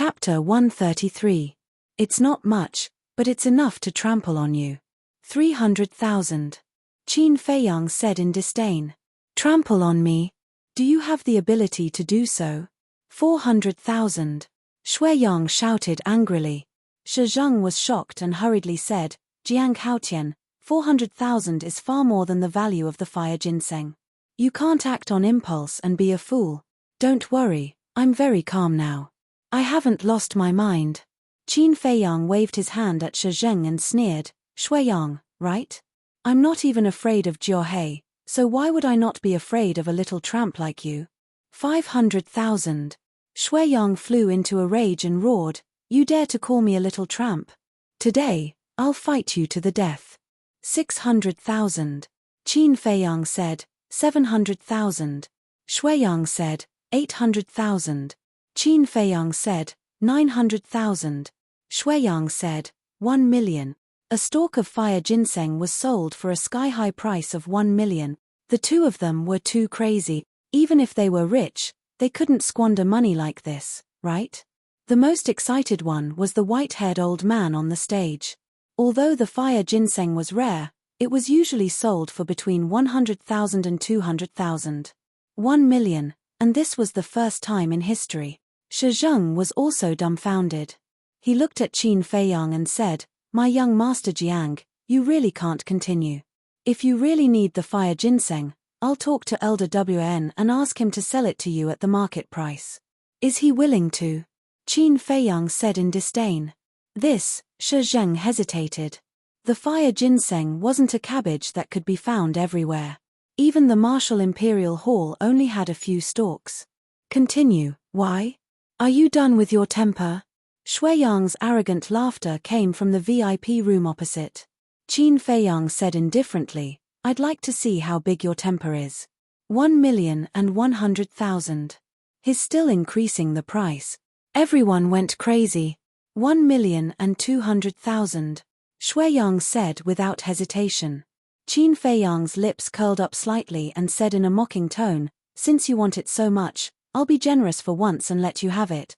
Chapter 133. It's not much, but it's enough to trample on you. 300,000. Qin Feiyang said in disdain. Trample on me? Do you have the ability to do so? 400,000. Shui Yang shouted angrily. Shi Zheng was shocked and hurriedly said, Jiang Haotian, 400,000 is far more than the value of the fire ginseng. You can't act on impulse and be a fool. Don't worry, I'm very calm now. I haven't lost my mind. Qin Feiyang waved his hand at Shi Zheng and sneered, Shui Yang, right? I'm not even afraid of Jiuhe, so why would I not be afraid of a little tramp like you? 500,000. Shui Yang flew into a rage and roared, You dare to call me a little tramp? Today, I'll fight you to the death. 600,000. Qin Feiyang said, 700,000. Shui Yang said, 800,000. Qin Feiyang said, 900,000. Shui Yang said, 1 million. A stalk of fire ginseng was sold for a sky-high price of 1 million. The two of them were too crazy. Even if they were rich, they couldn't squander money like this, right? The most excited one was the white-haired old man on the stage. Although the fire ginseng was rare, it was usually sold for between 100,000 and 200,000. 1 million, and this was the first time in history. Shi Zheng was also dumbfounded. He looked at Qin Feiyang and said, My young master Jiang, you really can't continue. If you really need the fire ginseng, I'll talk to Elder Wn and ask him to sell it to you at the market price. Is he willing to? Qin Feiyang said in disdain. This, Shi Zheng hesitated. The fire ginseng wasn't a cabbage that could be found everywhere. Even the Martial Imperial Hall only had a few stalks. Continue, why? Are you done with your temper? Shui Yang's arrogant laughter came from the VIP room opposite. Qin Feiyang said indifferently, I'd like to see how big your temper is. 1,100,000. He's still increasing the price. Everyone went crazy. 1,200,000. Shui Yang said without hesitation. Qin Feiyang's lips curled up slightly and said in a mocking tone, Since you want it so much, I'll be generous for once and let you have it.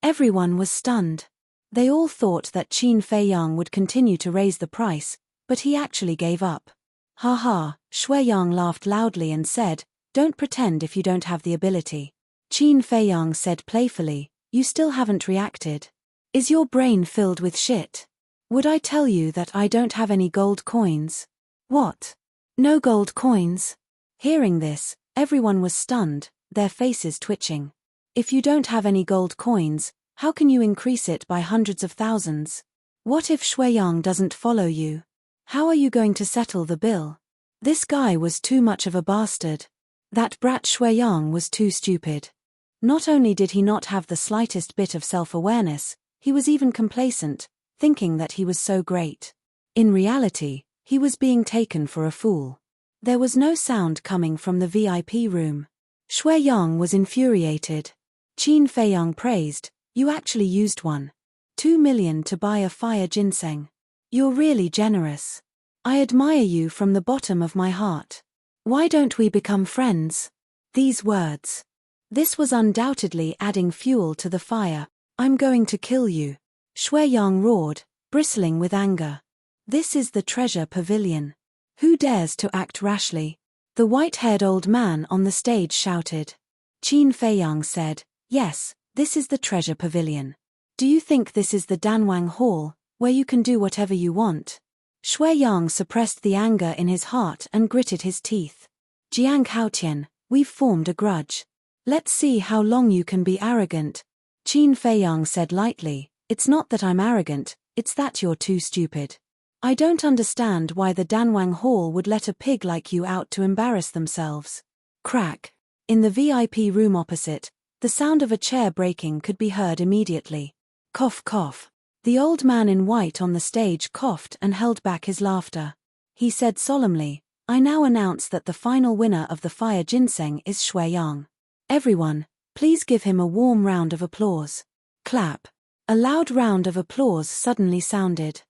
Everyone was stunned. They all thought that Qin Feiyang would continue to raise the price, but he actually gave up. Ha ha, Shui Yang laughed loudly and said, Don't pretend if you don't have the ability. Qin Feiyang said playfully, You still haven't reacted. Is your brain filled with shit? Would I tell you that I don't have any gold coins? What? No gold coins? Hearing this, everyone was stunned, their faces twitching. If you don't have any gold coins, how can you increase it by hundreds of thousands? What if Shui Yang doesn't follow you? How are you going to settle the bill? This guy was too much of a bastard. That brat Shui Yang was too stupid. Not only did he not have the slightest bit of self-awareness, he was even complacent, thinking that he was so great. In reality, he was being taken for a fool. There was no sound coming from the VIP room. Shui Yang was infuriated. Qin Feiyang praised, You actually used 2 million to buy a fire ginseng. You're really generous. I admire you from the bottom of my heart. Why don't we become friends? These words. This was undoubtedly adding fuel to the fire. I'm going to kill you. Shui Yang roared, bristling with anger. This is the treasure pavilion. Who dares to act rashly? The white-haired old man on the stage shouted. Qin Feiyang said, Yes, this is the treasure pavilion. Do you think this is the Danwang Hall, where you can do whatever you want? Shui Yang suppressed the anger in his heart and gritted his teeth. Jiang Haotian, we've formed a grudge. Let's see how long you can be arrogant. Qin Feiyang said lightly, It's not that I'm arrogant, it's that you're too stupid. I don't understand why the Danwang Hall would let a pig like you out to embarrass themselves. Crack. In the VIP room opposite, the sound of a chair breaking could be heard immediately. Cough cough. The old man in white on the stage coughed and held back his laughter. He said solemnly, I now announce that the final winner of the fire ginseng is Shui Yang. Everyone, please give him a warm round of applause. Clap. A loud round of applause suddenly sounded.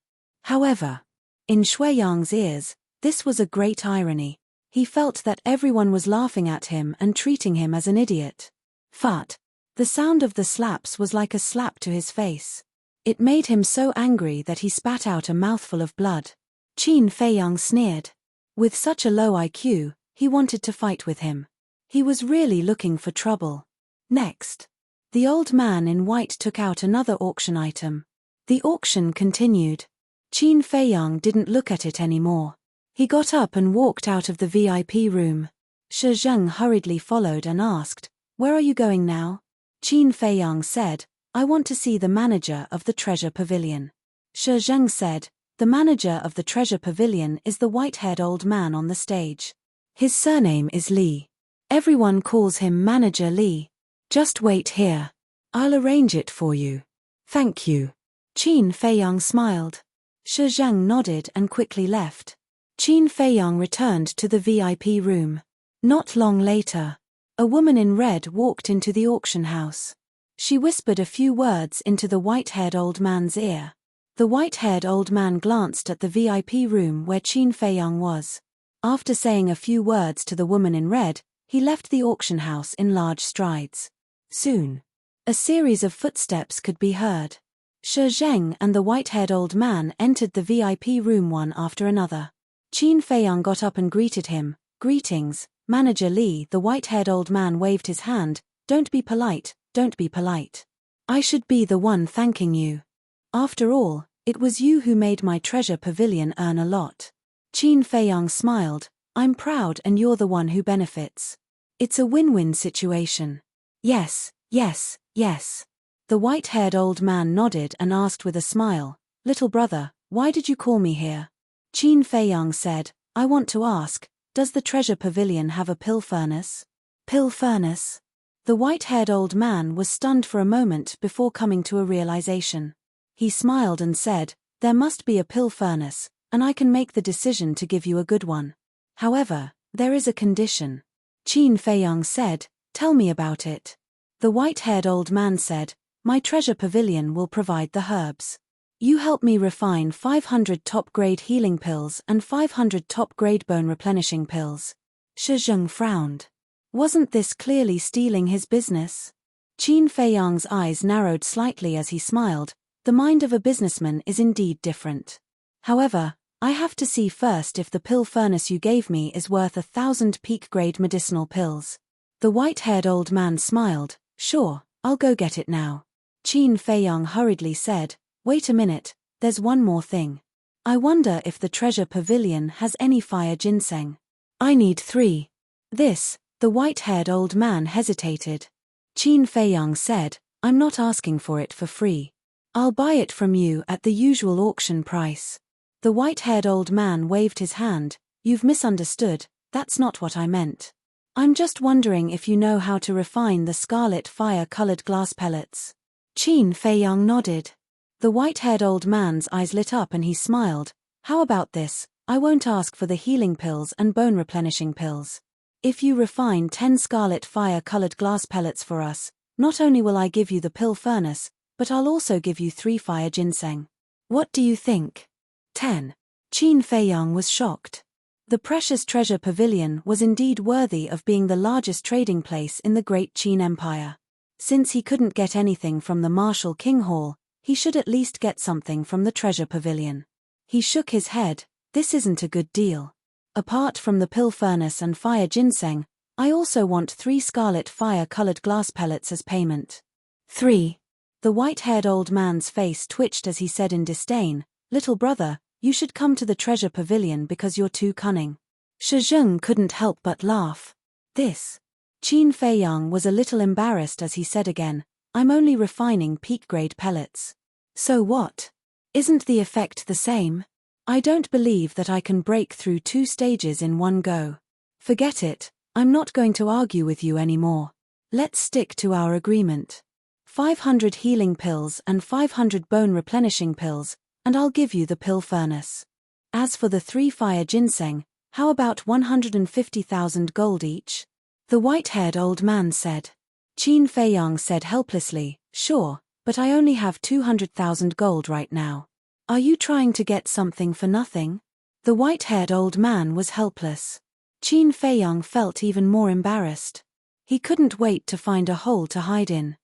However, in Shui Yang's ears, this was a great irony. He felt that everyone was laughing at him and treating him as an idiot. Fut. The sound of the slaps was like a slap to his face. It made him so angry that he spat out a mouthful of blood. Qin Feiyang sneered. With such a low IQ, he wanted to fight with him. He was really looking for trouble. Next, the old man in white took out another auction item. The auction continued. Qin Feiyang didn't look at it anymore. He got up and walked out of the VIP room. Shi Zheng hurriedly followed and asked, "Where are you going now?" Qin Feiyang said, "I want to see the manager of the treasure pavilion." Shi Zheng said, "The manager of the treasure pavilion is the white-haired old man on the stage. His surname is Li. Everyone calls him Manager Li. Just wait here. I'll arrange it for you." "Thank you." Qin Feiyang smiled. Shi Zheng nodded and quickly left. Qin Feiyang returned to the VIP room. Not long later, a woman in red walked into the auction house. She whispered a few words into the white-haired old man's ear. The white-haired old man glanced at the VIP room where Qin Feiyang was. After saying a few words to the woman in red, he left the auction house in large strides. Soon, a series of footsteps could be heard. Shi Zheng and the white-haired old man entered the VIP room one after another. Qin Feiyang got up and greeted him. "Greetings, Manager Li." The white-haired old man waved his hand. "Don't be polite, don't be polite. I should be the one thanking you. After all, it was you who made my treasure pavilion earn a lot." Qin Feiyang smiled. "I'm proud and you're the one who benefits. It's a win-win situation." "Yes, yes, yes." The white-haired old man nodded and asked with a smile, "Little brother, why did you call me here?" Qin Feiyang said, "I want to ask, does the treasure pavilion have a pill furnace?" "Pill furnace?" The white-haired old man was stunned for a moment before coming to a realization. He smiled and said, "There must be a pill furnace, and I can make the decision to give you a good one. However, there is a condition." Qin Feiyang said, "Tell me about it." The white-haired old man said, "My treasure pavilion will provide the herbs. You help me refine 500 top-grade healing pills and 500 top-grade bone-replenishing pills." Shi Zheng frowned. Wasn't this clearly stealing his business? Qin Feiyang's eyes narrowed slightly as he smiled. The mind of a businessman is indeed different. "However, I have to see first if the pill furnace you gave me is worth 1,000 peak-grade medicinal pills." The white-haired old man smiled. "Sure, I'll go get it now." Qin Feiyang hurriedly said, "Wait a minute, there's one more thing. I wonder if the treasure pavilion has any fire ginseng. I need 3. The white-haired old man hesitated. Qin Feiyang said, "I'm not asking for it for free. I'll buy it from you at the usual auction price." The white-haired old man waved his hand. "You've misunderstood, that's not what I meant. I'm just wondering if you know how to refine the scarlet fire-colored glass pellets." Qin Feiyang nodded. The white-haired old man's eyes lit up and he smiled. "How about this? I won't ask for the healing pills and bone-replenishing pills. If you refine 10 scarlet fire-colored glass pellets for us, not only will I give you the pill furnace, but I'll also give you 3 fire ginseng. What do you think?" 10. Qin Feiyang was shocked. The precious treasure pavilion was indeed worthy of being the largest trading place in the Great Qin Empire. Since he couldn't get anything from the Martial King Hall, he should at least get something from the treasure pavilion. He shook his head. "This isn't a good deal. Apart from the pill furnace and fire ginseng, I also want 3 scarlet fire-colored glass pellets as payment." 3. The white-haired old man's face twitched as he said in disdain, "Little brother, you should come to the treasure pavilion because you're too cunning." Shi Zheng couldn't help but laugh. "This." Qin Feiyang was a little embarrassed as he said again, "I'm only refining peak-grade pellets." "So what? Isn't the effect the same? I don't believe that I can break through 2 stages in one go. Forget it, I'm not going to argue with you anymore. Let's stick to our agreement. 500 healing pills and 500 bone-replenishing pills, and I'll give you the pill furnace. As for the 3 fire ginseng, how about 150,000 gold each?" The white-haired old man said. Qin Feiyang said helplessly, "Sure, but I only have 200,000 gold right now. Are you trying to get something for nothing?" The white-haired old man was helpless. Qin Feiyang felt even more embarrassed. He couldn't wait to find a hole to hide in.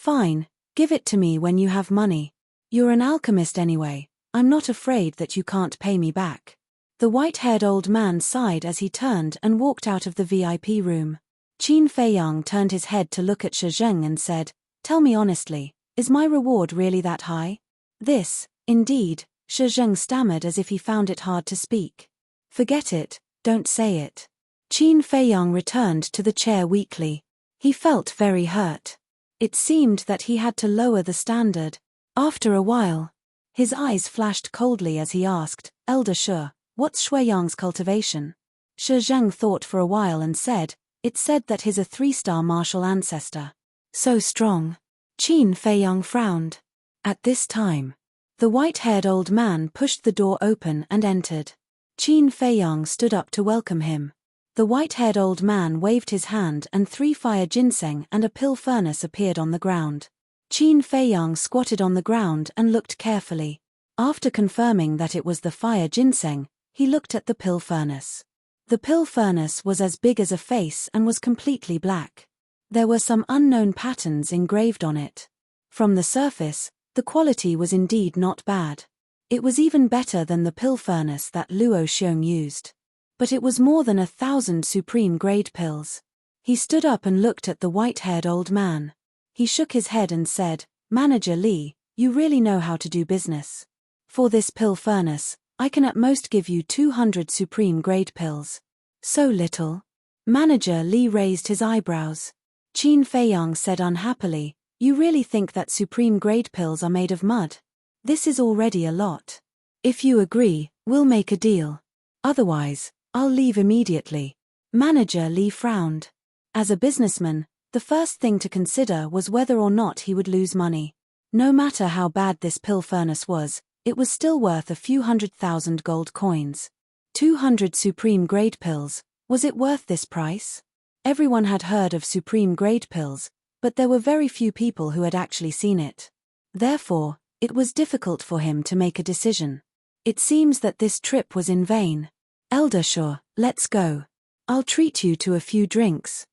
Fine, give it to me when you have money. You're an alchemist anyway, I'm not afraid that you can't pay me back. The white-haired old man sighed as he turned and walked out of the VIP room. Qin Feiyang turned his head to look at Shi Zheng and said, "Tell me honestly, is my reward really that high?" "This, indeed," Shi Zheng stammered as if he found it hard to speak. "Forget it, don't say it." Qin Feiyang returned to the chair weakly. He felt very hurt. It seemed that he had to lower the standard. After a while, his eyes flashed coldly as he asked, "Elder Shi, what's Shui Yang's cultivation?" Shi Zheng thought for a while and said, "It said that he's a 3-star martial ancestor." "So strong." Qin Feiyang frowned. At this time, the white-haired old man pushed the door open and entered. Qin Feiyang stood up to welcome him. The white-haired old man waved his hand and 3 fire ginseng and a pill furnace appeared on the ground. Qin Feiyang squatted on the ground and looked carefully. After confirming that it was the fire ginseng, he looked at the pill furnace. The pill furnace was as big as a face and was completely black. There were some unknown patterns engraved on it. From the surface, the quality was indeed not bad. It was even better than the pill furnace that Luo Xiong used. But it was more than 1,000 supreme-grade pills. He stood up and looked at the white-haired old man. He shook his head and said, "Manager Li, you really know how to do business. For this pill furnace, I can at most give you 200 supreme-grade pills." "So little?" Manager Li raised his eyebrows. Qin Feiyang said unhappily, "You really think that supreme-grade pills are made of mud? This is already a lot. If you agree, we'll make a deal. Otherwise, I'll leave immediately." Manager Li frowned. As a businessman, the first thing to consider was whether or not he would lose money. No matter how bad this pill furnace was, it was still worth a few 100,000 gold coins. 200 supreme-grade pills, was it worth this price? Everyone had heard of supreme-grade pills, but there were very few people who had actually seen it. Therefore, it was difficult for him to make a decision. It seems that this trip was in vain. "Elder Shi, let's go. I'll treat you to a few drinks."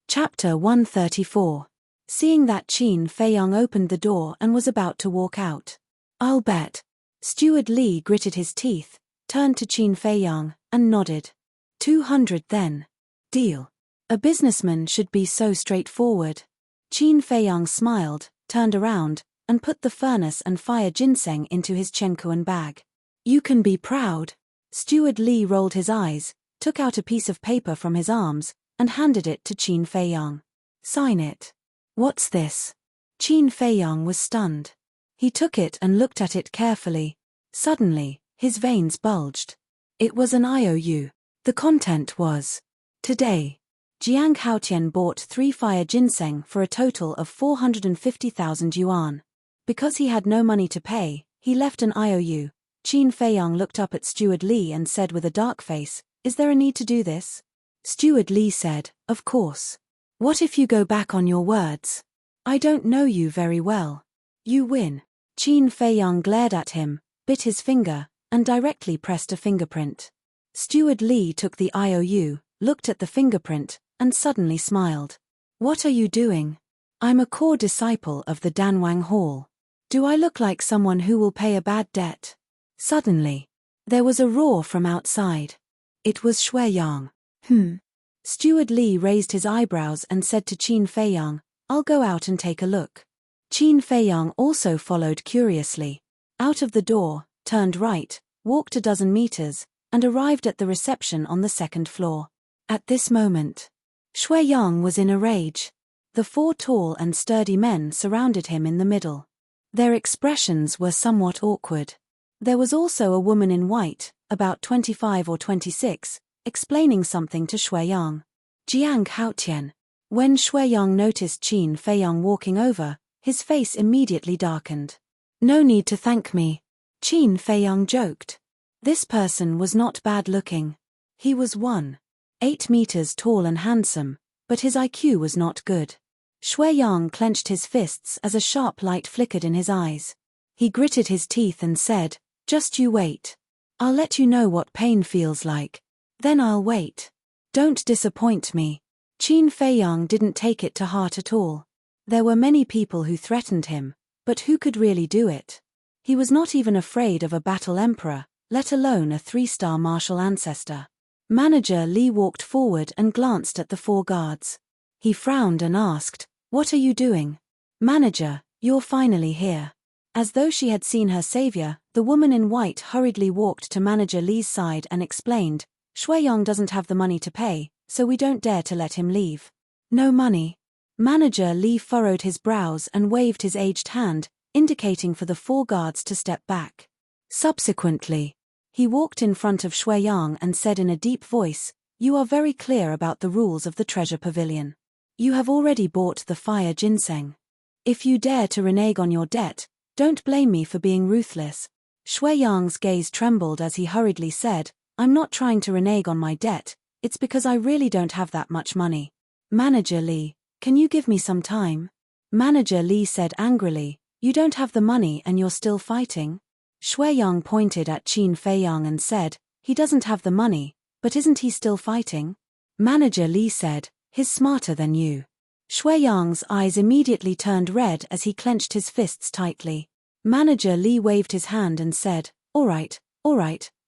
Chapter 134. Seeing that Qin Feiyang opened the door and was about to walk out. "I'll bet." Steward Li gritted his teeth, turned to Qin Feiyang, and nodded. 200 then. Deal. A businessman should be so straightforward. Qin Feiyang smiled, turned around, and put the furnace and fire ginseng into his chenkuan bag. "You can be proud." Steward Li rolled his eyes, took out a piece of paper from his arms, and handed it to Qin Feiyang. "Sign it." "What's this?" Qin Feiyang was stunned. He took it and looked at it carefully. Suddenly, his veins bulged. It was an IOU. The content was, "Today, Jiang Haotian bought 3 fire ginseng for a total of 450,000 yuan. Because he had no money to pay, he left an IOU." Qin Feiyang looked up at Steward Li and said with a dark face, "Is there a need to do this?" Steward Li said, "Of course. What if you go back on your words? I don't know you very well. You win." Qin Feiyang glared at him, bit his finger, and directly pressed a fingerprint. Steward Li took the IOU, looked at the fingerprint, and suddenly smiled. "What are you doing? I'm a core disciple of the Danwang Hall. Do I look like someone who will pay a bad debt?" Suddenly, there was a roar from outside. It was Shui Yang. Steward Li raised his eyebrows and said to Qin Feiyang, "I'll go out and take a look." Qin Feiyang also followed curiously. Out of the door, turned right, walked a dozen meters, and arrived at the reception on the 2nd floor. At this moment, Shui Yang was in a rage. The 4 tall and sturdy men surrounded him in the middle. Their expressions were somewhat awkward. There was also a woman in white, about 25 or 26, explaining something to Shui Yang. "Jiang Haotian." When Shui Yang noticed Qin Feiyang walking over, his face immediately darkened. "No need to thank me," Qin Feiyang joked. This person was not bad looking. He was 1.8 meters tall and handsome, but his IQ was not good. Shui Yang clenched his fists as a sharp light flickered in his eyes. He gritted his teeth and said, "Just you wait. I'll let you know what pain feels like. Then I'll wait. Don't disappoint me." Qin Feiyang didn't take it to heart at all. There were many people who threatened him, but who could really do it? He was not even afraid of a battle emperor, let alone a 3-star martial ancestor. Manager Li walked forward and glanced at the 4 guards. He frowned and asked, "What are you doing?" "Manager, you're finally here." As though she had seen her savior, the woman in white hurriedly walked to Manager Li's side and explained, "Shuiyong doesn't have the money to pay, so we don't dare to let him leave." "No money?" Manager Li furrowed his brows and waved his aged hand, indicating for the 4 guards to step back. Subsequently, he walked in front of Shuiyong and said in a deep voice, "You are very clear about the rules of the treasure pavilion. You have already bought the fire ginseng. If you dare to renege on your debt, don't blame me for being ruthless." Shuiyong's gaze trembled as he hurriedly said, "I'm not trying to renege on my debt, it's because I really don't have that much money." "Manager Li, can you give me some time?" Manager Li said angrily, "You don't have the money and you're still fighting?" Shuiyong pointed at Qin Feiyang and said, "He doesn't have the money, but isn't he still fighting?" Manager Li said, "He's smarter than you." Shuiyang's eyes immediately turned red as he clenched his fists tightly. Manager Li waved his hand and said, all right,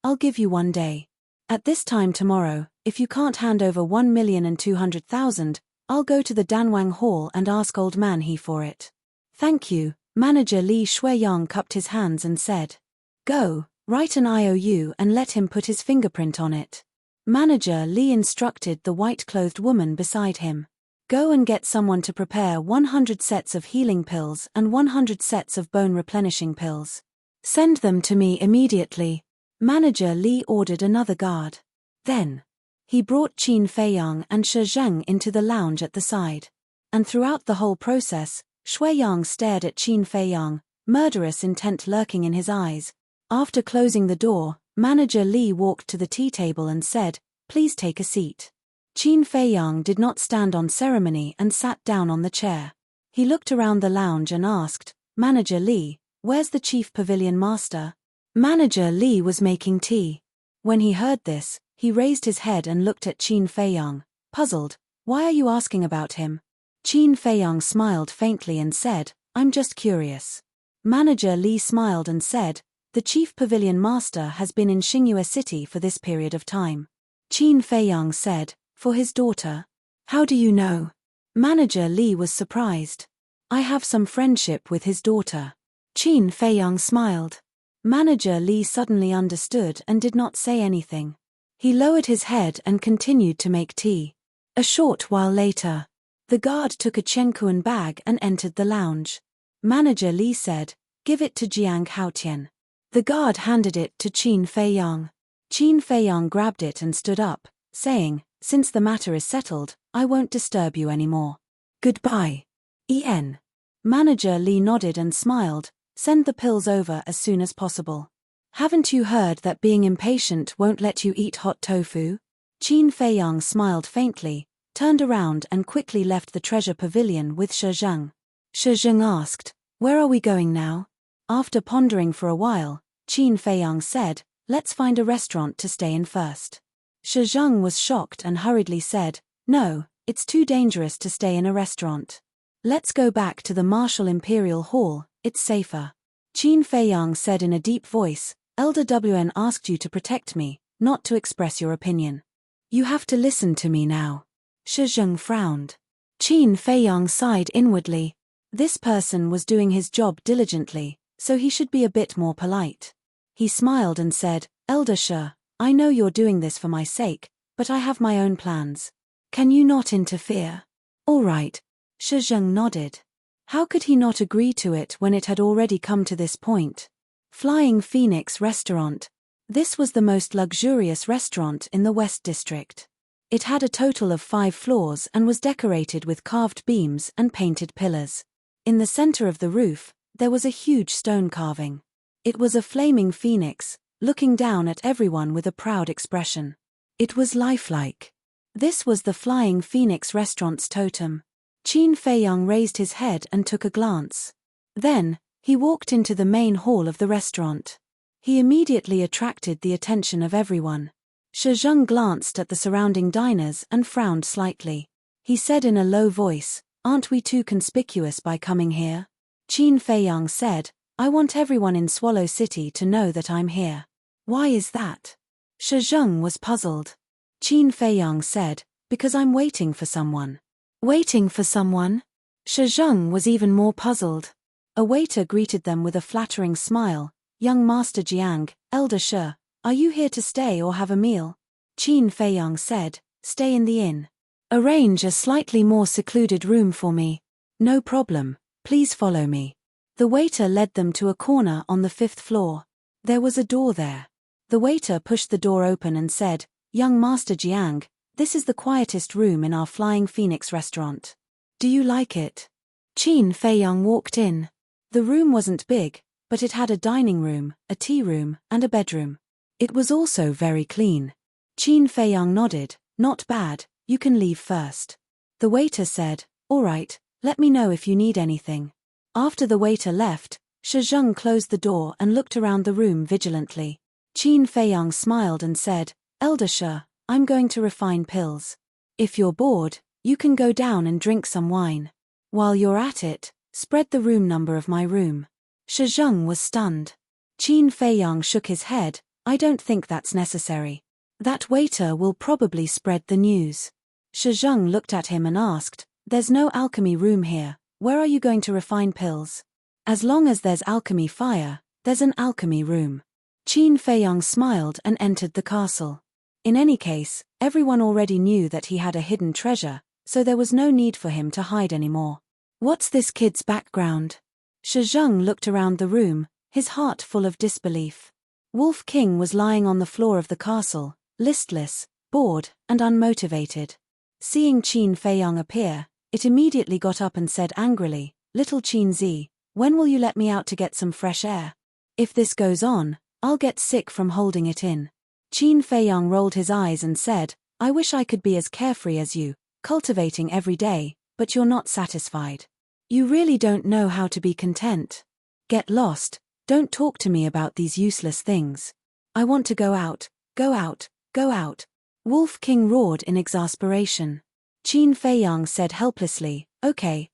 I'll give you 1 day. At this time tomorrow, if you can't hand over 1,200,000, I'll go to the Danwang Hall and ask Old Man He for it." "Thank you." Manager Li Shuiyong cupped his hands and said, "Go, write an IOU and let him put his fingerprint on it." Manager Li instructed the white-clothed woman beside him. "Go and get someone to prepare 100 sets of healing pills and 100 sets of bone-replenishing pills. Send them to me immediately." Manager Li ordered another guard. Then, he brought Qin Feiyang and Shi Zheng into the lounge at the side. And throughout the whole process, Shuiyong stared at Qin Feiyang, murderous intent lurking in his eyes. After closing the door, Manager Li walked to the tea table and said, "Please take a seat." Qin Feiyang did not stand on ceremony and sat down on the chair. He looked around the lounge and asked, "Manager Li, where's the chief pavilion master?" Manager Li was making tea. When he heard this, he raised his head and looked at Qin Feiyang, puzzled. "Why are you asking about him?" Qin Feiyang smiled faintly and said, "I'm just curious." Manager Li smiled and said, "The chief pavilion master has been in Xingyue City for this period of time." Qin Feiyang said, "For his daughter." "How do you know?" Manager Li was surprised. "I have some friendship with his daughter." Qin Feiyang smiled. Manager Li suddenly understood and did not say anything. He lowered his head and continued to make tea. A short while later, the guard took a Chenkuan bag and entered the lounge. Manager Li said, "Give it to Jiang Haotian." The guard handed it to Qin Feiyang. Qin Feiyang grabbed it and stood up, saying, "Since the matter is settled, I won't disturb you anymore. Goodbye. En." Manager Li nodded and smiled, "Send the pills over as soon as possible." "Haven't you heard that being impatient won't let you eat hot tofu?" Qin Feiyang smiled faintly, turned around and quickly left the treasure pavilion with Shi Zheng. Shi Zheng asked, "Where are we going now?" After pondering for a while, Qin Feiyang said, "Let's find a restaurant to stay in first." Shi Zheng was shocked and hurriedly said, "No, it's too dangerous to stay in a restaurant. Let's go back to the Martial Imperial Hall, it's safer." Qin Feiyang said in a deep voice, "Elder WN asked you to protect me, not to express your opinion. You have to listen to me now." Shi Zheng frowned. Qin Feiyang sighed inwardly. This person was doing his job diligently, so he should be a bit more polite. He smiled and said, "Elder Shi, I know you're doing this for my sake, but I have my own plans. Can you not interfere?" "All right." Shi Zheng nodded. How could he not agree to it when it had already come to this point? Flying Phoenix Restaurant. This was the most luxurious restaurant in the West District. It had a total of 5 floors and was decorated with carved beams and painted pillars. In the center of the roof, there was a huge stone carving. It was a flaming phoenix, looking down at everyone with a proud expression. It was lifelike. This was the Flying Phoenix Restaurant's totem. Qin Feiyang raised his head and took a glance. Then, he walked into the main hall of the restaurant. He immediately attracted the attention of everyone. Shi Zheng glanced at the surrounding diners and frowned slightly. He said in a low voice, Aren't we too conspicuous by coming here? Qin Feiyang said, I want everyone in Swallow City to know that I'm here. Why is that? Shi Zheng was puzzled. Qin Feiyang said, because I'm waiting for someone. Waiting for someone? Shi Zheng was even more puzzled. A waiter greeted them with a flattering smile. Young Master Jiang, Elder Shi, are you here to stay or have a meal? Qin Feiyang said, stay in the inn. Arrange a slightly more secluded room for me. No problem, please follow me. The waiter led them to a corner on the 5th floor. There was a door there. The waiter pushed the door open and said, Young Master Jiang, this is the quietest room in our Flying Phoenix restaurant. Do you like it? Qin Feiyang walked in. The room wasn't big, but it had a dining room, a tea room, and a bedroom. It was also very clean. Qin Feiyang nodded, not bad, you can leave first. The waiter said, all right, let me know if you need anything. After the waiter left, Shi Zheng closed the door and looked around the room vigilantly. Qin Feiyang smiled and said, Elder Shi, I'm going to refine pills. If you're bored, you can go down and drink some wine. While you're at it, spread the room number of my room. Shi Zheng was stunned. Qin Feiyang shook his head, I don't think that's necessary. That waiter will probably spread the news. Shi Zheng looked at him and asked, there's no alchemy room here, where are you going to refine pills? As long as there's alchemy fire, there's an alchemy room. Qin Feiyang smiled and entered the castle. In any case, everyone already knew that he had a hidden treasure, so there was no need for him to hide anymore. What's this kid's background? Shi Zheng looked around the room, his heart full of disbelief. Wolf King was lying on the floor of the castle, listless, bored, and unmotivated. Seeing Qin Feiyang appear, it immediately got up and said angrily, Little Qin Zi, when will you let me out to get some fresh air? If this goes on, I'll get sick from holding it in. Qin Feiyang rolled his eyes and said, I wish I could be as carefree as you, cultivating every day, but you're not satisfied. You really don't know how to be content. Get lost, don't talk to me about these useless things. I want to go out, go out, go out. Wolf King roared in exasperation. Qin Feiyang said helplessly, okay,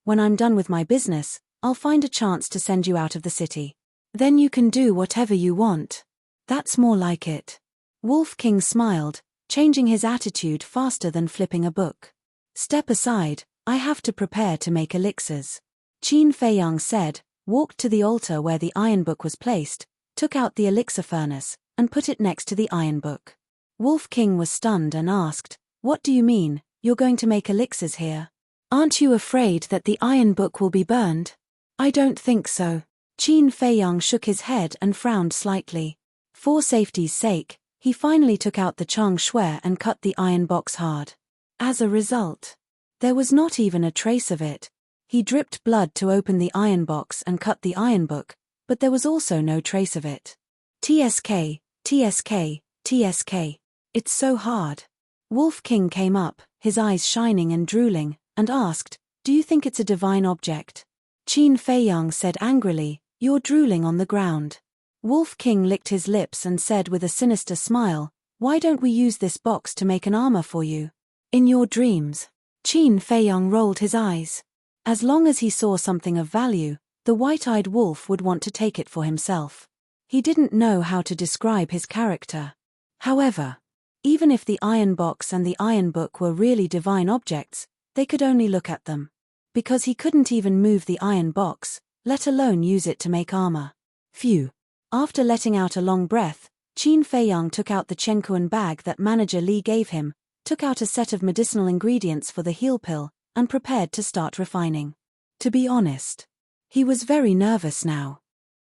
when I'm done with my business, I'll find a chance to send you out of the city. Then you can do whatever you want. That's more like it. Wolf King smiled, changing his attitude faster than flipping a book. Step aside, I have to prepare to make elixirs. Qin Feiyang said, walked to the altar where the iron book was placed, took out the elixir furnace, and put it next to the iron book. Wolf King was stunned and asked, what do you mean, you're going to make elixirs here? Aren't you afraid that the iron book will be burned? I don't think so. Qin Feiyang shook his head and frowned slightly. For safety's sake, he finally took out the Chang Shui and cut the iron box hard. As a result, there was not even a trace of it. He dripped blood to open the iron box and cut the iron book, but there was also no trace of it. TSK, TSK, TSK. It's so hard. Wolf King came up, his eyes shining and drooling, and asked, do you think it's a divine object? Qin Feiyang said angrily, you're drooling on the ground. Wolf King licked his lips and said with a sinister smile, why don't we use this box to make an armor for you? In your dreams. Qin Feiyang rolled his eyes. As long as he saw something of value, the white-eyed wolf would want to take it for himself. He didn't know how to describe his character. However, even if the iron box and the iron book were really divine objects, they could only look at them. Because he couldn't even move the iron box, let alone use it to make armor. Phew. After letting out a long breath, Qin Feiyang took out the Chenkuan bag that manager Li gave him, took out a set of medicinal ingredients for the heal pill, and prepared to start refining. To be honest, he was very nervous now.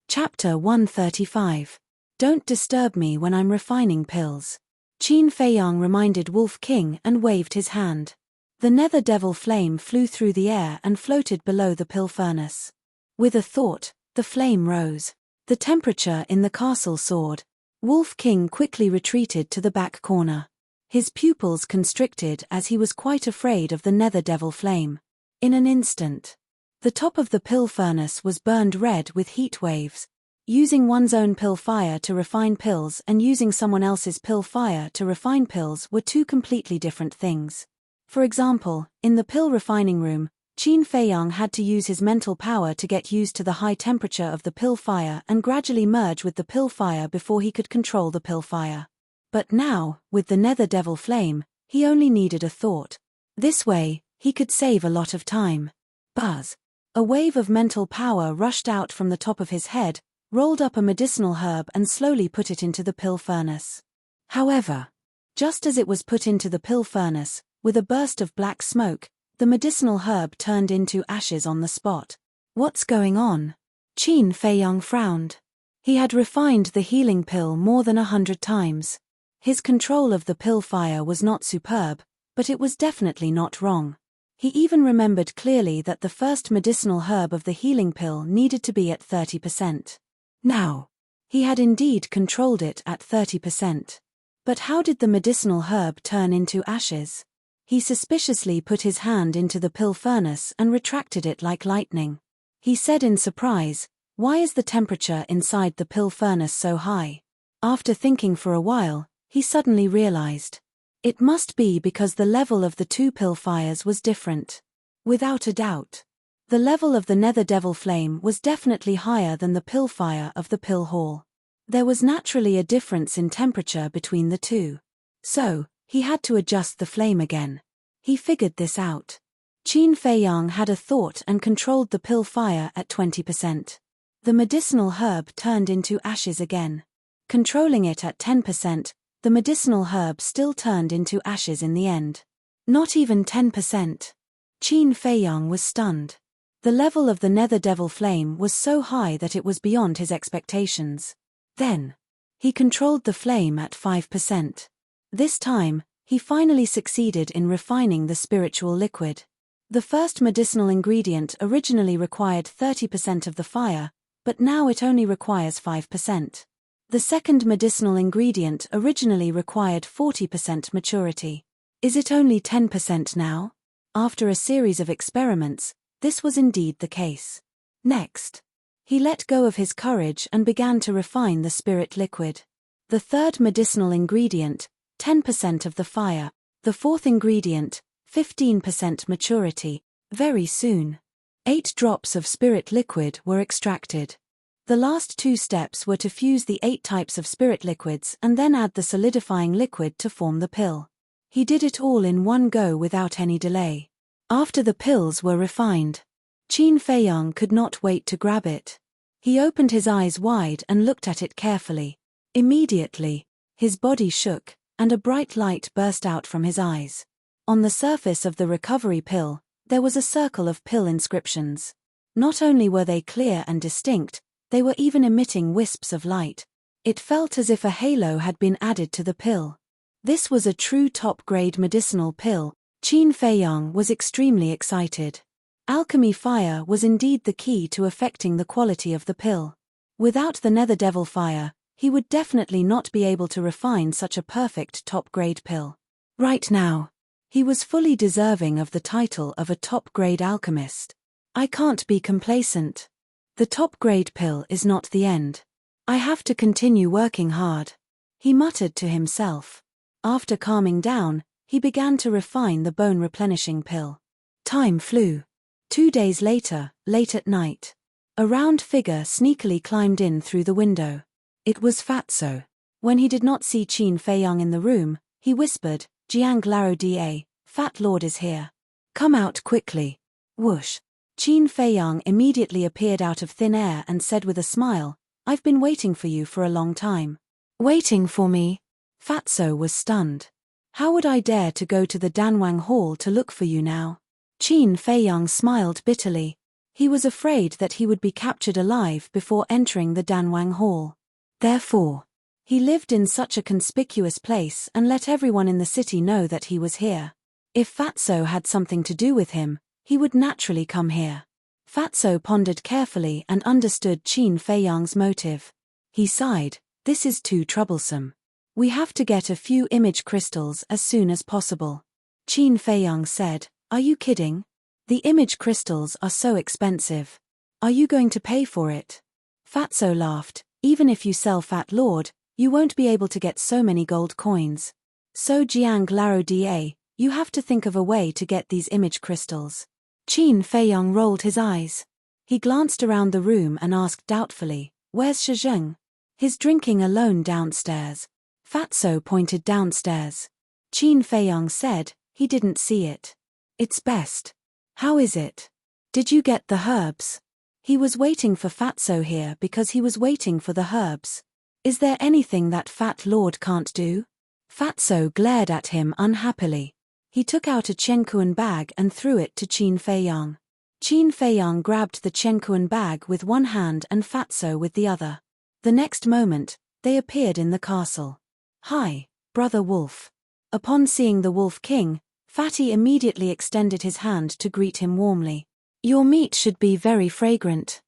Chapter 135. Don't disturb me when I'm refining pills. Qin Feiyang reminded Wolf King and waved his hand. The nether devil flame flew through the air and floated below the pill furnace. With a thought, the flame rose. The temperature in the castle soared. Wolf King quickly retreated to the back corner. His pupils constricted as he was quite afraid of the nether devil flame. In an instant, the top of the pill furnace was burned red with heat waves. Using one's own pill fire to refine pills and using someone else's pill fire to refine pills were two completely different things. For example, in the pill refining room, Qin Feiyang had to use his mental power to get used to the high temperature of the pill fire and gradually merge with the pill fire before he could control the pill fire. But now, with the nether devil flame, he only needed a thought. This way, he could save a lot of time. Buzz! A wave of mental power rushed out from the top of his head, rolled up a medicinal herb and slowly put it into the pill furnace. However, just as it was put into the pill furnace, with a burst of black smoke, the medicinal herb turned into ashes on the spot. What's going on? Qin Feiyang frowned. He had refined the healing pill more than 100 times. His control of the pill fire was not superb, but it was definitely not wrong. He even remembered clearly that the first medicinal herb of the healing pill needed to be at 30%. Now, he had indeed controlled it at 30%. But how did the medicinal herb turn into ashes? He suspiciously put his hand into the pill furnace and retracted it like lightning. He said in surprise, "Why is the temperature inside the pill furnace so high?" After thinking for a while, he suddenly realized. It must be because the level of the two pill fires was different. Without a doubt. The level of the nether devil flame was definitely higher than the pill fire of the pill hall. There was naturally a difference in temperature between the two. So, he had to adjust the flame again. He figured this out. Qin Feiyang had a thought and controlled the pill fire at 20%. The medicinal herb turned into ashes again. Controlling it at 10%, the medicinal herb still turned into ashes in the end. Not even 10%. Qin Feiyang was stunned. The level of the nether devil flame was so high that it was beyond his expectations. Then, he controlled the flame at 5%. This time, he finally succeeded in refining the spiritual liquid. The first medicinal ingredient originally required 30% of the fire, but now it only requires 5%. The second medicinal ingredient originally required 40% maturity. Is it only 10% now? After a series of experiments, this was indeed the case. Next, he let go of his courage and began to refine the spirit liquid. The third medicinal ingredient, 10% of the fire. The fourth ingredient, 15% maturity. Very soon, 8 drops of spirit liquid were extracted. The last 2 steps were to fuse the 8 types of spirit liquids and then add the solidifying liquid to form the pill. He did it all in one go without any delay. After the pills were refined, Qin Feiyang could not wait to grab it. He opened his eyes wide and looked at it carefully. Immediately, his body shook, and a bright light burst out from his eyes. On the surface of the recovery pill, there was a circle of pill inscriptions. Not only were they clear and distinct, they were even emitting wisps of light. It felt as if a halo had been added to the pill. This was a true top-grade medicinal pill. Qin Feiyang was extremely excited. Alchemy fire was indeed the key to affecting the quality of the pill. Without the nether devil fire, he would definitely not be able to refine such a perfect top-grade pill. Right now, he was fully deserving of the title of a top-grade alchemist. I can't be complacent. The top-grade pill is not the end. I have to continue working hard, he muttered to himself. After calming down, he began to refine the bone-replenishing pill. Time flew. 2 days later, late at night, a round figure sneakily climbed in through the window. It was Fatso. When he did not see Qin Feiyang in the room, he whispered, "Jiang Laro Da, Fat Lord is here. Come out quickly." Whoosh. Qin Feiyang immediately appeared out of thin air and said with a smile, "I've been waiting for you for a long time." Waiting for me? Fatso was stunned. How would I dare to go to the Danwang Hall to look for you now? Qin Feiyang smiled bitterly. He was afraid that he would be captured alive before entering the Danwang Hall. Therefore, he lived in such a conspicuous place and let everyone in the city know that he was here. If Fatso had something to do with him, he would naturally come here. Fatso pondered carefully and understood Qin Feiyang's motive. He sighed, "This is too troublesome. We have to get a few image crystals as soon as possible." Qin Feiyang said, "Are you kidding? The image crystals are so expensive. Are you going to pay for it?" Fatso laughed, "Even if you sell Fat Lord, you won't be able to get so many gold coins. So Jiang Laro Da, You have to think of a way to get these image crystals. Qin Feiyang rolled his eyes. He glanced around the room and asked doubtfully, "Where's Shizheng?" "He's drinking alone downstairs." Fatso pointed downstairs. Qin Feiyang said, "He didn't see it." "It's best." "How is it? Did you get the herbs?" He was waiting for Fatso here because he was waiting for the herbs. "Is there anything that Fat Lord can't do?" Fatso glared at him unhappily. He took out a Chenkuan bag and threw it to Qin Feiyang. Qin Feiyang grabbed the Chenkuan bag with one hand and Fatso with the other. The next moment, they appeared in the castle. "Hi, Brother Wolf." Upon seeing the Wolf King, Fatty immediately extended his hand to greet him warmly. "Your meat should be very fragrant."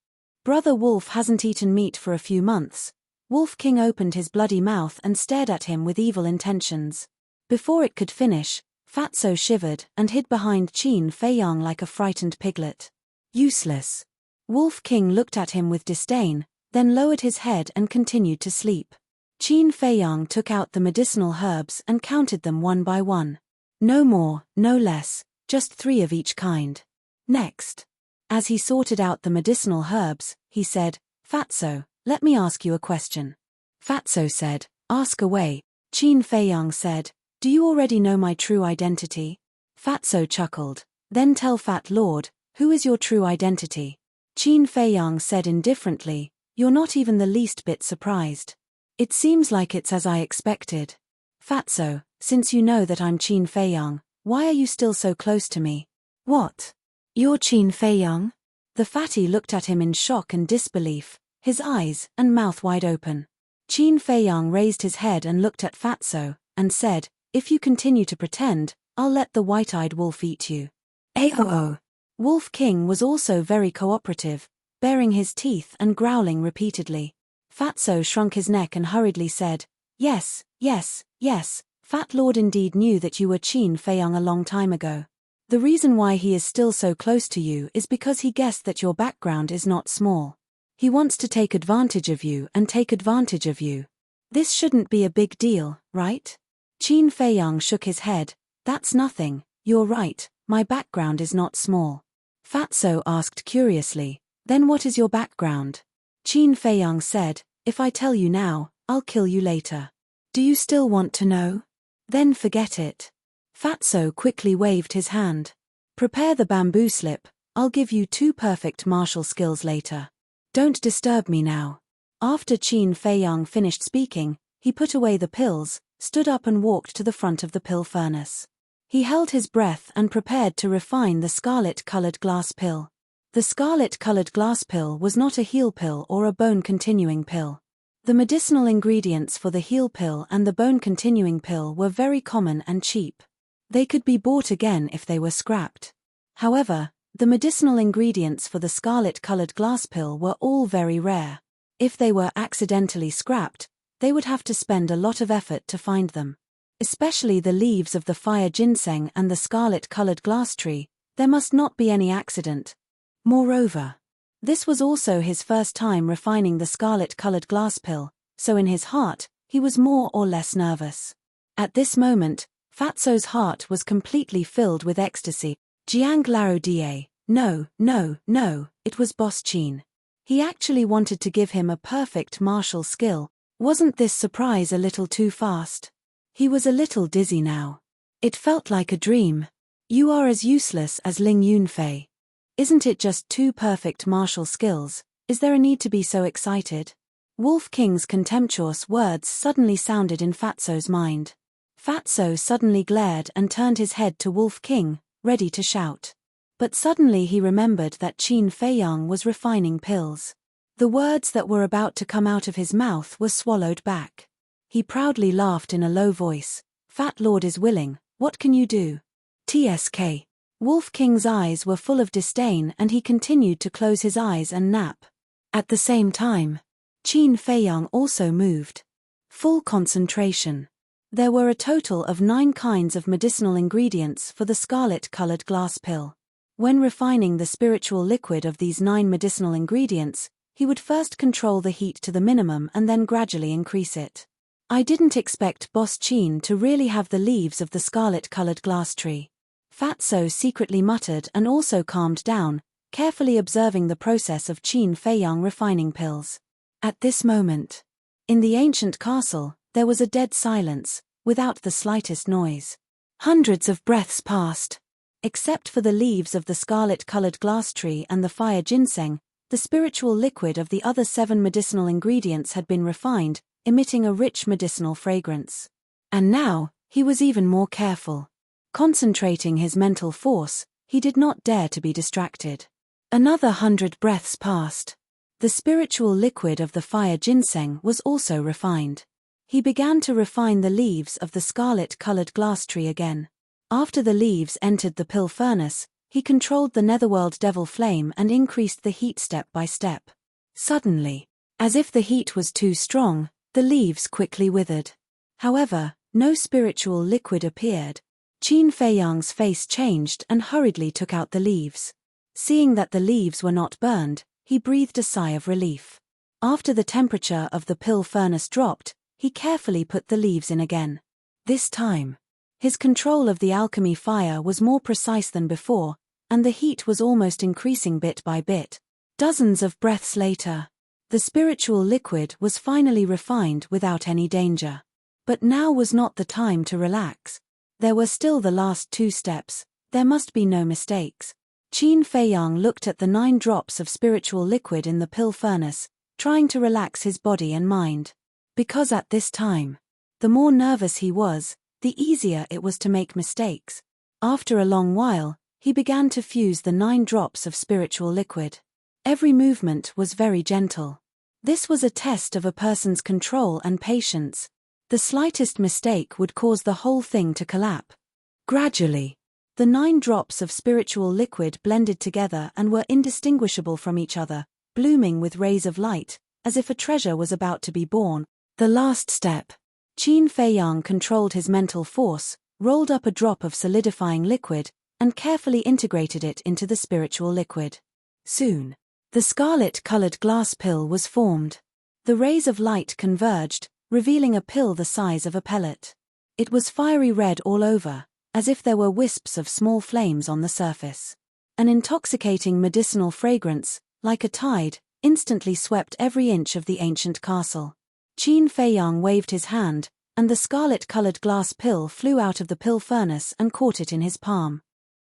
Brother Wolf hasn't eaten meat for a few months. Wolf King opened his bloody mouth and stared at him with evil intentions. Before it could finish, Fatso shivered and hid behind Qin Feiyang like a frightened piglet. "Useless." Wolf King looked at him with disdain, then lowered his head and continued to sleep. Qin Feiyang took out the medicinal herbs and counted them one by one. No more, no less, just 3 of each kind. Next. As he sorted out the medicinal herbs, he said, "Fatso, let me ask you a question." Fatso said, "Ask away." Qin Feiyang said, "Do you already know my true identity?" Fatso chuckled. "Then tell Fat Lord, who is your true identity?" Qin Feiyang said indifferently, "You're not even the least bit surprised." "It seems like it's as I expected." "Fatso, since you know that I'm Qin Feiyang, why are you still so close to me?" "What? You're Qin Feiyang?" The fatty looked at him in shock and disbelief, his eyes and mouth wide open. Qin Feiyang raised his head and looked at Fatso, and said, "If you continue to pretend, I'll let the white-eyed wolf eat you." "Aoo." Wolf King was also very cooperative, baring his teeth and growling repeatedly. Fatso shrunk his neck and hurriedly said, "Yes, yes, yes, Fat Lord indeed knew that you were Qin Feiyang a long time ago. The reason why he is still so close to you is because he guessed that your background is not small. He wants to take advantage of you and take advantage of you. This shouldn't be a big deal, right?" Qin Feiyang shook his head. "That's nothing, you're right, my background is not small." Fatso asked curiously, "Then what is your background?" Qin Feiyang said, "If I tell you now, I'll kill you later. Do you still want to know? Then forget it." Fatso quickly waved his hand. "Prepare the bamboo slip, I'll give you 2 perfect martial skills later. Don't disturb me now." After Qin Feiyang finished speaking, he put away the pills, stood up and walked to the front of the pill furnace. He held his breath and prepared to refine the scarlet-colored glass pill. The scarlet-colored glass pill was not a heal pill or a bone-continuing pill. The medicinal ingredients for the heal pill and the bone-continuing pill were very common and cheap. They could be bought again if they were scrapped. However, the medicinal ingredients for the scarlet-colored glass pill were all very rare. If they were accidentally scrapped, they would have to spend a lot of effort to find them. Especially the leaves of the fire ginseng and the scarlet-colored glass tree, there must not be any accident. Moreover, this was also his first time refining the scarlet-colored glass pill, so in his heart, he was more or less nervous. At this moment, Fatso's heart was completely filled with ecstasy. Jiang Lao Die, no, no, no, it was Boss Qin. He actually wanted to give him a perfect martial skill. Wasn't this surprise a little too fast? He was a little dizzy now. It felt like a dream. You are as useless as Ling Yunfei. Isn't it just 2 perfect martial skills? Is there a need to be so excited? Wolf King's contemptuous words suddenly sounded in Fatso's mind. Fatso suddenly glared and turned his head to Wolf King, ready to shout. But suddenly he remembered that Qin Feiyang was refining pills. The words that were about to come out of his mouth were swallowed back. He proudly laughed in a low voice. "Fat Lord is willing, what can you do?" "TSK." Wolf King's eyes were full of disdain and he continued to close his eyes and nap. At the same time, Qin Feiyang also moved. Full concentration. There were a total of 9 kinds of medicinal ingredients for the scarlet-colored glass pill. When refining the spiritual liquid of these 9 medicinal ingredients, he would first control the heat to the minimum and then gradually increase it. I didn't expect Boss Qin to really have the leaves of the scarlet-colored glass tree. Fatso secretly muttered and also calmed down, carefully observing the process of Qin Feiyang refining pills. At this moment, in the ancient castle, there was a dead silence, without the slightest noise. Hundreds of breaths passed. Except for the leaves of the scarlet-colored glass tree and the fire ginseng, the spiritual liquid of the other 7 medicinal ingredients had been refined, emitting a rich medicinal fragrance. And now, he was even more careful. Concentrating his mental force, he did not dare to be distracted. Another 100 breaths passed. The spiritual liquid of the fire ginseng was also refined. He began to refine the leaves of the scarlet-colored glass tree again. After the leaves entered the pill furnace, he controlled the netherworld devil flame and increased the heat step by step. Suddenly, as if the heat was too strong, the leaves quickly withered. However, no spiritual liquid appeared. Qin Feiyang's face changed and hurriedly took out the leaves. Seeing that the leaves were not burned, he breathed a sigh of relief. After the temperature of the pill furnace dropped, he carefully put the leaves in again. This time, his control of the alchemy fire was more precise than before, and the heat was almost increasing bit by bit. Dozens of breaths later, the spiritual liquid was finally refined without any danger. But now was not the time to relax. There were still the last 2 steps. There must be no mistakes. Qin Feiyang looked at the 9 drops of spiritual liquid in the pill furnace, trying to relax his body and mind. Because at this time, the more nervous he was, the easier it was to make mistakes. After a long while, he began to fuse the 9 drops of spiritual liquid. Every movement was very gentle. This was a test of a person's control and patience. The slightest mistake would cause the whole thing to collapse. Gradually, the 9 drops of spiritual liquid blended together and were indistinguishable from each other, blooming with rays of light, as if a treasure was about to be born. The last step. Qin Feiyang controlled his mental force, rolled up a drop of solidifying liquid, and carefully integrated it into the spiritual liquid. Soon, the scarlet-colored glass pill was formed. The rays of light converged, revealing a pill the size of a pellet. It was fiery red all over, as if there were wisps of small flames on the surface. An intoxicating medicinal fragrance, like a tide, instantly swept every inch of the ancient castle. Qin Feiyang waved his hand, and the scarlet-colored glass pill flew out of the pill furnace and caught it in his palm.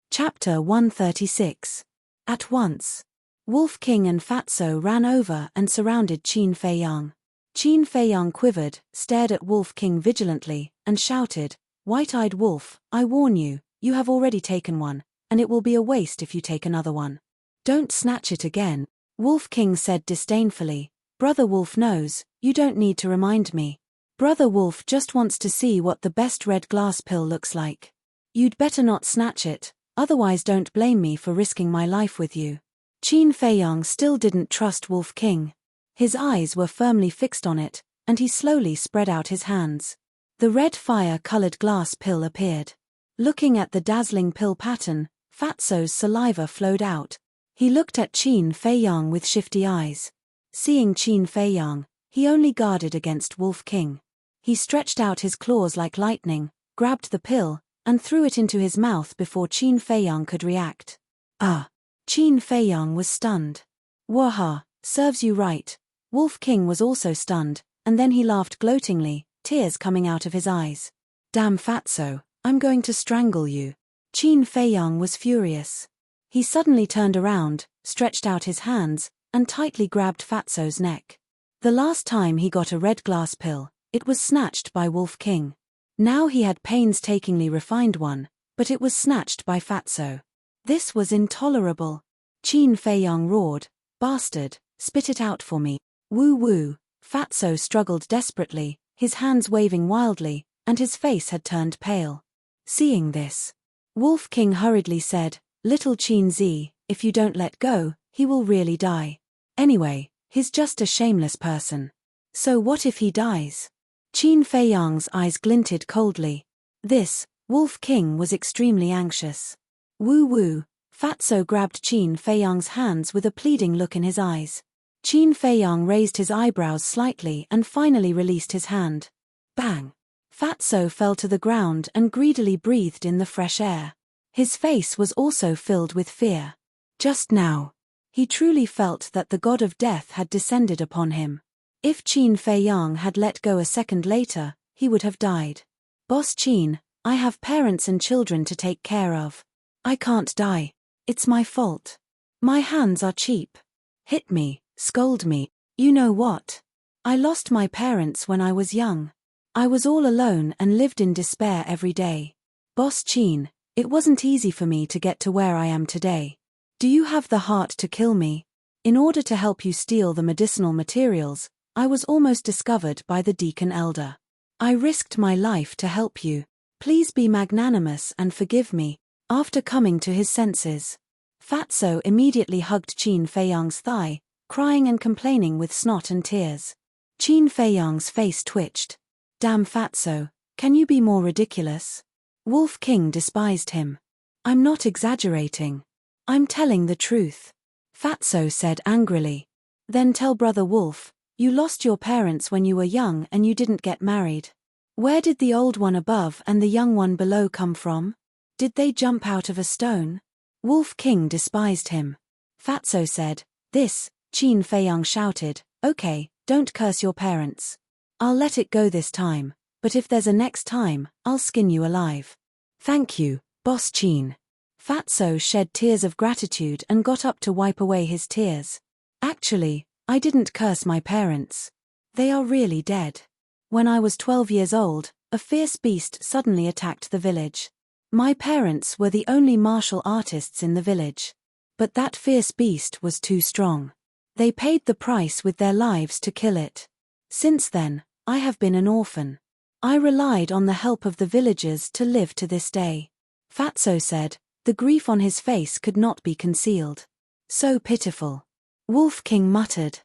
Chapter 136. At once, Wolf King and Fatso ran over and surrounded Qin Feiyang. Qin Feiyang quivered, stared at Wolf King vigilantly, and shouted, "White-eyed wolf, I warn you, you have already taken one, and it will be a waste if you take another one. Don't snatch it again," Wolf King said disdainfully. "Brother Wolf knows, you don't need to remind me. Brother Wolf just wants to see what the best red glass pill looks like. You'd better not snatch it, otherwise don't blame me for risking my life with you." Qin Feiyang still didn't trust Wolf King. His eyes were firmly fixed on it, and he slowly spread out his hands. The red fire-colored glass pill appeared. Looking at the dazzling pill pattern, Fatso's saliva flowed out. He looked at Qin Feiyang with shifty eyes. Seeing Qin Feiyang, he only guarded against Wolf King. He stretched out his claws like lightning, grabbed the pill, and threw it into his mouth before Qin Feiyang could react. Ah! Qin Feiyang was stunned. "Waha, serves you right." Wolf King was also stunned, and then he laughed gloatingly, tears coming out of his eyes. "Damn Fatso, I'm going to strangle you." Qin Feiyang was furious. He suddenly turned around, stretched out his hands, and tightly grabbed Fatso's neck. The last time he got a red glass pill, it was snatched by Wolf King. Now he had painstakingly refined one, but it was snatched by Fatso. This was intolerable. Qin Feiyang roared, "Bastard, spit it out for me." Woo-woo. Fatso struggled desperately, his hands waving wildly, and his face had turned pale. Seeing this, Wolf King hurriedly said, "Little Qin Zi, if you don't let go, he will really die. Anyway, he's just a shameless person. So what if he dies?" Qin Feiyang's eyes glinted coldly. This, Wolf King was extremely anxious. Woo-woo. Fatso grabbed Qin Feiyang's hands with a pleading look in his eyes. Qin Feiyang raised his eyebrows slightly and finally released his hand. Bang! Fatso fell to the ground and greedily breathed in the fresh air. His face was also filled with fear. Just now, he truly felt that the god of death had descended upon him. If Qin Feiyang had let go a second later, he would have died. Boss Qin, I have parents and children to take care of. I can't die. It's my fault. My hands are cheap. Hit me, scold me, you know what? I lost my parents when I was young. I was all alone and lived in despair every day. Boss Qin, it wasn't easy for me to get to where I am today. Do you have the heart to kill me? In order to help you steal the medicinal materials, I was almost discovered by the deacon elder. I risked my life to help you. Please be magnanimous and forgive me. After coming to his senses, Fatso immediately hugged Qin Feiyang's thigh, crying and complaining with snot and tears. Qin Feiyang's face twitched. Damn Fatso, can you be more ridiculous? Wolf King despised him. I'm not exaggerating. I'm telling the truth. Fatso said angrily. Then tell Brother Wolf, you lost your parents when you were young and you didn't get married. Where did the old one above and the young one below come from? Did they jump out of a stone? Wolf King despised him. Fatso said, this, Qin Feiyang shouted, okay, don't curse your parents. I'll let it go this time, but if there's a next time, I'll skin you alive. Thank you, Boss Qin. Fatso shed tears of gratitude and got up to wipe away his tears. Actually, I didn't curse my parents. They are really dead. When I was 12 years old, a fierce beast suddenly attacked the village. My parents were the only martial artists in the village. But that fierce beast was too strong. They paid the price with their lives to kill it. Since then, I have been an orphan. I relied on the help of the villagers to live to this day. Fatso said, the grief on his face could not be concealed. So pitiful. Wolf King muttered.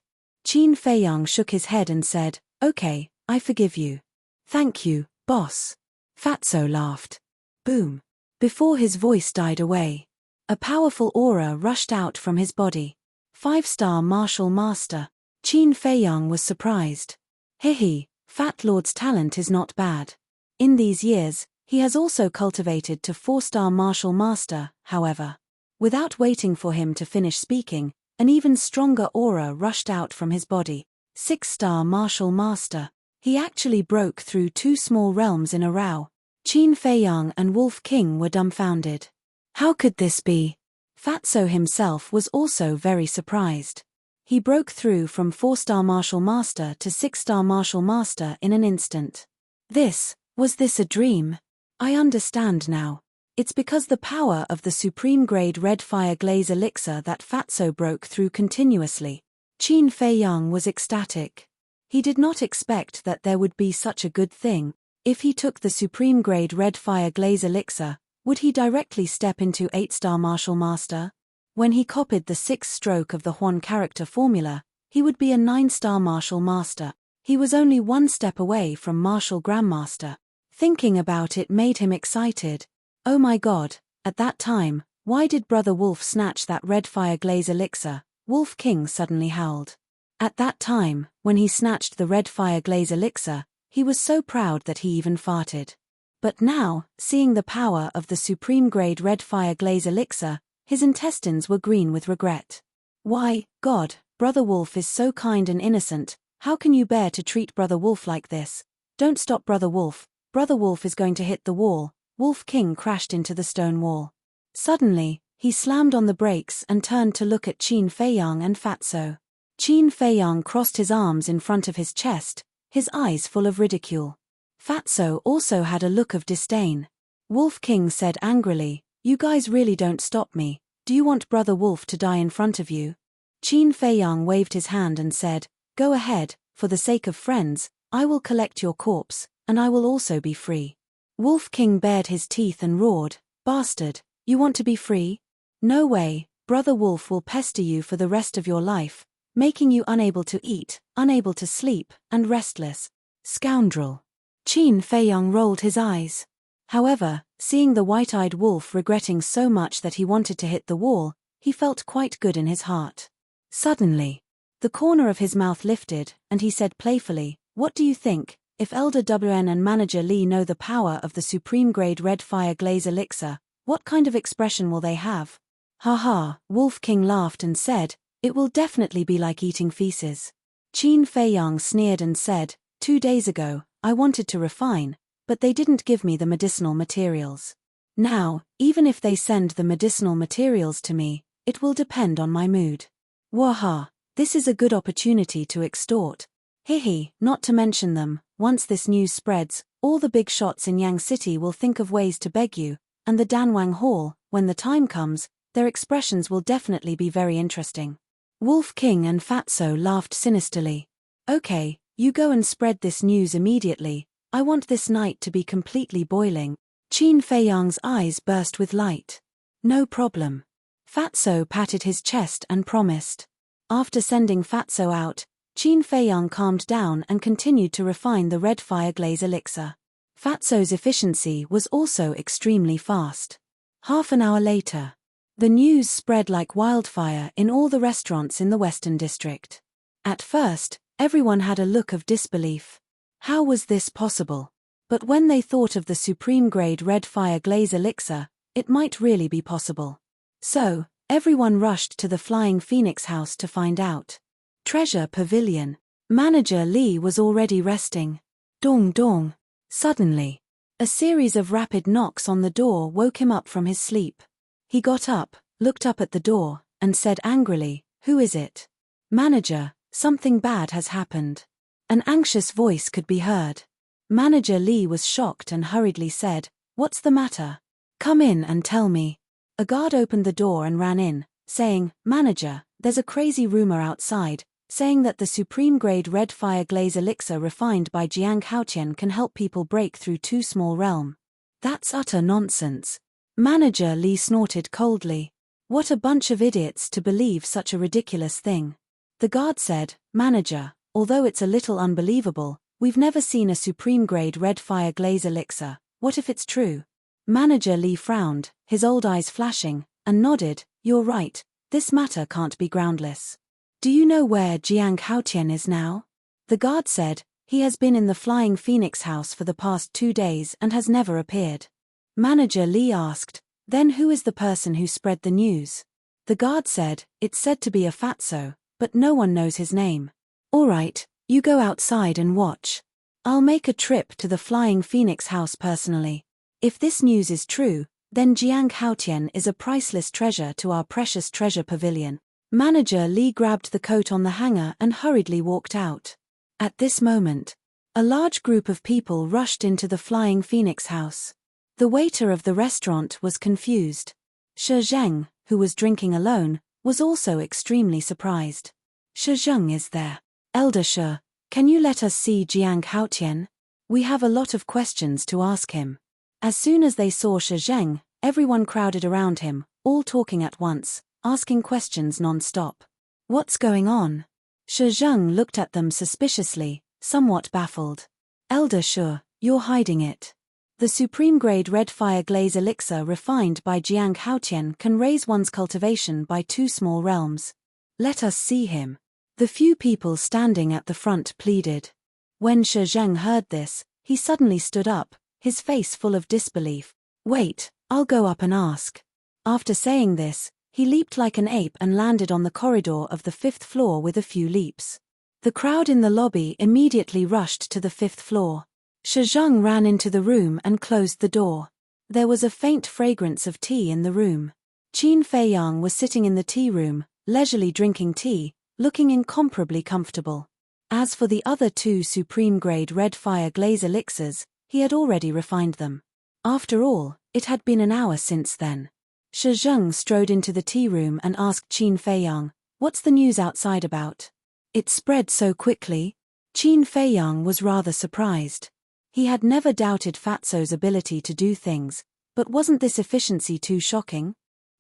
Qin Feiyang shook his head and said, okay, I forgive you. Thank you, boss. Fatso laughed. Boom. Before his voice died away, a powerful aura rushed out from his body. 5-star martial master. Qin Feiyang was surprised. Hehe, Fat Lord's talent is not bad. In these years, he has also cultivated to 4-star martial master, however. Without waiting for him to finish speaking, an even stronger aura rushed out from his body. 6-star martial master. He actually broke through 2 small realms in a row. Qin Feiyang and Wolf King were dumbfounded. How could this be? Fatso himself was also very surprised. He broke through from 4-star martial master to 6-star martial master in an instant. Was this a dream? I understand now. It's because the power of the supreme grade red fire glaze elixir that Fatso broke through continuously. Qin Feiyang was ecstatic. He did not expect that there would be such a good thing. If he took the supreme grade red fire glaze elixir, would he directly step into 8-star martial master? When he copied the 6th stroke of the Huan character formula, he would be a 9-star martial master. He was only 1 step away from martial grandmaster. Thinking about it made him excited. Oh my god, at that time, why did Brother Wolf snatch that red fire glaze elixir? Wolf King suddenly howled. At that time, when he snatched the red fire glaze elixir, he was so proud that he even farted. But now, seeing the power of the supreme grade red fire glaze elixir, his intestines were green with regret. Why, God, Brother Wolf is so kind and innocent, how can you bear to treat Brother Wolf like this? Don't stop Brother Wolf, Brother Wolf is going to hit the wall. Wolf King crashed into the stone wall. Suddenly, he slammed on the brakes and turned to look at Qin Feiyang and Fatso. Qin Feiyang crossed his arms in front of his chest, his eyes full of ridicule. Fatso also had a look of disdain. Wolf King said angrily, you guys really don't stop me. Do you want Brother Wolf to die in front of you? Qin Feiyang waved his hand and said, go ahead, for the sake of friends, I will collect your corpse, and I will also be free. Wolf King bared his teeth and roared, bastard, you want to be free? No way, Brother Wolf will pester you for the rest of your life, making you unable to eat, unable to sleep, and restless. Scoundrel. Qin Feiyang rolled his eyes. However, seeing the white-eyed wolf regretting so much that he wanted to hit the wall, he felt quite good in his heart. Suddenly, the corner of his mouth lifted, and he said playfully, what do you think, If Elder WN and Manager Lee know the power of the supreme grade red fire glaze elixir, what kind of expression will they have? Haha, Wolf King laughed and said, it will definitely be like eating feces. Qin Feiyang sneered and said, 2 days ago, I wanted to refine, but they didn't give me the medicinal materials. Now, even if they send the medicinal materials to me, it will depend on my mood. Waha, this is a good opportunity to extort. Hihi, not to mention them, once this news spreads, all the big shots in Yang City will think of ways to beg you, and the Danwang Hall, when the time comes, their expressions will definitely be very interesting. Wolf King and Fatso laughed sinisterly. Okay, you go and spread this news immediately, I want this night to be completely boiling. Qin Feiyang's eyes burst with light. No problem. Fatso patted his chest and promised. After sending Fatso out, Qin Feiyang calmed down and continued to refine the red fire glaze elixir. Fatso's efficiency was also extremely fast. Half an hour later, the news spread like wildfire in all the restaurants in the Western District. At first, everyone had a look of disbelief. How was this possible? But when they thought of the supreme grade red fire glaze elixir, it might really be possible. So, everyone rushed to the Flying Phoenix house to find out. Treasure Pavilion. Manager Lee was already resting. Dong dong. Suddenly, a series of rapid knocks on the door woke him up from his sleep. He got up, looked up at the door, and said angrily, "Who is it?" "Manager, something bad has happened." An anxious voice could be heard. Manager Lee was shocked and hurriedly said, "What's the matter? Come in and tell me." A guard opened the door and ran in, saying, "Manager, there's a crazy rumor outside, saying that the supreme grade red fire glaze elixir refined by Jiang Haotian can help people break through Too Small Realm." "That's utter nonsense." Manager Lee snorted coldly. "What a bunch of idiots to believe such a ridiculous thing." The guard said, "Manager, although it's a little unbelievable, we've never seen a supreme grade red fire glaze elixir. What if it's true?" Manager Lee frowned, his old eyes flashing, and nodded, "You're right, this matter can't be groundless." "Do you know where Jiang Haotian is now?" The guard said, "He has been in the Flying Phoenix house for the past 2 days and has never appeared." Manager Lee asked, "Then who is the person who spread the news?" The guard said, "It's said to be a fatso, but no one knows his name." "All right, you go outside and watch. I'll make a trip to the Flying Phoenix house personally. If this news is true, then Jiang Haotian is a priceless treasure to our precious treasure pavilion." Manager Lee grabbed the coat on the hanger and hurriedly walked out. At this moment, a large group of people rushed into the Flying Phoenix house. The waiter of the restaurant was confused. Shi Zheng, who was drinking alone, was also extremely surprised. "Shi Zheng is there. Elder Shi, can you let us see Jiang Haotian? We have a lot of questions to ask him." As soon as they saw Shi Zheng, everyone crowded around him, all talking at once, asking questions non-stop. "What's going on?" Shi Zheng looked at them suspiciously, somewhat baffled. "Elder Shi, you're hiding it. The supreme grade red fire glaze elixir refined by Jiang Haotian can raise one's cultivation by 2 small realms. Let us see him." The few people standing at the front pleaded. When Shi Zheng heard this, he suddenly stood up, his face full of disbelief. "Wait, I'll go up and ask." After saying this, he leaped like an ape and landed on the corridor of the 5th floor with a few leaps. The crowd in the lobby immediately rushed to the 5th floor. Shi Zheng ran into the room and closed the door. There was a faint fragrance of tea in the room. Qin Feiyang was sitting in the tea room, leisurely drinking tea, looking incomparably comfortable. As for the other 2 supreme grade red fire glaze elixirs, he had already refined them. After all, it had been an hour since then. Shi Zheng strode into the tea room and asked Qin Feiyang, "What's the news outside about?" "It spread so quickly." Qin Feiyang was rather surprised. He had never doubted Fatso's ability to do things, but wasn't this efficiency too shocking?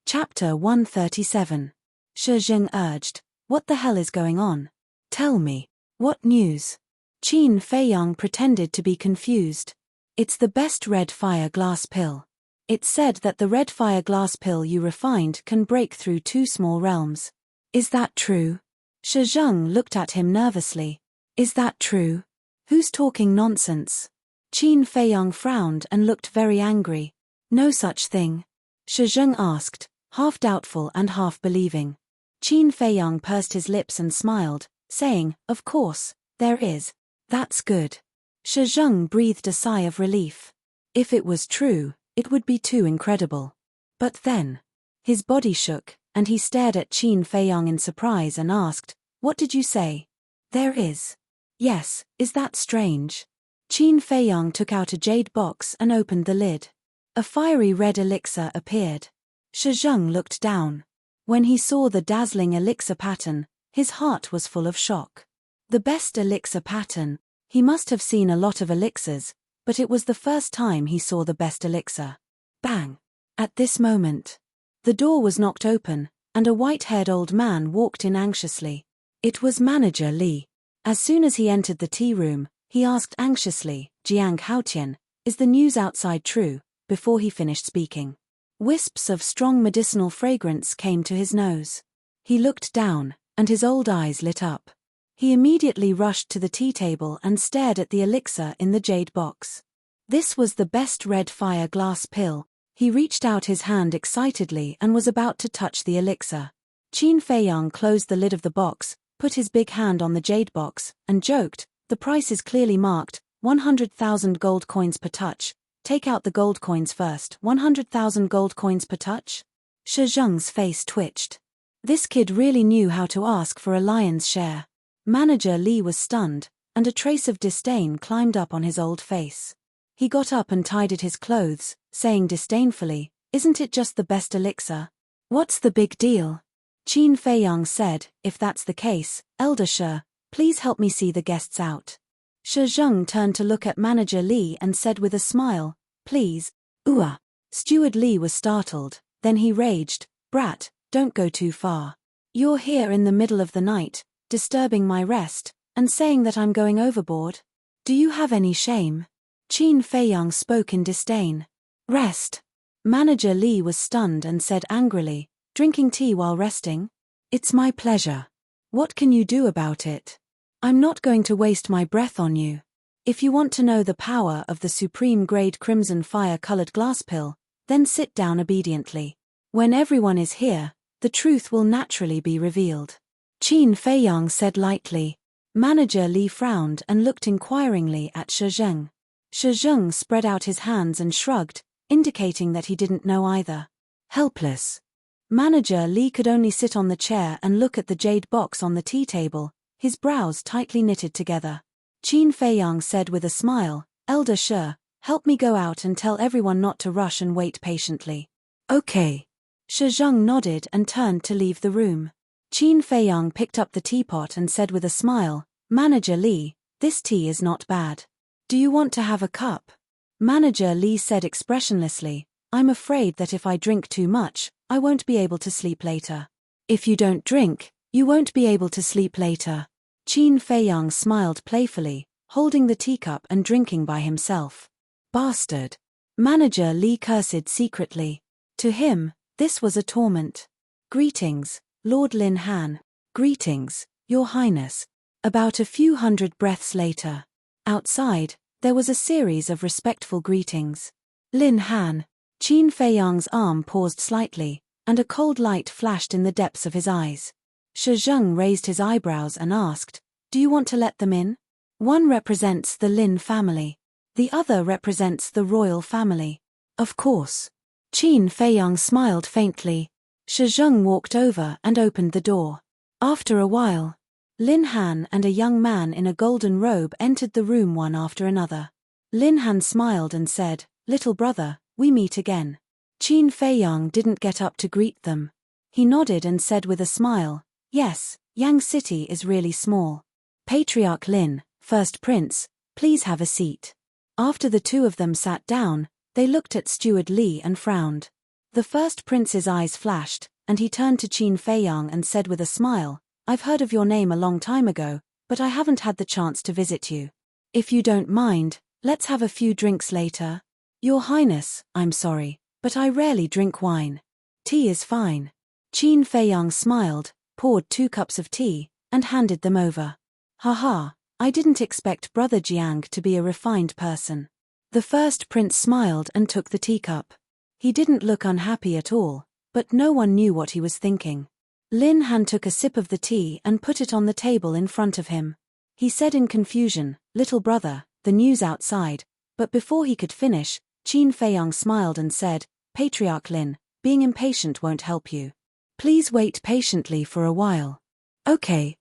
Chapter 137. Shi Zheng urged, "What the hell is going on? Tell me. What news?" Qin Feiyang pretended to be confused. "It's the best red fire glass pill. It's said that the red fire glass pill you refined can break through 2 small realms. Is that true?" Shi Zheng looked at him nervously. "Is that true?" Who's talking nonsense? Qin Feiyang frowned and looked very angry. No such thing. Shi Zheng asked, half doubtful and half believing. Qin Feiyang pursed his lips and smiled, saying, of course, there is. That's good. Shi Zheng breathed a sigh of relief. If it was true, it would be too incredible. But then, his body shook, and he stared at Qin Feiyang in surprise and asked, what did you say? There is. Yes, is that strange? Qin Feiyang took out a jade box and opened the lid. A fiery red elixir appeared. Shi Zheng looked down. When he saw the dazzling elixir pattern, his heart was full of shock. The best elixir pattern. He must have seen a lot of elixirs, but it was the first time he saw the best elixir. Bang! At this moment, the door was knocked open, and a white-haired old man walked in anxiously. It was Manager Li. As soon as he entered the tea room, he asked anxiously, Jiang Haotian, is the news outside true? Before he finished speaking. Wisps of strong medicinal fragrance came to his nose. He looked down, and his old eyes lit up. He immediately rushed to the tea table and stared at the elixir in the jade box. This was the best red fire glass pill. He reached out his hand excitedly and was about to touch the elixir. Qin Feiyang closed the lid of the box, put his big hand on the jade box, and joked, the price is clearly marked, 100,000 gold coins per touch. Take out the gold coins first. 100,000 gold coins per touch? Shi Zheng's face twitched. This kid really knew how to ask for a lion's share. Manager Li was stunned, and a trace of disdain climbed up on his old face. He got up and tidied his clothes, saying disdainfully, isn't it just the best elixir? What's the big deal? Qin Feiyang said, if that's the case, Elder Shi, please help me see the guests out. Shi Zheng turned to look at Manager Li and said with a smile, please. Steward Li was startled, then he raged, brat, don't go too far. You're here in the middle of the night, disturbing my rest, and saying that I'm going overboard? Do you have any shame? Qin Feiyang spoke in disdain. Rest. Manager Li was stunned and said angrily, drinking tea while resting? It's my pleasure. What can you do about it? I'm not going to waste my breath on you. If you want to know the power of the supreme grade crimson fire-colored glass pill, then sit down obediently. When everyone is here, the truth will naturally be revealed. Qin Feiyang said lightly. Manager Li frowned and looked inquiringly at Shi Zheng. Shi Zheng spread out his hands and shrugged, indicating that he didn't know either. Helpless. Manager Li could only sit on the chair and look at the jade box on the tea table, his brows tightly knitted together. Qin Feiyang said with a smile, Elder Shi, help me go out and tell everyone not to rush and wait patiently. Okay. Shi Zheng nodded and turned to leave the room. Qin Feiyang picked up the teapot and said with a smile, Manager Li, this tea is not bad. Do you want to have a cup? Manager Li said expressionlessly, I'm afraid that if I drink too much, I won't be able to sleep later. If you don't drink, you won't be able to sleep later. Qin Feiyang smiled playfully, holding the teacup and drinking by himself. Bastard. Manager Li cursed secretly. To him, this was a torment. Greetings, Lord Lin Han. Greetings, Your Highness. About a few hundred breaths later. Outside, there was a series of respectful greetings. Lin Han. Qin Feiyang's arm paused slightly, and a cold light flashed in the depths of his eyes. Shi Zheng raised his eyebrows and asked, do you want to let them in? One represents the Lin family. The other represents the royal family. Of course. Qin Feiyang smiled faintly. Shi Zheng walked over and opened the door. After a while, Lin Han and a young man in a golden robe entered the room one after another. Lin Han smiled and said, little brother, we meet again. Qin Feiyang didn't get up to greet them. He nodded and said with a smile, yes, Yang City is really small. Patriarch Lin, First Prince, please have a seat. After the two of them sat down, they looked at Steward Li and frowned. The First Prince's eyes flashed, and he turned to Qin Feiyang and said with a smile, I've heard of your name a long time ago, but I haven't had the chance to visit you. If you don't mind, let's have a few drinks later. Your Highness, I'm sorry, but I rarely drink wine. Tea is fine. Qin Feiyang smiled, poured 2 cups of tea, and handed them over. Haha, I didn't expect Brother Jiang to be a refined person. The first prince smiled and took the teacup. He didn't look unhappy at all, but no one knew what he was thinking. Lin Han took a sip of the tea and put it on the table in front of him. He said in confusion, "Little brother, the news outside," but before he could finish, Qin Feiyang smiled and said, "Patriarch Lin, being impatient won't help you. Please wait patiently for a while." Okay.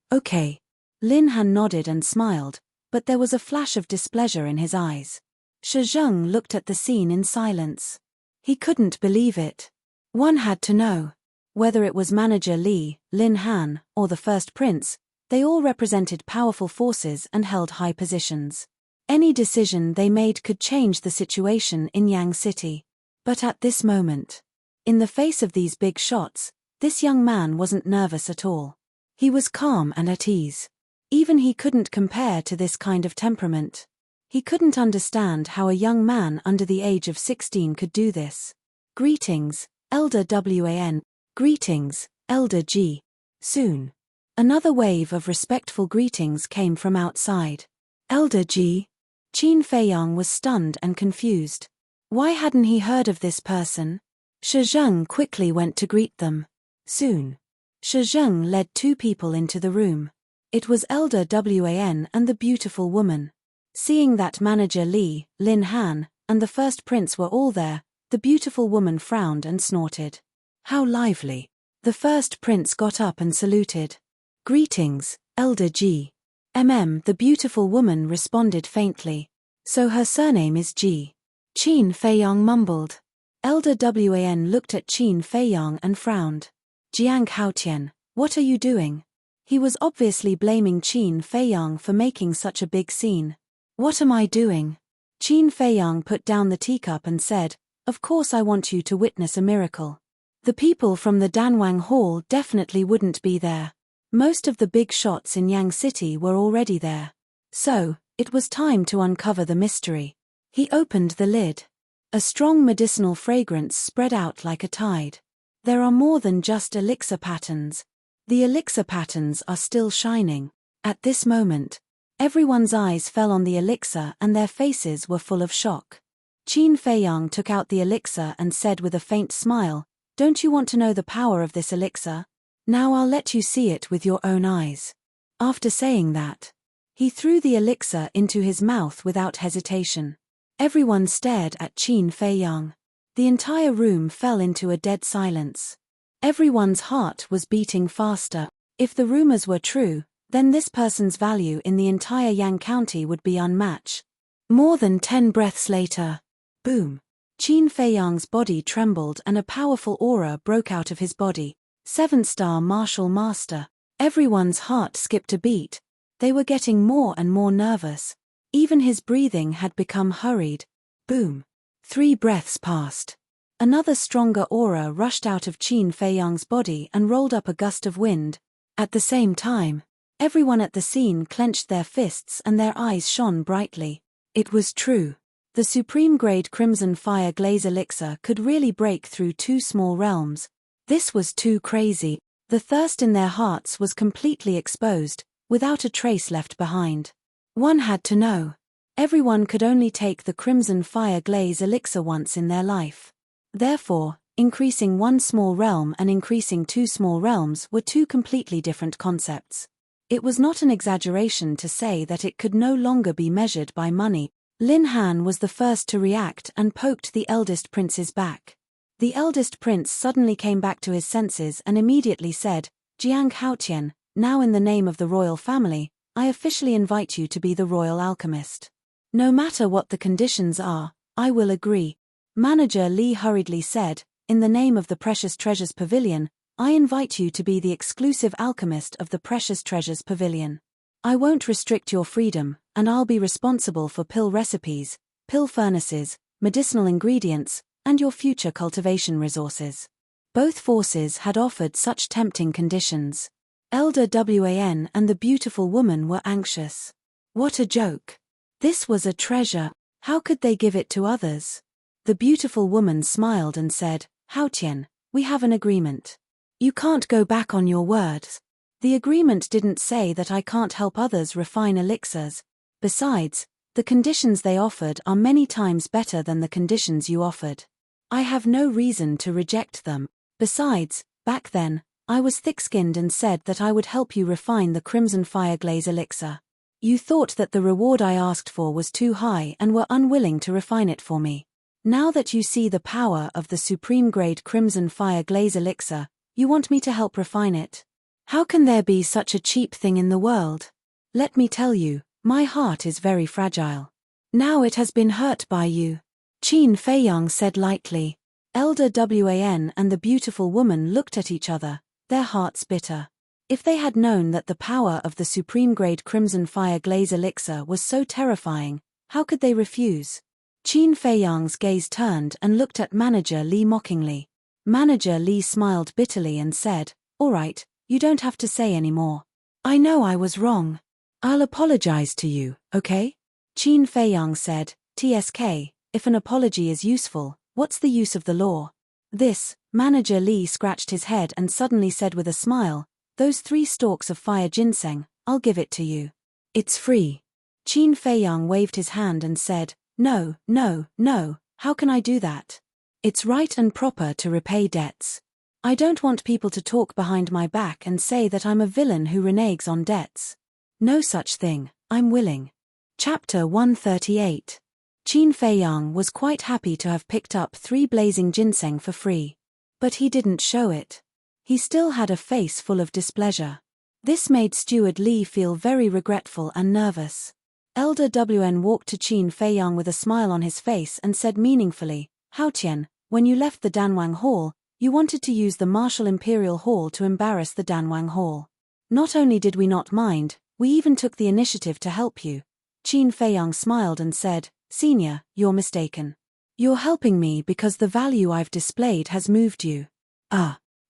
Lin Han nodded and smiled, but there was a flash of displeasure in his eyes. Shi Zheng looked at the scene in silence. He couldn't believe it. One had to know. Whether it was Manager Li, Lin Han, or the first prince, they all represented powerful forces and held high positions. Any decision they made could change the situation in Yang City. But at this moment, in the face of these big shots, this young man wasn't nervous at all. He was calm and at ease. Even he couldn't compare to this kind of temperament. He couldn't understand how a young man under the age of 16 could do this. "Greetings, Elder Wan. Greetings, Elder G. Soon. Another wave of respectful greetings came from outside. "Elder G." Qin Feiyang was stunned and confused. Why hadn't he heard of this person? Shi Zheng quickly went to greet them. Soon. Shi Zheng led two people into the room. It was Elder Wan and the beautiful woman. Seeing that Manager Li, Lin Han, and the first prince were all there, the beautiful woman frowned and snorted. "How lively." The first prince got up and saluted. "Greetings, Elder G. The beautiful woman responded faintly. "So her surname is G." Qin Feiyang mumbled. Elder Wan looked at Qin Feiyang and frowned. "Jiang Haotian, what are you doing?" He was obviously blaming Qin Feiyang for making such a big scene. "What am I doing?" Qin Feiyang put down the teacup and said, "Of course I want you to witness a miracle. The people from the Danwang Hall definitely wouldn't be there. Most of the big shots in Yang City were already there. So, it was time to uncover the mystery." He opened the lid. A strong medicinal fragrance spread out like a tide. There are more than just elixir patterns. The elixir patterns are still shining. At this moment, everyone's eyes fell on the elixir and their faces were full of shock. Qin Feiyang took out the elixir and said with a faint smile, "Don't you want to know the power of this elixir? Now I'll let you see it with your own eyes." After saying that, he threw the elixir into his mouth without hesitation. Everyone stared at Qin Feiyang. The entire room fell into a dead silence. Everyone's heart was beating faster. If the rumors were true, then this person's value in the entire Yang County would be unmatched. More than 10 breaths later, boom. Qin Feiyang's body trembled and a powerful aura broke out of his body. 7-star martial master. Everyone's heart skipped a beat. They were getting more and more nervous. Even his breathing had become hurried. Boom. 3 breaths passed. Another stronger aura rushed out of Qin Feiyang's body and rolled up a gust of wind. At the same time, everyone at the scene clenched their fists and their eyes shone brightly. It was true. The supreme-grade Crimson Fire Glaze Elixir could really break through 2 small realms. This was too crazy. The thirst in their hearts was completely exposed, without a trace left behind. One had to know. Everyone could only take the Crimson Fire Glaze Elixir once in their life. Therefore, increasing 1 small realm and increasing 2 small realms were 2 completely different concepts. It was not an exaggeration to say that it could no longer be measured by money. Lin Han was the first to react and poked the eldest prince's back. The eldest prince suddenly came back to his senses and immediately said, "Jiang Haotian, now in the name of the royal family, I officially invite you to be the royal alchemist. No matter what the conditions are, I will agree." Manager Li hurriedly said, "In the name of the Precious Treasures Pavilion, I invite you to be the exclusive alchemist of the Precious Treasures Pavilion. I won't restrict your freedom, and I'll be responsible for pill recipes, pill furnaces, medicinal ingredients, and your future cultivation resources." Both forces had offered such tempting conditions. Elder Wan and the beautiful woman were anxious. What a joke. This was a treasure. How could they give it to others? The beautiful woman smiled and said, "Haotian, we have an agreement. You can't go back on your words." The agreement didn't say that I can't help others refine elixirs. Besides, the conditions they offered are many times better than the conditions you offered. I have no reason to reject them. Besides, back then, I was thick-skinned and said that I would help you refine the Crimson Fire Glaze elixir. You thought that the reward I asked for was too high and were unwilling to refine it for me. Now that you see the power of the supreme-grade Crimson Fire Glaze elixir, you want me to help refine it? How can there be such a cheap thing in the world? Let me tell you, my heart is very fragile. Now it has been hurt by you. Qin Feiyang said lightly. Elder Wan and the beautiful woman looked at each other, their hearts bitter. If they had known that the power of the supreme-grade Crimson Fire Glaze elixir was so terrifying, how could they refuse? Qin Feiyang's gaze turned and looked at Manager Li mockingly. Manager Li smiled bitterly and said, "All right, you don't have to say any more. I know I was wrong. I'll apologize to you, okay?" Qin Feiyang said, "TSK, if an apology is useful, what's the use of the law?" This, Manager Li scratched his head and suddenly said with a smile, "Those 3 stalks of fire ginseng, I'll give it to you. It's free." Qin Feiyang waved his hand and said, "No, no, no, how can I do that? It's right and proper to repay debts. I don't want people to talk behind my back and say that I'm a villain who reneges on debts. No such thing, I'm willing." Chapter 138. Qin Feiyang was quite happy to have picked up 3 blazing ginseng for free. But he didn't show it. He still had a face full of displeasure. This made Steward Li feel very regretful and nervous. Elder Wan walked to Qin Feiyang with a smile on his face and said meaningfully, "Haotian, when you left the Danwang Hall, you wanted to use the Martial Imperial Hall to embarrass the Danwang Hall. Not only did we not mind, we even took the initiative to help you." Qin Feiyang smiled and said, "Senior, you're mistaken. You're helping me because the value I've displayed has moved you."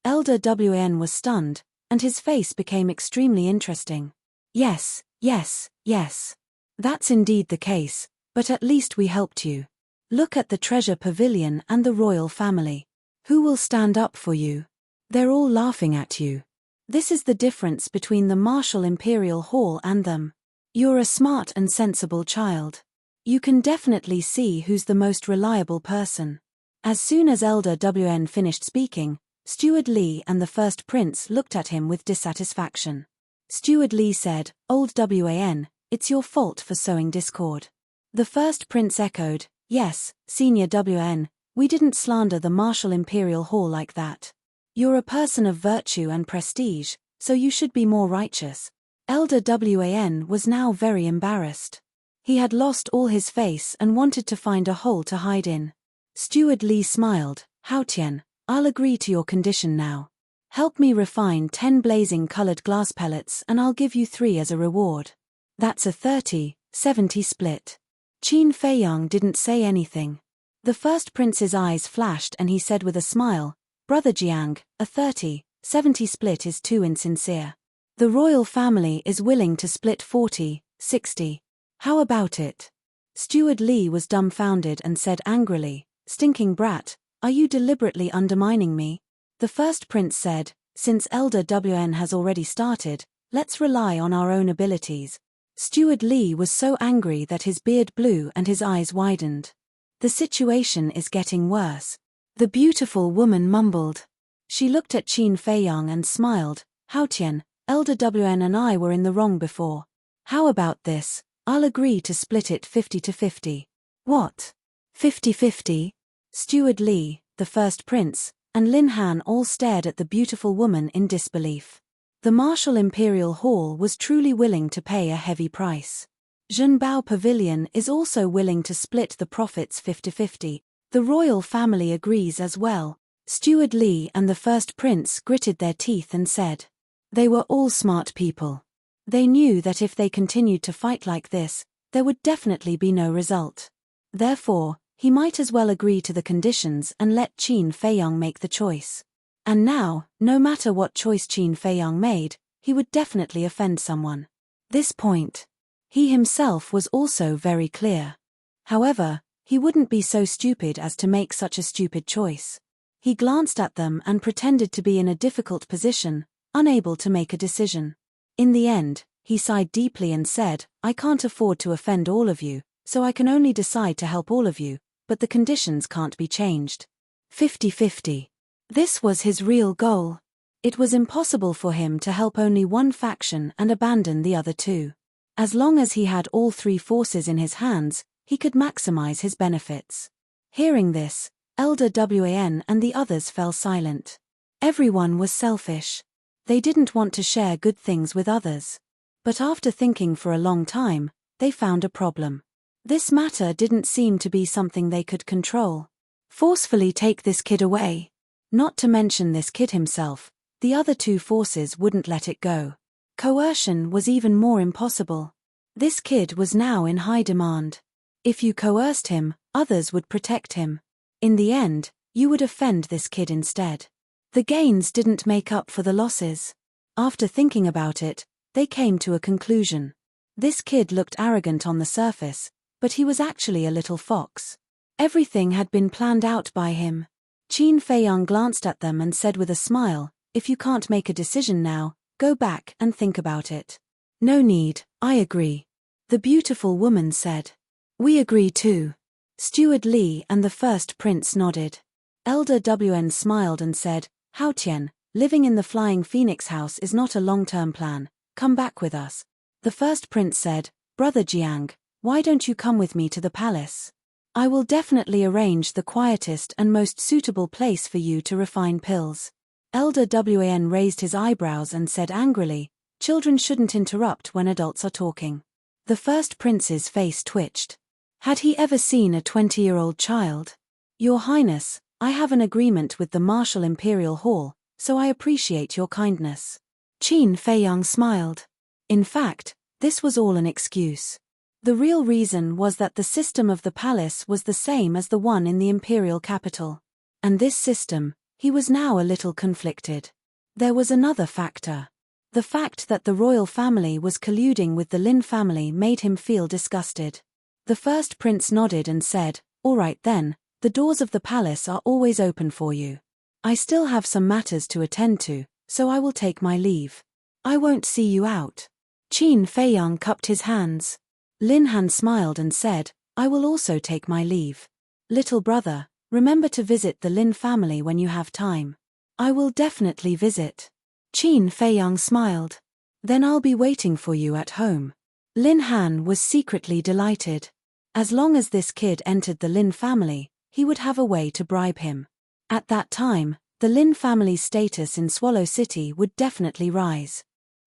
Elder Wan was stunned, and his face became extremely interesting. Yes, yes, yes. That's indeed the case, but at least we helped you. Look at the treasure pavilion and the royal family. Who will stand up for you? They're all laughing at you. This is the difference between the Martial Imperial Hall and them. You're a smart and sensible child. You can definitely see who's the most reliable person. As soon as Elder Wan finished speaking, Steward Li and the first prince looked at him with dissatisfaction. Steward Li said, "Old Wan, it's your fault for sowing discord." The first prince echoed, "Yes, Senior Wan, we didn't slander the Martial Imperial Hall like that. You're a person of virtue and prestige, so you should be more righteous." Elder Wan was now very embarrassed. He had lost all his face and wanted to find a hole to hide in. Steward Li smiled, "Haotian, I'll agree to your condition now. Help me refine 10 blazing colored glass pellets and I'll give you 3 as a reward. That's a 30-70 split." Qin Feiyang didn't say anything. The first prince's eyes flashed and he said with a smile, "Brother Jiang, a 30-70 split is too insincere. The royal family is willing to split 40-60. How about it?" Steward Li was dumbfounded and said angrily, "Stinking brat, are you deliberately undermining me?" The first prince said, "Since Elder Wan has already started, let's rely on our own abilities." Steward Li was so angry that his beard blew and his eyes widened. "The situation is getting worse." The beautiful woman mumbled. She looked at Qin Feiyang and smiled, "Haotian, Elder Wan and I were in the wrong before. How about this? I'll agree to split it 50-50. "What? 50-50? Steward Li, the first prince, and Lin Han all stared at the beautiful woman in disbelief. The Martial Imperial Hall was truly willing to pay a heavy price. Zhenbao Pavilion is also willing to split the profits 50-50. The royal family agrees as well. Steward Li and the first prince gritted their teeth and said. They were all smart people. They knew that if they continued to fight like this, there would definitely be no result. Therefore, he might as well agree to the conditions and let Qin Feiyang make the choice. And now, no matter what choice Qin Feiyang made, he would definitely offend someone. This point, he himself was also very clear. However, he wouldn't be so stupid as to make such a stupid choice. He glanced at them and pretended to be in a difficult position, unable to make a decision. In the end, he sighed deeply and said, I can't afford to offend all of you, so I can only decide to help all of you, but the conditions can't be changed. 50-50. This was his real goal. It was impossible for him to help only one faction and abandon the other two. As long as he had all three forces in his hands, he could maximize his benefits. Hearing this, Elder Wan and the others fell silent. Everyone was selfish. They didn't want to share good things with others. But after thinking for a long time, they found a problem. This matter didn't seem to be something they could control. Forcefully take this kid away. Not to mention this kid himself, the other two forces wouldn't let it go. Coercion was even more impossible. This kid was now in high demand. If you coerced him, others would protect him. In the end, you would offend this kid instead. The gains didn't make up for the losses. After thinking about it, they came to a conclusion. This kid looked arrogant on the surface, but he was actually a little fox. Everything had been planned out by him. Qin Feiyang glanced at them and said with a smile, if you can't make a decision now, go back and think about it. No need, I agree. The beautiful woman said. We agree too. Steward Li and the first prince nodded. Elder Wan smiled and said, Hao Tian, living in the Flying Phoenix house is not a long-term plan, come back with us. The first prince said, Brother Jiang, why don't you come with me to the palace? I will definitely arrange the quietest and most suitable place for you to refine pills. Elder Wan raised his eyebrows and said angrily, children shouldn't interrupt when adults are talking. The first prince's face twitched. Had he ever seen a 20-year-old child? Your Highness, I have an agreement with the Martial Imperial Hall, so I appreciate your kindness. Qin Feiyang smiled. In fact, this was all an excuse. The real reason was that the system of the palace was the same as the one in the imperial capital. And this system, he was now a little conflicted. There was another factor. The fact that the royal family was colluding with the Lin family made him feel disgusted. The first prince nodded and said, all right then, the doors of the palace are always open for you. I still have some matters to attend to, so I will take my leave. I won't see you out. Qin Feiyang cupped his hands. Lin Han smiled and said, I will also take my leave. Little brother, remember to visit the Lin family when you have time. I will definitely visit. Qin Feiyang smiled. Then I'll be waiting for you at home. Lin Han was secretly delighted. As long as this kid entered the Lin family, he would have a way to bribe him. At that time, the Lin family's status in Swallow City would definitely rise.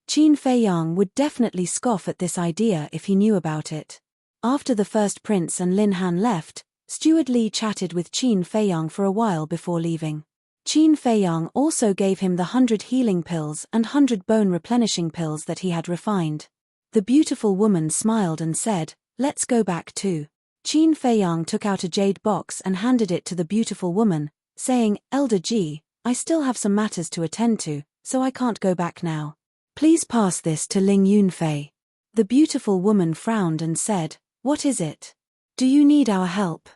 Qin Feiyang would definitely scoff at this idea if he knew about it. After the first prince and Lin Han left, Steward Li chatted with Qin Feiyang for a while before leaving. Qin Feiyang also gave him the 100 healing pills and 100 bone replenishing pills that he had refined. The beautiful woman smiled and said, let's go back too. Qin Feiyang took out a jade box and handed it to the beautiful woman, saying, Elder Ji, I still have some matters to attend to, so I can't go back now. Please pass this to Ling Yunfei. The beautiful woman frowned and said, what is it? Do you need our help?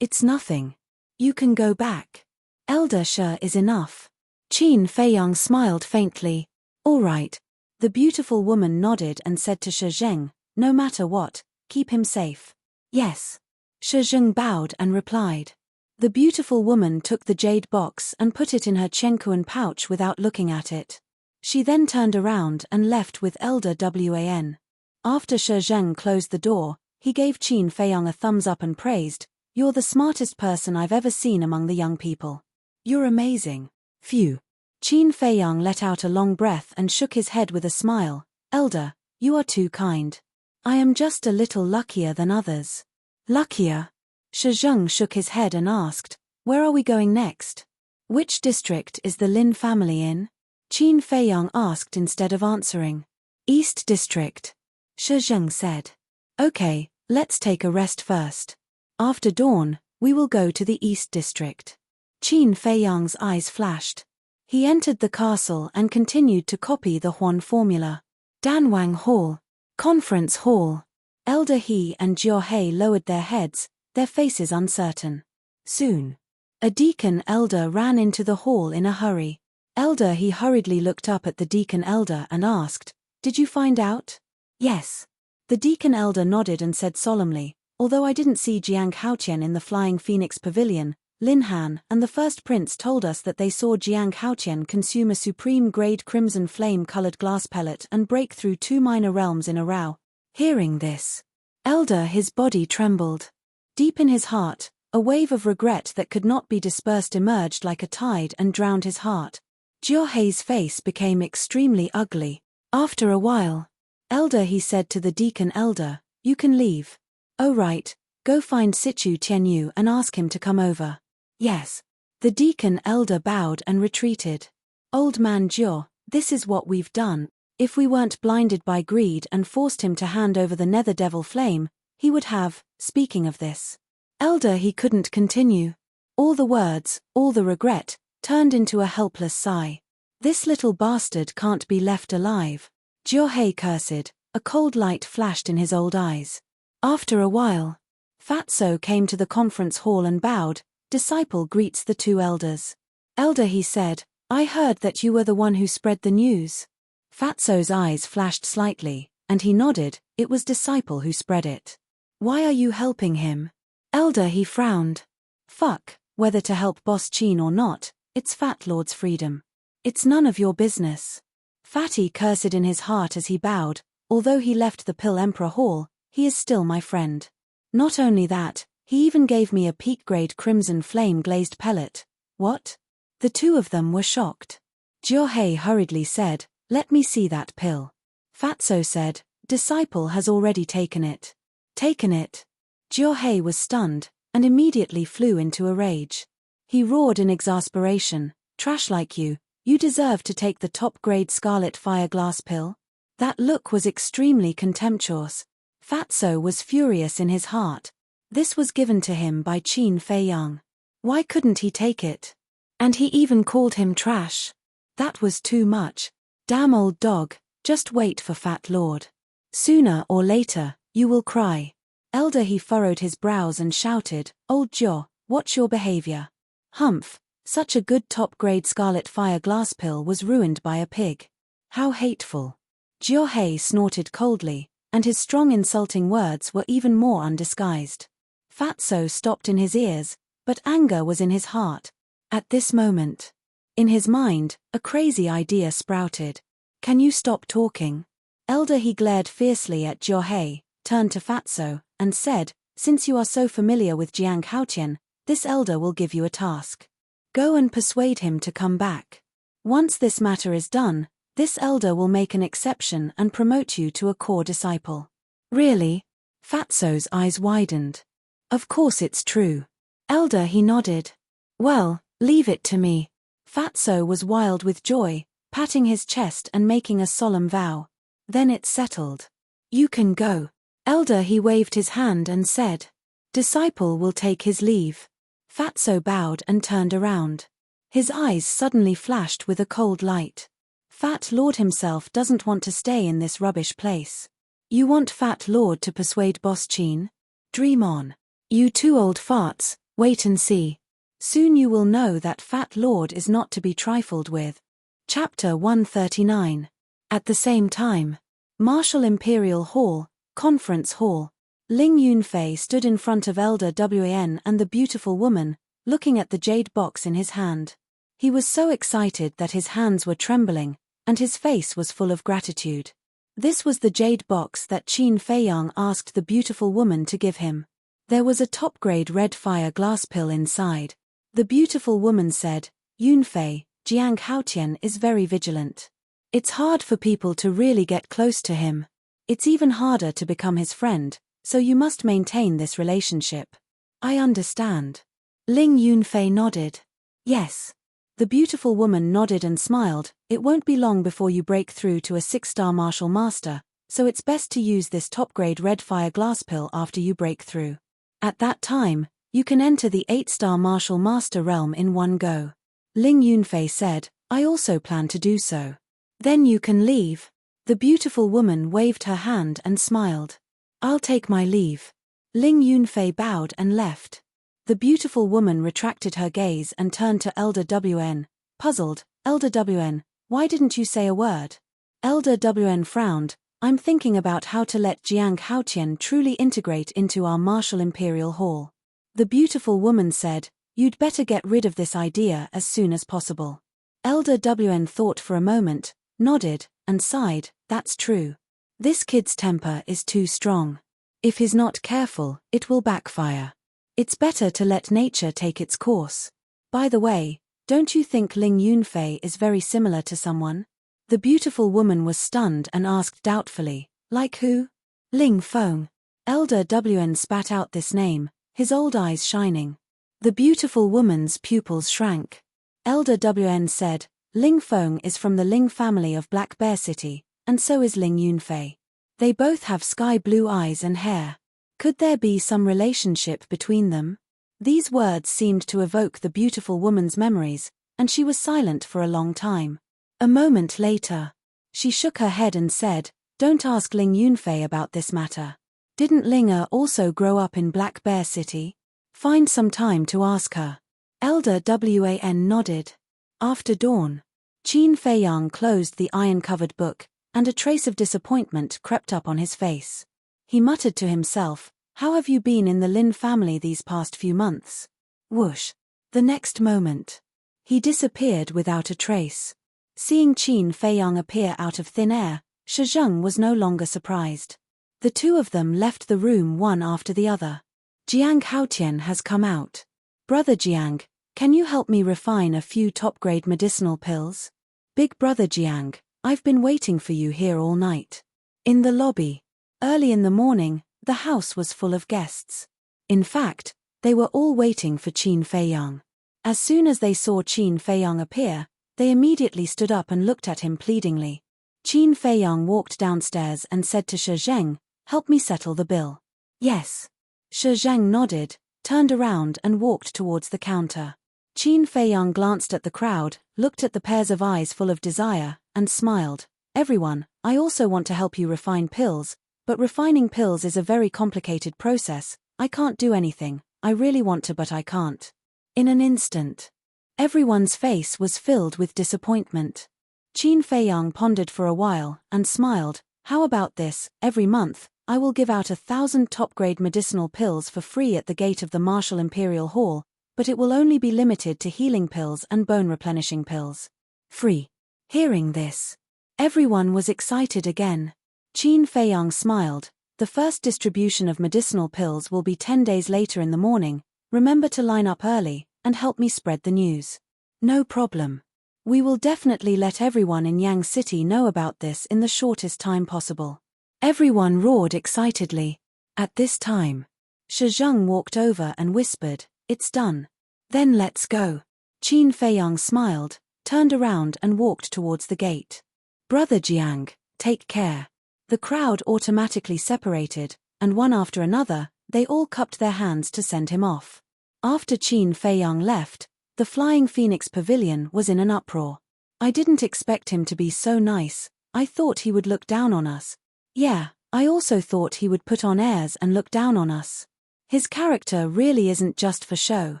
It's nothing. You can go back. Elder Shi is enough. Qin Feiyang smiled faintly. All right. The beautiful woman nodded and said to Shi Zheng, no matter what, keep him safe. Yes. Shi Zheng bowed and replied. The beautiful woman took the jade box and put it in her Chenkuan pouch without looking at it. She then turned around and left with Elder Wan. After Shi Zheng closed the door, he gave Qin Feiyang a thumbs up and praised, you're the smartest person I've ever seen among the young people. You're amazing. Phew. Qin Feiyang let out a long breath and shook his head with a smile. Elder, you are too kind. I am just a little luckier than others. Luckier? Shi Zheng shook his head and asked, where are we going next? Which district is the Lin family in? Qin Feiyang asked instead of answering. East District. Shi Zheng said. Okay, let's take a rest first. After dawn, we will go to the East District. Qin Feiyang's eyes flashed. He entered the castle and continued to copy the Huan formula. Danwang Hall. Conference Hall. Elder He and Jiao He lowered their heads, their faces uncertain. Soon. A deacon elder ran into the hall in a hurry. Elder, he hurriedly looked up at the Deacon Elder and asked, "Did you find out?" "Yes." The Deacon Elder nodded and said solemnly, "Although I didn't see Jiang Haotian in the Flying Phoenix Pavilion, Lin Han and the First Prince told us that they saw Jiang Haotian consume a supreme-grade crimson flame-colored glass pellet and break through 2 minor realms in a row." Hearing this, Elder, his body trembled. Deep in his heart, a wave of regret that could not be dispersed emerged like a tide and drowned his heart. Jiahei's face became extremely ugly. After a while, "Elder," he said to the Deacon Elder, "you can leave." "Oh right, go find Situ Tianyu and ask him to come over." "Yes." The Deacon Elder bowed and retreated. "Old man Jiao, this is what we've done. If we weren't blinded by greed and forced him to hand over the Nether Devil Flame, he would have." Speaking of this, Elder, he couldn't continue. All the words, all the regret, turned into a helpless sigh. "This little bastard can't be left alive." Jiahei cursed, a cold light flashed in his old eyes. After a while, Fatso came to the conference hall and bowed. "Disciple greets the 2 elders." "Elder," he said, "I heard that you were the one who spread the news." Fatso's eyes flashed slightly, and he nodded. "It was Disciple who spread it." "Why are you helping him?" Elder, he frowned. "Fuck, whether to help Boss Qin or not, it's Fat Lord's freedom. It's none of your business." Fatty cursed in his heart as he bowed. "Although he left the Pill Emperor Hall, he is still my friend. Not only that, he even gave me a peak-grade crimson flame-glazed pellet." "What?" The 2 of them were shocked. Jiahei hurriedly said, "Let me see that pill." Fatso said, "Disciple has already taken it." "Taken it?" Jiahei was stunned, and immediately flew into a rage. He roared in exasperation, "Trash like you, you deserve to take the top-grade Scarlet Fire Glass pill?" That look was extremely contemptuous. Fatso was furious in his heart. This was given to him by Qin Feiyang. Why couldn't he take it? And he even called him trash. That was too much. Damn old dog, just wait for Fat Lord. Sooner or later, you will cry. Elder, he furrowed his brows and shouted, "Old Jiao, watch your behavior." Humph, such a good top-grade Scarlet Fire Glass pill was ruined by a pig. How hateful. Jiahei snorted coldly, and his strong insulting words were even more undisguised. Fatso stopped in his ears, but anger was in his heart. At this moment, in his mind, a crazy idea sprouted. "Can you stop talking?" Elder, he glared fiercely at Jiahei, turned to Fatso, and said, "Since you are so familiar with Jiang Haotian, this elder will give you a task. Go and persuade him to come back. Once this matter is done, this elder will make an exception and promote you to a core disciple." "Really?" Fatso's eyes widened. "Of course it's true." Elder, he nodded. "Well, leave it to me." Fatso was wild with joy, patting his chest and making a solemn vow. "Then it's settled. You can go." Elder, he waved his hand and said, "Disciple will take his leave." Fatso bowed and turned around. His eyes suddenly flashed with a cold light. Fat Lord himself doesn't want to stay in this rubbish place. You want Fat Lord to persuade Boss Qin? Dream on. You 2 old farts, wait and see. Soon you will know that Fat Lord is not to be trifled with. Chapter 139. At the same time, Martial Imperial Hall, Conference Hall. Ling Yunfei stood in front of Elder Wan and the beautiful woman, looking at the jade box in his hand. He was so excited that his hands were trembling, and his face was full of gratitude. This was the jade box that Qin Feiyang asked the beautiful woman to give him. There was a top-grade red fire glass pill inside. The beautiful woman said, "Yunfei, Jiang Haotian is very vigilant. It's hard for people to really get close to him. It's even harder to become his friend, so you must maintain this relationship." "I understand." Ling Yunfei nodded. "Yes." The beautiful woman nodded and smiled. "It won't be long before you break through to a 6-star martial master, so it's best to use this top-grade red fire glass pill after you break through. At that time, you can enter the 8-star martial master realm in one go." Ling Yunfei said, "I also plan to do so." "Then you can leave." The beautiful woman waved her hand and smiled. "I'll take my leave." Ling Yunfei bowed and left. The beautiful woman retracted her gaze and turned to Elder Wan, puzzled. Elder WN, why didn't you say a word? Elder WN frowned. I'm thinking about how to let Jiang Haotian truly integrate into our martial imperial hall. The beautiful woman said, you'd better get rid of this idea as soon as possible. Elder WN thought for a moment, nodded, and sighed, that's true. This kid's temper is too strong. If he's not careful, it will backfire. It's better to let nature take its course. By the way, don't you think Ling Yunfei is very similar to someone? The beautiful woman was stunned and asked doubtfully, like who? Ling Feng. Elder WN spat out this name, his old eyes shining. The beautiful woman's pupils shrank. Elder WN said, Ling Feng is from the Ling family of Black Bear City, and so is Ling Yunfei. They both have sky blue eyes and hair. Could there be some relationship between them? These words seemed to evoke the beautiful woman's memories, and she was silent for a long time. A moment later, she shook her head and said, don't ask Ling Yunfei about this matter. Didn't Ling also grow up in Black Bear City? Find some time to ask her. Elder WAN nodded. After dawn, Qin Feiyang closed the iron-covered book, and a trace of disappointment crept up on his face. He muttered to himself, how have you been in the Lin family these past few months? Whoosh. The next moment, he disappeared without a trace. Seeing Qin Feiyang appear out of thin air, Shizheng was no longer surprised. The two of them left the room one after the other. Jiang Haotian has come out. Brother Jiang, can you help me refine a few top-grade medicinal pills? Big Brother Jiang, I've been waiting for you here all night. In the lobby. Early in the morning, the house was full of guests. In fact, they were all waiting for Qin Feiyang. As soon as they saw Qin Feiyang appear, they immediately stood up and looked at him pleadingly. Qin Feiyang walked downstairs and said to Shizheng, help me settle the bill. Yes. Shizheng nodded, turned around and walked towards the counter. Qin Feiyang glanced at the crowd, looked at the pairs of eyes full of desire, and smiled. Everyone, I also want to help you refine pills, but refining pills is a very complicated process. I can't do anything. I really want to, but I can't. In an instant, everyone's face was filled with disappointment. Qin Feiyang pondered for a while and smiled. How about this? Every month, I will give out 1,000 top-grade medicinal pills for free at the gate of the Martial Imperial Hall, but it will only be limited to healing pills and bone-replenishing pills. Free. Hearing this, everyone was excited again. Qin Feiyang smiled. The first distribution of medicinal pills will be 10 days later in the morning. Remember to line up early and help me spread the news. No problem. We will definitely let everyone in Yang City know about this in the shortest time possible. Everyone roared excitedly. At this time, Shizheng walked over and whispered, it's done. Then let's go. Qin Feiyang smiled, turned around and walked towards the gate. Brother Jiang, take care. The crowd automatically separated, and one after another, they all cupped their hands to send him off. After Qin Feiyang left, the Flying Phoenix Pavilion was in an uproar. I didn't expect him to be so nice. I thought he would look down on us. Yeah, I also thought he would put on airs and look down on us. His character really isn't just for show.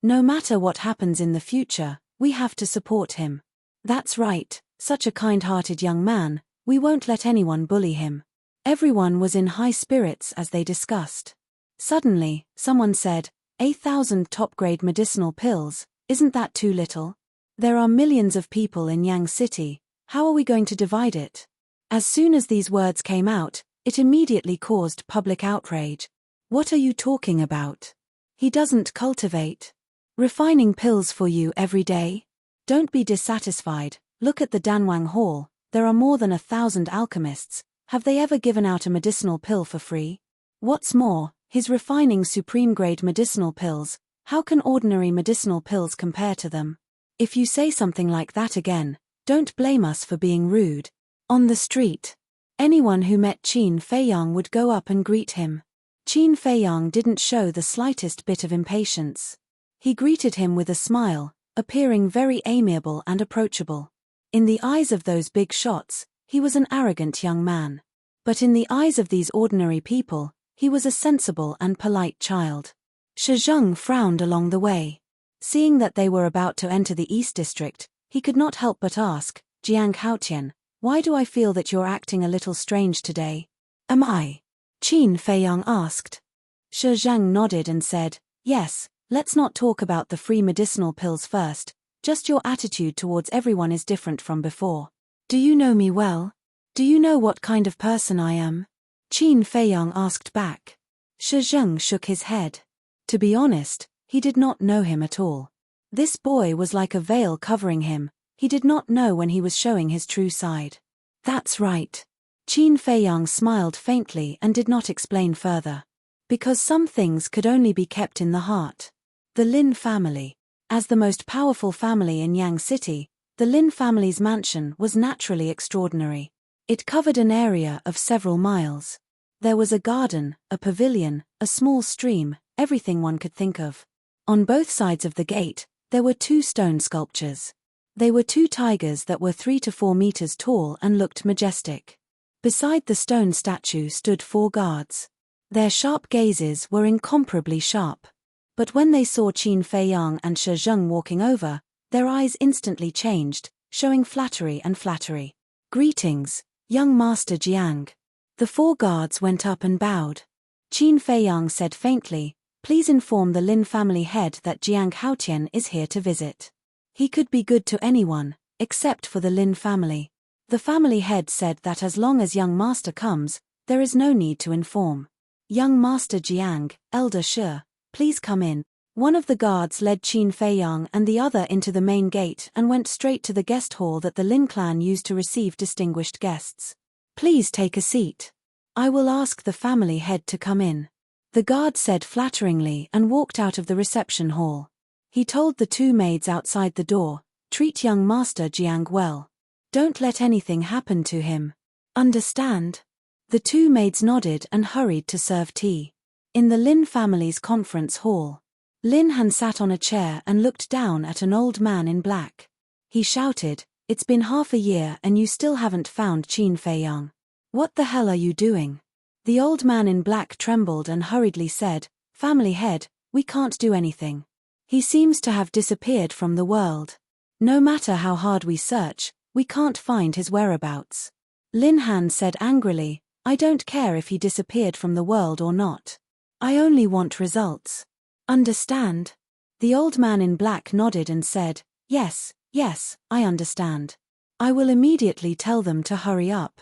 No matter what happens in the future, we have to support him. That's right, such a kind-hearted young man, we won't let anyone bully him. Everyone was in high spirits as they discussed. Suddenly, someone said, 1,000 top-grade medicinal pills, isn't that too little? There are millions of people in Yang City, how are we going to divide it? As soon as these words came out, it immediately caused public outrage. What are you talking about? He doesn't cultivate refining pills for you every day? Don't be dissatisfied, look at the Danwang Hall, there are more than 1,000 alchemists, have they ever given out a medicinal pill for free? What's more, he's refining supreme-grade medicinal pills, how can ordinary medicinal pills compare to them? If you say something like that again, don't blame us for being rude. On the street, anyone who met Qin Feiyang would go up and greet him. Qin Feiyang didn't show the slightest bit of impatience. He greeted him with a smile, appearing very amiable and approachable. In the eyes of those big shots, he was an arrogant young man. But in the eyes of these ordinary people, he was a sensible and polite child. Shizheng frowned along the way. Seeing that they were about to enter the East District, He could not help but ask, Jiang Haotian, why do I feel that you're acting a little strange today? Am I? Qin Feiyang asked. Shi Zhang nodded and said, yes, let's not talk about the free medicinal pills first, just your attitude towards everyone is different from before. Do you know me well? Do you know what kind of person I am? Qin Feiyang asked back. Shi Zhang shook his head. To be honest, he did not know him at all. This boy was like a veil covering him, he did not know when he was showing his true side. That's right. Qin Feiyang smiled faintly and did not explain further. Because some things could only be kept in the heart. The Lin family. As the most powerful family in Yang City, the Lin family's mansion was naturally extraordinary. It covered an area of several miles. There was a garden, a pavilion, a small stream, everything one could think of. On both sides of the gate, there were 2 stone sculptures. They were 2 tigers that were 3 to 4 meters tall and looked majestic. Beside the stone statue stood 4 guards. Their sharp gazes were incomparably sharp. But when they saw Qin Feiyang and Shi Zheng walking over, their eyes instantly changed, showing flattery and flattery. Greetings, young Master Jiang. The 4 guards went up and bowed. Qin Feiyang said faintly, please inform the Lin family head that Jiang Haotian is here to visit. He could be good to anyone, except for the Lin family. The family head said that as long as young master comes, there is no need to inform. Young Master Jiang, Elder Shi, please come in. One of the guards led Qin Feiyang and the other into the main gate and went straight to the guest hall that the Lin clan used to receive distinguished guests. Please take a seat. I will ask the family head to come in. The guard said flatteringly and walked out of the reception hall. He told the 2 maids outside the door, treat young Master Jiang well. Don't let anything happen to him. Understand? The 2 maids nodded and hurried to serve tea. In the Lin family's conference hall, Lin Han sat on a chair and looked down at an old man in black. He shouted, it's been half a year and you still haven't found Qin Feiyang. What the hell are you doing? The old man in black trembled and hurriedly said, family head, we can't do anything. He seems to have disappeared from the world. No matter how hard we search, we can't find his whereabouts. Lin Han said angrily, I don't care if he disappeared from the world or not. I only want results. Understand? The old man in black nodded and said, yes, I understand. I will immediately tell them to hurry up.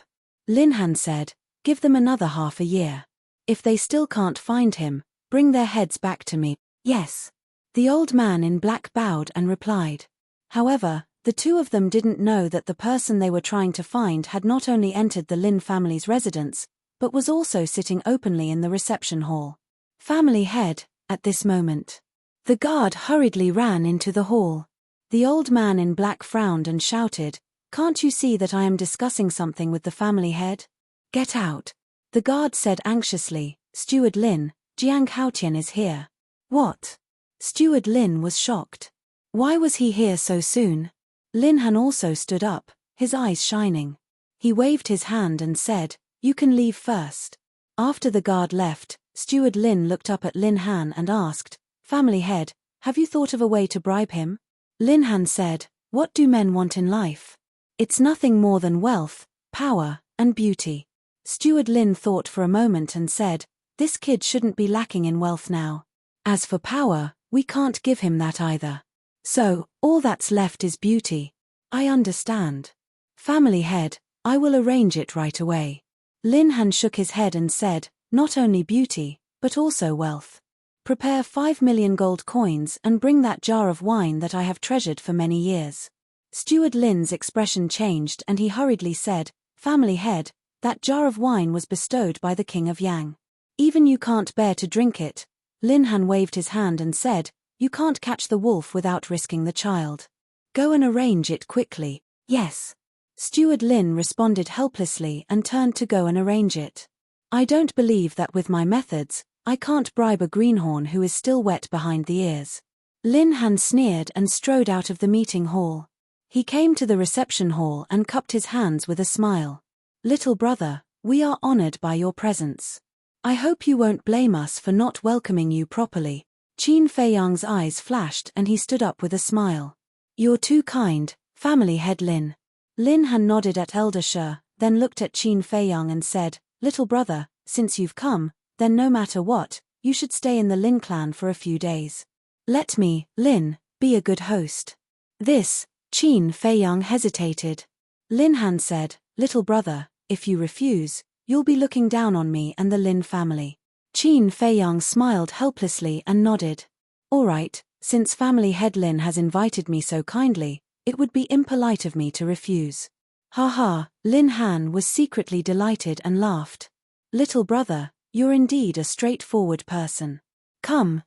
Lin Han said, give them another half a year. If they still can't find him, bring their heads back to me. Yes. The old man in black bowed and replied. However, the 2 of them didn't know that the person they were trying to find had not only entered the Lin family's residence, but was also sitting openly in the reception hall. Family head, at this moment. The guard hurriedly ran into the hall. The old man in black frowned and shouted, can't you see that I am discussing something with the family head? Get out. The guard said anxiously, Steward Lin, Jiang Haotian is here. What? Steward Lin was shocked. Why was he here so soon? Lin Han also stood up, his eyes shining. He waved his hand and said, you can leave first. After the guard left, Steward Lin looked up at Lin Han and asked, family head, have you thought of a way to bribe him? Lin Han said, what do men want in life? It's nothing more than wealth, power, and beauty. Steward Lin thought for a moment and said, this kid shouldn't be lacking in wealth now. As for power, we can't give him that either. So, all that's left is beauty. I understand. Family head, I will arrange it right away. Lin Han shook his head and said, not only beauty, but also wealth. Prepare 5 million gold coins and bring that jar of wine that I have treasured for many years. Steward Lin's expression changed and he hurriedly said, family head, that jar of wine was bestowed by the King of Yang. Even you can't bear to drink it. Lin Han waved his hand and said, you can't catch the wolf without risking the child. Go and arrange it quickly. Yes. Steward Lin responded helplessly and turned to go and arrange it. I don't believe that with my methods, I can't bribe a greenhorn who is still wet behind the ears. Lin Han sneered and strode out of the meeting hall. He came to the reception hall and cupped his hands with a smile. Little brother, we are honored by your presence. I hope you won't blame us for not welcoming you properly. Qin Feiyang's eyes flashed and he stood up with a smile. You're too kind, Family head Lin. Lin Han nodded at Elder She, then looked at Qin Feiyang and said, "Little brother, since you've come, then no matter what, you should stay in the Lin clan for a few days. Let me, Lin, be a good host." This, Qin Feiyang hesitated. Lin Han said, "Little brother, if you refuse, you'll be looking down on me and the Lin family." Qin Feiyang smiled helplessly and nodded. "All right, since family head Lin has invited me so kindly, it would be impolite of me to refuse." "Ha ha," Lin Han was secretly delighted and laughed. "Little brother, you're indeed a straightforward person. Come,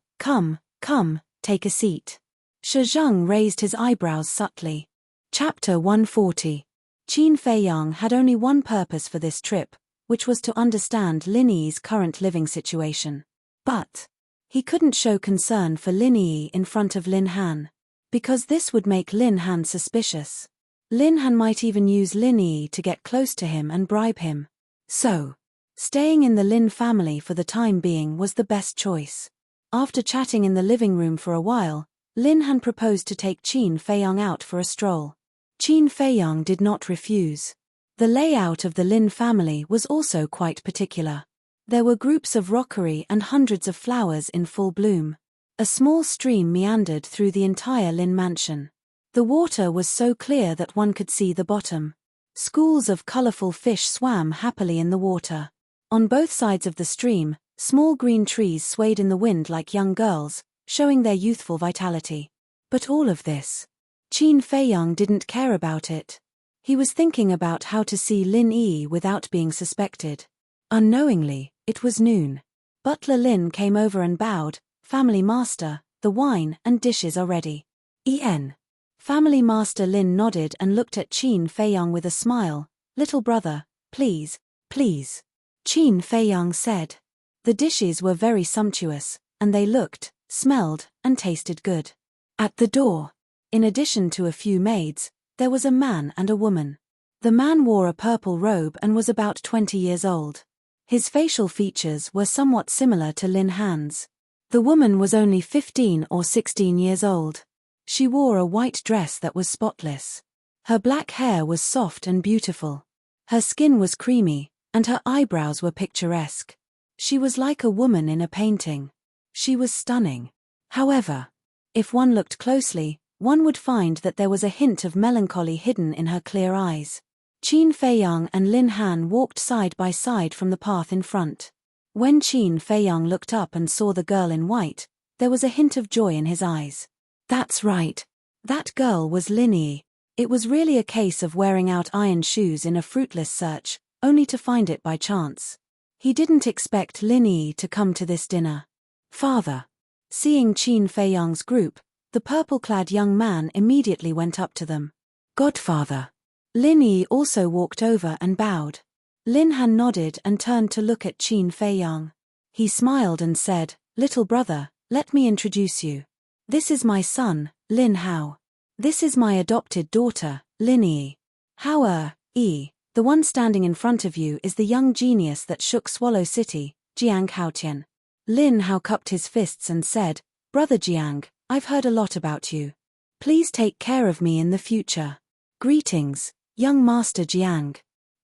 take a seat." Shi Zheng raised his eyebrows subtly. Chapter 140. Qin Feiyang had only one purpose for this trip, which was to understand Lin Yi's current living situation. But he couldn't show concern for Lin Yi in front of Lin Han, because this would make Lin Han suspicious. Lin Han might even use Lin Yi to get close to him and bribe him. So, staying in the Lin family for the time being was the best choice. After chatting in the living room for a while, Lin Han proposed to take Qin Feiyang out for a stroll. Qin Feiyang did not refuse. The layout of the Lin family was also quite particular. There were groups of rockery and hundreds of flowers in full bloom. A small stream meandered through the entire Lin mansion. The water was so clear that one could see the bottom. Schools of colorful fish swam happily in the water. On both sides of the stream, small green trees swayed in the wind like young girls, showing their youthful vitality. But all of this, Qin Feiyang didn't care about it. He was thinking about how to see Lin Yi without being suspected. Unknowingly, it was noon. Butler Lin came over and bowed. "Family master, the wine and dishes are ready." En. Family master Lin nodded and looked at Qin Feiyang with a smile. "Little brother, please. Qin Feiyang said. The dishes were very sumptuous, and they looked, smelled, and tasted good. At the door, in addition to a few maids, there was a man and a woman. The man wore a purple robe and was about 20 years old. His facial features were somewhat similar to Lin Han's. The woman was only 15 or 16 years old. She wore a white dress that was spotless. Her black hair was soft and beautiful. Her skin was creamy, and her eyebrows were picturesque. She was like a woman in a painting. She was stunning. However, if one looked closely, one would find that there was a hint of melancholy hidden in her clear eyes. Qin Feiyang and Lin Han walked side by side from the path in front. When Qin Feiyang looked up and saw the girl in white, there was a hint of joy in his eyes. That's right. That girl was Lin Yi. It was really a case of wearing out iron shoes in a fruitless search, only to find it by chance. He didn't expect Lin Yi to come to this dinner. "Father." Seeing Qin Feiyang's group, the purple-clad young man immediately went up to them. "Godfather." Lin Yi also walked over and bowed. Lin Han nodded and turned to look at Qin Feiyang. He smiled and said, "Little brother, let me introduce you. This is my son, Lin Hao. This is my adopted daughter, Lin Yi. Hao Yi, the one standing in front of you is the young genius that shook Swallow City, Jiang Haotian." Lin Hao cupped his fists and said, "Brother Jiang, I've heard a lot about you. Please take care of me in the future. Greetings, young Master Jiang."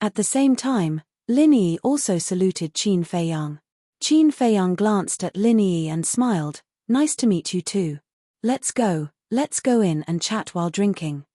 At the same time, Lin Yi also saluted Qin Feiyang. Qin Feiyang glanced at Lin Yi and smiled, "Nice to meet you too. Let's go in and chat while drinking."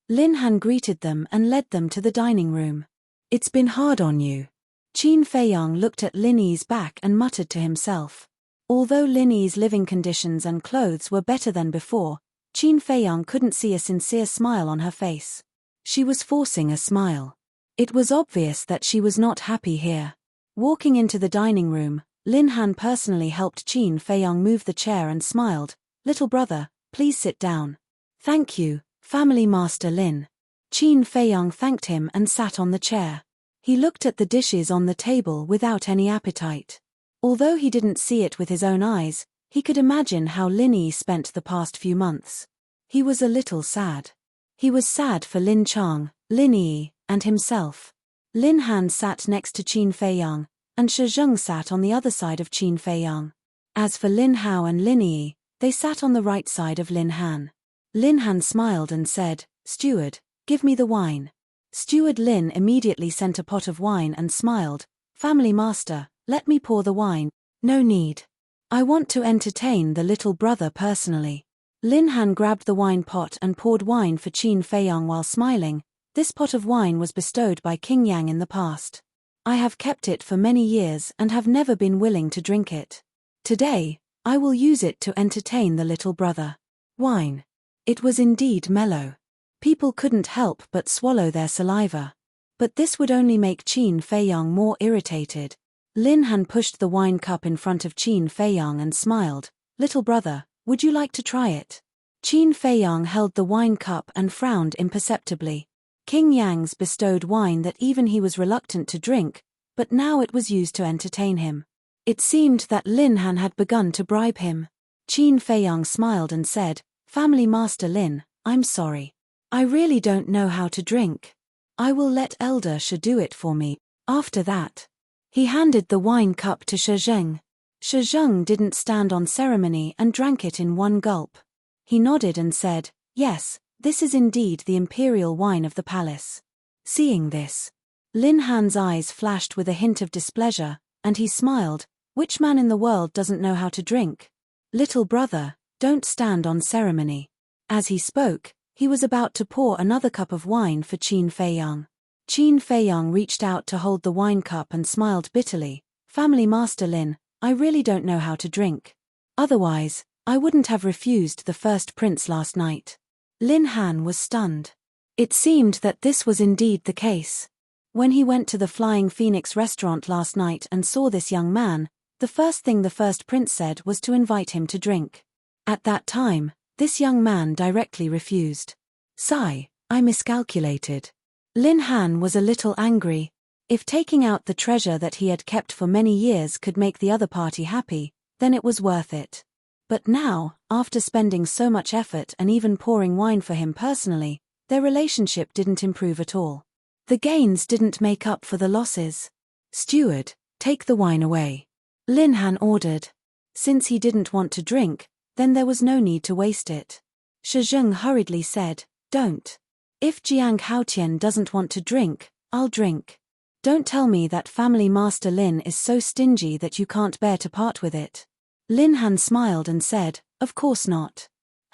Lin Han greeted them and led them to the dining room. "It's been hard on you." Qin Feiyang looked at Lin Yi's back and muttered to himself. Although Lin Yi's living conditions and clothes were better than before, Qin Feiyang couldn't see a sincere smile on her face. She was forcing a smile. It was obvious that she was not happy here. Walking into the dining room, Lin Han personally helped Qin Feiyang move the chair and smiled, "Little brother, please sit down." "Thank you, Family Master Lin." Qin Feiyang thanked him and sat on the chair. He looked at the dishes on the table without any appetite. Although he didn't see it with his own eyes, he could imagine how Lin Yi spent the past few months. He was a little sad. He was sad for Lin Chang, Lin Yi, and himself. Lin Han sat next to Qin Feiyang, and Shi Zheng sat on the other side of Qin Feiyang. As for Lin Hao and Lin Yi, they sat on the right side of Lin Han. Lin Han smiled and said, "Steward, Give me the wine. Steward Lin immediately sent a pot of wine and smiled. Family master, let me pour the wine. No need. I want to entertain the little brother personally. Lin Han grabbed the wine pot and poured wine for Qin Feiyang while smiling. This pot of wine was bestowed by King Yang in the past. I have kept it for many years and have never been willing to drink it. Today, I will use it to entertain the little brother. Wine. It was indeed mellow. People couldn't help but swallow their saliva. But this would only make Qin Feiyang more irritated. Lin Han pushed the wine cup in front of Qin Feiyang and smiled. Little brother, would you like to try it? Qin Feiyang held the wine cup and frowned imperceptibly. King Yang's bestowed wine that even he was reluctant to drink, but now it was used to entertain him. It seemed that Lin Han had begun to bribe him. Qin Feiyang smiled and said, Family Master Lin, I'm sorry. I really don't know how to drink. I will let Elder Shi do it for me. After that, he handed the wine cup to Shi Zheng. Shi Zheng didn't stand on ceremony and drank it in one gulp. He nodded and said, Yes, this is indeed the imperial wine of the palace. Seeing this, Lin Han's eyes flashed with a hint of displeasure, and he smiled. Which man in the world doesn't know how to drink? Little brother, don't stand on ceremony. As he spoke, he was about to pour another cup of wine for Qin Feiyang. Qin Feiyang reached out to hold the wine cup and smiled bitterly. Family Master Lin, I really don't know how to drink. Otherwise, I wouldn't have refused the first prince last night. Lin Han was stunned. It seemed that this was indeed the case. When he went to the Flying Phoenix restaurant last night and saw this young man, the first thing the first prince said was to invite him to drink. At that time, this young man directly refused. Sigh, I miscalculated. Lin Han was a little angry. If taking out the treasure that he had kept for many years could make the other party happy, then it was worth it. But now, after spending so much effort and even pouring wine for him personally, their relationship didn't improve at all. The gains didn't make up for the losses. Steward, take the wine away. Lin Han ordered. Since he didn't want to drink, then there was no need to waste it. Shi Zheng hurriedly said, Don't. If Jiang Haotian doesn't want to drink, I'll drink. Don't tell me that Family Master Lin is so stingy that you can't bear to part with it. Lin Han smiled and said, Of course not.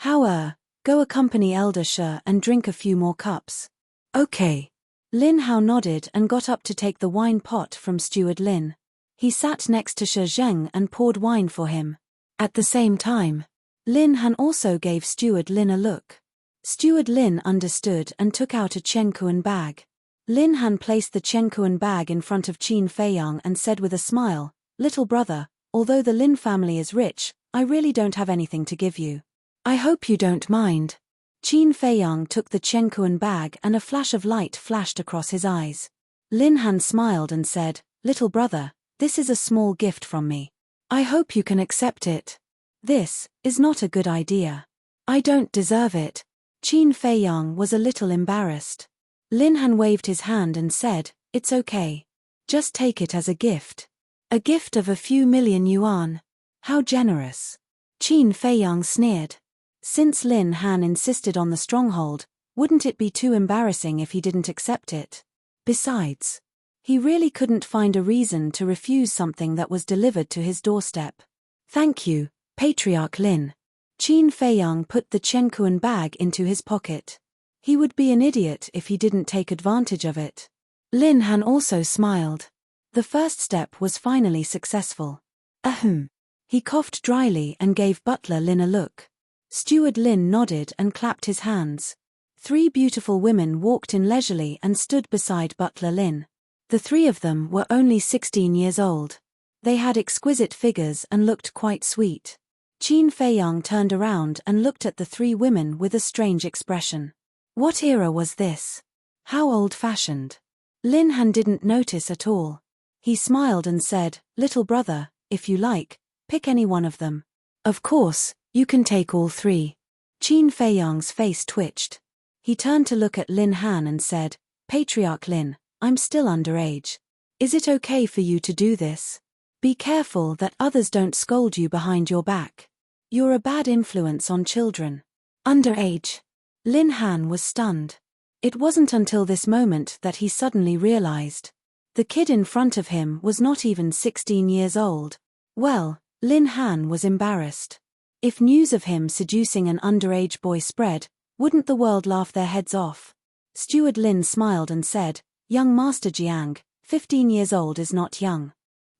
Go accompany Elder Shi and drink a few more cups. Okay. Lin Hao nodded and got up to take the wine pot from Steward Lin. He sat next to Shi Zheng and poured wine for him. At the same time, Lin Han also gave Steward Lin a look. Steward Lin understood and took out a Chenkuan bag. Lin Han placed the Chenkuan bag in front of Qin Feiyang and said with a smile, Little brother, although the Lin family is rich, I really don't have anything to give you. I hope you don't mind. Qin Feiyang took the Chenkuan bag and a flash of light flashed across his eyes. Lin Han smiled and said, Little brother, this is a small gift from me. I hope you can accept it. This is not a good idea. I don't deserve it. Qin Feiyang was a little embarrassed. Lin Han waved his hand and said, It's okay. Just take it as a gift. A gift of a few million yuan. How generous. Qin Feiyang sneered. Since Lin Han insisted on the stronghold, wouldn't it be too embarrassing if he didn't accept it? Besides, he really couldn't find a reason to refuse something that was delivered to his doorstep. Thank you, Patriarch Lin. Qin Feiyang put the Chenkuan bag into his pocket. He would be an idiot if he didn't take advantage of it. Lin Han also smiled. The first step was finally successful. Ahem. He coughed dryly and gave Butler Lin a look. Steward Lin nodded and clapped his hands. 3 beautiful women walked in leisurely and stood beside Butler Lin. The 3 of them were only 16 years old. They had exquisite figures and looked quite sweet. Qin Feiyang turned around and looked at the 3 women with a strange expression. What era was this? How old-fashioned. Lin Han didn't notice at all. He smiled and said, Little brother, if you like, pick any one of them. Of course, you can take all 3. Qin Feiyang's face twitched. He turned to look at Lin Han and said, Patriarch Lin, I'm still underage. Is it okay for you to do this? Be careful that others don't scold you behind your back. You're a bad influence on children. Underage. Lin Han was stunned. It wasn't until this moment that he suddenly realized. The kid in front of him was not even 16 years old. Well, Lin Han was embarrassed. If news of him seducing an underage boy spread, wouldn't the world laugh their heads off? Steward Lin smiled and said, "Young Master Jiang, 15 years old is not young.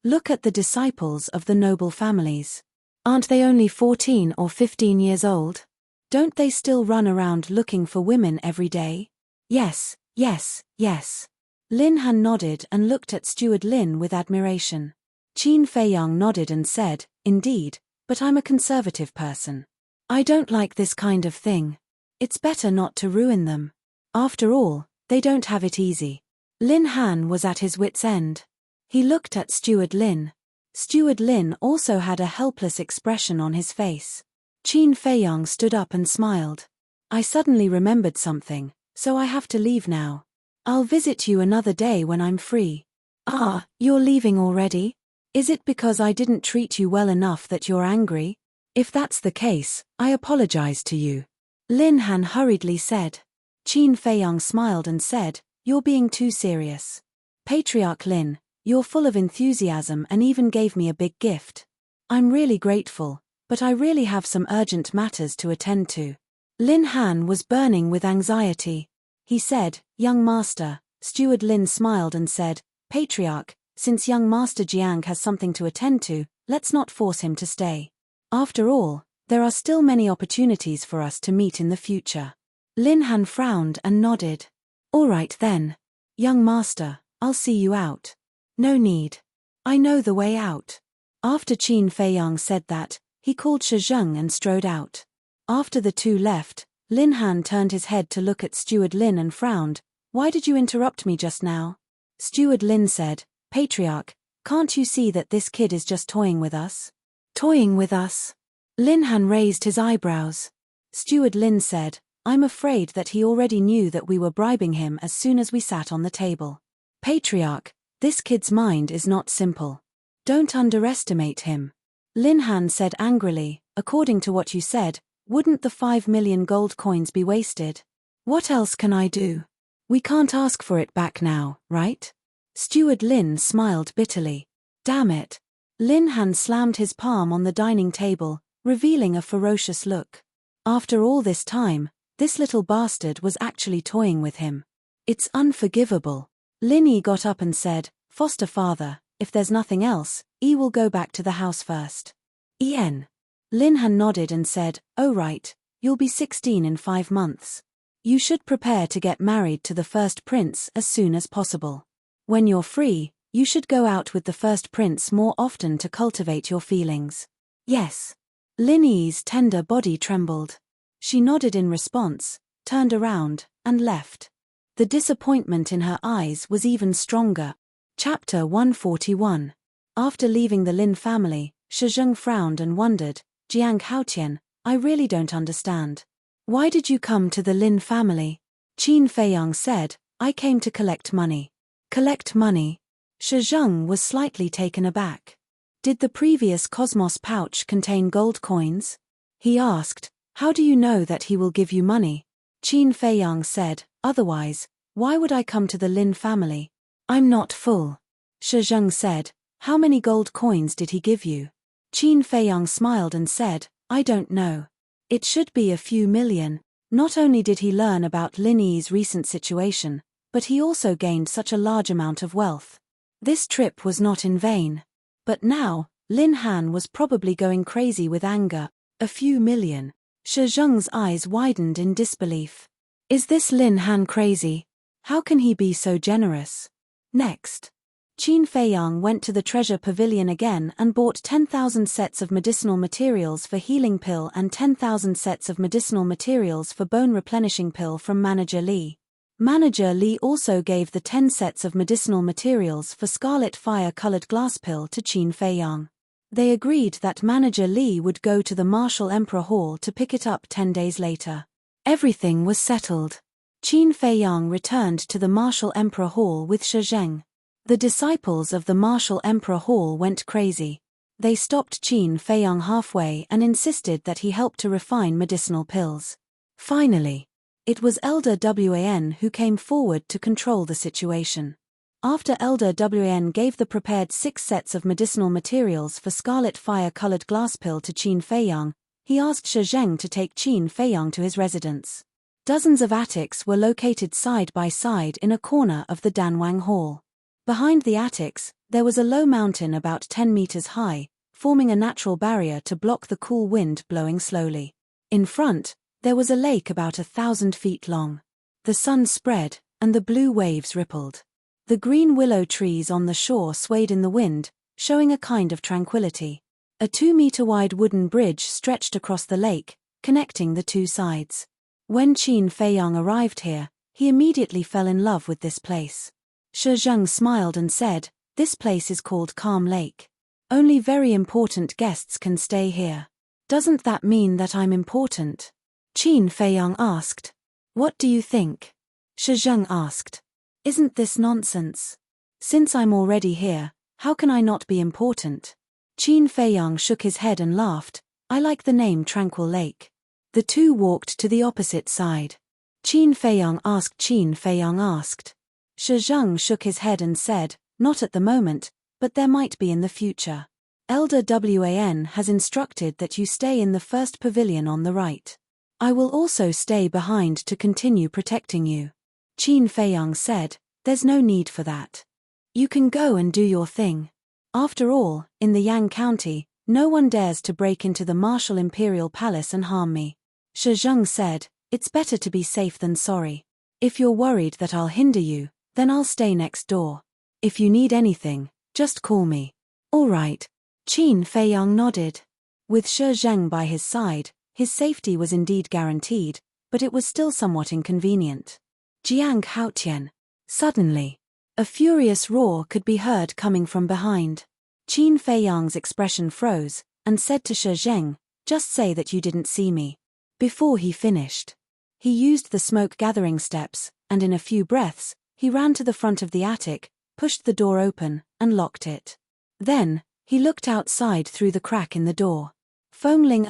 Look at the disciples of the noble families. Aren't they only 14 or 15 years old? Don't they still run around looking for women every day?" "Yes, yes, yes." Lin Han nodded and looked at Steward Lin with admiration. Qin Feiyang nodded and said, "Indeed, but I'm a conservative person. I don't like this kind of thing. It's better not to ruin them. After all, they don't have it easy." Lin Han was at his wits' end. He looked at Steward Lin. Steward Lin also had a helpless expression on his face. Qin Feiyang stood up and smiled. "I suddenly remembered something, so I have to leave now. I'll visit you another day when I'm free." "Ah, you're leaving already? Is it because I didn't treat you well enough that you're angry? If that's the case, I apologize to you," Lin Han hurriedly said. Qin Feiyang smiled and said, "You're being too serious. Patriarch Lin, you're full of enthusiasm and even gave me a big gift. I'm really grateful, but I really have some urgent matters to attend to." Lin Han was burning with anxiety. He said, "Young Master." Steward Lin smiled and said, "Patriarch, since young Master Jiang has something to attend to, let's not force him to stay. After all, there are still many opportunities for us to meet in the future." Lin Han frowned and nodded. "All right then. Young Master, I'll see you out." "No need. I know the way out." After Qin Feiyang said that, he called Shizheng and strode out. After the two left, Lin Han turned his head to look at Steward Lin and frowned. "Why did you interrupt me just now?" Steward Lin said, "Patriarch, can't you see that this kid is just toying with us?" "Toying with us?" Lin Han raised his eyebrows. Steward Lin said, "I'm afraid that he already knew that we were bribing him as soon as we sat on the table. Patriarch, this kid's mind is not simple. Don't underestimate him." Lin Han said angrily, "According to what you said, wouldn't the 5 million gold coins be wasted? What else can I do? We can't ask for it back now, right?" Steward Lin smiled bitterly. "Damn it." Lin Han slammed his palm on the dining table, revealing a ferocious look. After all this time, this little bastard was actually toying with him. It's unforgivable. Lin Yi got up and said, "Foster father, if there's nothing else, will go back to the house first." "Ian." Lin Han nodded and said, "Oh right, you'll be 16 in 5 months. You should prepare to get married to the first prince as soon as possible. When you're free, you should go out with the first prince more often to cultivate your feelings." "Yes." Lin Yi's tender body trembled. She nodded in response, turned around, and left. The disappointment in her eyes was even stronger. Chapter 141. After leaving the Lin family, Shizheng frowned and wondered, "Jiang Haotian, I really don't understand. Why did you come to the Lin family?" Qin Feiyang said, "I came to collect money." "Collect money?" Shizheng was slightly taken aback. "Did the previous Cosmos pouch contain gold coins?" he asked. "How do you know that he will give you money?" Qin Feiyang said, "Otherwise, why would I come to the Lin family?" "I'm not full." Shizheng said, "How many gold coins did he give you?" Qin Feiyang smiled and said, "I don't know. It should be a few million." Not only did he learn about Lin Yi's recent situation, but he also gained such a large amount of wealth. This trip was not in vain. But now, Lin Han was probably going crazy with anger. A few million. Shizheng's eyes widened in disbelief. Is this Lin Han crazy? How can he be so generous? Next. Qin Feiyang went to the treasure pavilion again and bought 10,000 sets of medicinal materials for healing pill and 10,000 sets of medicinal materials for bone replenishing pill from Manager Li. Manager Li also gave the 10 sets of medicinal materials for scarlet fire-colored glass pill to Qin Feiyang. They agreed that Manager Li would go to the Martial Emperor Hall to pick it up 10 days later. Everything was settled. Qin Feiyang returned to the Martial Emperor Hall with Shizheng. The disciples of the Martial Emperor Hall went crazy. They stopped Qin Feiyang halfway and insisted that he help to refine medicinal pills. Finally, It was Elder Wan who came forward to control the situation. After Elder Wan gave the prepared 6 sets of medicinal materials for scarlet fire-colored glass pill to Qin Feiyang, he asked Shi Zheng to take Qin Feiyang to his residence. Dozens of attics were located side by side in a corner of the Danwang Hall. Behind the attics, there was a low mountain about 10 meters high, forming a natural barrier to block the cool wind blowing slowly. In front, there was a lake about 1,000 feet long. The sun spread, and the blue waves rippled. The green willow trees on the shore swayed in the wind, showing a kind of tranquility. A 2-meter-wide wooden bridge stretched across the lake, connecting the two sides. When Qin Feiyang arrived here, he immediately fell in love with this place. Shi Zheng smiled and said, "This place is called Calm Lake. Only very important guests can stay here. Doesn't that mean that I'm important?" Qin Feiyang asked. "What do you think?" Shi Zheng asked. "Isn't this nonsense? Since I'm already here, how can I not be important?" Qin Feiyang shook his head and laughed. "I like the name Tranquil Lake." The two walked to the opposite side. Qin Feiyang asked. Shi Zheng shook his head and said, "Not at the moment, but there might be in the future. Elder Wan has instructed that you stay in the first pavilion on the right. I will also stay behind to continue protecting you." Qin Feiyang said, "There's no need for that. You can go and do your thing. After all, in the Yang County, no one dares to break into the martial imperial palace and harm me." Shi Zheng said, "It's better to be safe than sorry. If you're worried that I'll hinder you, then I'll stay next door. If you need anything, just call me." "All right." Qin Feiyang nodded. With Shi Zheng by his side, his safety was indeed guaranteed, but it was still somewhat inconvenient. Jiang Haotian. Suddenly, a furious roar could be heard coming from behind. Qin Feiyang's expression froze, and said to Shi Zheng, "Just say that you didn't see me." Before he finished, he used the smoke-gathering steps, and in a few breaths, he ran to the front of the attic, pushed the door open, and locked it. Then, he looked outside through the crack in the door. Feng Ling,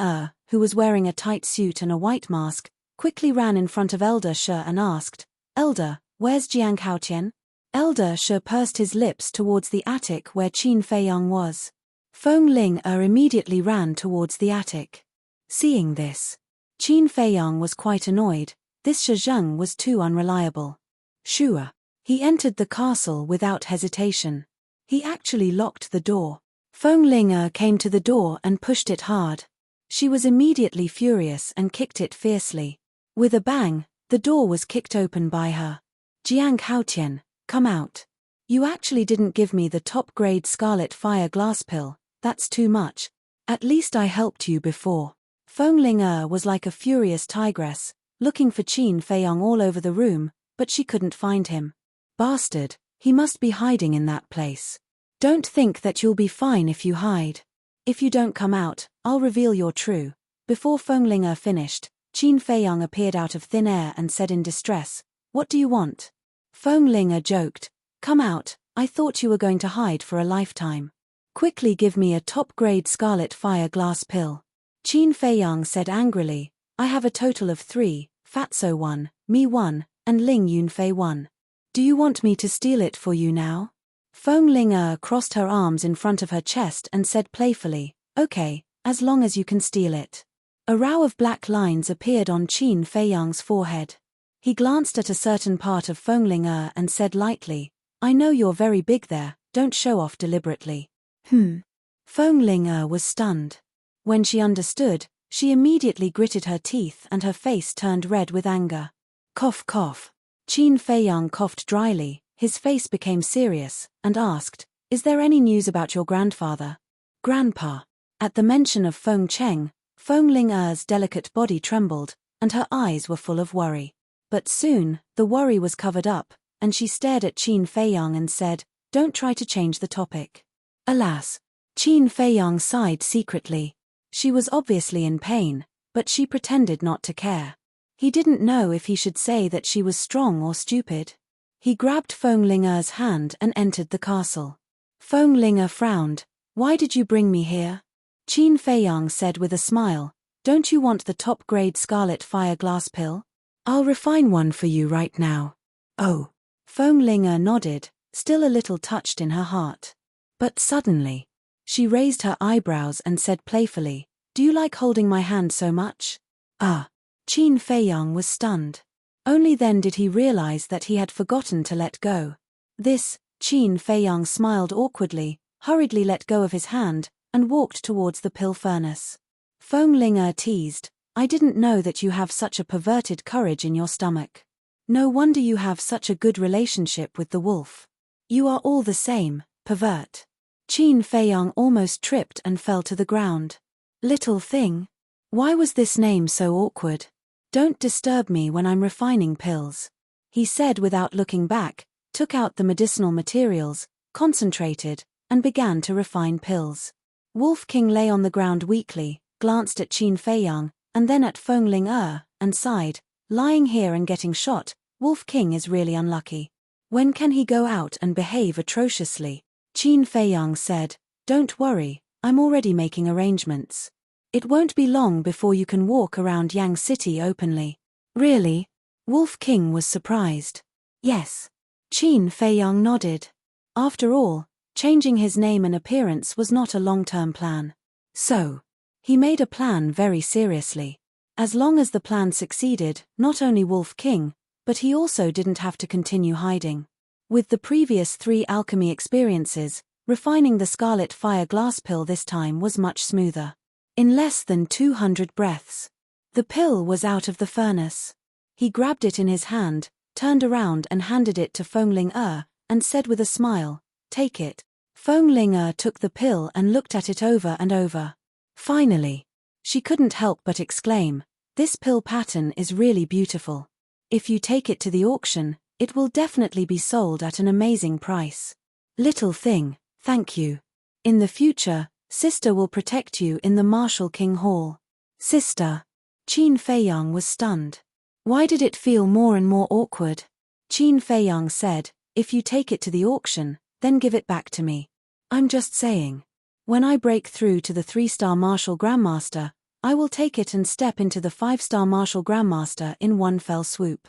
who was wearing a tight suit and a white mask, quickly ran in front of Elder Shi and asked, "Elder, where's Jiang Haotian?" Elder Shi pursed his lips towards the attic where Qin Feiyang was. Feng Ling immediately ran towards the attic. Seeing this, Qin Feiyang was quite annoyed. This Shi Zheng was too unreliable. Sure. He entered the castle without hesitation. He actually locked the door. Feng Ling came to the door and pushed it hard. She was immediately furious and kicked it fiercely. With a bang, the door was kicked open by her. "Jiang Haotian, come out. You actually didn't give me the top-grade scarlet fire glass pill. That's too much. At least I helped you before." Feng Ling was like a furious tigress, looking for Qin Feiyang all over the room, but she couldn't find him. "Bastard, he must be hiding in that place. Don't think that you'll be fine if you hide. If you don't come out, I'll reveal your true." Before Feng Ling finished, Qin Feiyang appeared out of thin air and said in distress, "What do you want?" Feng Ling joked, "Come out, I thought you were going to hide for a lifetime. Quickly give me a top-grade scarlet fire glass pill." Qin Feiyang said angrily, "I have a total of 3, Fatso 1, me 1, and Ling Yunfei 1. Do you want me to steal it for you now?" Feng Ling crossed her arms in front of her chest and said playfully, "Okay, as long as you can steal it." A row of black lines appeared on Qin Feiyang's forehead. He glanced at a certain part of Feng Ling and said lightly, "I know you're very big there, don't show off deliberately." Feng Ling was stunned. When she understood, she immediately gritted her teeth and her face turned red with anger. Cough cough. Qin Feiyang coughed dryly, his face became serious, and asked, "Is there any news about your grandfather?" "Grandpa." At the mention of Feng Cheng, Feng Ling's delicate body trembled, and her eyes were full of worry. But soon, the worry was covered up, and she stared at Qin Feiyang and said, "Don't try to change the topic." Alas! Qin Feiyang sighed secretly. She was obviously in pain, but she pretended not to care. He didn't know if he should say that she was strong or stupid. He grabbed Feng Ling's hand and entered the castle. Feng Ling frowned. "Why did you bring me here?" Qin Feiyang said with a smile, "Don't you want the top-grade scarlet fire glass pill?" I'll refine one for you right now. Oh. Feng Ling nodded, still a little touched in her heart. But suddenly, she raised her eyebrows and said playfully, "Do you like holding my hand so much?" Ah. Qin Feiyang was stunned. Only then did he realize that he had forgotten to let go. Qin Feiyang smiled awkwardly, hurriedly let go of his hand, and walked towards the pill furnace. Feng Ling teased, "I didn't know that you have such a perverted courage in your stomach. No wonder you have such a good relationship with the wolf. You are all the same, pervert." Qin Feiyang almost tripped and fell to the ground. Little thing. Why was this name so awkward? "Don't disturb me when I'm refining pills," he said without looking back, took out the medicinal materials, concentrated, and began to refine pills. Wolf King lay on the ground weakly, glanced at Qin Feiyang, and then at Feng Ling and sighed, "Lying here and getting shot, Wolf King is really unlucky. When can he go out and behave atrociously?" Qin Feiyang said, "Don't worry, I'm already making arrangements. It won't be long before you can walk around Yang City openly." "Really?" Wolf King was surprised. "Yes." Qin Feiyang nodded. After all, changing his name and appearance was not a long-term plan. So, he made a plan very seriously. As long as the plan succeeded, not only Wolf King, but he also didn't have to continue hiding. With the previous 3 alchemy experiences, refining the Scarlet Fire glass pill this time was much smoother. In less than 200 breaths, the pill was out of the furnace. He grabbed it in his hand, turned around and handed it to Feng Ling and said with a smile, "Take it." Feng Ling took the pill and looked at it over and over. Finally, she couldn't help but exclaim, "This pill pattern is really beautiful. If you take it to the auction, it will definitely be sold at an amazing price." "Little thing, thank you. In the future, sister will protect you in the Martial King Hall." "Sister?" Qin Feiyang was stunned. Why did it feel more and more awkward? Qin Feiyang said, "If you take it to the auction, then give it back to me. I'm just saying. When I break through to the 3-star Martial Grandmaster, I will take it and step into the 5-star Martial Grandmaster in one fell swoop.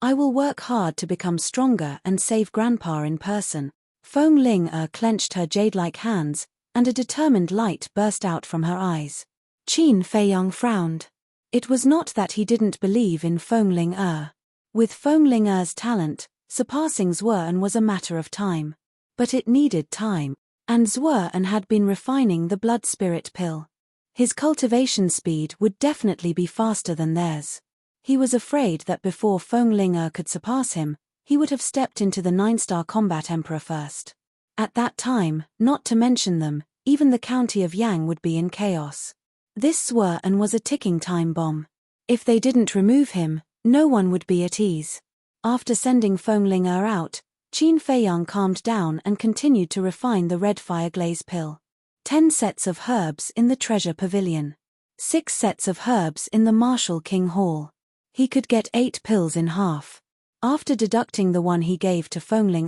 I will work hard to become stronger and save Grandpa in person." Feng Ling clenched her jade-like hands, and a determined light burst out from her eyes. Qin Feiyang frowned. It was not that he didn't believe in Feng Ling. With Feng Ling's talent, surpassing Zuan was a matter of time. But it needed time, and Zuan had been refining the blood spirit pill. His cultivation speed would definitely be faster than theirs. He was afraid that before Feng Ling could surpass him, he would have stepped into the 9-star Combat Emperor first. At that time, not to mention them, even the county of Yang would be in chaos. This Zuan was a ticking time bomb. If they didn't remove him, no one would be at ease. After sending Feng Ling out, Qin Feiyang calmed down and continued to refine the red fire glaze pill. 10 sets of herbs in the treasure pavilion. 6 sets of herbs in the Martial King Hall. He could get 8 pills in half. After deducting the one he gave to Feng Ling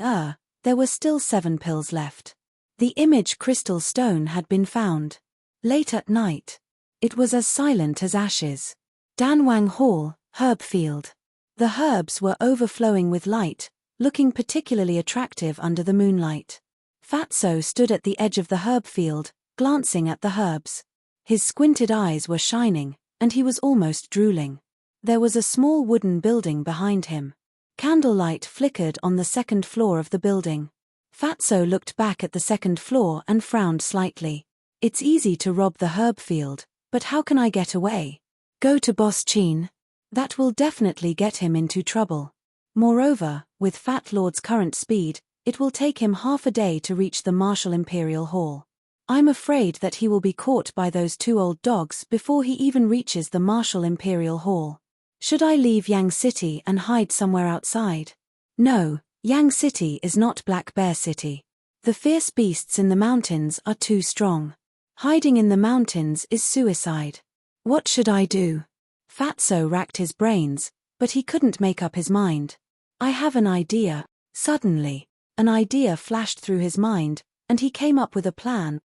there were still 7 pills left. The image crystal stone had been found. Late at night. It was as silent as ashes. Danwang Hall, herb field. The herbs were overflowing with light, looking particularly attractive under the moonlight. Fatso stood at the edge of the herb field, glancing at the herbs. His squinted eyes were shining, and he was almost drooling. There was a small wooden building behind him. Candlelight flickered on the 2nd floor of the building. Fatso looked back at the 2nd floor and frowned slightly. "It's easy to rob the herb field, but how can I get away? Go to Boss Qin? That will definitely get him into trouble. Moreover, with Fat Lord's current speed, it will take him half a day to reach the Martial Imperial Hall. I'm afraid that he will be caught by those 2 old dogs before he even reaches the Martial Imperial Hall. Should I leave Yang City and hide somewhere outside? No, Yang City is not Black Bear City. The fierce beasts in the mountains are too strong. Hiding in the mountains is suicide. What should I do?" Fatso racked his brains, but he couldn't make up his mind. "I have an idea." Suddenly, an idea flashed through his mind, and he came up with a plan.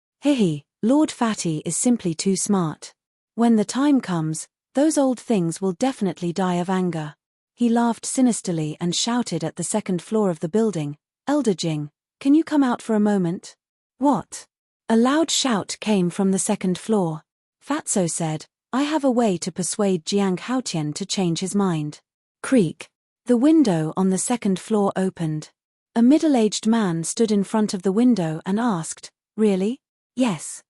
Lord Fatty is simply too smart. When the time comes, those old things will definitely die of anger. He laughed sinisterly and shouted at the second floor of the building, "Elder Jing, can you come out for a moment?" "What?" A loud shout came from the second floor. Fatso said, "I have a way to persuade Jiang Haotian to change his mind." Creak. The window on the second floor opened. A middle-aged man stood in front of the window and asked, "Really?" "Yes."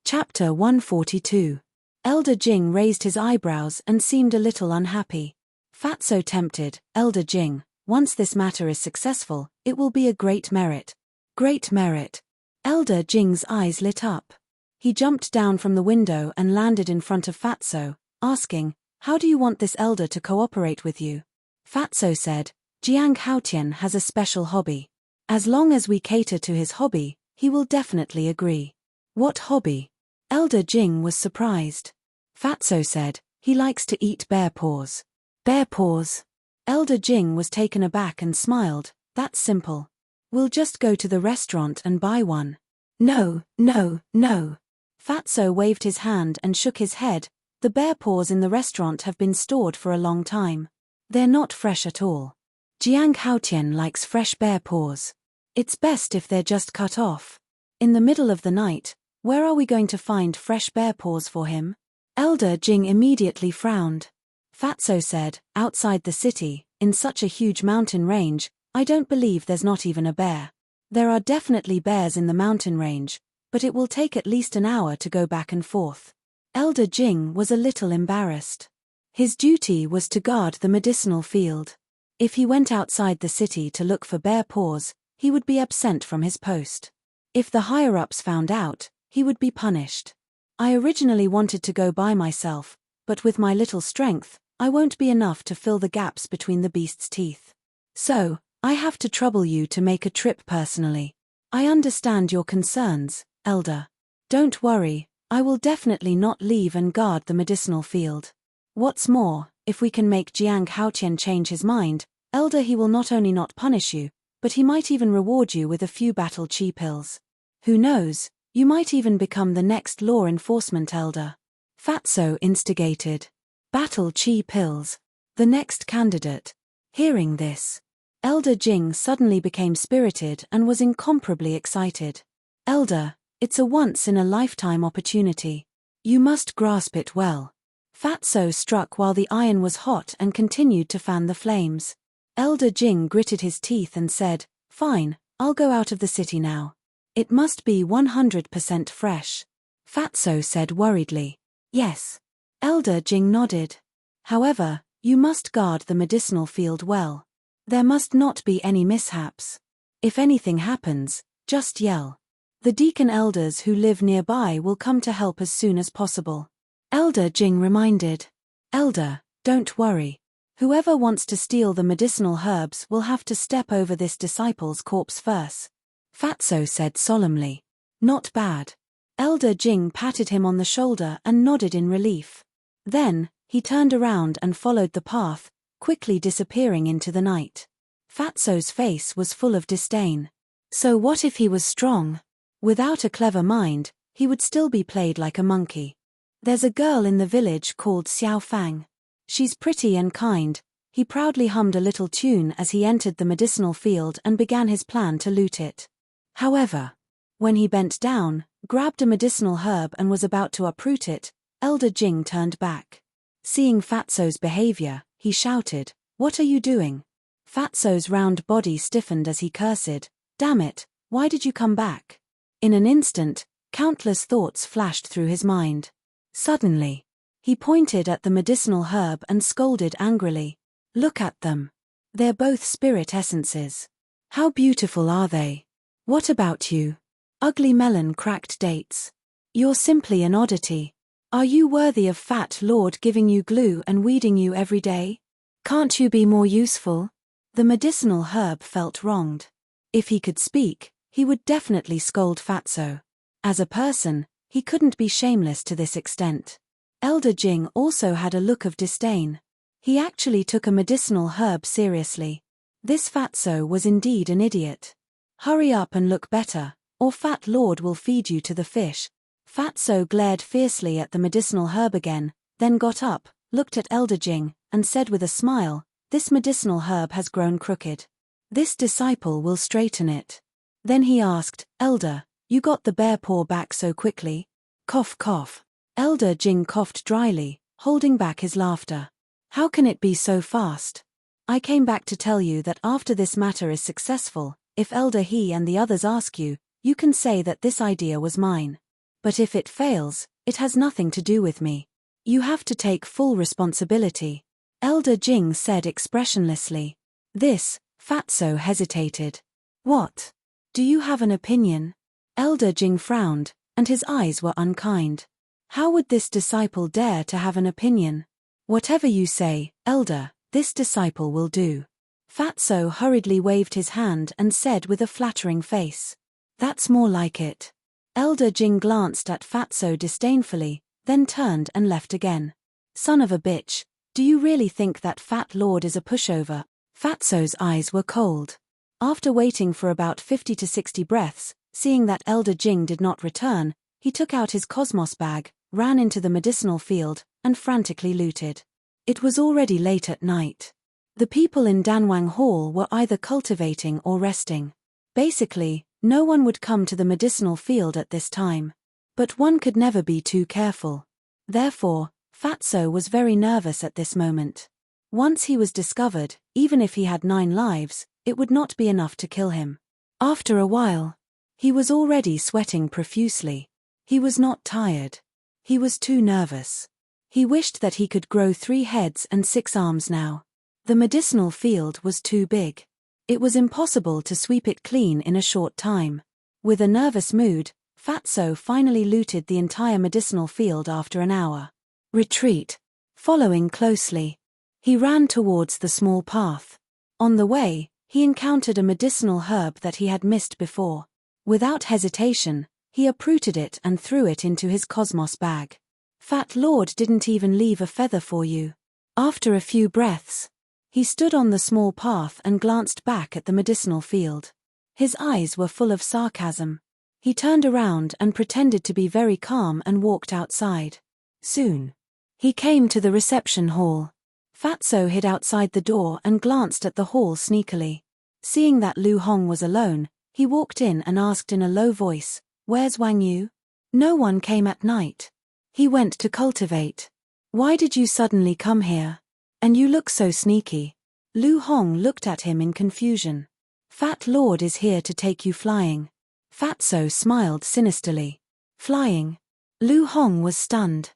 Chapter 142. Elder Jing raised his eyebrows and seemed a little unhappy. Fatso tempted, "Elder Jing, once this matter is successful, it will be a great merit." "Great merit." Elder Jing's eyes lit up. He jumped down from the window and landed in front of Fatso, asking, "How do you want this elder to cooperate with you?" Fatso said, "Jiang Haotian has a special hobby. As long as we cater to his hobby, he will definitely agree." "What hobby?" Elder Jing was surprised. Fatso said, "He likes to eat bear paws." "Bear paws?" Elder Jing was taken aback and smiled, "That's simple. We'll just go to the restaurant and buy one." "No, no, no." Fatso waved his hand and shook his head, "The bear paws in the restaurant have been stored for a long time. They're not fresh at all. Jiang Haotian likes fresh bear paws. It's best if they're just cut off. In the middle of the night, where are we going to find fresh bear paws for him?" Elder Jing immediately frowned. Fatso said, "Outside the city, in such a huge mountain range, I don't believe there's not even a bear. There are definitely bears in the mountain range, but it will take at least an hour to go back and forth." Elder Jing was a little embarrassed. His duty was to guard the medicinal field. If he went outside the city to look for bear paws, he would be absent from his post. If the higher-ups found out, he would be punished. "I originally wanted to go by myself, but with my little strength, I won't be enough to fill the gaps between the beast's teeth. So, I have to trouble you to make a trip personally. I understand your concerns, Elder. Don't worry, I will definitely not leave and guard the medicinal field. What's more, if we can make Jiang Haotian change his mind, Elder, he will not only not punish you, but he might even reward you with a few battle chi pills. Who knows, you might even become the next law enforcement elder." Fatso instigated. Battle chi pills. The next candidate. Hearing this, Elder Jing suddenly became spirited and was incomparably excited. "Elder, it's a once-in-a-lifetime opportunity. You must grasp it well." Fatso struck while the iron was hot and continued to fan the flames. Elder Jing gritted his teeth and said, "Fine, I'll go out of the city now. It must be 100% fresh." Fatso said worriedly, "Yes." Elder Jing nodded. "However, you must guard the medicinal field well. There must not be any mishaps. If anything happens, just yell. The deacon elders who live nearby will come to help as soon as possible." Elder Jing reminded. "Elder, don't worry. Whoever wants to steal the medicinal herbs will have to step over this disciple's corpse first." Fatso said solemnly. "Not bad." Elder Jing patted him on the shoulder and nodded in relief. Then, he turned around and followed the path, quickly disappearing into the night. Fatso's face was full of disdain. So what if he was strong? Without a clever mind, he would still be played like a monkey. "There's a girl in the village called Xiao Fang. She's pretty and kind." He proudly hummed a little tune as he entered the medicinal field and began his plan to loot it. However, when he bent down, grabbed a medicinal herb and was about to uproot it, Elder Jing turned back. Seeing Fatso's behavior, he shouted, "What are you doing?" Fatso's round body stiffened as he cursed, "Damn it, why did you come back?" In an instant, countless thoughts flashed through his mind. Suddenly, he pointed at the medicinal herb and scolded angrily, "Look at them. They're both spirit essences. How beautiful are they? What about you? Ugly melon cracked dates. You're simply an oddity. Are you worthy of Fat Lord giving you glue and weeding you every day? Can't you be more useful?" The medicinal herb felt wronged. If he could speak, he would definitely scold Fatso. As a person, he couldn't be shameless to this extent. Elder Jing also had a look of disdain. He actually took a medicinal herb seriously. This Fatso was indeed an idiot. "Hurry up and look better, or Fat Lord will feed you to the fish." Fatso glared fiercely at the medicinal herb again, then got up, looked at Elder Jing, and said with a smile, this medicinal herb has grown crooked. This disciple will straighten it. Then he asked, Elder, you got the bear paw back so quickly? Cough cough. Elder Jing coughed dryly, holding back his laughter. How can it be so fast? I came back to tell you that after this matter is successful, if Elder He and the others ask you, you can say that this idea was mine. But if it fails, it has nothing to do with me. You have to take full responsibility. Elder Jing said expressionlessly. This, Fatso hesitated. What? Do you have an opinion? Elder Jing frowned, and his eyes were unkind. How would this disciple dare to have an opinion? Whatever you say, Elder, this disciple will do. Fatso hurriedly waved his hand and said with a flattering face. That's more like it. Elder Jing glanced at Fatso disdainfully, then turned and left again. Son of a bitch, do you really think that fat lord is a pushover? Fatso's eyes were cold. After waiting for about 50 to 60 breaths, seeing that Elder Jing did not return, he took out his cosmos bag, ran into the medicinal field, and frantically looted. It was already late at night. The people in Danwang Hall were either cultivating or resting. Basically, no one would come to the medicinal field at this time. But one could never be too careful. Therefore, Fatso was very nervous at this moment. Once he was discovered, even if he had 9 lives, it would not be enough to kill him. After a while, he was already sweating profusely. He was not tired. He was too nervous. He wished that he could grow 3 heads and 6 arms now. The medicinal field was too big. It was impossible to sweep it clean in a short time. With a nervous mood, Fatso finally looted the entire medicinal field after an hour. Retreat. Following closely, he ran towards the small path. On the way, he encountered a medicinal herb that he had missed before. Without hesitation, he uprooted it and threw it into his cosmos bag. Fat Lord didn't even leave a feather for you. After a few breaths, he stood on the small path and glanced back at the medicinal field. His eyes were full of sarcasm. He turned around and pretended to be very calm and walked outside. Soon, he came to the reception hall. Fatso hid outside the door and glanced at the hall sneakily. Seeing that Lu Hong was alone, he walked in and asked in a low voice, "Where's Wang Yu?" No one came at night. He went to cultivate. Why did you suddenly come here? And you look so sneaky. Lu Hong looked at him in confusion. Fat Lord is here to take you flying. Fatso smiled sinisterly. Flying? Lu Hong was stunned.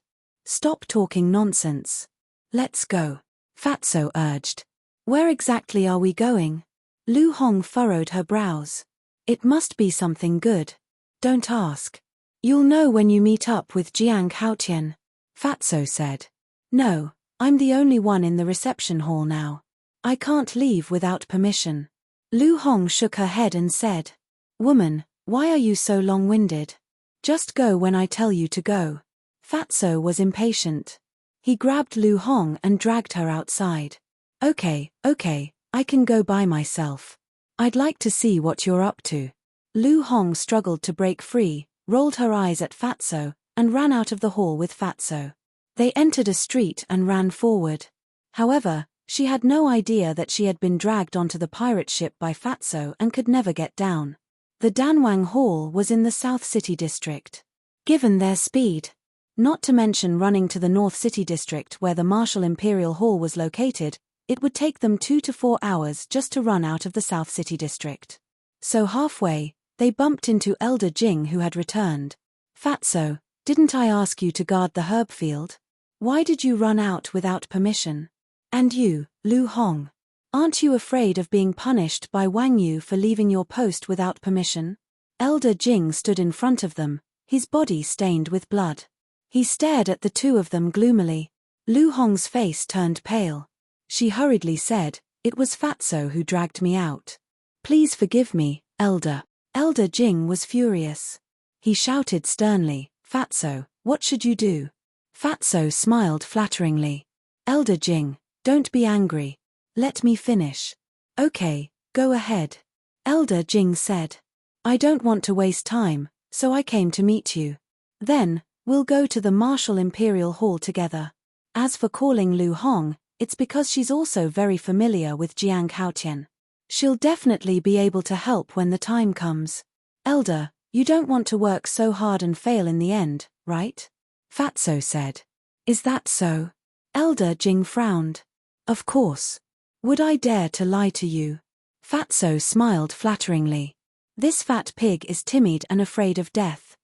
Stop talking nonsense. Let's go, Fatso urged. Where exactly are we going? Lu Hong furrowed her brows. It must be something good. Don't ask. You'll know when you meet up with Jiang Haotian, Fatso said. No, I'm the only one in the reception hall now. I can't leave without permission. Lu Hong shook her head and said, Woman, why are you so long-winded? Just go when I tell you to go. Fatso was impatient. He grabbed Lu Hong and dragged her outside. Okay, I can go by myself. I'd like to see what you're up to. Lu Hong struggled to break free, rolled her eyes at Fatso, and ran out of the hall with Fatso. They entered a street and ran forward. However, she had no idea that she had been dragged onto the pirate ship by Fatso and could never get down. The Danwang Hall was in the South City District. Given their speed, not to mention running to the North City District where the Martial Imperial Hall was located, it would take them 2 to 4 hours just to run out of the South City District. So halfway, they bumped into Elder Jing who had returned. Fatso, didn't I ask you to guard the herb field? Why did you run out without permission? And you, Lu Hong, aren't you afraid of being punished by Wang Yu for leaving your post without permission? Elder Jing stood in front of them, his body stained with blood. He stared at the two of them gloomily. Lu Hong's face turned pale. She hurriedly said, It was Fatso who dragged me out. Please forgive me, Elder. Elder Jing was furious. He shouted sternly, Fatso, what should you do? Fatso smiled flatteringly. Elder Jing, don't be angry. Let me finish. Okay, go ahead. Elder Jing said. I don't want to waste time, so I came to meet you. Then, we'll go to the Martial Imperial Hall together. As for calling Lu Hong, it's because she's also very familiar with Jiang Haotian. She'll definitely be able to help when the time comes. Elder, you don't want to work so hard and fail in the end, right? Fatso said. Is that so? Elder Jing frowned. Of course. Would I dare to lie to you? Fatso smiled flatteringly. This fat pig is timid and afraid of death.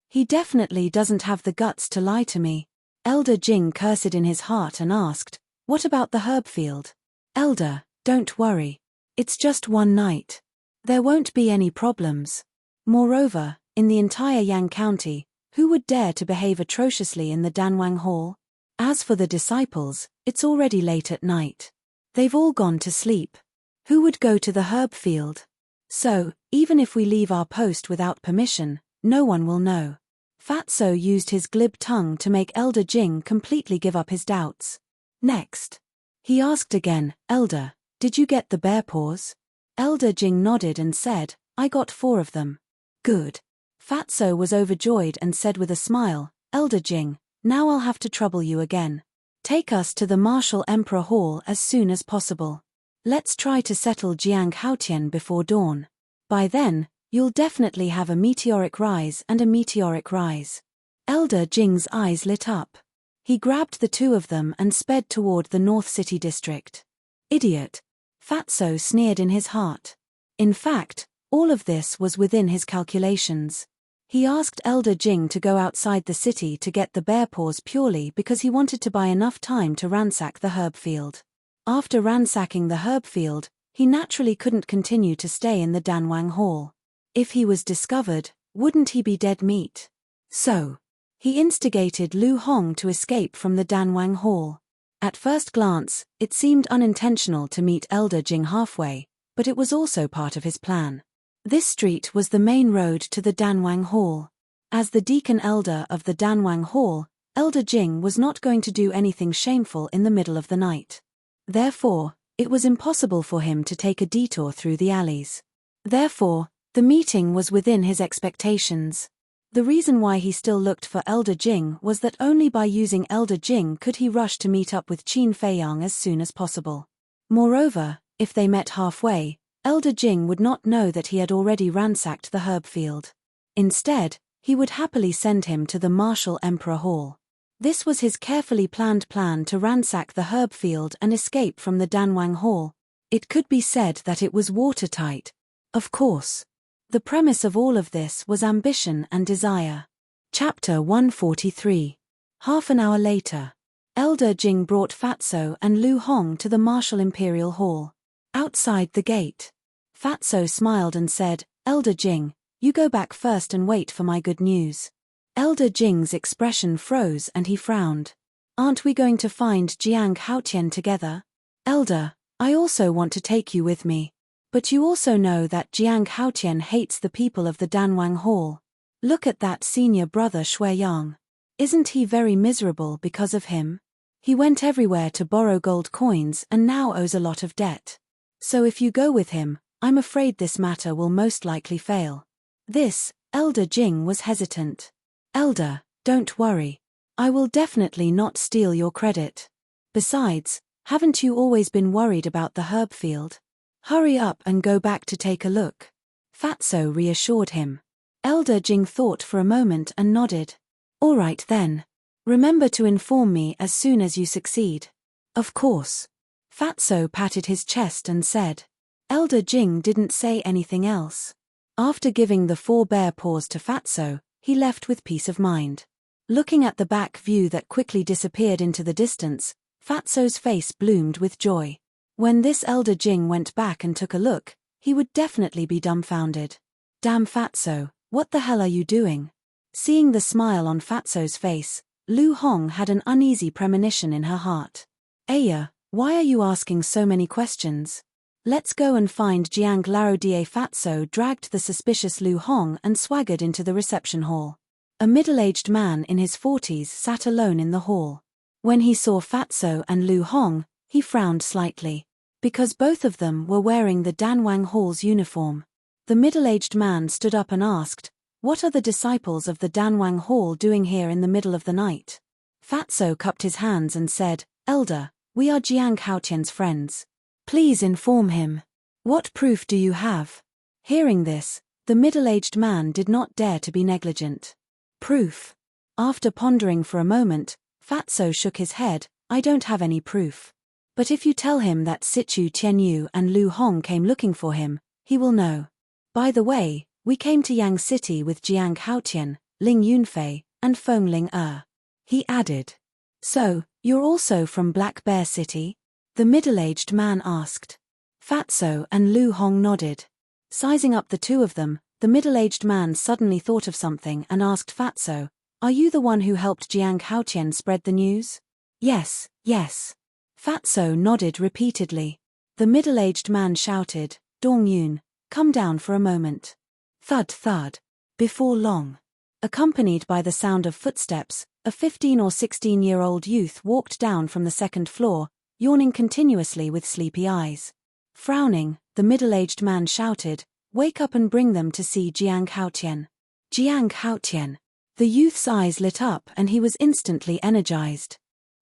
He definitely doesn't have the guts to lie to me. Elder Jing cursed in his heart and asked, what about the herb field? Elder, don't worry. It's just one night. There won't be any problems. Moreover, in the entire Yang County, who would dare to behave atrociously in the Danwang Hall? As for the disciples, it's already late at night. They've all gone to sleep. Who would go to the herb field? So, even if we leave our post without permission, no one will know. Fatso used his glib tongue to make Elder Jing completely give up his doubts. Next. He asked again, Elder, did you get the bear paws? Elder Jing nodded and said, I got 4 of them. Good. Fatso was overjoyed and said with a smile, Elder Jing, now I'll have to trouble you again. Take us to the Martial Emperor Hall as soon as possible. Let's try to settle Jiang Haotian before dawn. By then, you'll definitely have a meteoric rise and a meteoric rise. Elder Jing's eyes lit up. He grabbed the 2 of them and sped toward the North City district. Idiot. Fatso sneered in his heart. In fact, all of this was within his calculations. He asked Elder Jing to go outside the city to get the bear paws purely because he wanted to buy enough time to ransack the herb field. After ransacking the herb field, he naturally couldn't continue to stay in the Danwang Hall. If he was discovered, wouldn't he be dead meat? So, he instigated Lu Hong to escape from the Danwang Hall. At first glance, it seemed unintentional to meet Elder Jing halfway, but it was also part of his plan. This street was the main road to the Danwang Hall. As the deacon elder of the Danwang Hall, Elder Jing was not going to do anything shameful in the middle of the night. Therefore, it was impossible for him to take a detour through the alleys. Therefore, the meeting was within his expectations. The reason why he still looked for Elder Jing was that only by using Elder Jing could he rush to meet up with Qin Feiyang as soon as possible. Moreover, if they met halfway, Elder Jing would not know that he had already ransacked the herb field. Instead, he would happily send him to the Martial Emperor Hall. This was his carefully planned plan to ransack the herb field and escape from the Danwang Hall. It could be said that it was watertight. Of course. The premise of all of this was ambition and desire. Chapter 143. Half an hour later. Elder Jing brought Fatso and Lu Hong to the Martial Imperial Hall. Outside the gate. Fatso smiled and said, Elder Jing, you go back first and wait for my good news. Elder Jing's expression froze and he frowned. Aren't we going to find Jiang Haotian together? Elder, I also want to take you with me. But you also know that Jiang Haotian hates the people of the Danwang Hall. Look at that senior brother Shuiyang. Isn't he very miserable because of him? He went everywhere to borrow gold coins and now owes a lot of debt. So if you go with him, I'm afraid this matter will most likely fail. This, Elder Jing was hesitant. Elder, don't worry. I will definitely not steal your credit. Besides, haven't you always been worried about the herb field? Hurry up and go back to take a look. Fatso reassured him. Elder Jing thought for a moment and nodded. All right then. Remember to inform me as soon as you succeed. Of course. Fatso patted his chest and said. Elder Jing didn't say anything else. After giving the 4 bear paws to Fatso, he left with peace of mind. Looking at the back view that quickly disappeared into the distance, Fatso's face bloomed with joy. When this Elder Jing went back and took a look, he would definitely be dumbfounded. Damn Fatso, what the hell are you doing? Seeing the smile on Fatso's face, Lu Hong had an uneasy premonition in her heart. Aya, why are you asking so many questions? Let's go and find Jiang Larodie. Fatso dragged the suspicious Lu Hong and swaggered into the reception hall. A middle-aged man in his 40s sat alone in the hall. When he saw Fatso and Lu Hong, he frowned slightly. Because both of them were wearing the Danwang Hall's uniform. The middle-aged man stood up and asked, What are the disciples of the Danwang Hall doing here in the middle of the night? Fatso cupped his hands and said, Elder, We are Jiang Haotian's friends. Please inform him. What proof do you have? Hearing this, the middle-aged man did not dare to be negligent. Proof? After pondering for a moment, Fatso shook his head. I don't have any proof. But if you tell him that Sichu Tianyu and Lu Hong came looking for him, he will know. By the way, we came to Yang City with Jiang Haotian, Ling Yunfei, and Feng Ling he added. So, you're also from Black Bear City? The middle-aged man asked. Fatso and Lu Hong nodded. Sizing up the two of them, the middle-aged man suddenly thought of something and asked Fatso, are you the one who helped Jiang Haotian spread the news? Yes, yes. Fatso nodded repeatedly. The middle-aged man shouted, Dong Yun, come down for a moment. Thud thud. Before long. Accompanied by the sound of footsteps, a 15 or 16-year-old youth walked down from the second floor, yawning continuously with sleepy eyes. Frowning, the middle-aged man shouted, wake up and bring them to see Jiang Haotian. Jiang Haotian. The youth's eyes lit up and he was instantly energized.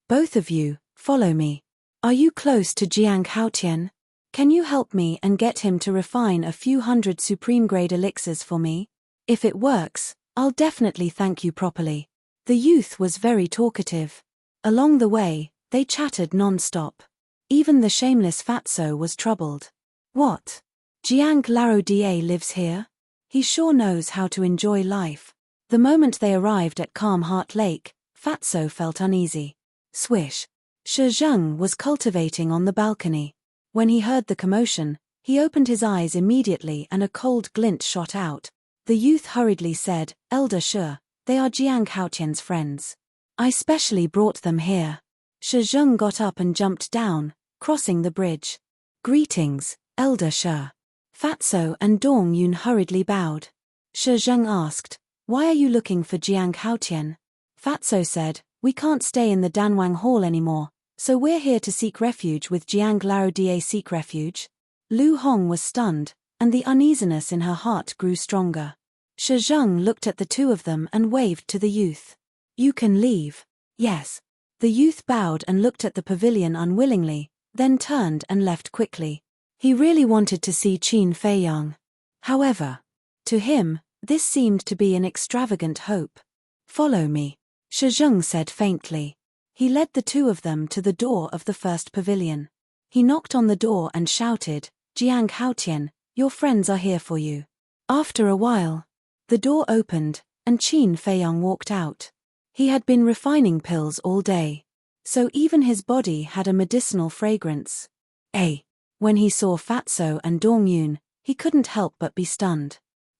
Both of you, follow me. Are you close to Jiang Haotian? Can you help me and get him to refine a few hundred supreme-grade elixirs for me? If it works, I'll definitely thank you properly. The youth was very talkative. Along the way, they chattered non-stop. Even the shameless Fatso was troubled. What? Jiang Laro Da lives here? He sure knows how to enjoy life. The moment they arrived at Calm Heart Lake, Fatso felt uneasy. Swish. Shi Zheng was cultivating on the balcony. When he heard the commotion, he opened his eyes immediately and a cold glint shot out. The youth hurriedly said, Elder Shi, they are Jiang Haotian's friends. I specially brought them here. Shi Zheng got up and jumped down, crossing the bridge. Greetings, Elder Shi. Fatso and Dong Yun hurriedly bowed. Shi Zheng asked, why are you looking for Jiang Haotian? Fatso said, we can't stay in the Danwang Hall anymore, so we're here to seek refuge with Jiang Laro Da seek refuge. Lu Hong was stunned, and the uneasiness in her heart grew stronger. Shi Zheng looked at the two of them and waved to the youth. You can leave. Yes. The youth bowed and looked at the pavilion unwillingly, then turned and left quickly. He really wanted to see Qin Feiyang. However, to him, this seemed to be an extravagant hope. Follow me, Shi Zheng said faintly. He led the two of them to the door of the first pavilion. He knocked on the door and shouted, Jiang Haotian, your friends are here for you. After a while, the door opened, and Qin Feiyang walked out. He had been refining pills all day, so even his body had a medicinal fragrance. When he saw Fatso and Dong Yun, he couldn't help but be stunned.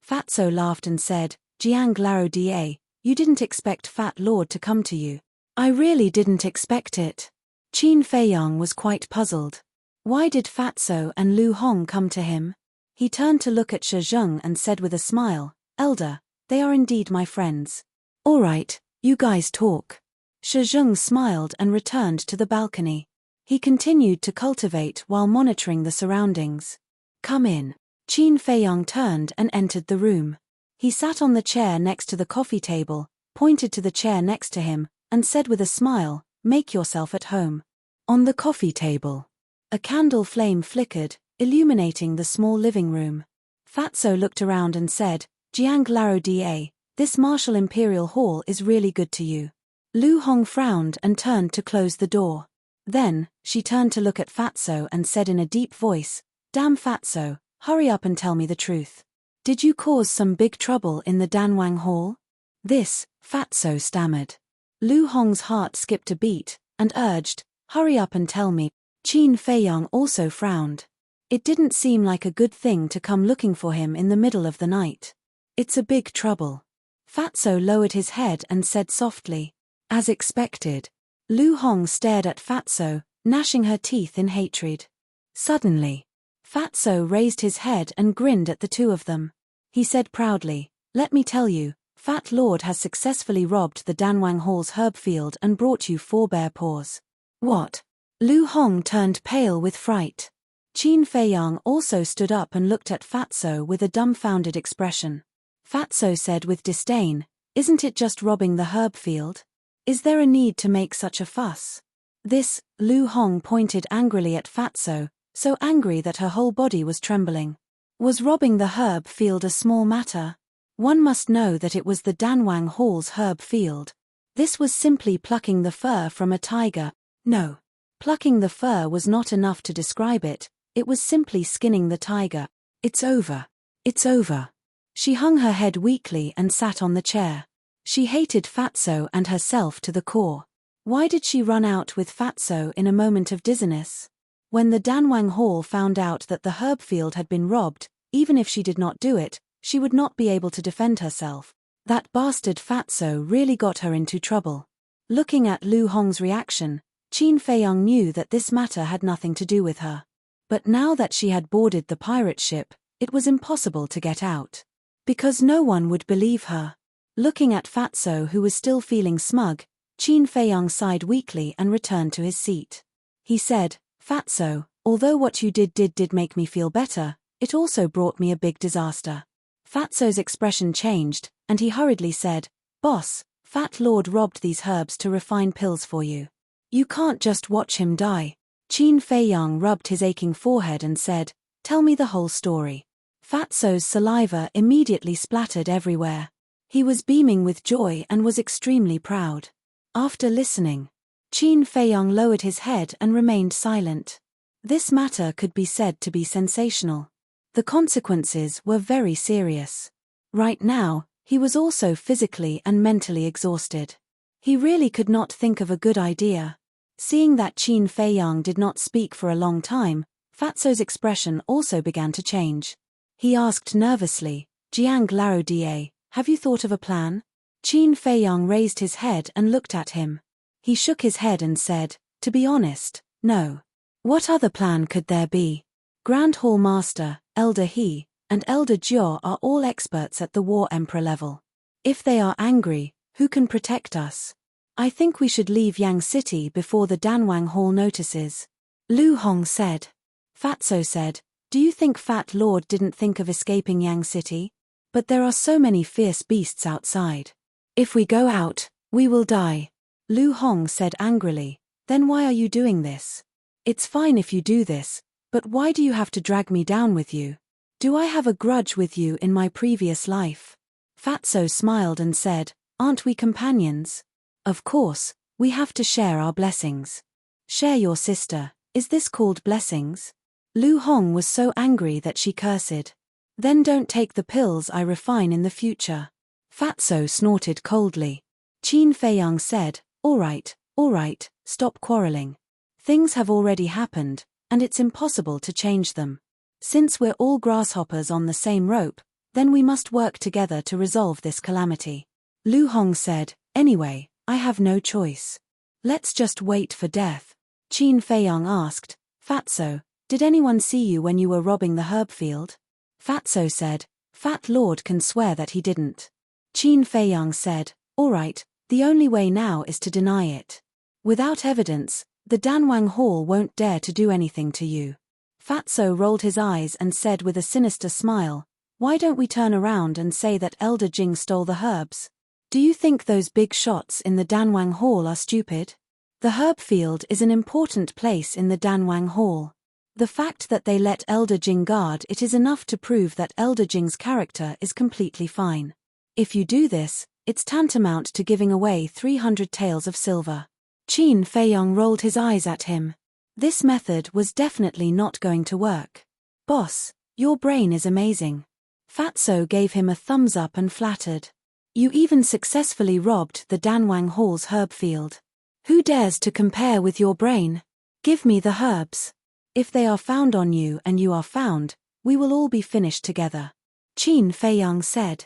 Fatso laughed and said, Jiang Laro Da, you didn't expect Fat Lord to come to you. I really didn't expect it. Qin Feiyang was quite puzzled. Why did Fatso and Lu Hong come to him? He turned to look at Shi Zheng and said with a smile, Elder, they are indeed my friends. All right, you guys talk. Shi Zheng smiled and returned to the balcony. He continued to cultivate while monitoring the surroundings. Come in. Qin Feiyang turned and entered the room. He sat on the chair next to the coffee table, pointed to the chair next to him, and said with a smile, make yourself at home. On the coffee table, a candle flame flickered, illuminating the small living room. Fatso looked around and said, Jiang Laro Da, this martial imperial hall is really good to you. Lu Hong frowned and turned to close the door. Then, she turned to look at Fatso and said in a deep voice, Damn Fatso, hurry up and tell me the truth. Did you cause some big trouble in the Danwang Hall? This, Fatso stammered. Lu Hong's heart skipped a beat, and urged, hurry up and tell me. Qin Feiyang also frowned. It didn't seem like a good thing to come looking for him in the middle of the night. It's a big trouble. Fatso lowered his head and said softly, as expected. Lu Hong stared at Fatso, gnashing her teeth in hatred. Suddenly, Fatso raised his head and grinned at the two of them. He said proudly, let me tell you, Fat Lord has successfully robbed the Danwang Hall's herb field and brought you 4 bear paws. What? Lu Hong turned pale with fright. Qin Feiyang also stood up and looked at Fatso with a dumbfounded expression. Fatso said with disdain, isn't it just robbing the herb field? Is there a need to make such a fuss? This, Lu Hong pointed angrily at Fatso, so angry that her whole body was trembling. Was robbing the herb field a small matter? One must know that it was the Danwang Hall's herb field. This was simply plucking the fur from a tiger. No. Plucking the fur was not enough to describe it, it was simply skinning the tiger. It's over. It's over. She hung her head weakly and sat on the chair. She hated Fatso and herself to the core. Why did she run out with Fatso in a moment of dizziness? When the Danwang Hall found out that the herb field had been robbed, even if she did not do it, she would not be able to defend herself. That bastard Fatso really got her into trouble. Looking at Lu Hong's reaction, Qin Feiyang knew that this matter had nothing to do with her. But now that she had boarded the pirate ship, it was impossible to get out. Because no one would believe her. Looking at Fatso, who was still feeling smug, Qin Feiyang sighed weakly and returned to his seat. He said, Fatso, although what you did make me feel better, it also brought me a big disaster. Fatso's expression changed, and he hurriedly said, Boss, Fat Lord robbed these herbs to refine pills for you. You can't just watch him die. Qin Feiyang rubbed his aching forehead and said, Tell me the whole story. Fatso's saliva immediately splattered everywhere. He was beaming with joy and was extremely proud. After listening, Qin Feiyang lowered his head and remained silent. This matter could be said to be sensational. The consequences were very serious. Right now, he was also physically and mentally exhausted. He really could not think of a good idea. Seeing that Qin Feiyang did not speak for a long time, Fatso's expression also began to change. He asked nervously, Jiang Laodie, have you thought of a plan? Qin Feiyang raised his head and looked at him. He shook his head and said, To be honest, no. What other plan could there be? Grand Hall Master, Elder He, and Elder Jiao are all experts at the War Emperor level. If they are angry, who can protect us? I think we should leave Yang City before the Danwang Hall notices. Lu Hong said. Fatso said, Do you think Fat Lord didn't think of escaping Yang City? But there are so many fierce beasts outside. If we go out, we will die. Lu Hong said angrily, Then why are you doing this? It's fine if you do this, but why do you have to drag me down with you? Do I have a grudge with you in my previous life? Fatso smiled and said, Aren't we companions? Of course, we have to share our blessings. Share your sister, is this called blessings? Lu Hong was so angry that she cursed. Then don't take the pills I refine in the future. Fatso snorted coldly. Qin Feiyang said, all right, stop quarreling. Things have already happened, and it's impossible to change them. Since we're all grasshoppers on the same rope, then we must work together to resolve this calamity. Lu Hong said, Anyway, I have no choice. Let's just wait for death. Qin Feiyang asked, Fatso, did anyone see you when you were robbing the herb field? Fatso said, Fat Lord can swear that he didn't. Qin Feiyang said, All right, the only way now is to deny it. Without evidence, the Danwang Hall won't dare to do anything to you. Fatso rolled his eyes and said with a sinister smile, Why don't we turn around and say that Elder Jing stole the herbs? Do you think those big shots in the Danwang Hall are stupid? The herb field is an important place in the Danwang Hall. The fact that they let Elder Jing guard it is enough to prove that Elder Jing's character is completely fine. If you do this, it's tantamount to giving away 300 taels of silver. Qin Feiyang rolled his eyes at him. This method was definitely not going to work. Boss, your brain is amazing. Fatso gave him a thumbs up and flattered. You even successfully robbed the Danwang Hall's herb field. Who dares to compare with your brain? Give me the herbs. If they are found on you and you are found, we will all be finished together. Qin Feiyang said.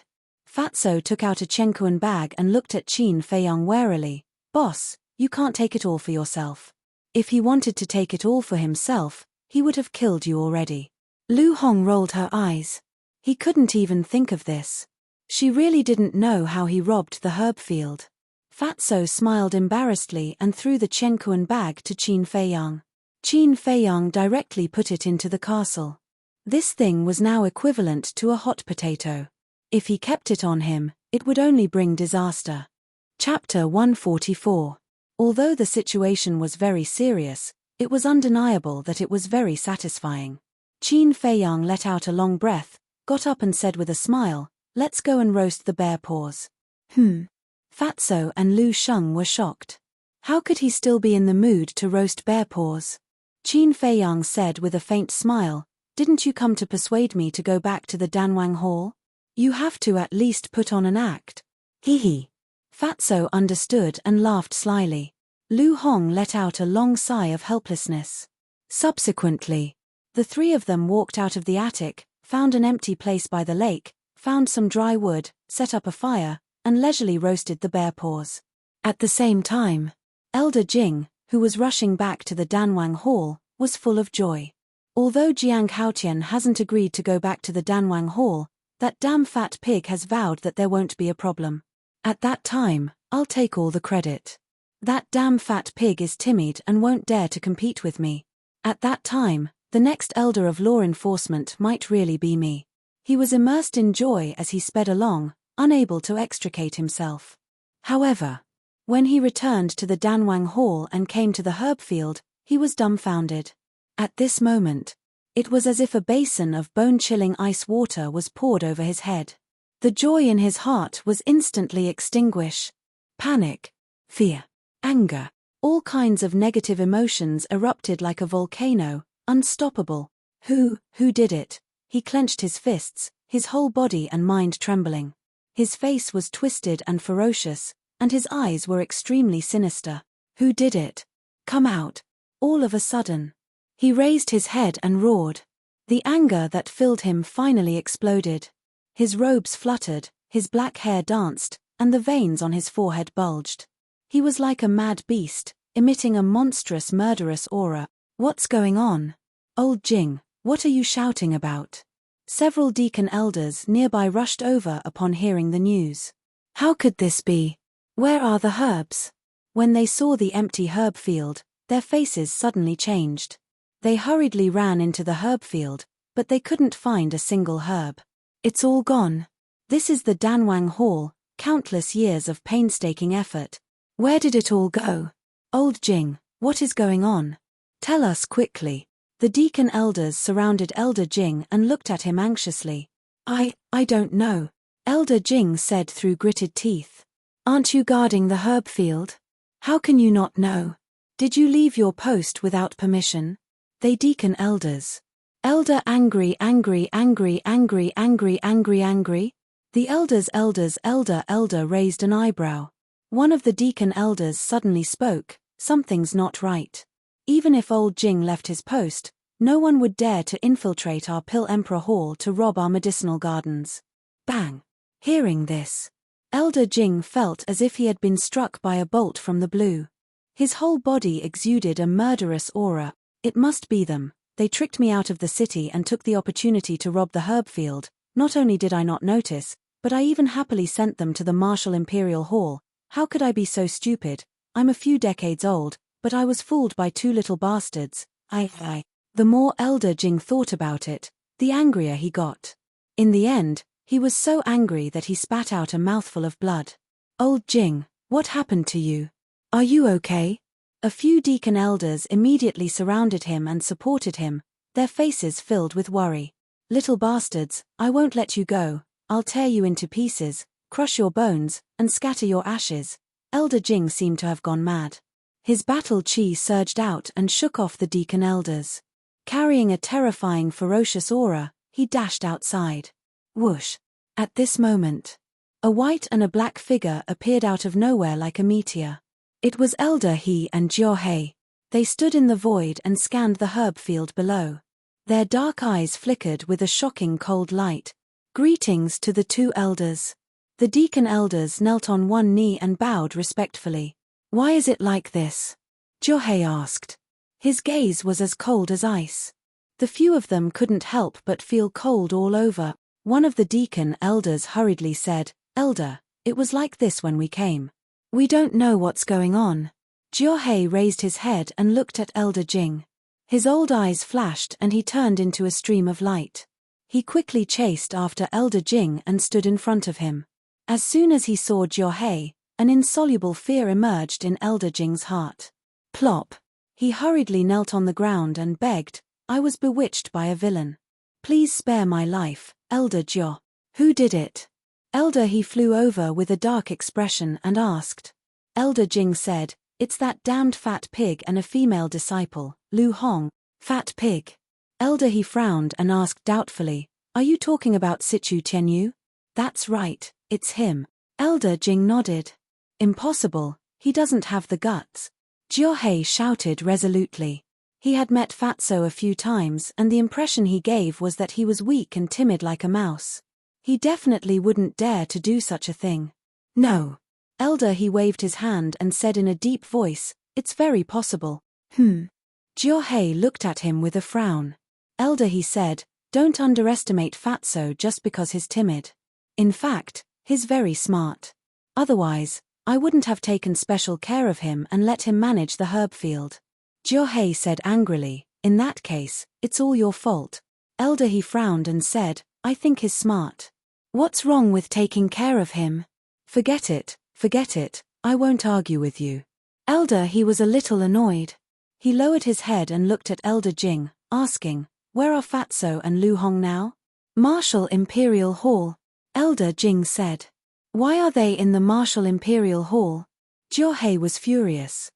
Fatso took out a Chenkuan bag and looked at Qin Feiyang warily. Boss, you can't take it all for yourself. If he wanted to take it all for himself, he would have killed you already. Lu Hong rolled her eyes. He couldn't even think of this. She really didn't know how he robbed the herb field. Fatso smiled embarrassedly and threw the Chenkuan bag to Qin Feiyang. Qin Feiyang directly put it into the castle. This thing was now equivalent to a hot potato. If he kept it on him, it would only bring disaster. Chapter 144. Although the situation was very serious, it was undeniable that it was very satisfying. Qin Feiyang let out a long breath, got up and said with a smile, "Let's go and roast the bear paws." Fatso and Lu Sheng were shocked. How could he still be in the mood to roast bear paws? Qin Feiyang said with a faint smile, "Didn't you come to persuade me to go back to the Danwang Hall? You have to at least put on an act." Hee. Fatso understood and laughed slyly. Lu Hong let out a long sigh of helplessness. Subsequently, the three of them walked out of the attic, found an empty place by the lake, found some dry wood, set up a fire, and leisurely roasted the bear paws. At the same time, Elder Jing, who was rushing back to the Danwang Hall, was full of joy. Although Jiang Haotian hasn't agreed to go back to the Danwang Hall, that damn fat pig has vowed that there won't be a problem. At that time, I'll take all the credit. That damn fat pig is timid and won't dare to compete with me. At that time, the next elder of law enforcement might really be me. He was immersed in joy as he sped along, unable to extricate himself. However, when he returned to the Danwang Hall and came to the herb field, he was dumbfounded. At this moment, it was as if a basin of bone-chilling ice water was poured over his head. The joy in his heart was instantly extinguished. Panic, fear, anger, all kinds of negative emotions erupted like a volcano, unstoppable. Who did it? He clenched his fists, his whole body and mind trembling. His face was twisted and ferocious, and his eyes were extremely sinister. Who did it? Come out. All of a sudden. He raised his head and roared. The anger that filled him finally exploded. His robes fluttered, his black hair danced, and the veins on his forehead bulged. He was like a mad beast, emitting a monstrous murderous aura. "What's going on? Old Jing, what are you shouting about?" Several deacon elders nearby rushed over upon hearing the news. How could this be? Where are the herbs? When they saw the empty herb field, their faces suddenly changed. They hurriedly ran into the herb field, but they couldn't find a single herb. It's all gone. This is the Danwang Hall, countless years of painstaking effort. Where did it all go? Old Jing, what is going on? Tell us quickly. The deacon elders surrounded Elder Jing and looked at him anxiously. I don't know, Elder Jing said through gritted teeth. Aren't you guarding the herb field? How can you not know? Did you leave your post without permission? They deacon elders. Elder angry. The elder raised an eyebrow. One of the deacon elders suddenly spoke, something's not right. Even if old Jing left his post, no one would dare to infiltrate our Pill Emperor Hall to rob our medicinal gardens. Bang! Hearing this, Elder Jing felt as if he had been struck by a bolt from the blue. His whole body exuded a murderous aura. It must be them. They tricked me out of the city and took the opportunity to rob the herb field. Not only did I not notice, but I even happily sent them to the Martial Imperial Hall. How could I be so stupid? I'm a few decades old, but I was fooled by two little bastards. The more Elder Jing thought about it, the angrier he got. In the end, he was so angry that he spat out a mouthful of blood. Old Jing, what happened to you? Are you okay? A few deacon elders immediately surrounded him and supported him, their faces filled with worry. Little bastards, I won't let you go. I'll tear you into pieces, crush your bones, and scatter your ashes. Elder Jing seemed to have gone mad. His battle chi surged out and shook off the deacon elders. Carrying a terrifying ferocious aura, he dashed outside. Whoosh! At this moment, a white and a black figure appeared out of nowhere like a meteor. It was Elder He and Jiao. They stood in the void and scanned the herb field below. Their dark eyes flickered with a shocking cold light. Greetings to the two elders. The deacon elders knelt on one knee and bowed respectfully. Why is it like this? Jiao asked. His gaze was as cold as ice. The few of them couldn't help but feel cold all over. One of the deacon elders hurriedly said, Elder, it was like this when we came. We don't know what's going on. Jiao raised his head and looked at Elder Jing. His old eyes flashed and he turned into a stream of light. He quickly chased after Elder Jing and stood in front of him. As soon as he saw Jiao, An insoluble fear emerged in Elder Jing's heart. Plop. He hurriedly knelt on the ground and begged, I was bewitched by a villain. Please spare my life, Elder Jo. Who did it? Elder He flew over with a dark expression and asked. Elder Jing said, it's that damned fat pig and a female disciple, Lu Hong. Fat pig. Elder He frowned and asked doubtfully, are you talking about Sichu Tianyu? That's right, it's him. Elder Jing nodded. Impossible, he doesn't have the guts. Jiao shouted resolutely. He had met Fatso a few times and the impression he gave was that he was weak and timid like a mouse. He definitely wouldn't dare to do such a thing. No. Elder He waved his hand and said in a deep voice, it's very possible. Jiao looked at him with a frown. Elder He said, don't underestimate Fatso just because he's timid. In fact, he's very smart. Otherwise, I wouldn't have taken special care of him and let him manage the herb field. Jiao said angrily, in that case, it's all your fault. Elder He frowned and said, I think he's smart. What's wrong with taking care of him? Forget it, I won't argue with you. Elder He was a little annoyed. He lowered his head and looked at Elder Jing, asking, where are Fatso and Lu Hong now? Martial Imperial Hall. Elder Jing said. Why are they in the Martial Imperial Hall? Jiao was furious.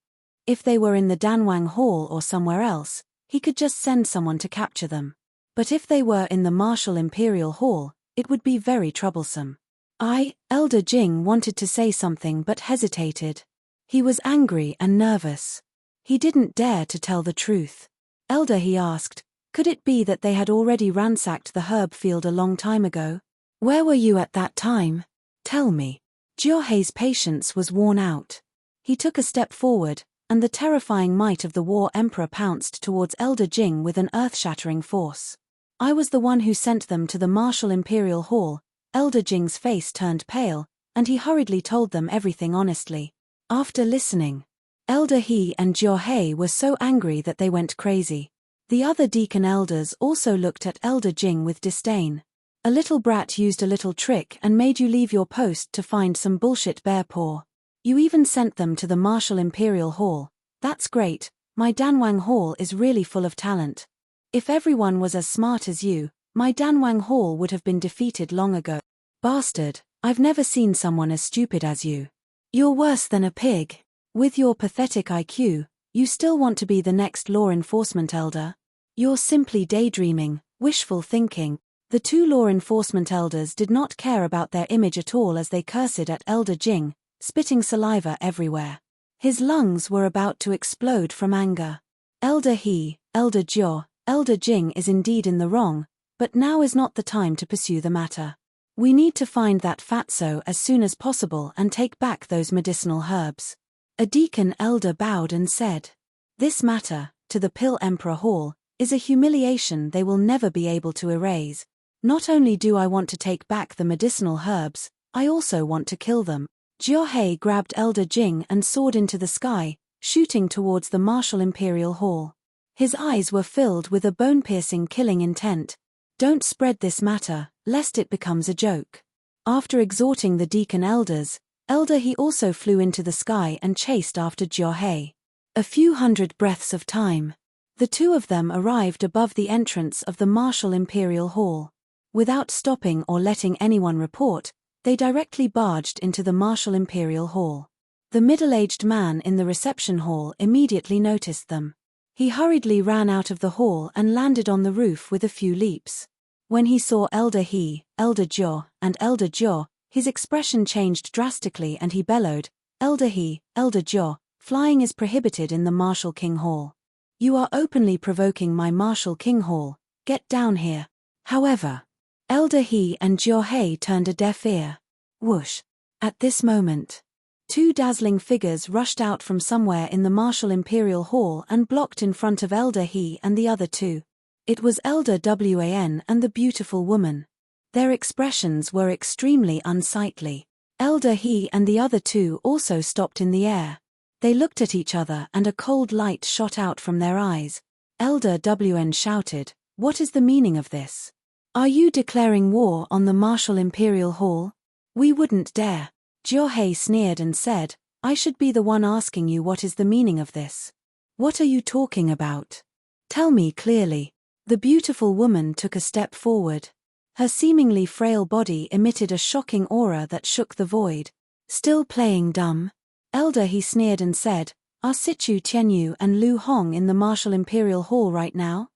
If they were in the Danwang Hall or somewhere else, he could just send someone to capture them. But if they were in the Martial Imperial Hall, it would be very troublesome. Elder Jing wanted to say something but hesitated. He was angry and nervous. He didn't dare to tell the truth. Elder He asked, could it be that they had already ransacked the herb field a long time ago? Where were you at that time? Tell me. Jiao patience was worn out. He took a step forward, and the terrifying might of the War Emperor pounced towards Elder Jing with an earth-shattering force. I was the one who sent them to the Martial Imperial Hall. Elder Jing's face turned pale, and he hurriedly told them everything honestly. After listening, Elder He and Jiao were so angry that they went crazy. The other deacon elders also looked at Elder Jing with disdain. A little brat used a little trick and made you leave your post to find some bullshit bear paw. You even sent them to the Martial Imperial Hall. That's great, my Danwang Hall is really full of talent. If everyone was as smart as you, my Danwang Hall would have been defeated long ago. Bastard, I've never seen someone as stupid as you. You're worse than a pig. With your pathetic IQ, you still want to be the next law enforcement elder? You're simply daydreaming, wishful thinking. The two law enforcement elders did not care about their image at all as they cursed at Elder Jing, spitting saliva everywhere. His lungs were about to explode from anger. Elder He, Elder Jiao, Elder Jing is indeed in the wrong, but now is not the time to pursue the matter. We need to find that Fatso as soon as possible and take back those medicinal herbs. A deacon elder bowed and said, this matter, to the Pill Emperor Hall, is a humiliation they will never be able to erase. Not only do I want to take back the medicinal herbs, I also want to kill them. Jiao grabbed Elder Jing and soared into the sky, shooting towards the Martial Imperial Hall. His eyes were filled with a bone-piercing killing intent. Don't spread this matter, lest it becomes a joke. After exhorting the deacon elders, Elder He also flew into the sky and chased after Jiao. A few hundred breaths of time. The two of them arrived above the entrance of the Martial Imperial Hall. Without stopping or letting anyone report, they directly barged into the Martial Imperial Hall. The middle-aged man in the reception hall immediately noticed them. He hurriedly ran out of the hall and landed on the roof with a few leaps. When he saw Elder He, Elder Jiao, his expression changed drastically and he bellowed, Elder He, Elder Jiao, flying is prohibited in the Martial King Hall. You are openly provoking my Martial King Hall, get down here. However, Elder He and Jiao turned a deaf ear. Whoosh. At this moment, two dazzling figures rushed out from somewhere in the Martial Imperial Hall and blocked in front of Elder He and the other two. It was Elder Wan and the beautiful woman. Their expressions were extremely unsightly. Elder He and the other two also stopped in the air. They looked at each other and a cold light shot out from their eyes. Elder Wan shouted, what is the meaning of this? Are you declaring war on the Martial Imperial Hall? We wouldn't dare. Jiuhei sneered and said, I should be the one asking you what is the meaning of this. What are you talking about? Tell me clearly. The beautiful woman took a step forward. Her seemingly frail body emitted a shocking aura that shook the void. Still playing dumb? Elder, he sneered and said, are Sichu Tianyu and Lu Hong in the Martial Imperial Hall right now?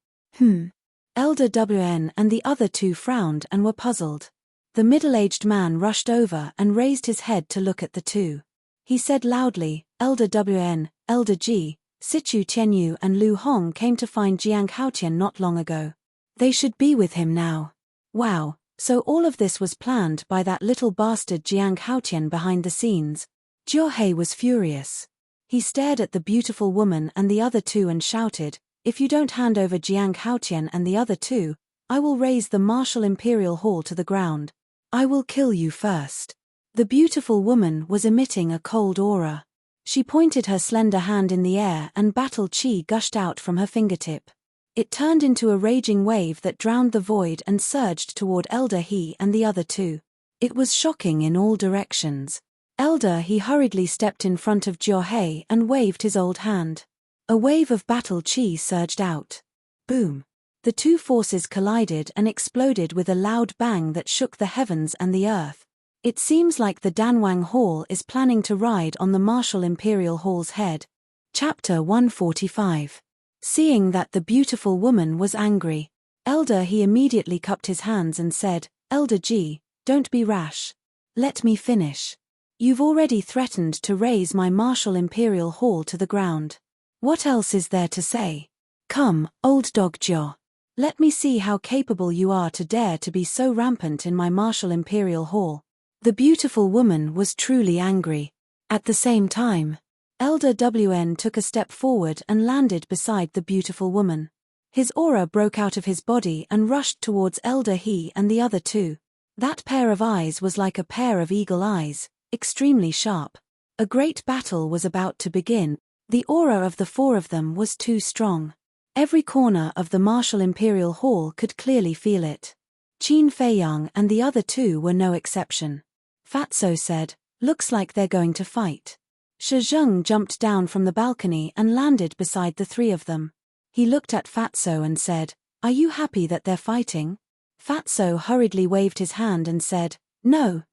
Elder WN and the other two frowned and were puzzled. The middle-aged man rushed over and raised his head to look at the two. He said loudly, Elder WN, Elder G, Sichu Tianyu and Lu Hong came to find Jiang Haotian not long ago. They should be with him now. Wow, so all of this was planned by that little bastard Jiang Haotian behind the scenes. Jiuhei was furious. He stared at the beautiful woman and the other two and shouted, if you don't hand over Jiang Haotian and the other two, I will raise the Martial Imperial Hall to the ground. I will kill you first. The beautiful woman was emitting a cold aura. She pointed her slender hand in the air and battle chi gushed out from her fingertip. It turned into a raging wave that drowned the void and surged toward Elder He and the other two. It was shocking in all directions. Elder He hurriedly stepped in front of Jiuhei and waved his old hand. A wave of battle chi surged out. Boom. The two forces collided and exploded with a loud bang that shook the heavens and the earth. It seems like the Danwang Hall is planning to ride on the Martial Imperial Hall's head. Chapter 145. Seeing that the beautiful woman was angry, Elder He immediately cupped his hands and said, Elder G, don't be rash. Let me finish. You've already threatened to raise my Martial Imperial Hall to the ground. What else is there to say? Come, old dog Jiu. Let me see how capable you are to dare to be so rampant in my Martial Imperial Hall. The beautiful woman was truly angry. At the same time, Elder WN took a step forward and landed beside the beautiful woman. His aura broke out of his body and rushed towards Elder He and the other two. That pair of eyes was like a pair of eagle eyes, extremely sharp. A great battle was about to begin. The aura of the four of them was too strong. Every corner of the Martial Imperial Hall could clearly feel it. Qin Feiyang and the other two were no exception. Fatso said, looks like they're going to fight. Shi Zheng jumped down from the balcony and landed beside the three of them. He looked at Fatso and said, are you happy that they're fighting? Fatso hurriedly waved his hand and said, no,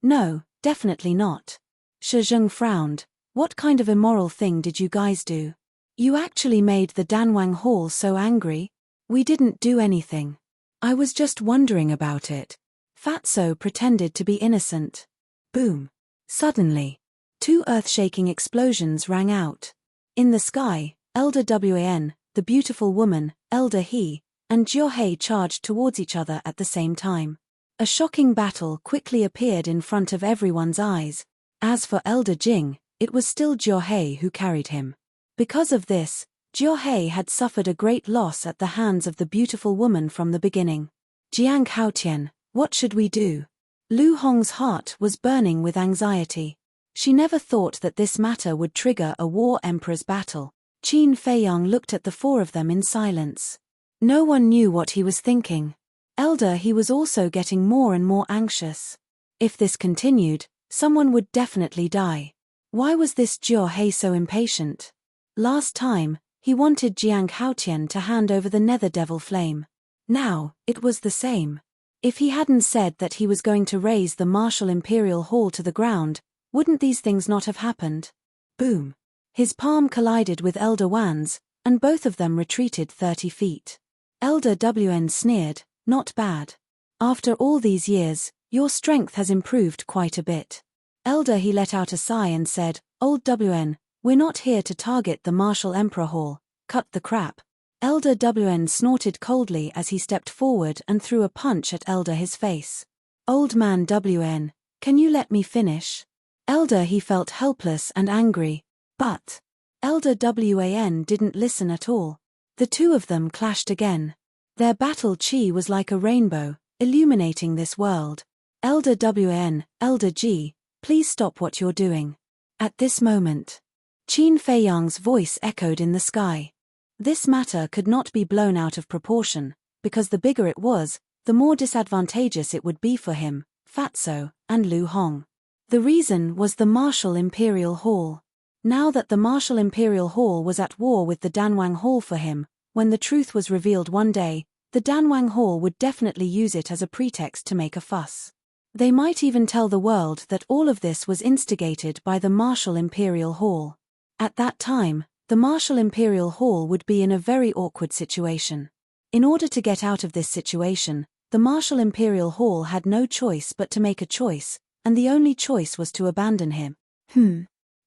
definitely not. Shi Zheng frowned. What kind of immoral thing did you guys do? You actually made the Danwang Hall so angry? We didn't do anything. I was just wondering about it. Fatso pretended to be innocent. Boom. Suddenly, two earth-shaking explosions rang out. In the sky, Elder WAN, the beautiful woman, Elder He, and Jiuhei charged towards each other at the same time. A shocking battle quickly appeared in front of everyone's eyes. As for Elder Jing, it was still Jiuhei who carried him. Because of this, Jiuhei had suffered a great loss at the hands of the beautiful woman from the beginning. Jiang Haotian, what should we do? Lu Hong's heart was burning with anxiety. She never thought that this matter would trigger a war emperor's battle. Qin Feiyang looked at the four of them in silence. No one knew what he was thinking. Elder He was also getting more and more anxious. If this continued, someone would definitely die. Why was this Jiuhei so impatient? Last time, he wanted Jiang Haotian to hand over the Nether Devil Flame. Now, it was the same. If he hadn't said that he was going to raise the Martial Imperial Hall to the ground, wouldn't these things not have happened? Boom. His palm collided with Elder Wan's, and both of them retreated 30 feet. Elder WN sneered, not bad. After all these years, your strength has improved quite a bit. Elder He let out a sigh and said, Old WN, we're not here to target the Martial Emperor Hall, cut the crap. Elder WN snorted coldly as he stepped forward and threw a punch at Elder His face. Old man WN, can you let me finish? Elder He felt helpless and angry, but Elder WAN didn't listen at all. The two of them clashed again. Their battle chi was like a rainbow, illuminating this world. Elder WN, Elder G, please stop what you're doing. At this moment, Qin Feiyang's voice echoed in the sky. This matter could not be blown out of proportion, because the bigger it was, the more disadvantageous it would be for him, Fatso, and Lu Hong. The reason was the Martial Imperial Hall. Now that the Martial Imperial Hall was at war with the Danwang Hall for him, when the truth was revealed one day, the Danwang Hall would definitely use it as a pretext to make a fuss. They might even tell the world that all of this was instigated by the Martial Imperial Hall. At that time, the Martial Imperial Hall would be in a very awkward situation. In order to get out of this situation, the Martial Imperial Hall had no choice but to make a choice, and the only choice was to abandon him.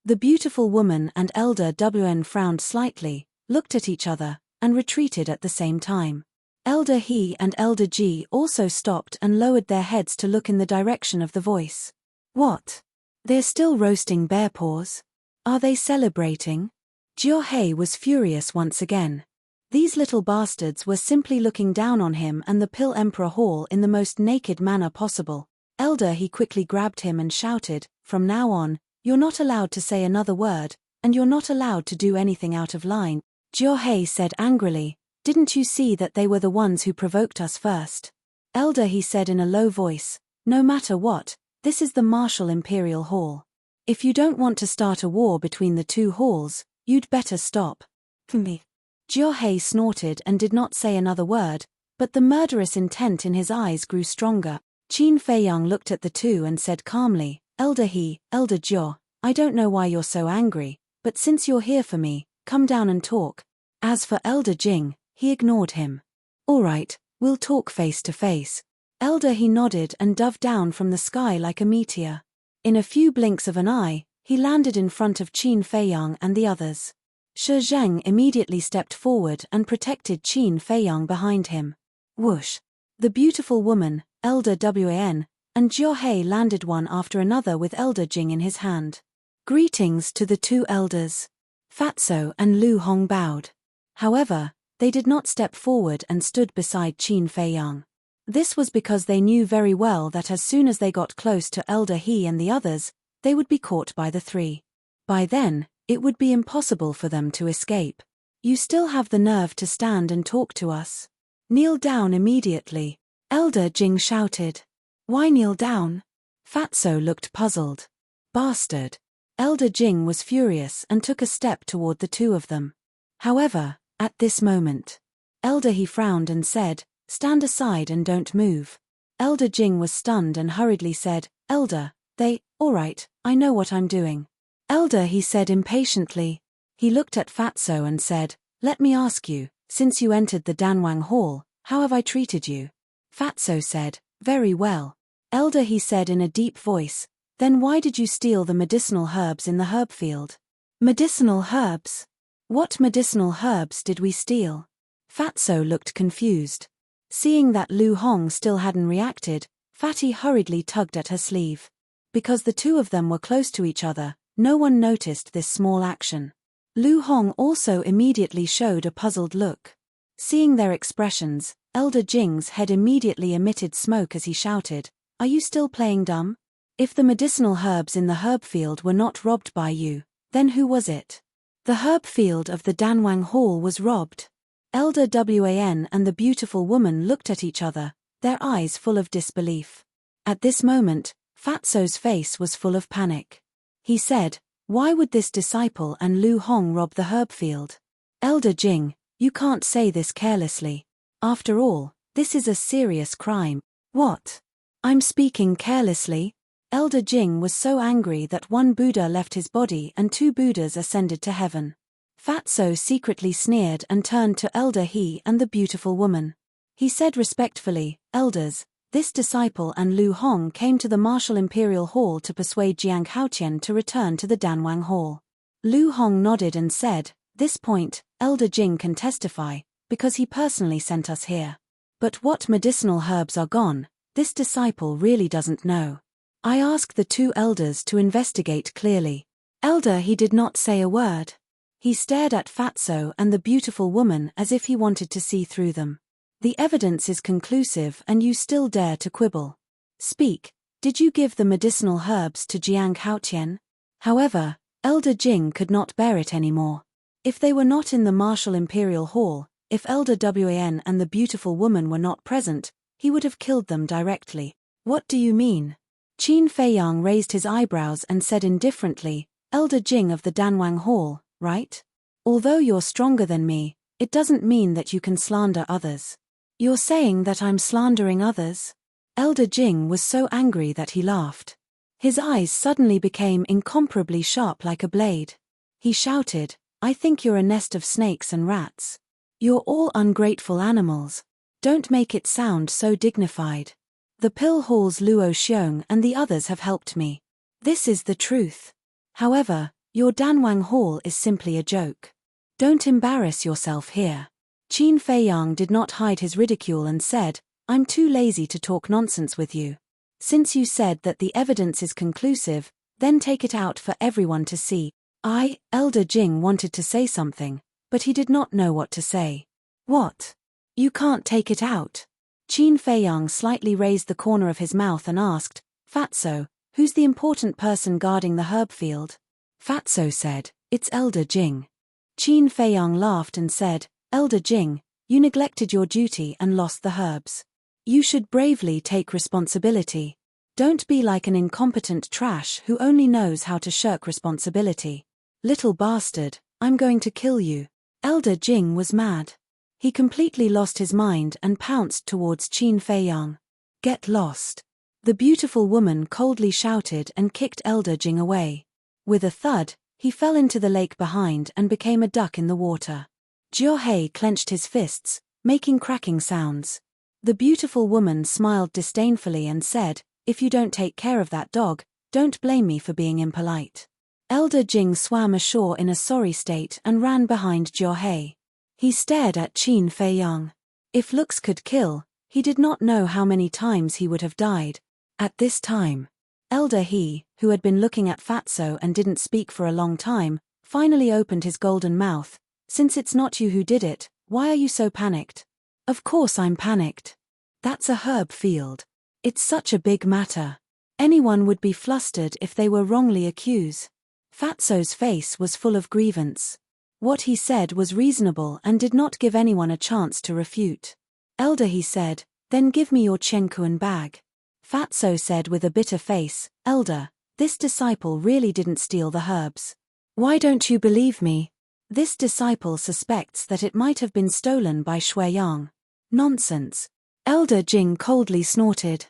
The beautiful woman and Elder Wn frowned slightly, looked at each other, and retreated at the same time. Elder He and Elder Ji also stopped and lowered their heads to look in the direction of the voice. What? They're still roasting bear paws? Are they celebrating? Jiao was furious once again. These little bastards were simply looking down on him and the Pill Emperor Hall in the most naked manner possible. Elder He quickly grabbed him and shouted, "From now on, you're not allowed to say another word, and you're not allowed to do anything out of line." Jiao said angrily, "Didn't you see that they were the ones who provoked us first?" Elder He said in a low voice, "No matter what, this is the Martial Imperial Hall. If you don't want to start a war between the two halls, you'd better stop." Me. Jiao snorted and did not say another word, but the murderous intent in his eyes grew stronger. Qin Feiyang looked at the two and said calmly, "Elder He, Elder Jiao, I don't know why you're so angry, but since you're here for me, come down and talk." As for Elder Jing, he ignored him. "All right, we'll talk face to face." Elder He nodded and dove down from the sky like a meteor. In a few blinks of an eye, he landed in front of Qin Feiyang and the others. Shi Zheng immediately stepped forward and protected Qin Feiyang behind him. Whoosh! The beautiful woman, Elder Wan, and Jiao landed one after another with Elder Jing in his hand. Greetings to the two elders. Fatso and Lu Hong bowed. However, they did not step forward and stood beside Qin Feiyang. This was because they knew very well that as soon as they got close to Elder He and the others, they would be caught by the three. By then, it would be impossible for them to escape. "You still have the nerve to stand and talk to us? Kneel down immediately," Elder Jing shouted. "Why kneel down?" Fatso looked puzzled. "Bastard." Elder Jing was furious and took a step toward the two of them. However, at this moment, Elder He frowned and said, "Stand aside and don't move." Elder Jing was stunned and hurriedly said, "Elder, all right, I know what I'm doing." Elder He said impatiently. He looked at Fatso and said, "Let me ask you, since you entered the Danwang Hall, how have I treated you?" Fatso said, "Very well." Elder He said in a deep voice, "Then why did you steal the medicinal herbs in the herb field?" "Medicinal herbs? What medicinal herbs did we steal?" Fatso looked confused. Seeing that Lu Hong still hadn't reacted, Fatty hurriedly tugged at her sleeve. Because the two of them were close to each other, no one noticed this small action. Lu Hong also immediately showed a puzzled look. Seeing their expressions, Elder Jing's head immediately emitted smoke as he shouted, "Are you still playing dumb? If the medicinal herbs in the herb field were not robbed by you, then who was it?" "The herb field of the Danwang Hall was robbed." Elder Wan and the beautiful woman looked at each other, their eyes full of disbelief. At this moment, Fatso's face was full of panic. He said, "Why would this disciple and Lu Hong rob the herb field?" "Elder Jing, you can't say this carelessly. After all, this is a serious crime." "What? I'm speaking carelessly?" Elder Jing was so angry that one Buddha left his body and two Buddhas ascended to heaven. Fatso secretly sneered and turned to Elder He and the beautiful woman. He said respectfully, "Elders, this disciple and Lu Hong came to the Martial Imperial Hall to persuade Jiang Haotian to return to the Danwang Hall." Lu Hong nodded and said, "This point, Elder Jing can testify, because he personally sent us here. But what medicinal herbs are gone, this disciple really doesn't know. I ask the two elders to investigate clearly." Elder He did not say a word. He stared at Fatso and the beautiful woman as if he wanted to see through them. "The evidence is conclusive and you still dare to quibble. Speak, did you give the medicinal herbs to Jiang Haotian?" However, Elder Jing could not bear it anymore. If they were not in the Martial Imperial Hall, if Elder Wan and the beautiful woman were not present, he would have killed them directly. "What do you mean?" Qin Feiyang raised his eyebrows and said indifferently, Elder Jing of the Danwang Hall, right? Although you're stronger than me, it doesn't mean that you can slander others. You're saying that I'm slandering others? Elder Jing was so angry that he laughed. His eyes suddenly became incomparably sharp like a blade. He shouted, I think you're a nest of snakes and rats. You're all ungrateful animals. Don't make it sound so dignified. The Pill Hall's Luo Xiong and the others have helped me. This is the truth. However, your Danwang Hall is simply a joke. Don't embarrass yourself here. Qin Feiyang did not hide his ridicule and said, I'm too lazy to talk nonsense with you. Since you said that the evidence is conclusive, then take it out for everyone to see. Elder Jing wanted to say something, but he did not know what to say. What? You can't take it out? Qin Feiyang slightly raised the corner of his mouth and asked, Fatso, who's the important person guarding the herb field? Fatso said, it's Elder Jing. Qin Feiyang laughed and said, Elder Jing, you neglected your duty and lost the herbs. You should bravely take responsibility. Don't be like an incompetent trash who only knows how to shirk responsibility. Little bastard, I'm going to kill you. Elder Jing was mad. He completely lost his mind and pounced towards Qin Feiyang. Get lost. The beautiful woman coldly shouted and kicked Elder Jing away. With a thud, he fell into the lake behind and became a duck in the water. Jiahei clenched his fists, making cracking sounds. The beautiful woman smiled disdainfully and said, if you don't take care of that dog, don't blame me for being impolite. Elder Jing swam ashore in a sorry state and ran behind Jiahei. He stared at Qin Feiyang. If looks could kill, he did not know how many times he would have died. At this time, Elder He, who had been looking at Fatso and didn't speak for a long time, finally opened his golden mouth. Since it's not you who did it, why are you so panicked? Of course I'm panicked. That's a herb field. It's such a big matter. Anyone would be flustered if they were wrongly accused. Fatso's face was full of grievance. What he said was reasonable and did not give anyone a chance to refute. Elder He said, then give me your Chenkuan bag. Fatso said with a bitter face, Elder, this disciple really didn't steal the herbs. Why don't you believe me? This disciple suspects that it might have been stolen by Shuiyang. Nonsense. Elder Jing coldly snorted.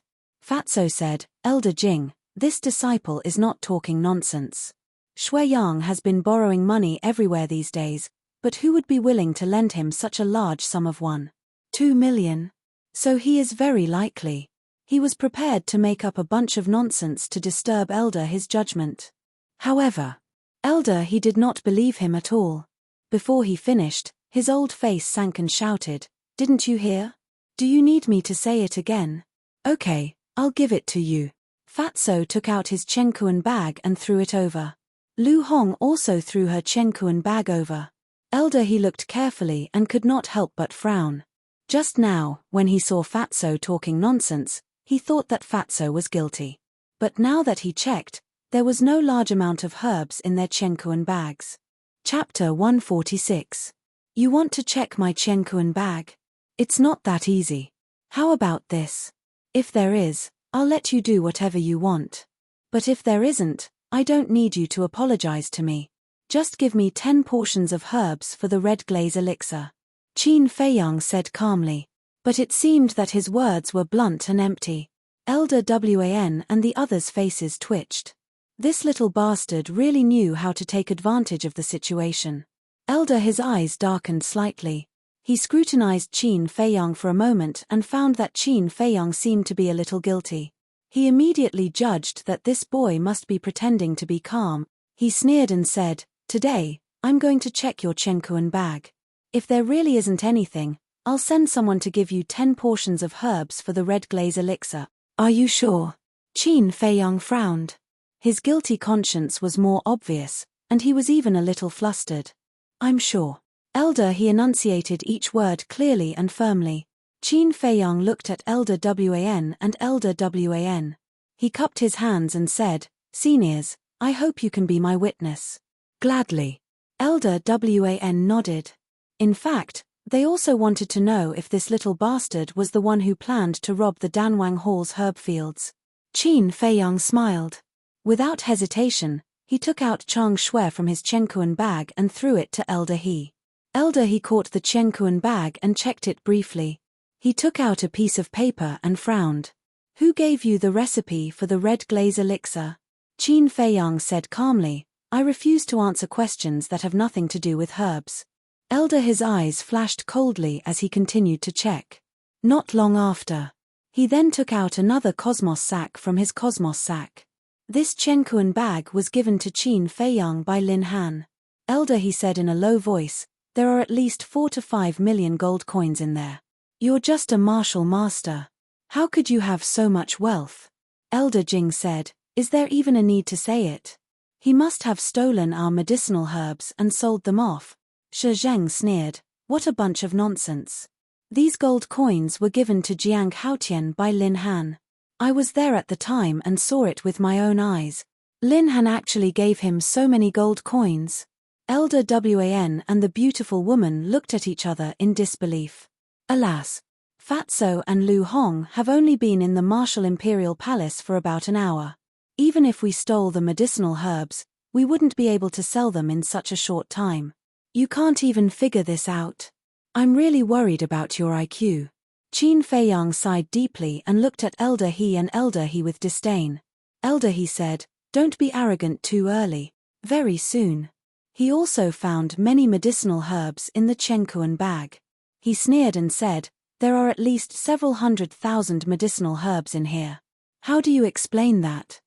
Fatso said, Elder Jing, this disciple is not talking nonsense. Shuiyang has been borrowing money everywhere these days, but who would be willing to lend him such a large sum of 1.2 million? So he is very likely. He was prepared to make up a bunch of nonsense to disturb Elder His judgment. However, Elder He did not believe him at all. Before he finished, his old face sank and shouted, didn't you hear? Do you need me to say it again? Okay, I'll give it to you. Fatso took out his Chenkuan bag and threw it over. Lu Hong also threw her Chenkuan bag over. Elder He looked carefully and could not help but frown. Just now, when he saw Fatso talking nonsense, he thought that Fatso was guilty. But now that he checked, there was no large amount of herbs in their Chenkuan bags. Chapter 146. You want to check my Chenkuan bag? It's not that easy. How about this? If there is, I'll let you do whatever you want. But if there isn't, I don't need you to apologize to me. Just give me 10 portions of herbs for the red glaze elixir. Qin Feiyang said calmly. But it seemed that his words were blunt and empty. Elder Wan and the others' faces twitched. This little bastard really knew how to take advantage of the situation. Elder His eyes darkened slightly. He scrutinized Qin Feiyang for a moment and found that Qin Feiyang seemed to be a little guilty. He immediately judged that this boy must be pretending to be calm. He sneered and said, Today, I'm going to check your Chenkuan bag. If there really isn't anything, I'll send someone to give you 10 portions of herbs for the red glaze elixir. Are you sure? Qin Feiyang frowned. His guilty conscience was more obvious, and he was even a little flustered. I'm sure. Elder He enunciated each word clearly and firmly. Qin Feiyang looked at Elder Wan and Elder Wan. He cupped his hands and said, Seniors, I hope you can be my witness. Gladly. Elder Wan nodded. In fact, they also wanted to know if this little bastard was the one who planned to rob the Danwang Hall's herb fields. Qin Feiyang smiled. Without hesitation, he took out Chang Shui from his Chenkuan bag and threw it to Elder He. Elder He caught the Chenkuan bag and checked it briefly. He took out a piece of paper and frowned. Who gave you the recipe for the red glaze elixir? Qin Feiyang said calmly, I refuse to answer questions that have nothing to do with herbs. Elder He's eyes flashed coldly as he continued to check. Not long after. He then took out another cosmos sack from his cosmos sack. This Chenkuan bag was given to Qin Feiyang by Lin Han. Elder He said in a low voice, there are at least 4 to 5 million gold coins in there. You're just a martial master. How could you have so much wealth? Elder Jing said, is there even a need to say it? He must have stolen our medicinal herbs and sold them off. Shi Zheng sneered, what a bunch of nonsense. These gold coins were given to Jiang Haotian by Lin Han. I was there at the time and saw it with my own eyes. Lin Han actually gave him so many gold coins. Elder Wan and the beautiful woman looked at each other in disbelief. Alas! Fatso and Lu Hong have only been in the martial imperial palace for about an hour. Even if we stole the medicinal herbs, we wouldn't be able to sell them in such a short time. You can't even figure this out. I'm really worried about your IQ. Qin Feiyang sighed deeply and looked at Elder He and Elder He with disdain. Elder He said, don't be arrogant too early. Very soon. He also found many medicinal herbs in the Chenkuan bag. He sneered and said, there are at least several 100,000 medicinal herbs in here. How do you explain that?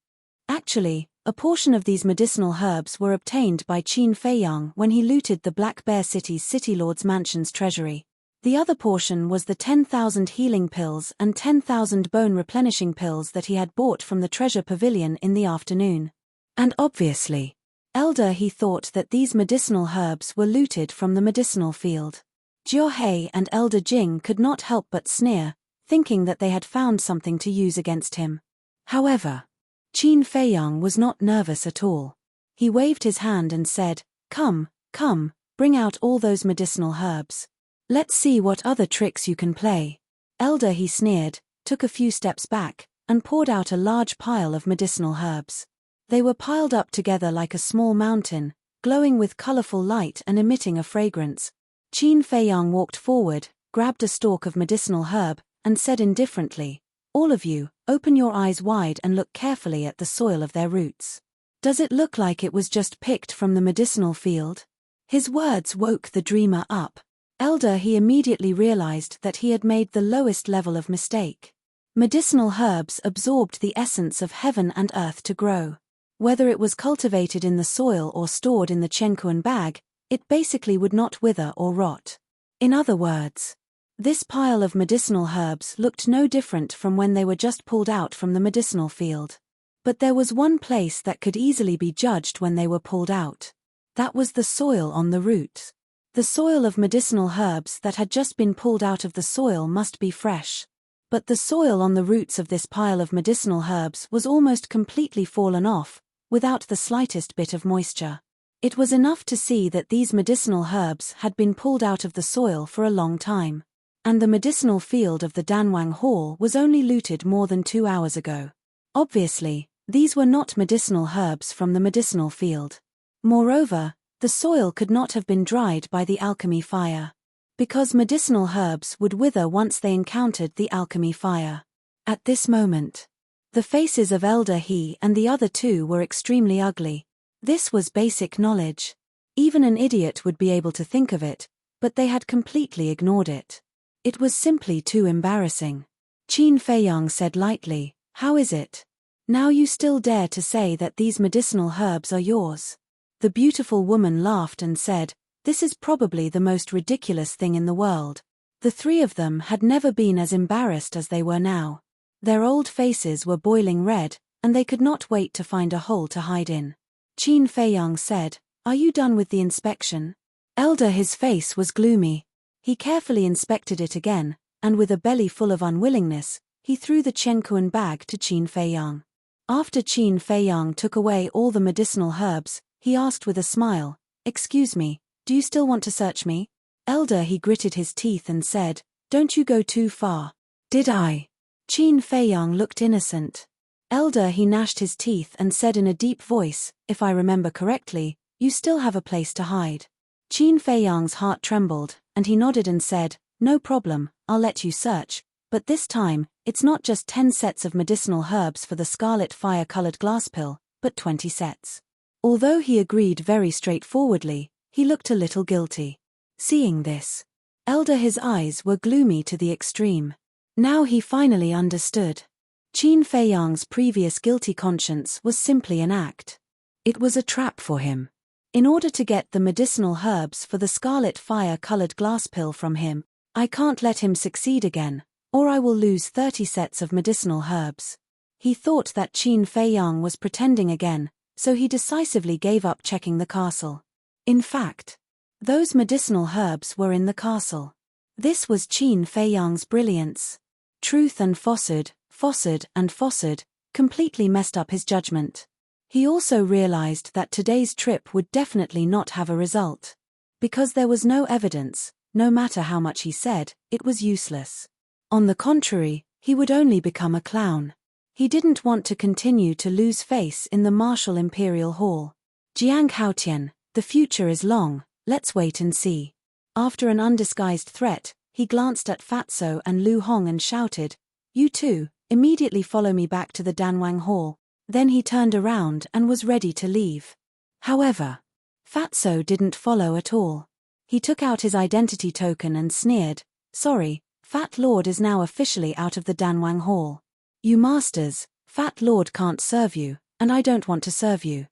Actually, a portion of these medicinal herbs were obtained by Qin Feiyang when he looted the Black Bear City's City Lord's mansion's treasury. The other portion was the 10,000 healing pills and 10,000 bone replenishing pills that he had bought from the treasure pavilion in the afternoon. And obviously, Elder He thought that these medicinal herbs were looted from the medicinal field. Jiao He and Elder Jing could not help but sneer, thinking that they had found something to use against him. However, Qin Feiyang was not nervous at all. He waved his hand and said, come, bring out all those medicinal herbs. Let's see what other tricks you can play. Elder He sneered, took a few steps back, and poured out a large pile of medicinal herbs. They were piled up together like a small mountain, glowing with colorful light and emitting a fragrance. Qin Feiyang walked forward, grabbed a stalk of medicinal herb, and said indifferently, all of you, open your eyes wide and look carefully at the soil of their roots. Does it look like it was just picked from the medicinal field? His words woke the dreamer up. Elder He immediately realized that he had made the lowest level of mistake. Medicinal herbs absorbed the essence of heaven and earth to grow. Whether it was cultivated in the soil or stored in the Chenkuan bag, it basically would not wither or rot. In other words, this pile of medicinal herbs looked no different from when they were just pulled out from the medicinal field. But there was one place that could easily be judged when they were pulled out. That was the soil on the roots. The soil of medicinal herbs that had just been pulled out of the soil must be fresh. But the soil on the roots of this pile of medicinal herbs was almost completely fallen off, without the slightest bit of moisture. It was enough to see that these medicinal herbs had been pulled out of the soil for a long time. And the medicinal field of the Danwang Hall was only looted more than 2 hours ago. Obviously, these were not medicinal herbs from the medicinal field. Moreover, the soil could not have been dried by the alchemy fire. Because medicinal herbs would wither once they encountered the alchemy fire. At this moment, the faces of Elder He and the other two were extremely ugly. This was basic knowledge. Even an idiot would be able to think of it, but they had completely ignored it. It was simply too embarrassing. Qin Feiyang said lightly, how is it? Now you still dare to say that these medicinal herbs are yours? The beautiful woman laughed and said, this is probably the most ridiculous thing in the world. The three of them had never been as embarrassed as they were now. Their old faces were boiling red, and they could not wait to find a hole to hide in. Qin Feiyang said, are you done with the inspection? Elder His face was gloomy. He carefully inspected it again, and with a belly full of unwillingness, he threw the Chenkuan bag to Qin Feiyang. After Qin Feiyang took away all the medicinal herbs, he asked with a smile, excuse me, do you still want to search me? Elder He gritted his teeth and said, don't you go too far. Did I? Qin Feiyang looked innocent. Elder, he gnashed his teeth and said in a deep voice, if I remember correctly, you still have a place to hide. Qin Feiyang's heart trembled, and he nodded and said, no problem, I'll let you search, but this time, it's not just 10 sets of medicinal herbs for the scarlet fire-colored glass pill, but 20 sets. Although he agreed very straightforwardly, he looked a little guilty. Seeing this, Elder, his eyes were gloomy to the extreme. Now he finally understood. Qin Feiyang's previous guilty conscience was simply an act. It was a trap for him. In order to get the medicinal herbs for the scarlet fire-colored glass pill from him, I can't let him succeed again, or I will lose 30 sets of medicinal herbs. He thought that Qin Feiyang was pretending again, so he decisively gave up checking the castle. In fact, those medicinal herbs were in the castle. This was Qin Feiyang's brilliance. Truth and falsehood, completely messed up his judgment. He also realized that today's trip would definitely not have a result. Because there was no evidence, no matter how much he said, it was useless. On the contrary, he would only become a clown. He didn't want to continue to lose face in the martial imperial hall. Jiang Haotian, the future is long, let's wait and see. After an undisguised threat, he glanced at Fatso and Lu Hong and shouted, you two, immediately follow me back to the Danwang Hall. Then he turned around and was ready to leave. However, Fatso didn't follow at all. He took out his identity token and sneered, sorry, Fat Lord is now officially out of the Danwang Hall. You masters, Fat Lord can't serve you, and I don't want to serve you.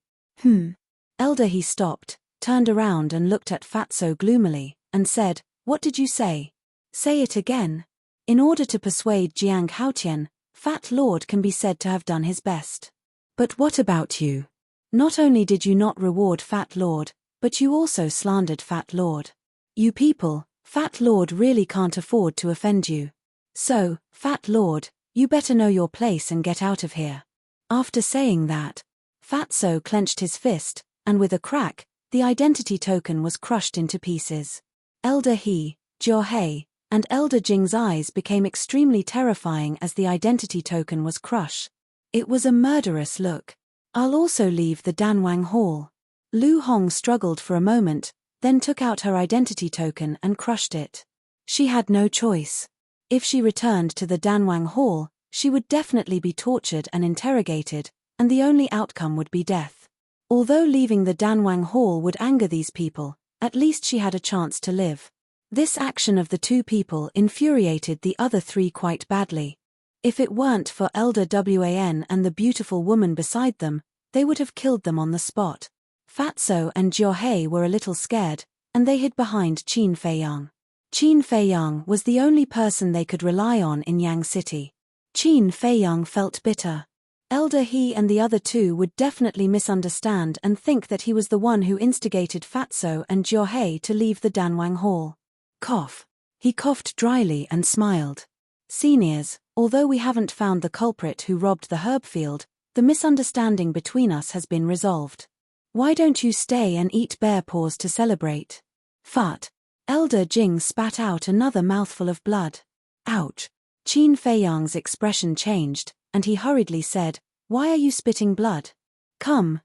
Elder, he stopped, turned around and looked at Fatso gloomily, and said, what did you say? Say it again. In order to persuade Jiang Haotian, Fat Lord can be said to have done his best. But what about you? Not only did you not reward Fat Lord, but you also slandered Fat Lord. You people, Fat Lord really can't afford to offend you. So, Fat Lord, you better know your place and get out of here. After saying that, Fatso clenched his fist, and with a crack, the identity token was crushed into pieces. Elder He, Jiao and Elder Jing's eyes became extremely terrifying as the identity token was crushed. It was a murderous look. I'll also leave the Danwang Hall. Lu Hong struggled for a moment, then took out her identity token and crushed it. She had no choice. If she returned to the Danwang Hall, she would definitely be tortured and interrogated, and the only outcome would be death. Although leaving the Danwang Hall would anger these people, at least she had a chance to live. This action of the two people infuriated the other three quite badly. If it weren't for Elder Wan and the beautiful woman beside them, they would have killed them on the spot. Fatso and Jiao were a little scared, and they hid behind Qin Feiyang. Qin Feiyang was the only person they could rely on in Yang City. Qin Feiyang felt bitter. Elder He and the other two would definitely misunderstand and think that he was the one who instigated Fatso and Jiao to leave the Danwang Hall. Cough. He coughed dryly and smiled. Seniors, although we haven't found the culprit who robbed the herb field, the misunderstanding between us has been resolved. Why don't you stay and eat bear paws to celebrate? Fart. Elder Jing spat out another mouthful of blood. Ouch. Qin Feiyang's expression changed, and he hurriedly said, why are you spitting blood? Come,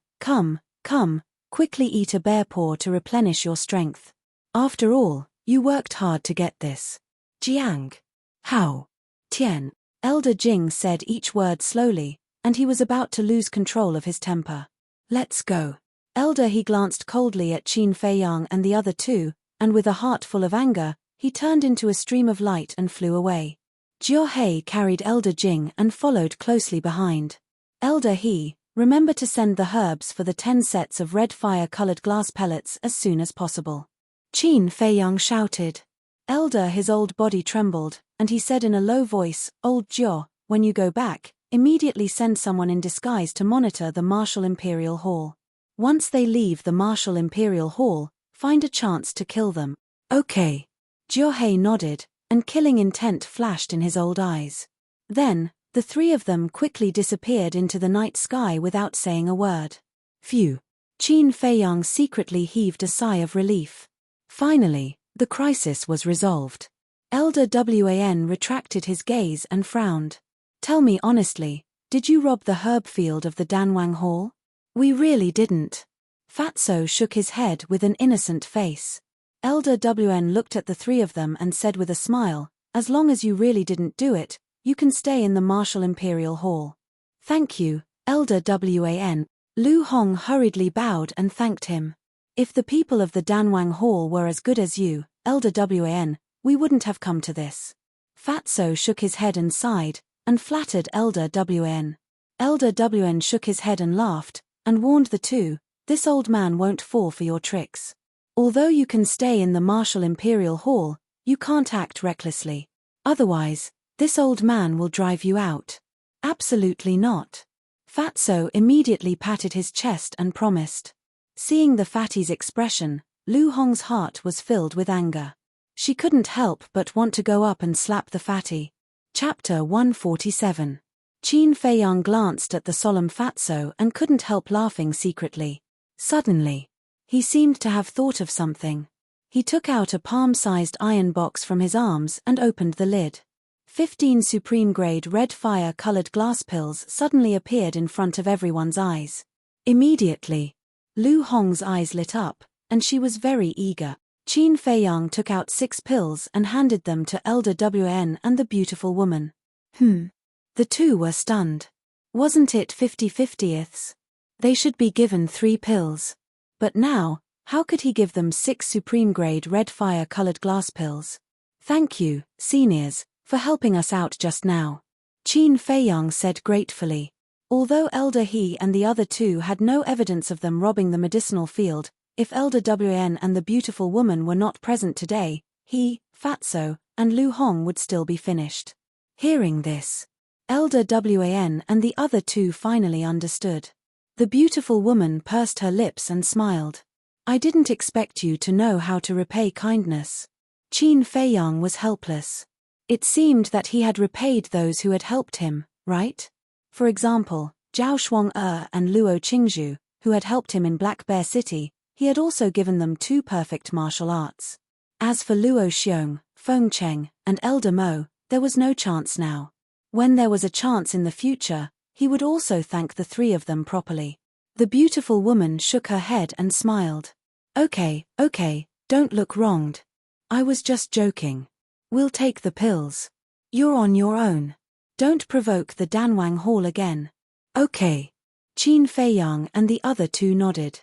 quickly eat a bear paw to replenish your strength. After all, you worked hard to get this. Jiang. How? Tian. Elder Jing said each word slowly, and he was about to lose control of his temper. Let's go. Elder He glanced coldly at Qin Feiyang and the other two, and with a heart full of anger, he turned into a stream of light and flew away. Jiao carried Elder Jing and followed closely behind. Elder He, remember to send the herbs for the 10 sets of red fire-colored glass pellets as soon as possible. Qin Feiyang shouted. Elder His old body trembled, and he said in a low voice, Old Jiao, when you go back, immediately send someone in disguise to monitor the Martial Imperial Hall. Once they leave the Martial Imperial Hall, find a chance to kill them. Okay. Jiao nodded, and killing intent flashed in his old eyes. Then, the three of them quickly disappeared into the night sky without saying a word. Phew. Qin Feiyang secretly heaved a sigh of relief. Finally, the crisis was resolved. Elder Wan retracted his gaze and frowned. Tell me honestly, Did you rob the herb field of the Danwang Hall? We really didn't. Fatso shook his head with an innocent face. Elder Wn looked at the three of them and said with a smile, as long as you really didn't do it, you can stay in the Martial Imperial Hall. Thank you, Elder Wan. Lu Hong hurriedly bowed and thanked him. If the people of the Danwang Hall were as good as you, Elder Wan, we wouldn't have come to this. Fatso shook his head and sighed, and flattered Elder Wn. Elder Wn shook his head and laughed, and warned the two, this old man won't fall for your tricks. Although you can stay in the Martial Imperial Hall, you can't act recklessly. Otherwise, this old man will drive you out. Absolutely not. Fatso immediately patted his chest and promised. Seeing the fatty's expression, Lu Hong's heart was filled with anger. She couldn't help but want to go up and slap the fatty. Chapter 147. Qin Feiyang glanced at the solemn Fatso and couldn't help laughing secretly. Suddenly, he seemed to have thought of something. He took out a palm-sized iron box from his arms and opened the lid. 15 supreme-grade red fire-colored glass pills suddenly appeared in front of everyone's eyes. Immediately, Lu Hong's eyes lit up, and she was very eager. Qin Feiyang took out 6 pills and handed them to Elder Wn and the beautiful woman. The two were stunned. Wasn't it 50/50ths? They should be given 3 pills. But now, how could he give them 6 supreme-grade red fire-colored glass pills? Thank you, seniors, for helping us out just now. Qin Feiyang said gratefully. Although Elder He and the other two had no evidence of them robbing the medicinal field, if Elder Wn and the beautiful woman were not present today, he, Fatso, and Lu Hong would still be finished. Hearing this, Elder Wan and the other two finally understood. The beautiful woman pursed her lips and smiled. I didn't expect you to know how to repay kindness. Qin Feiyang was helpless. It seemed that he had repaid those who had helped him, right? For example, Zhao Shuang and Luo Qingzhu, who had helped him in Black Bear City, he had also given them 2 perfect martial arts. As for Luo Xiong, Feng Cheng, and Elder Mo, there was no chance now. When there was a chance in the future, he would also thank the 3 of them properly. The beautiful woman shook her head and smiled. Okay, don't look wronged. I was just joking. We'll take the pills. You're on your own. Don't provoke the Danwang Hall again. Okay. Qin Feiyang and the other two nodded.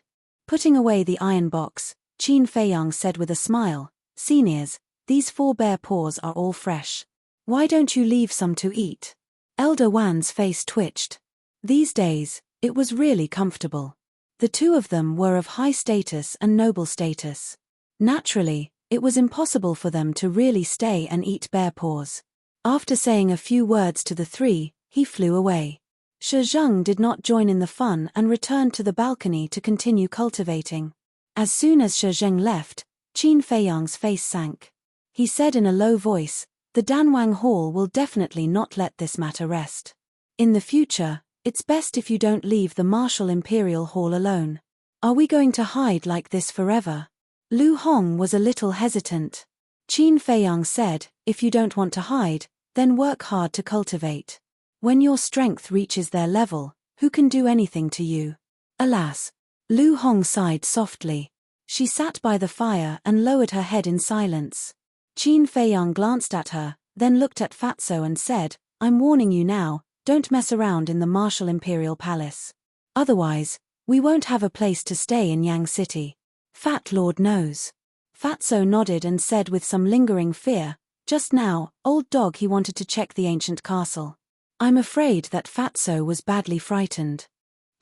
Putting away the iron box, Qin Feiyang said with a smile, Seniors, these 4 bear paws are all fresh. Why don't you leave some to eat? Elder Wan's face twitched. These days, it was really comfortable. The 2 of them were of high status and noble status. Naturally, it was impossible for them to really stay and eat bear paws. After saying a few words to the 3, he flew away. Shi Zheng did not join in the fun and returned to the balcony to continue cultivating. As soon as Shi Zheng left, Qin Feiyang's face sank. He said in a low voice, the Danwang Hall will definitely not let this matter rest. In the future, it's best if you don't leave the Martial Imperial Hall alone. Are we going to hide like this forever? Lu Hong was a little hesitant. Qin Feiyang said, if you don't want to hide, then work hard to cultivate. When your strength reaches their level, who can do anything to you? Alas. Lu Hong sighed softly. She sat by the fire and lowered her head in silence. Qin Feiyang glanced at her, then looked at Fatso and said, I'm warning you now, don't mess around in the Martial Imperial Palace. Otherwise, we won't have a place to stay in Yang City. Fat Lord knows. Fatso nodded and said with some lingering fear, just now, old dog, he wanted to check the ancient castle. I'm afraid that Fatso was badly frightened.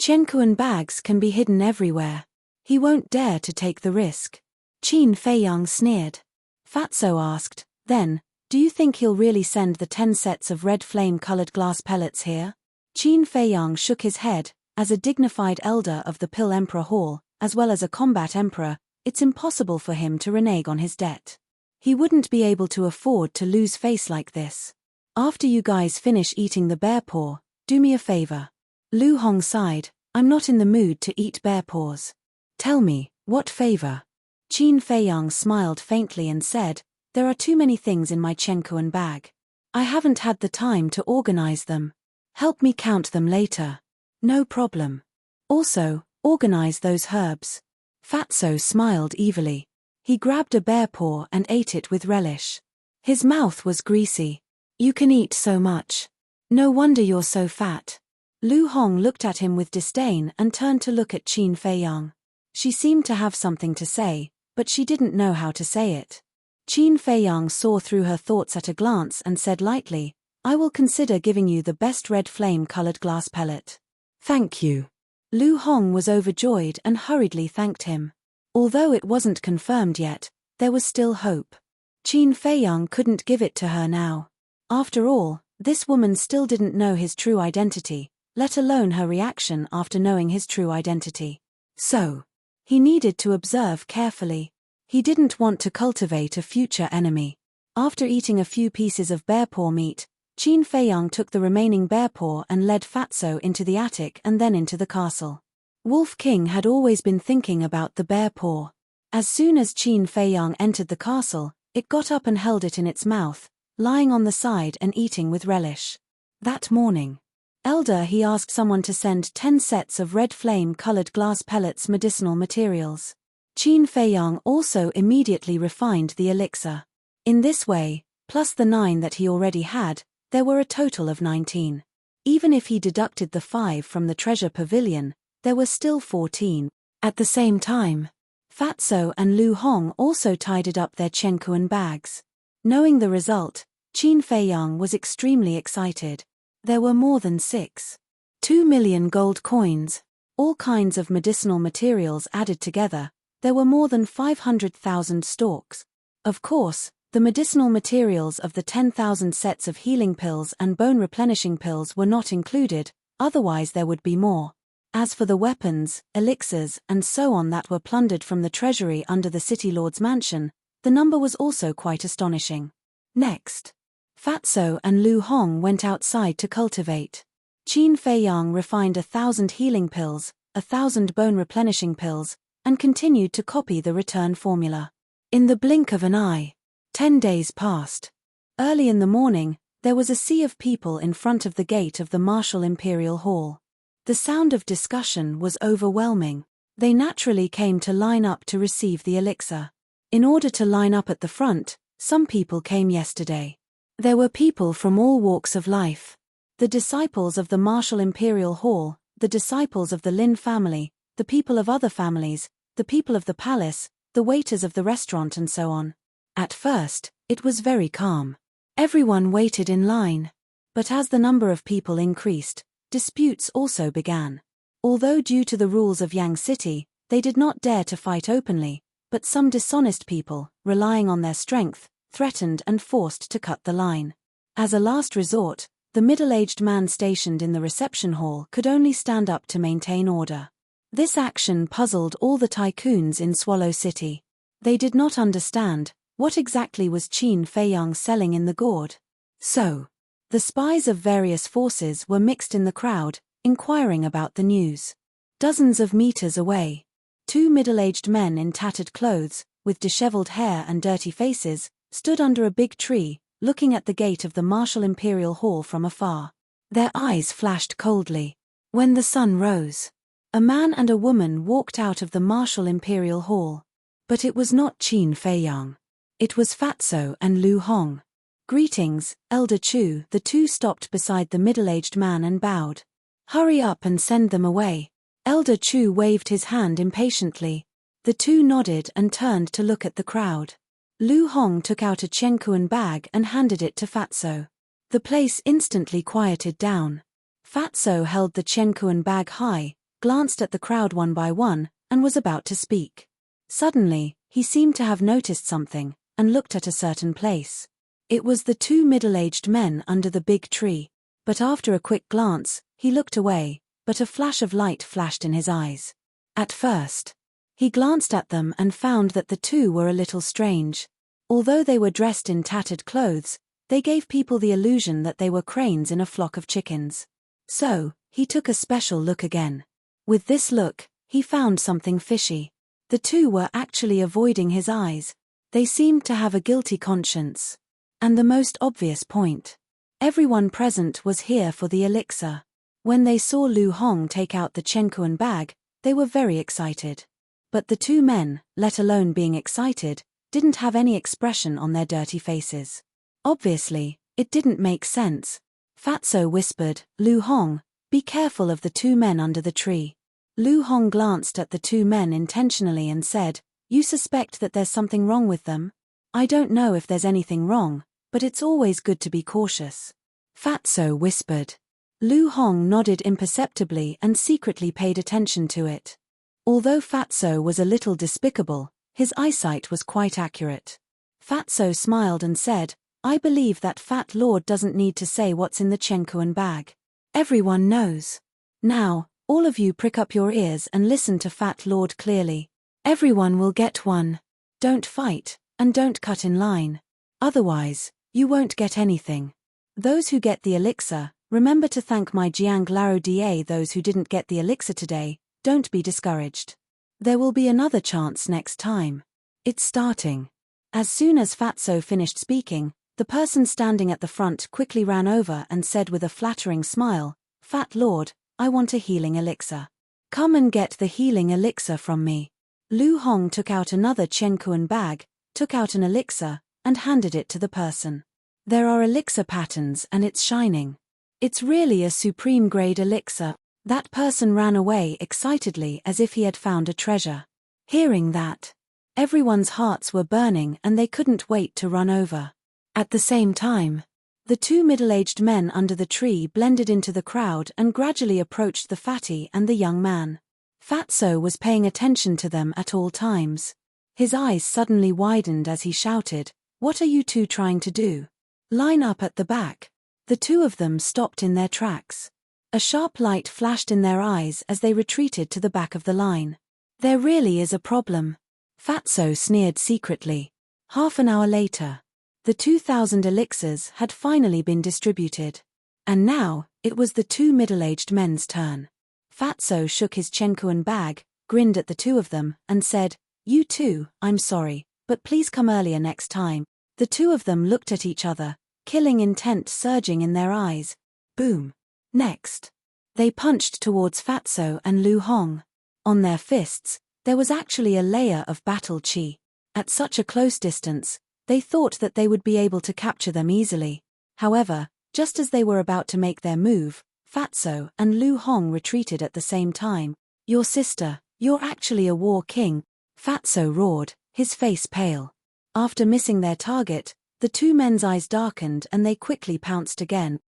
Qiankuan bags can be hidden everywhere. He won't dare to take the risk. Qin Feiyang sneered. Fatso asked, then, do you think he'll really send the 10 sets of red flame-colored glass pellets here? Qin Feiyang shook his head. As a dignified elder of the Pill Emperor Hall, as well as a combat emperor, it's impossible for him to renege on his debt. He wouldn't be able to afford to lose face like this. After you guys finish eating the bear paw, do me a favor. Lu Hong sighed, I'm not in the mood to eat bear paws. Tell me, what favor? Qin Feiyang smiled faintly and said, there are too many things in my Qiankuan bag. I haven't had the time to organize them. Help me count them later. No problem. Also, organize those herbs. Fatso smiled evilly. He grabbed a bear paw and ate it with relish. His mouth was greasy. You can eat so much. No wonder you're so fat. Lu Hong looked at him with disdain and turned to look at Qin Feiyang. She seemed to have something to say, but she didn't know how to say it. Qin Feiyang saw through her thoughts at a glance and said lightly, I will consider giving you the best red flame-colored glass pellet. Thank you. Lu Hong was overjoyed and hurriedly thanked him. Although it wasn't confirmed yet, there was still hope. Qin Feiyang couldn't give it to her now. After all, this woman still didn't know his true identity, let alone her reaction after knowing his true identity. So, he needed to observe carefully. He didn't want to cultivate a future enemy. After eating a few pieces of bear paw meat, Qin Feiyang took the remaining bear paw and led Fatso into the attic and then into the castle. Wolf King had always been thinking about the bear paw. As soon as Qin Feiyang entered the castle, it got up and held it in its mouth, lying on the side and eating with relish. That morning, Elder he asked someone to send 10 sets of red flame-colored glass pellets medicinal materials. Qin Feiyang also immediately refined the elixir. In this way, plus the 9 that he already had, there were a total of 19. Even if he deducted the 5 from the treasure pavilion, there were still 14. At the same time, Fatso and Lu Hong also tidied up their Chenkuan bags. Knowing the result, Qin Feiyang was extremely excited. There were more than 2 million gold coins, all kinds of medicinal materials added together. There were more than 500,000 stalks. Of course, the medicinal materials of the 10,000 sets of healing pills and bone-replenishing pills were not included, otherwise there would be more. As for the weapons, elixirs, and so on that were plundered from the treasury under the city lord's mansion, the number was also quite astonishing. Next, Fatso and Lu Hong went outside to cultivate. Qin Feiyang refined 1,000 healing pills, 1,000 bone-replenishing pills, and continued to copy the return formula. In the blink of an eye, 10 days passed. Early in the morning, there was a sea of people in front of the gate of the Martial Imperial Hall. The sound of discussion was overwhelming. They naturally came to line up to receive the elixir. In order to line up at the front, some people came yesterday. There were people from all walks of life. The disciples of the Martial Imperial Hall, the disciples of the Lin family, the people of other families, the people of the palace, the waiters of the restaurant and so on. At first, it was very calm. Everyone waited in line. But as the number of people increased, disputes also began. Although due to the rules of Yang City, they did not dare to fight openly, but some dishonest people, relying on their strength, threatened and forced to cut the line. As a last resort, the middle-aged man stationed in the reception hall could only stand up to maintain order. This action puzzled all the tycoons in Swallow City. They did not understand, what exactly was Qin Feiyang selling in the gourd? So, the spies of various forces were mixed in the crowd, inquiring about the news. Dozens of meters away, 2 middle-aged men in tattered clothes, with disheveled hair and dirty faces, stood under a big tree, looking at the gate of the Martial Imperial Hall from afar. Their eyes flashed coldly. When the sun rose, a man and a woman walked out of the Martial Imperial Hall. But it was not Qin Feiyang. It was Fatso and Lu Hong. Greetings, Elder Chu. The two stopped beside the middle-aged man and bowed. Hurry up and send them away. Elder Chu waved his hand impatiently. The two nodded and turned to look at the crowd. Lu Hong took out a Chenkuan bag and handed it to Fatso. The place instantly quieted down. Fatso held the Chenkuan bag high, glanced at the crowd one by one, and was about to speak. Suddenly, he seemed to have noticed something, and looked at a certain place. It was the 2 middle-aged men under the big tree. But after a quick glance, he looked away, but a flash of light flashed in his eyes. At first, he glanced at them and found that the two were a little strange. Although they were dressed in tattered clothes, they gave people the illusion that they were cranes in a flock of chickens. So, he took a special look again. With this look, he found something fishy. The two were actually avoiding his eyes. They seemed to have a guilty conscience. And the most obvious point. Everyone present was here for the elixir. When they saw Lu Hong take out the tranquil bag, they were very excited. But the two men, let alone being excited, didn't have any expression on their dirty faces. Obviously, it didn't make sense. Fatso whispered, "Lu Hong, be careful of the two men under the tree." Lu Hong glanced at the two men intentionally and said, "You suspect that there's something wrong with them?" "I don't know if there's anything wrong, but it's always good to be cautious," Fatso whispered. Lu Hong nodded imperceptibly and secretly paid attention to it. Although Fatso was a little despicable, his eyesight was quite accurate. Fatso smiled and said, "I believe that Fat Lord doesn't need to say what's in the tranquil bag. Everyone knows. Now, all of you prick up your ears and listen to Fat Lord clearly. Everyone will get one. Don't fight, and don't cut in line. Otherwise, you won't get anything. Those who get the elixir, remember to thank my Jiang Laro Da. Those who didn't get the elixir today, don't be discouraged. There will be another chance next time. It's starting." As soon as Fatso finished speaking, the person standing at the front quickly ran over and said with a flattering smile, "Fat Lord, I want a healing elixir. Come and get the healing elixir from me." Lu Hong took out another tranquil bag, took out an elixir, and handed it to the person. "There are elixir patterns and it's shining. It's really a supreme grade elixir." That person ran away excitedly as if he had found a treasure. Hearing that, everyone's hearts were burning and they couldn't wait to run over. At the same time, the two middle-aged men under the tree blended into the crowd and gradually approached the fatty and the young man. Fatso was paying attention to them at all times. His eyes suddenly widened as he shouted, "What are you two trying to do? Line up at the back." The two of them stopped in their tracks. A sharp light flashed in their eyes as they retreated to the back of the line. "There really is a problem," Fatso sneered secretly. Half an hour later, the 2,000 elixirs had finally been distributed. And now, it was the two middle-aged men's turn. Fatso shook his tranquil bag, grinned at the two of them, and said, "You two, I'm sorry, but please come earlier next time." The two of them looked at each other, killing intent surging in their eyes. Boom. Next, they punched towards Fatso and Lu Hong. On their fists, there was actually a layer of battle chi. At such a close distance, they thought that they would be able to capture them easily. However, just as they were about to make their move, Fatso and Lu Hong retreated at the same time. "Your sister, you're actually a war king," Fatso roared, his face pale. After missing their target, the two men's eyes darkened and they quickly pounced again.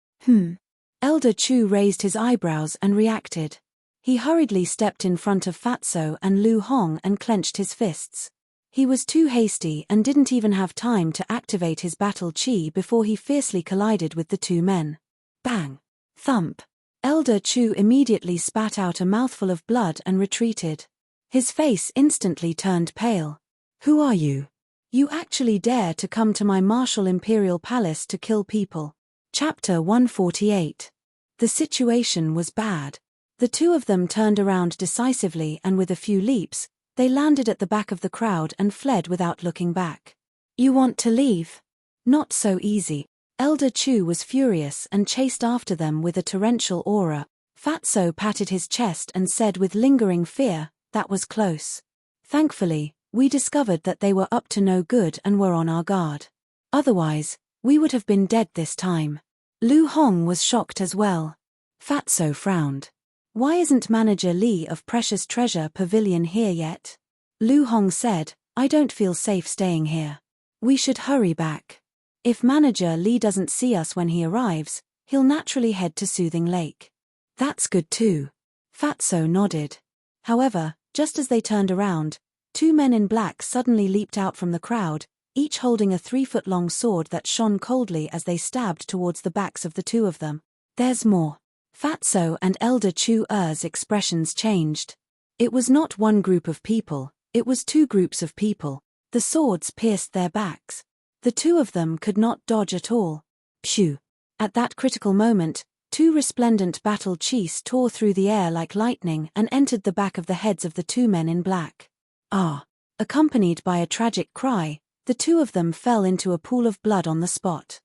Elder Chu raised his eyebrows and reacted. He hurriedly stepped in front of Fatso and Lu Hong and clenched his fists. He was too hasty and didn't even have time to activate his battle chi before he fiercely collided with the two men. Bang! Thump! Elder Chu immediately spat out a mouthful of blood and retreated. His face instantly turned pale. "Who are you? You actually dare to come to my martial imperial palace to kill people?" Chapter 148. The situation was bad. The two of them turned around decisively and with a few leaps, they landed at the back of the crowd and fled without looking back. "You want to leave? Not so easy." Elder Chu was furious and chased after them with a torrential aura. Fatso patted his chest and said with lingering fear, "That was close. Thankfully, we discovered that they were up to no good and were on our guard. Otherwise, we would have been dead this time." Lu Hong was shocked as well. Fatso frowned. "Why isn't Manager Li of Precious Treasure Pavilion here yet?" Lu Hong said, "I don't feel safe staying here. We should hurry back. If Manager Li doesn't see us when he arrives, he'll naturally head to Soothing Lake." "That's good too." Fatso nodded. However, just as they turned around, two men in black suddenly leaped out from the crowd, each holding a 3-foot-long sword that shone coldly as they stabbed towards the backs of the two of them. "There's more." Fatso and Elder Chu's expressions changed. It was not one group of people, it was two groups of people. The swords pierced their backs. The two of them could not dodge at all. Phew! At that critical moment, two resplendent battle chis tore through the air like lightning and entered the back of the heads of the two men in black. "Ah!" Accompanied by a tragic cry, the two of them fell into a pool of blood on the spot.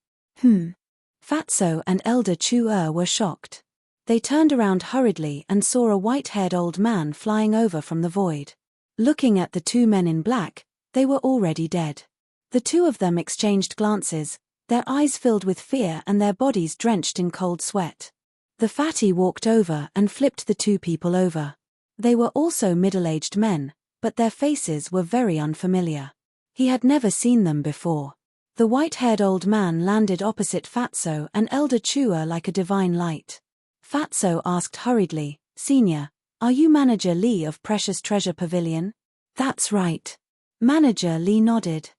Fatso and Elder Chu were shocked. They turned around hurriedly and saw a white-haired old man flying over from the void. Looking at the two men in black, they were already dead. The two of them exchanged glances, their eyes filled with fear and their bodies drenched in cold sweat. The fatty walked over and flipped the two people over. They were also middle-aged men, but their faces were very unfamiliar. He had never seen them before. The white-haired old man landed opposite Fatso and Elder Chua like a divine light. Fatso asked hurriedly, "Senior, are you Manager Lee of Precious Treasure Pavilion?" "That's right." Manager Lee nodded.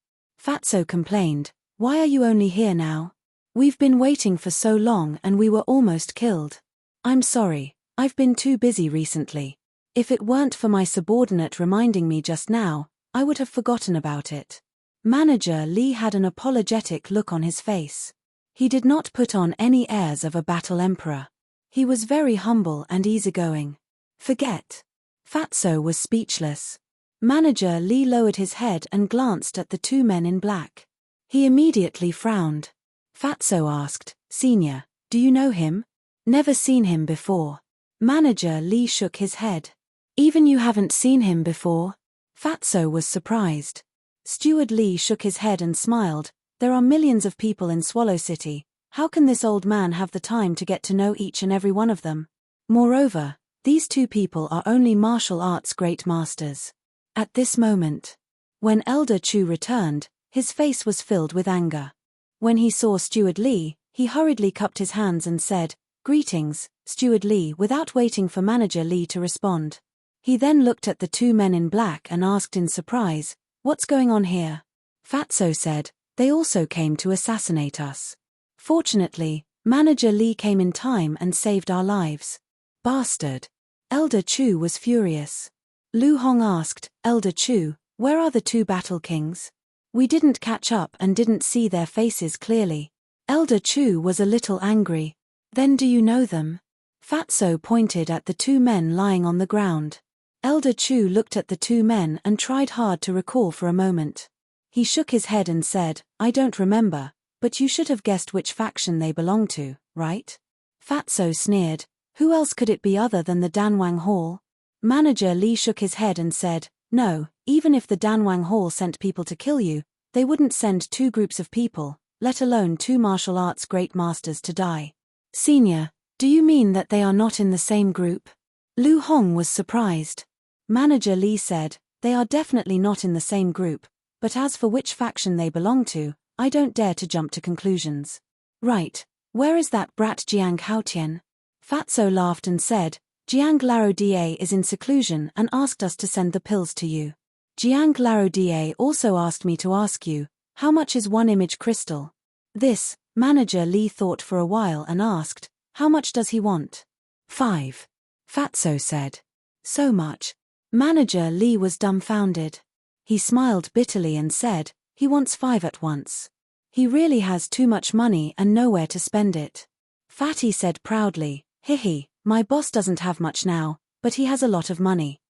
Fatso complained, "Why are you only here now? We've been waiting for so long and we were almost killed." "I'm sorry, I've been too busy recently. If it weren't for my subordinate reminding me just now, I would have forgotten about it." Manager Lee had an apologetic look on his face. He did not put on any airs of a battle emperor. He was very humble and easygoing. "Forget." Fatso was speechless. Manager Lee lowered his head and glanced at the two men in black. He immediately frowned. Fatso asked, "Senior, do you know him?" "Never seen him before." Manager Lee shook his head. "Even you haven't seen him before?" Fatso was surprised. Steward Lee shook his head and smiled. "There are millions of people in Swallow City. How can this old man have the time to get to know each and every one of them? Moreover, these two people are only martial arts great masters." At this moment, when Elder Chu returned, his face was filled with anger. When he saw Steward Lee, he hurriedly cupped his hands and said, "Greetings, Steward Lee," without waiting for Manager Lee to respond. He then looked at the two men in black and asked in surprise, "What's going on here?" Fatso said, "They also came to assassinate us. Fortunately, Manager Lee came in time and saved our lives." "Bastard." Elder Chu was furious. Lu Hong asked, "Elder Chu, where are the two battle kings? We didn't catch up and didn't see their faces clearly." Elder Chu was a little angry. "Then do you know them?" Fatso pointed at the two men lying on the ground. Elder Chu looked at the two men and tried hard to recall for a moment. He shook his head and said, "I don't remember, but you should have guessed which faction they belong to, right?" Fatso sneered, "Who else could it be other than the Danwang Hall?" Manager Lee shook his head and said, "No, even if the Danwang Hall sent people to kill you, they wouldn't send two groups of people, let alone two martial arts great masters to die." "Senior, do you mean that they are not in the same group?" Lu Hong was surprised. Manager Lee said, "They are definitely not in the same group, but as for which faction they belong to, I don't dare to jump to conclusions." "Right, where is that brat Jiang Haotian?" Fatso laughed and said, "Jiang Laro Da is in seclusion and asked us to send the pills to you. Jiang Laro Da also asked me to ask you, how much is one image crystal?" This, Manager Lee thought for a while and asked, "How much does he want?" 5. Fatso said. "So much." Manager Lee was dumbfounded. He smiled bitterly and said, "He wants 5 at once. He really has too much money and nowhere to spend it." Fatty said proudly, "Hihi, my boss doesn't have much now, but he has a lot of money."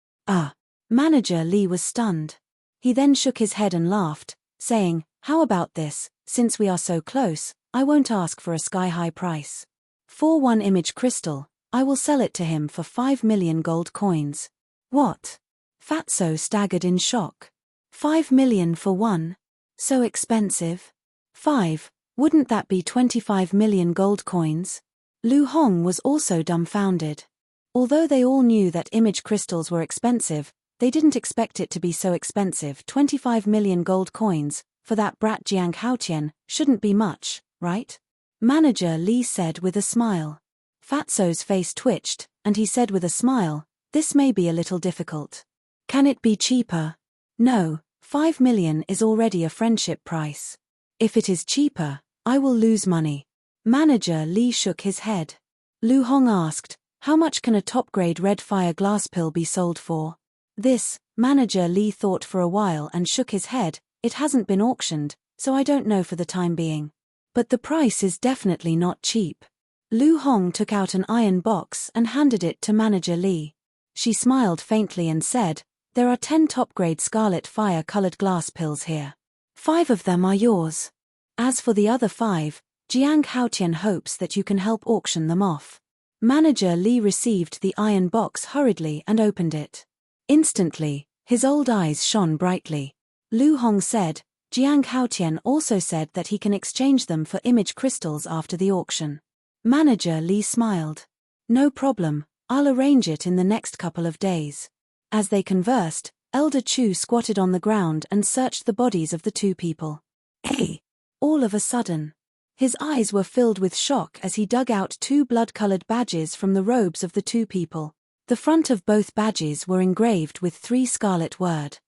Manager Lee was stunned. He then shook his head and laughed, saying, "How about this, since we are so close, I won't ask for a sky-high price. For one image crystal, I will sell it to him for 5 million gold coins." "What?" Fatso staggered in shock. 5 million for one? So expensive? 5, wouldn't that be 25 million gold coins? Lu Hong was also dumbfounded. Although they all knew that image crystals were expensive, they didn't expect it to be so expensive. 25 million gold coins, for that brat Jiang Haotian, shouldn't be much, right? Manager Lee said with a smile. Fatso's face twitched, and he said with a smile, "This may be a little difficult. Can it be cheaper?" "No, 5 million is already a friendship price. If it is cheaper, I will lose money." Manager Lee shook his head. Lu Hong asked, "How much can a top-grade red fire glass pill be sold for?" This, Manager Lee thought for a while and shook his head, "It hasn't been auctioned, so I don't know for the time being. But the price is definitely not cheap." Lu Hong took out an iron box and handed it to Manager Lee. She smiled faintly and said, "There are 10 top-grade scarlet fire-colored glass pills here. 5 of them are yours. As for the other 5, Jiang Haotian hopes that you can help auction them off. Manager Li received the iron box hurriedly and opened it. Instantly, his old eyes shone brightly. Lu Hong said, Jiang Haotian also said that he can exchange them for image crystals after the auction. Manager Li smiled. No problem, I'll arrange it in the next couple of days. As they conversed, Elder Chu squatted on the ground and searched the bodies of the two people. Hey! All of a sudden, his eyes were filled with shock as he dug out two blood-colored badges from the robes of the two people. The front of both badges were engraved with 3 scarlet words.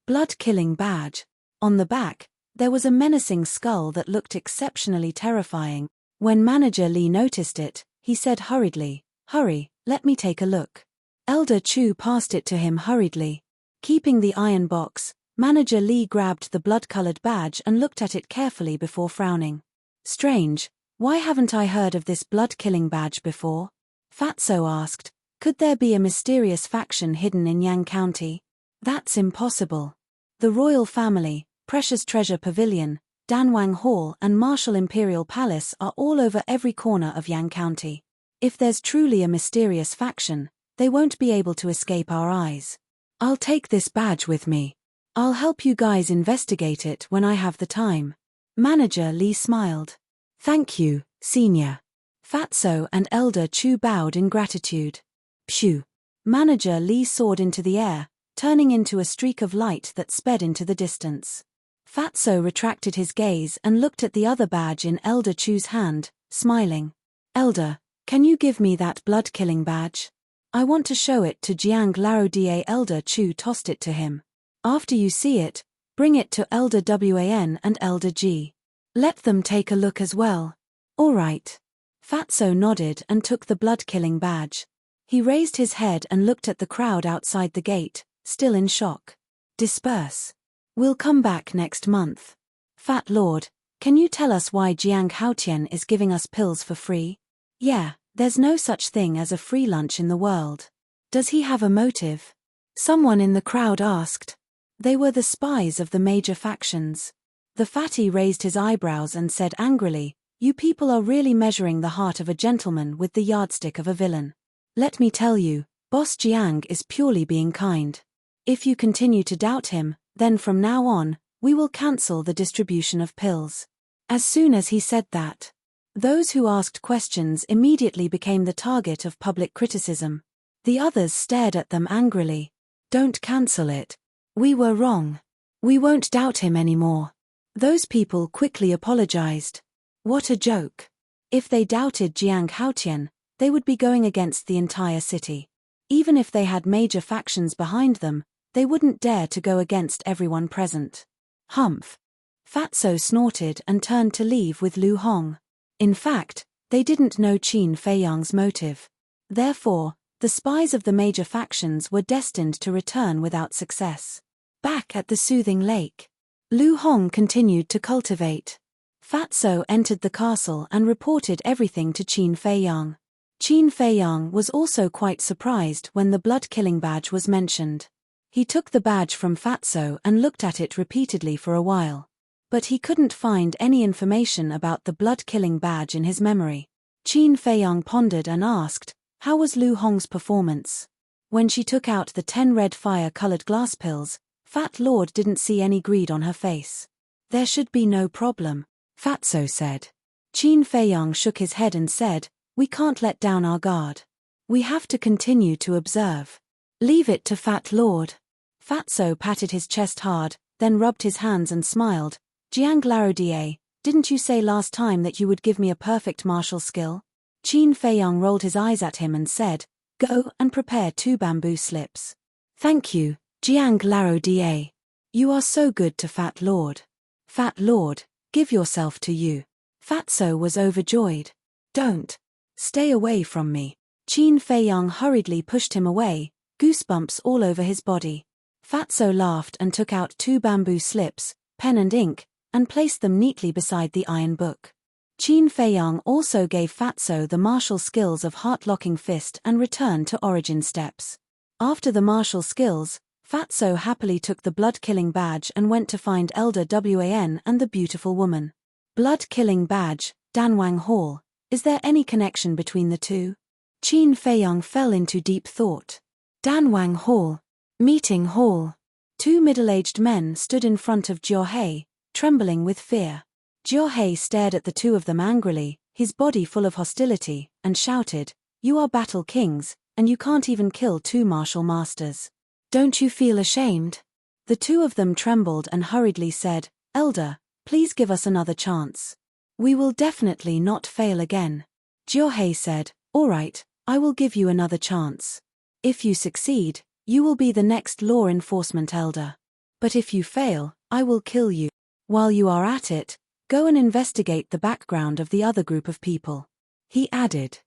Blood-killing badge. On the back, there was a menacing skull that looked exceptionally terrifying. When Manager Li noticed it, he said hurriedly, "Hurry, let me take a look." Elder Chu passed it to him hurriedly. Keeping the iron box, Manager Li grabbed the blood-colored badge and looked at it carefully before frowning. Strange, why haven't I heard of this blood-killing badge before? Fatso asked, could there be a mysterious faction hidden in Yang County? That's impossible. The royal family, Precious Treasure Pavilion, Danwang Hall and Martial Imperial Palace are all over every corner of Yang County. If there's truly a mysterious faction, they won't be able to escape our eyes. I'll take this badge with me. I'll help you guys investigate it when I have the time. Manager Li smiled. Thank you, Senior. Fatso and Elder Chu bowed in gratitude. Phew. Manager Li soared into the air, turning into a streak of light that sped into the distance. Fatso retracted his gaze and looked at the other badge in Elder Chu's hand, smiling. Elder, can you give me that blood-killing badge? I want to show it to Jiang Laodie. Elder Chu tossed it to him. After you see it, bring it to Elder Wan and Elder G. Let them take a look as well. All right. Fatso nodded and took the blood-killing badge. He raised his head and looked at the crowd outside the gate, still in shock. Disperse. We'll come back next month. Fat Lord, can you tell us why Jiang Haotian is giving us pills for free? Yeah, there's no such thing as a free lunch in the world. Does he have a motive? Someone in the crowd asked. They were the spies of the major factions. The fatty raised his eyebrows and said angrily, you people are really measuring the heart of a gentleman with the yardstick of a villain. Let me tell you, Boss Jiang is purely being kind. If you continue to doubt him, then from now on, we will cancel the distribution of pills. As soon as he said that, those who asked questions immediately became the target of public criticism. The others stared at them angrily. Don't cancel it. We were wrong. We won't doubt him anymore. Those people quickly apologized. What a joke. If they doubted Jiang Haotian, they would be going against the entire city. Even if they had major factions behind them, they wouldn't dare to go against everyone present. Humph. Fatso snorted and turned to leave with Lu Hong. In fact, they didn't know Qin Feiyang's motive. Therefore, the spies of the major factions were destined to return without success. Back at the soothing lake, Lu Hong continued to cultivate. Fatso entered the castle and reported everything to Qin Feiyang. Qin Feiyang was also quite surprised when the blood-killing badge was mentioned. He took the badge from Fatso and looked at it repeatedly for a while. But he couldn't find any information about the blood-killing badge in his memory. Qin Feiyang pondered and asked, how was Lu Hong's performance? When she took out the 10 red fire-colored glass pills, Fat Lord didn't see any greed on her face. There should be no problem, Fatso said. Qin Feiyang shook his head and said, we can't let down our guard. We have to continue to observe. Leave it to Fat Lord. Fatso patted his chest hard, then rubbed his hands and smiled. Jiang Laodie, didn't you say last time that you would give me a perfect martial skill? Qin Feiyang rolled his eyes at him and said, go and prepare 2 bamboo slips. Thank you, Jiang Laodie. You are so good to Fat Lord. Fat Lord, give yourself to you. Fatso was overjoyed. Don't. Stay away from me. Qin Feiyang hurriedly pushed him away, goosebumps all over his body. Fatso laughed and took out 2 bamboo slips, pen and ink, and placed them neatly beside the iron book. Qin Feiyang also gave Fatso the martial skills of heart-locking fist and returned to origin steps. After the martial skills, Fatso happily took the blood-killing badge and went to find Elder Wan and the beautiful woman. Blood-killing badge, Danwang Hall. Is there any connection between the two? Qin Feiyang fell into deep thought. Danwang Hall. Meeting hall. Two middle-aged men stood in front of Jiahei, trembling with fear. Jiahei stared at the two of them angrily, his body full of hostility, and shouted, "You are battle kings, and you can't even kill two martial masters. Don't you feel ashamed?" The two of them trembled and hurriedly said, "Elder, please give us another chance. We will definitely not fail again." Jiahei said, "All right, I will give you another chance. If you succeed, you will be the next law enforcement elder. But if you fail, I will kill you. While you are at it, go and investigate the background of the other group of people." He added.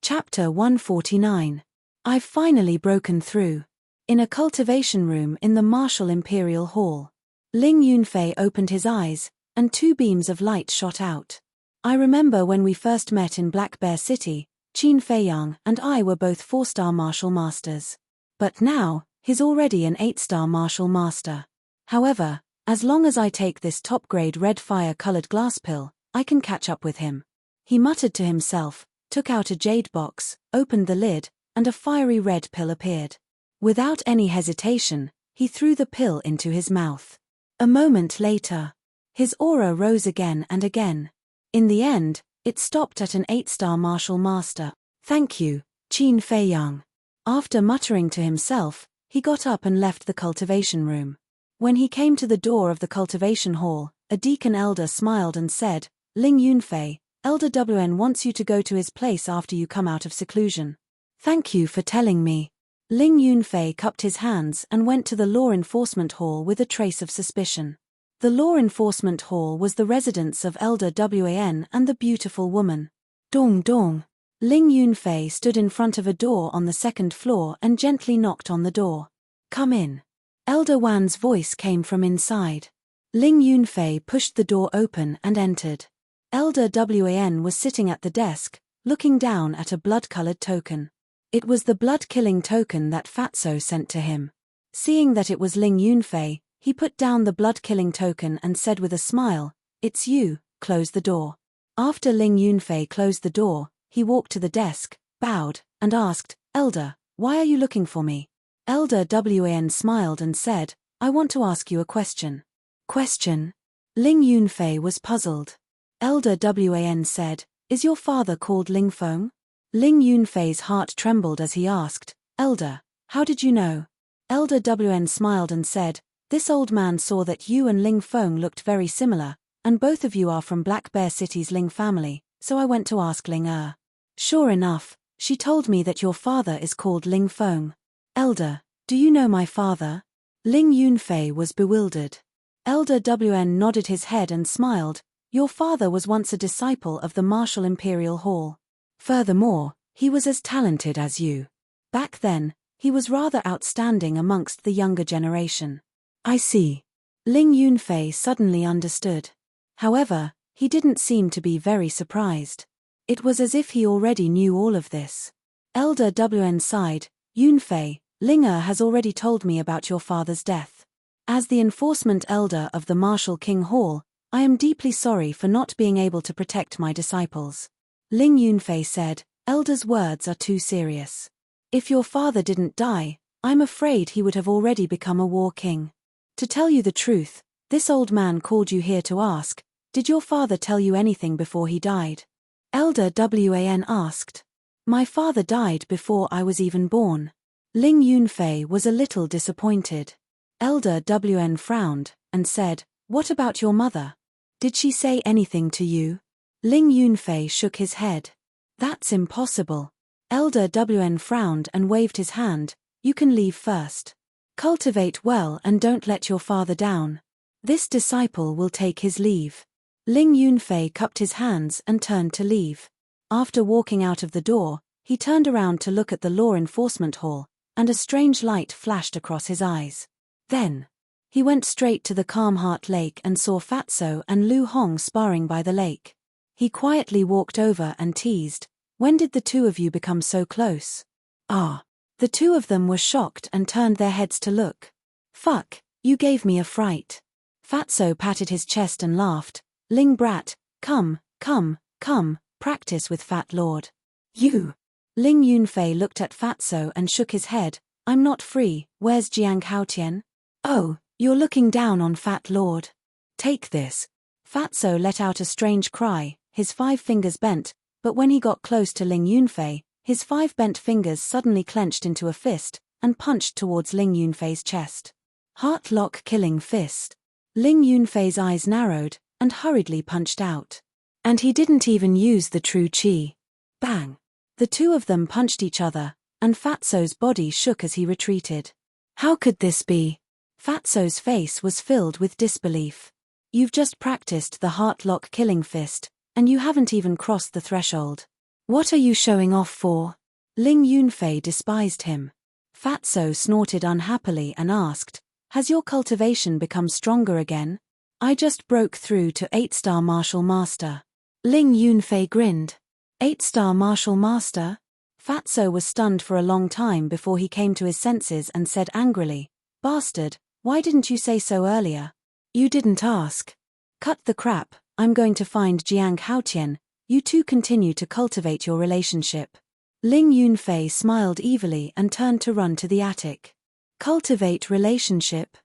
Chapter 149. I've finally broken through. In a cultivation room in the Martial Imperial Hall. Ling Yunfei opened his eyes, and two beams of light shot out. "I remember when we first met in Black Bear City, Qin Feiyang and I were both 4-star martial masters. But now, he's already an 8-star martial master. However, as long as I take this top-grade red fire-colored glass pill, I can catch up with him." He muttered to himself, took out a jade box, opened the lid, and a fiery red pill appeared. Without any hesitation, he threw the pill into his mouth. A moment later, his aura rose again and again. In the end, it stopped at an 8-star martial master. "Thank you, Qin Feiyang." After muttering to himself, he got up and left the cultivation room. When he came to the door of the cultivation hall, a deacon elder smiled and said, "Ling Yunfei, Elder WN wants you to go to his place after you come out of seclusion." "Thank you for telling me." Ling Yunfei cupped his hands and went to the law enforcement hall with a trace of suspicion. The law enforcement hall was the residence of Elder WAN and the beautiful woman. Dong dong. Ling Yunfei stood in front of a door on the second floor and gently knocked on the door. "Come in." Elder Wan's voice came from inside. Ling Yunfei pushed the door open and entered. Elder WAN was sitting at the desk, looking down at a blood-colored token. It was the blood-killing token that Fatso sent to him. Seeing that it was Ling Yunfei, he put down the blood-killing token and said with a smile, "It's you, close the door." After Ling Yunfei closed the door, he walked to the desk, bowed, and asked, "Elder, why are you looking for me?" Elder WAN smiled and said, "I want to ask you a question." "Question?" Ling Yunfei was puzzled. Elder WAN said, "Is your father called Ling Feng?" Ling Yunfei's heart trembled as he asked, "Elder, how did you know?" Elder WN smiled and said, "This old man saw that you and Ling Feng looked very similar, and both of you are from Black Bear City's Ling family, so I went to ask Ling Er. Sure enough, she told me that your father is called Ling Feng." "Elder, do you know my father?" Ling Yunfei was bewildered. Elder WN nodded his head and smiled, "Your father was once a disciple of the Martial Imperial Hall. Furthermore, he was as talented as you. Back then, he was rather outstanding amongst the younger generation." "I see." Ling Yunfei suddenly understood. However, he didn't seem to be very surprised. It was as if he already knew all of this. Elder WN sighed, "Yunfei, Ling Er has already told me about your father's death. As the enforcement elder of the Martial King Hall, I am deeply sorry for not being able to protect my disciples." Ling Yunfei said, "Elder's words are too serious. If your father didn't die, I'm afraid he would have already become a war king. To tell you the truth, this old man called you here to ask, did your father tell you anything before he died?" Elder WAN asked. "My father died before I was even born." Ling Yunfei was a little disappointed. Elder WN frowned, and said, "What about your mother? Did she say anything to you?" Ling Yunfei shook his head. "That's impossible." Elder WN frowned and waved his hand, "You can leave first. Cultivate well and don't let your father down. This disciple will take his leave." Ling Yunfei cupped his hands and turned to leave. After walking out of the door, he turned around to look at the law enforcement hall, and a strange light flashed across his eyes. Then, he went straight to the Calm Heart Lake and saw Fatso and Lu Hong sparring by the lake. He quietly walked over and teased, "When did the two of you become so close?" "Ah." The two of them were shocked and turned their heads to look. "Fuck, you gave me a fright." Fatso patted his chest and laughed, "Ling brat, come, Come, practice with Fat Lord. You. Ling Yunfei looked at Fatso and shook his head. I'm not free, where's Jiang Haotian? Oh, you're looking down on Fat Lord. Take this. Fatso let out a strange cry, his 5 fingers bent, but when he got close to Ling Yunfei, his 5 bent fingers suddenly clenched into a fist, and punched towards Ling Yunfei's chest. Heart-lock killing fist. Ling Yunfei's eyes narrowed, and hurriedly punched out. And he didn't even use the true chi. Bang! The two of them punched each other, and Fatso's body shook as he retreated. How could this be? Fatso's face was filled with disbelief. You've just practiced the heart-lock killing fist, and you haven't even crossed the threshold. What are you showing off for? Ling Yunfei despised him. Fatso snorted unhappily and asked, has your cultivation become stronger again? I just broke through to 8-star martial master. Ling Yunfei grinned. 8-star martial master? Fatso was stunned for a long time before he came to his senses and said angrily, Bastard, why didn't you say so earlier? You didn't ask. Cut the crap, I'm going to find Jiang Haotian, you two continue to cultivate your relationship. Ling Yunfei smiled evilly and turned to run to the attic. Cultivate relationship?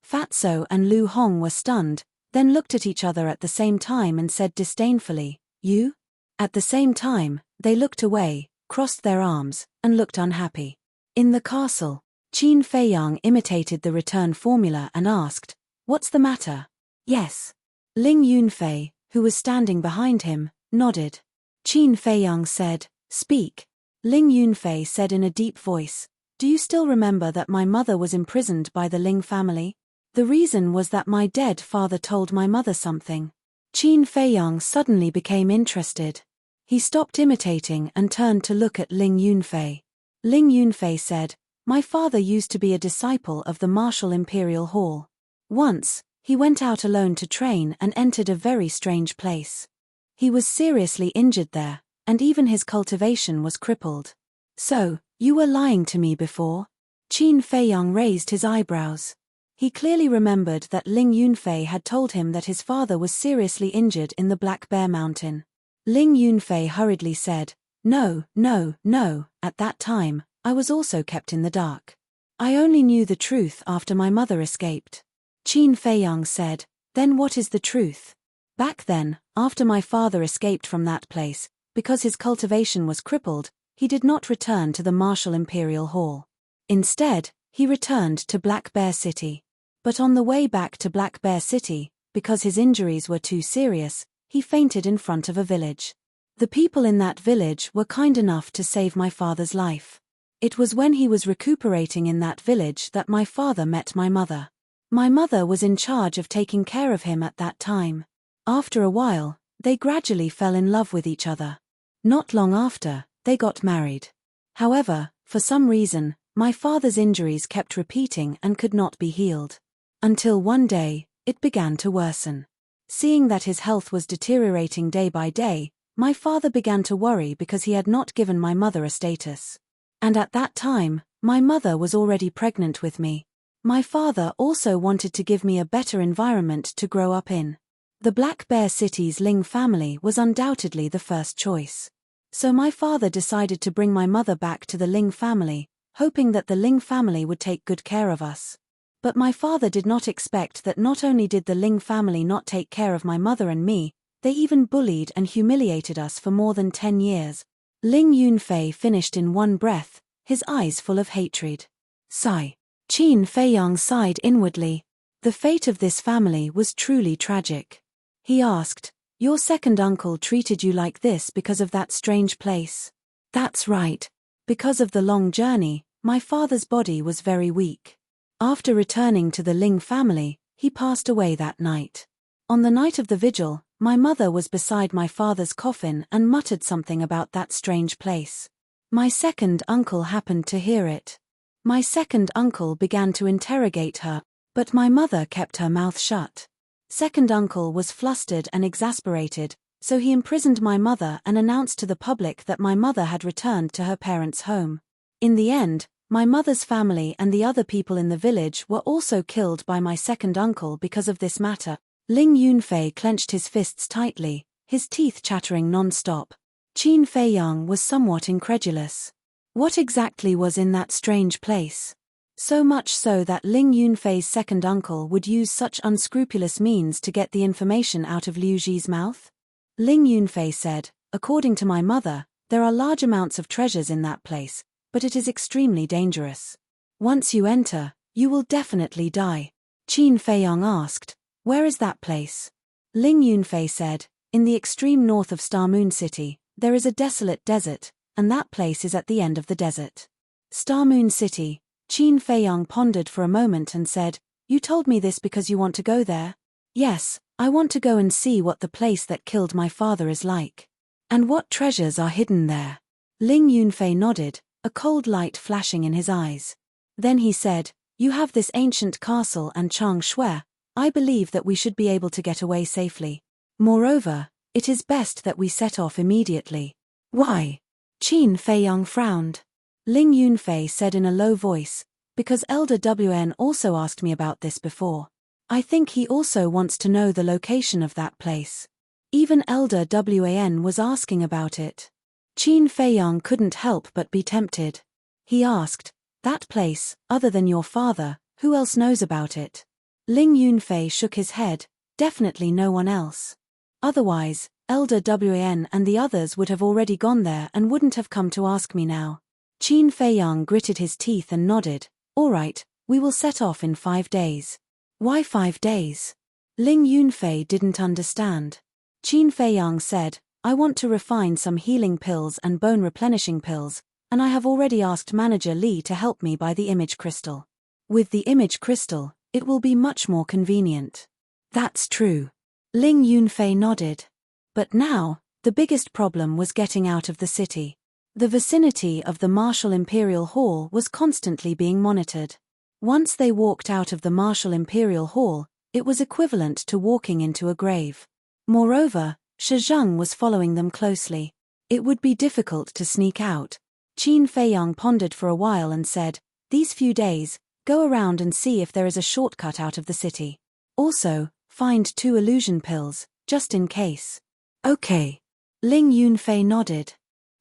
Fatso and Lu Hong were stunned, then looked at each other at the same time and said disdainfully, You? At the same time, they looked away, crossed their arms, and looked unhappy. In the castle, Qin Feiyang imitated the return formula and asked, What's the matter? Yes. Ling Yunfei, who was standing behind him, nodded. Qin Feiyang said, Speak. Ling Yunfei said in a deep voice, Do you still remember that my mother was imprisoned by the Ling family? The reason was that my dead father told my mother something. Qin Feiyang suddenly became interested. He stopped imitating and turned to look at Ling Yunfei. Ling Yunfei said, My father used to be a disciple of the Martial Imperial Hall. Once, he went out alone to train and entered a very strange place. He was seriously injured there, and even his cultivation was crippled. So, you were lying to me before? Qin Feiyang raised his eyebrows. He clearly remembered that Ling Yunfei had told him that his father was seriously injured in the Black Bear Mountain. Ling Yunfei hurriedly said, No, at that time, I was also kept in the dark. I only knew the truth after my mother escaped. Qin Feiyang said, Then what is the truth? Back then, after my father escaped from that place, because his cultivation was crippled, he did not return to the Martial Imperial Hall. Instead, he returned to Black Bear City. But on the way back to Black Bear City, because his injuries were too serious, he fainted in front of a village. The people in that village were kind enough to save my father's life. It was when he was recuperating in that village that my father met my mother. My mother was in charge of taking care of him at that time. After a while, they gradually fell in love with each other. Not long after, they got married. However, for some reason, my father's injuries kept repeating and could not be healed. Until one day, it began to worsen. Seeing that his health was deteriorating day by day, my father began to worry because he had not given my mother a status. And at that time, my mother was already pregnant with me. My father also wanted to give me a better environment to grow up in. The Black Bear City's Ling family was undoubtedly the first choice. So my father decided to bring my mother back to the Ling family, hoping that the Ling family would take good care of us. But my father did not expect that not only did the Ling family not take care of my mother and me, they even bullied and humiliated us for more than 10 years. Ling Yunfei finished in one breath, his eyes full of hatred. Sigh. Qin Feiyang sighed inwardly. The fate of this family was truly tragic. He asked, Your second uncle treated you like this because of that strange place? That's right. Because of the long journey, my father's body was very weak. After returning to the Ling family, he passed away that night. On the night of the vigil, my mother was beside my father's coffin and muttered something about that strange place. My second uncle happened to hear it. My second uncle began to interrogate her, but my mother kept her mouth shut. Second uncle was flustered and exasperated, so he imprisoned my mother and announced to the public that my mother had returned to her parents' home. In the end, my mother's family and the other people in the village were also killed by my second uncle because of this matter. Ling Yunfei clenched his fists tightly, his teeth chattering non-stop. Qin Feiyang was somewhat incredulous. What exactly was in that strange place? So much so that Ling Yunfei's second uncle would use such unscrupulous means to get the information out of Liu Ji's mouth? Ling Yunfei said, according to my mother, there are large amounts of treasures in that place, but it is extremely dangerous. Once you enter, you will definitely die. Qin Feiyang asked, where is that place? Ling Yunfei said, in the extreme north of Star Moon City, there is a desolate desert, and that place is at the end of the desert. Star Moon City. Qin Feiyang pondered for a moment and said, you told me this because you want to go there? Yes, I want to go and see what the place that killed my father is like. And what treasures are hidden there? Ling Yunfei nodded, a cold light flashing in his eyes. Then he said, you have this ancient castle and Chang Shui. I believe that we should be able to get away safely. Moreover, it is best that we set off immediately. Why? Qin Feiyang frowned. Ling Yunfei said in a low voice, because Elder Wn also asked me about this before. I think he also wants to know the location of that place. Even Elder Wan was asking about it. Qin Feiyang couldn't help but be tempted. He asked, that place, other than your father, who else knows about it? Ling Yunfei shook his head, definitely no one else. Otherwise, Elder Wan and the others would have already gone there and wouldn't have come to ask me now. Qin Feiyang gritted his teeth and nodded. All right, we will set off in 5 days. Why 5 days? Ling Yunfei didn't understand. Qin Feiyang said, I want to refine some healing pills and bone replenishing pills, and I have already asked Manager Li to help me buy the image crystal. With the image crystal, it will be much more convenient. That's true. Ling Yunfei nodded. But now, the biggest problem was getting out of the city. The vicinity of the Martial Imperial Hall was constantly being monitored. Once they walked out of the Martial Imperial Hall, it was equivalent to walking into a grave. Moreover, Shizheng was following them closely. It would be difficult to sneak out. Qin Feiyang pondered for a while and said, these few days, go around and see if there is a shortcut out of the city. Also, find 2 illusion pills, just in case. Okay. Ling Yunfei nodded.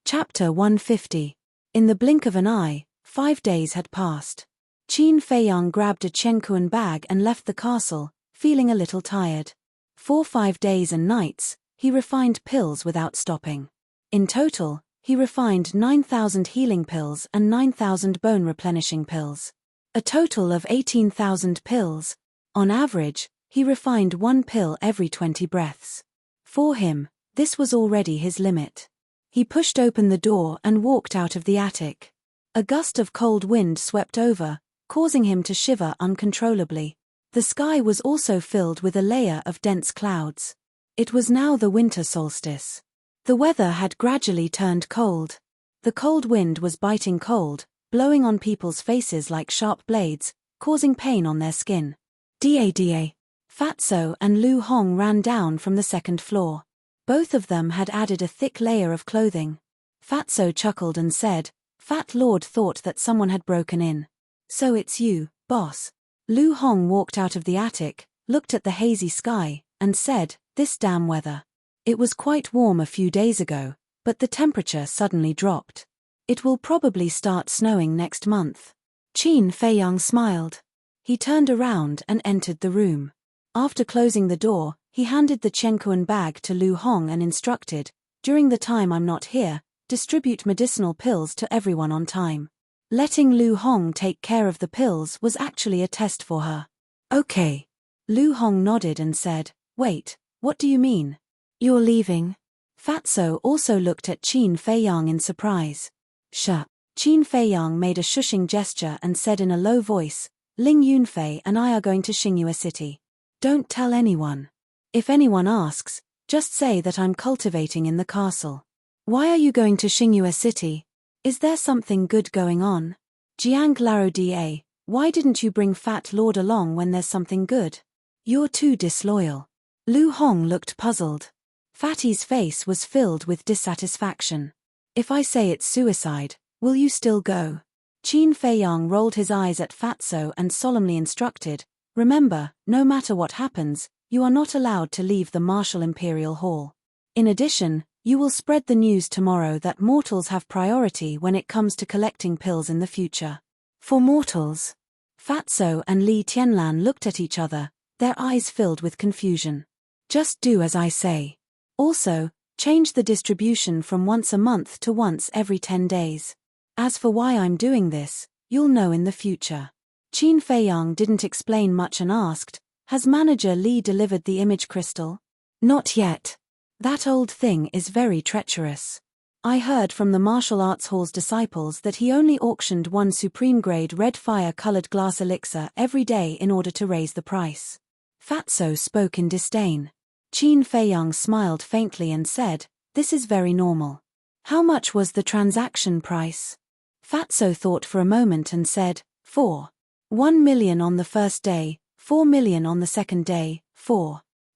Chapter 150. In the blink of an eye, 5 days had passed. Qin Feiyang grabbed a Chenkuan bag and left the castle, feeling a little tired. For 5 days and nights, he refined pills without stopping. In total, he refined 9,000 healing pills and 9,000 bone replenishing pills. A total of 18,000 pills. On average, he refined 1 pill every 20 breaths. For him, this was already his limit. He pushed open the door and walked out of the attic. A gust of cold wind swept over, causing him to shiver uncontrollably. The sky was also filled with a layer of dense clouds. It was now the winter solstice. The weather had gradually turned cold. The cold wind was biting cold, blowing on people's faces like sharp blades, causing pain on their skin. Da. Fatso and Lu Hong ran down from the 2nd floor. Both of them had added a thick layer of clothing. Fatso chuckled and said, Fat Lord thought that someone had broken in. So it's you, boss. Lu Hong walked out of the attic, looked at the hazy sky, and said, this damn weather. It was quite warm a few days ago, but the temperature suddenly dropped. It will probably start snowing next month. Qin Feiyang smiled. He turned around and entered the room. After closing the door, he handed the Chenkuan bag to Lu Hong and instructed, during the time I'm not here, distribute medicinal pills to everyone on time. Letting Lu Hong take care of the pills was actually a test for her. Okay. Lu Hong nodded and said, wait, what do you mean? You're leaving? Fatso also looked at Qin Feiyang in surprise. Shh. Qin Feiyang made a shushing gesture and said in a low voice, Ling Yunfei and I are going to Xingyue City. Don't tell anyone. If anyone asks, just say that I'm cultivating in the castle. Why are you going to Xingyue City? Is there something good going on? Jiang Laro Da, why didn't you bring Fat Lord along when there's something good? You're too disloyal. Lu Hong looked puzzled. Fatty's face was filled with dissatisfaction. If I say it's suicide, will you still go? Qin Feiyang rolled his eyes at Fatso and solemnly instructed, remember, no matter what happens, you are not allowed to leave the Martial Imperial Hall. In addition, you will spread the news tomorrow that mortals have priority when it comes to collecting pills in the future. For mortals? Fatso and Li Tianlan looked at each other, their eyes filled with confusion. Just do as I say. Also, change the distribution from once a month to once every 10 days. As for why I'm doing this, you'll know in the future. Qin Feiyang didn't explain much and asked, has manager Li delivered the image crystal? Not yet. That old thing is very treacherous. I heard from the martial arts hall's disciples that he only auctioned one supreme-grade red fire-colored glass elixir every day in order to raise the price. Fatso spoke in disdain. Qin Feiyang smiled faintly and said, this is very normal. How much was the transaction price? Fatso thought for a moment and said, 1 million on the first day, 4 million on the second day,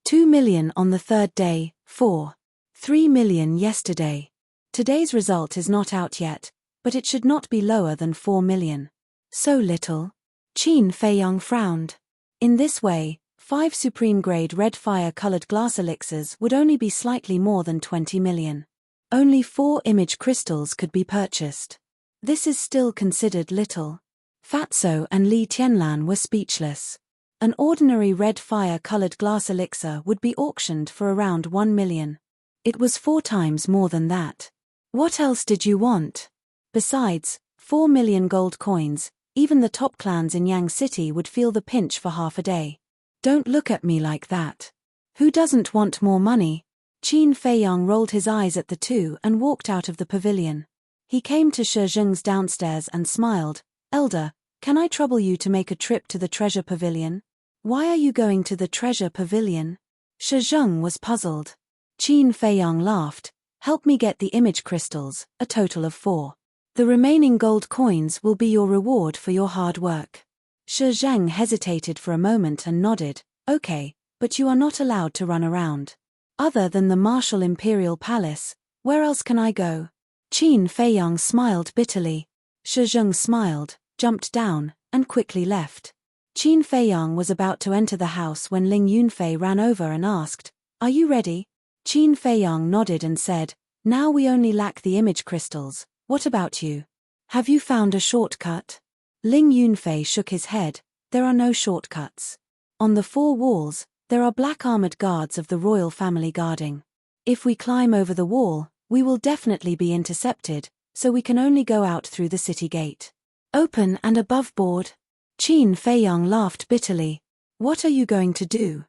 2 million on the third day, 3 million yesterday. Today's result is not out yet, but it should not be lower than 4 million. So little? Qin Feiyang frowned. In this way, 5 supreme-grade red fire-colored glass elixirs would only be slightly more than 20 million. Only 4 image crystals could be purchased. This is still considered little. Fatso and Li Tianlan were speechless. An ordinary red fire-colored glass elixir would be auctioned for around 1 million. It was 4 times more than that. What else did you want? Besides, 4 million gold coins, even the top clans in Yang City would feel the pinch for half a day. Don't look at me like that. Who doesn't want more money? Qin Feiyang rolled his eyes at the two and walked out of the pavilion. He came to Shi Zheng's downstairs and smiled. Elder, can I trouble you to make a trip to the treasure pavilion? Why are you going to the treasure pavilion? Shi Zheng was puzzled. Qin Feiyang laughed. Help me get the image crystals, a total of 4. The remaining gold coins will be your reward for your hard work. Shi Zheng hesitated for a moment and nodded. Okay, but you are not allowed to run around. Other than the martial imperial palace, where else can I go? Qin Feiyang smiled bitterly. Shi Zheng smiled, jumped down, and quickly left. Qin Feiyang was about to enter the house when Ling Yunfei ran over and asked, are you ready? Qin Feiyang nodded and said, now we only lack the image crystals, what about you? Have you found a shortcut? Ling Yunfei shook his head, there are no shortcuts. On the 4 walls, there are black armored guards of the royal family guarding. If we climb over the wall, we will definitely be intercepted, so we can only go out through the city gate. Open and above board. Qin Feiyang laughed bitterly. What are you going to do?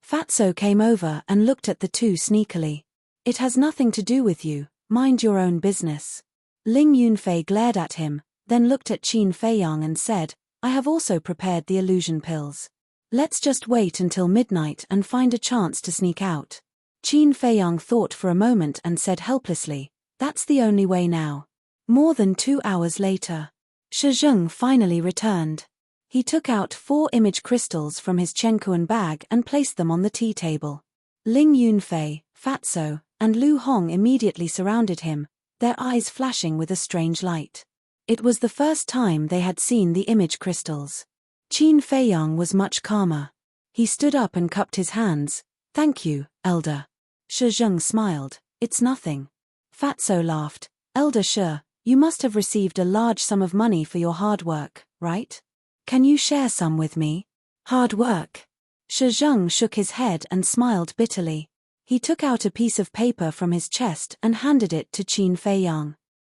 Fatso came over and looked at the two sneakily. It has nothing to do with you, mind your own business. Ling Yunfei glared at him, then looked at Qin Feiyang and said, I have also prepared the illusion pills. Let's just wait until midnight and find a chance to sneak out. Qin Feiyang thought for a moment and said helplessly, that's the only way now. More than 2 hours later, Shi Zheng finally returned. He took out 4 image crystals from his Chenkuan bag and placed them on the tea table. Ling Yunfei, Fatso, and Lu Hong immediately surrounded him, their eyes flashing with a strange light. It was the first time they had seen the image crystals. Qin Feiyang was much calmer. He stood up and cupped his hands. Thank you, Elder. Shi Zheng smiled. It's nothing. Fatso laughed. Elder Shi, you must have received a large sum of money for your hard work, right? Can you share some with me? Hard work. Shi Zheng shook his head and smiled bitterly. He took out a piece of paper from his chest and handed it to Qin Feiyang.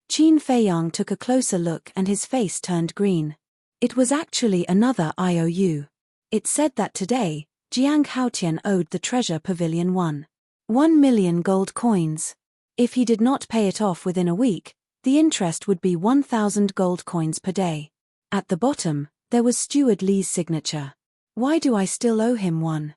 Qin Feiyang took a closer look and his face turned green. It was actually another IOU. It said that today, Jiang Haotian owed the treasure pavilion 1 million gold coins. If he did not pay it off within a week, the interest would be 1,000 gold coins per day. At the bottom, there was Steward Li's signature. Why do I still owe him 1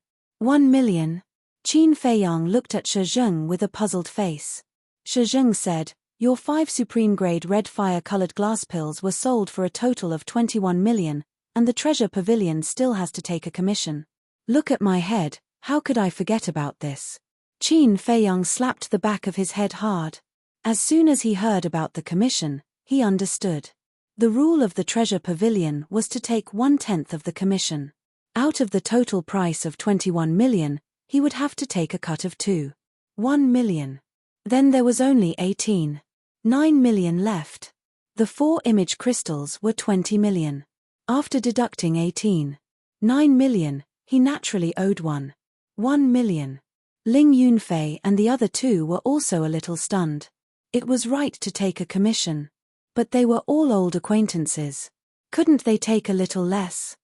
million? Qin Feiyang looked at Shi Zheng with a puzzled face. Shi Zheng said, your 5 supreme-grade red fire-colored glass pills were sold for a total of 21 million, and the treasure pavilion still has to take a commission. Look at my head, how could I forget about this? Qin Feiyang slapped the back of his head hard. As soon as he heard about the commission, he understood. The rule of the treasure pavilion was to take 1/10 of the commission. Out of the total price of 21 million, he would have to take a cut of 2. 1 million. Then there was only 18. 9 million left. The 4 image crystals were 20 million. After deducting 18. 9 million, he naturally owed 1 million. Ling Yunfei and the other two were also a little stunned. It was right to take a commission. But they were all old acquaintances. Couldn't they take a little less?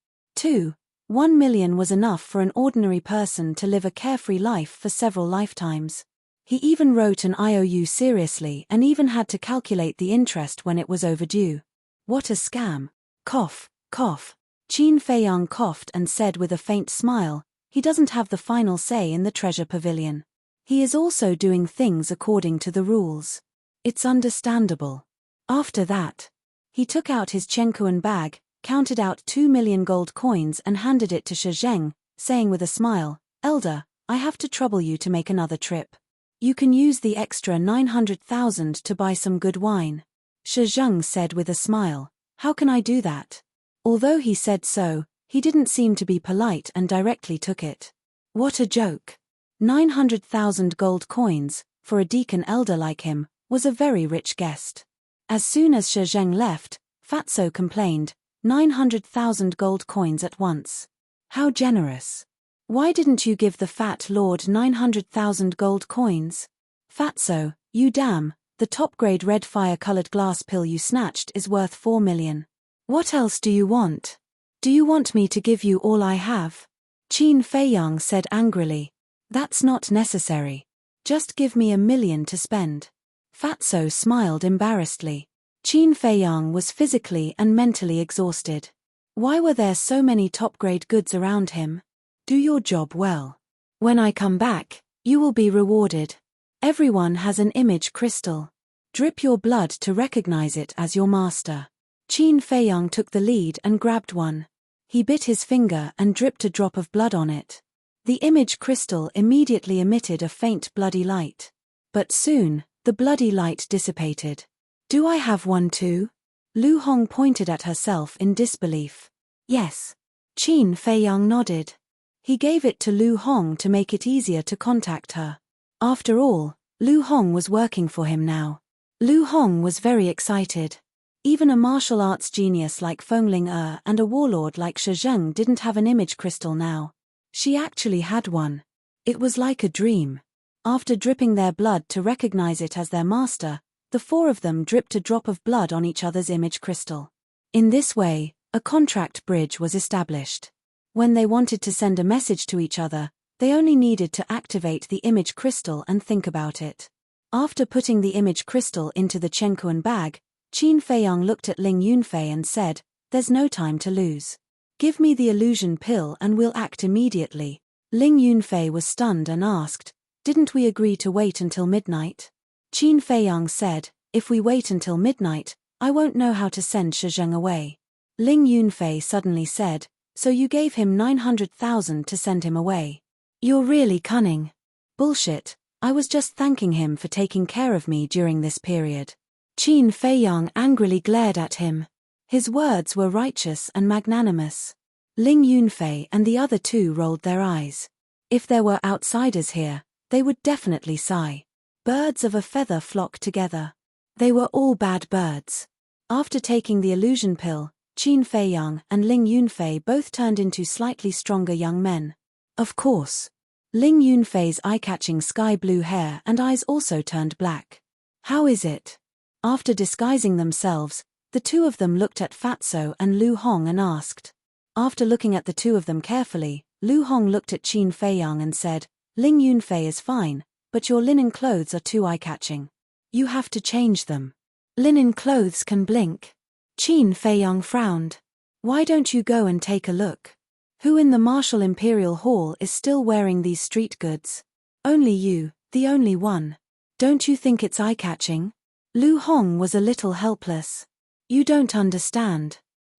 1 million was enough for an ordinary person to live a carefree life for several lifetimes. He even wrote an IOU seriously and even had to calculate the interest when it was overdue. What a scam. Cough, cough. Qin Feiyang coughed and said with a faint smile, he doesn't have the final say in the treasure pavilion. He is also doing things according to the rules. It's understandable. After that, he took out his Chenkuan bag, counted out 2 million gold coins and handed it to Shi Zheng, saying with a smile, Elder, I have to trouble you to make another trip. You can use the extra 900,000 to buy some good wine. Shi Zheng said with a smile, how can I do that? Although he said so, he didn't seem to be polite and directly took it. What a joke. 900,000 gold coins, for a deacon elder like him, was a very rich guest. As soon as Shi Zheng left, Fatso complained, 900,000 gold coins at once. How generous. Why didn't you give the fat lord 900,000 gold coins? Fatso, you damn, the top-grade red fire-colored glass pill you snatched is worth 4 million. What else do you want? Do you want me to give you all I have? Qin Feiyang said angrily. That's not necessary. Just give me 1 million to spend. Fatso smiled embarrassedly. Qin Feiyang was physically and mentally exhausted. Why were there so many top-grade goods around him? Do your job well. When I come back, you will be rewarded. Everyone has an image crystal. Drip your blood to recognize it as your master. Qin Feiyang took the lead and grabbed one. He bit his finger and dripped a drop of blood on it. The image crystal immediately emitted a faint bloody light. But soon, the bloody light dissipated. Do I have one too? Lu Hong pointed at herself in disbelief. Yes. Qin Feiyang nodded. He gave it to Lu Hong to make it easier to contact her. After all, Lu Hong was working for him now. Lu Hong was very excited. Even a martial arts genius like Fengling and a warlord like Shi Zheng didn't have an image crystal now. She actually had one. It was like a dream. After dripping their blood to recognize it as their master, the 4 of them dripped a drop of blood on each other's image crystal. In this way, a contract bridge was established. When they wanted to send a message to each other, they only needed to activate the image crystal and think about it. After putting the image crystal into the Chenkuan bag, Qin Feiyang looked at Ling Yunfei and said, there's no time to lose. Give me the illusion pill and we'll act immediately. Ling Yunfei was stunned and asked, didn't we agree to wait until midnight? Qin Feiyang said, if we wait until midnight, I won't know how to send Shi Zheng away. Ling Yunfei suddenly said, so you gave him 900,000 to send him away. You're really cunning. Bullshit, I was just thanking him for taking care of me during this period. Qin Feiyang angrily glared at him. His words were righteous and magnanimous. Ling Yunfei and the other two rolled their eyes. If there were outsiders here, they would definitely sigh. Birds of a feather flock together. They were all bad birds. After taking the illusion pill, Qin Feiyang and Ling Yunfei both turned into slightly stronger young men. Of course. Ling Yunfei's eye-catching sky blue hair and eyes also turned black. How is it? After disguising themselves, the 2 of them looked at Fatso and Lu Hong and asked. After looking at the 2 of them carefully, Lu Hong looked at Qin Feiyang and said, Ling Yunfei is fine, but your linen clothes are too eye-catching. You have to change them. Linen clothes can blink. Qin Feiyang frowned. Why don't you go and take a look? Who in the Martial Imperial Hall is still wearing these street goods? Only you, the only one. Don't you think it's eye-catching? Lu Hong was a little helpless. You don't understand.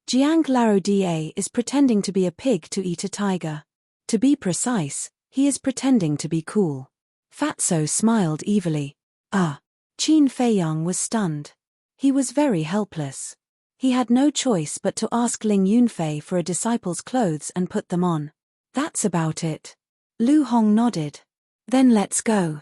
Jiang Laro Da is pretending to be a pig to eat a tiger. To be precise, he is pretending to be cool. Fatso smiled evilly. Qin Feiyang was stunned. He was very helpless. He had no choice but to ask Ling Yunfei for a disciple's clothes and put them on. That's about it. Lu Hong nodded. Then let's go.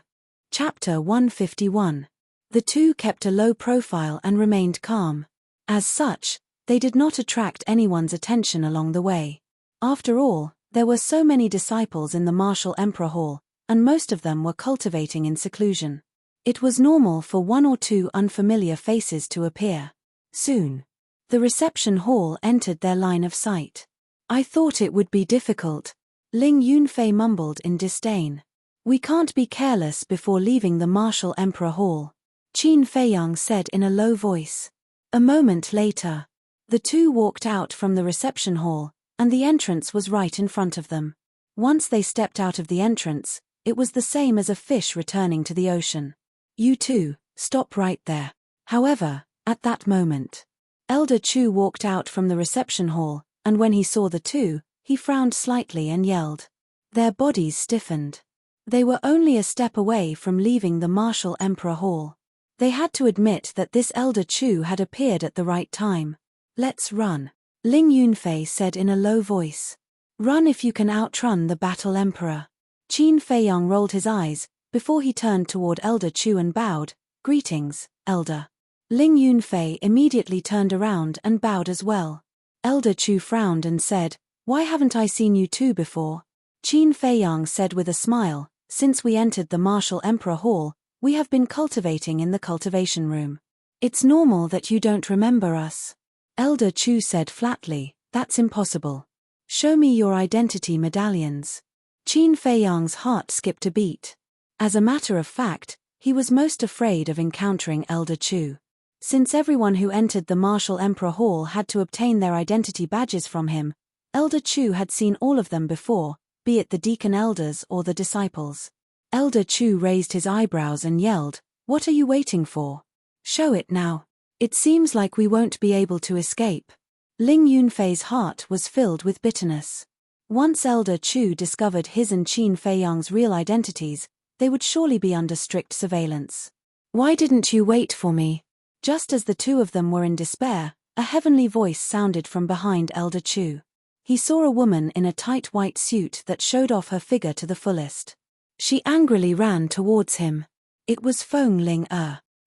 Chapter 151. The two kept a low profile and remained calm. As such, they did not attract anyone's attention along the way. After all, there were so many disciples in the martial emperor hall, and most of them were cultivating in seclusion. It was normal for one or two unfamiliar faces to appear. Soon, the reception hall entered their line of sight. I thought it would be difficult, Ling Yunfei mumbled in disdain. We can't be careless before leaving the martial emperor hall, Qin Feiyang said in a low voice. A moment later, the two walked out from the reception hall, and the entrance was right in front of them. Once they stepped out of the entrance, it was the same as a fish returning to the ocean. You two, stop right there. However, at that moment, Elder Chu walked out from the reception hall, and when he saw the two, he frowned slightly and yelled. Their bodies stiffened. They were only a step away from leaving the martial emperor hall. They had to admit that this Elder Chu had appeared at the right time. Let's run, Ling Yunfei said in a low voice. Run if you can outrun the battle emperor. Qin Feiyang rolled his eyes, before he turned toward Elder Chu and bowed. Greetings, Elder. Ling Yunfei immediately turned around and bowed as well. Elder Chu frowned and said, Why haven't I seen you two before? Qin Feiyang said with a smile, Since we entered the martial emperor hall, we have been cultivating in the cultivation room. It's normal that you don't remember us. Elder Chu said flatly, That's impossible. Show me your identity medallions. Qin Feiyang's heart skipped a beat. As a matter of fact, he was most afraid of encountering Elder Chu. Since everyone who entered the martial emperor hall had to obtain their identity badges from him, Elder Chu had seen all of them before, be it the deacon elders or the disciples. Elder Chu raised his eyebrows and yelled, What are you waiting for? Show it now. It seems like we won't be able to escape. Ling Yunfei's heart was filled with bitterness. Once Elder Chu discovered his and Qin Feiyang's real identities, they would surely be under strict surveillance. Why didn't you wait for me? Just as the two of them were in despair, a heavenly voice sounded from behind Elder Chu. He saw a woman in a tight white suit that showed off her figure to the fullest. She angrily ran towards him. It was Feng Ling.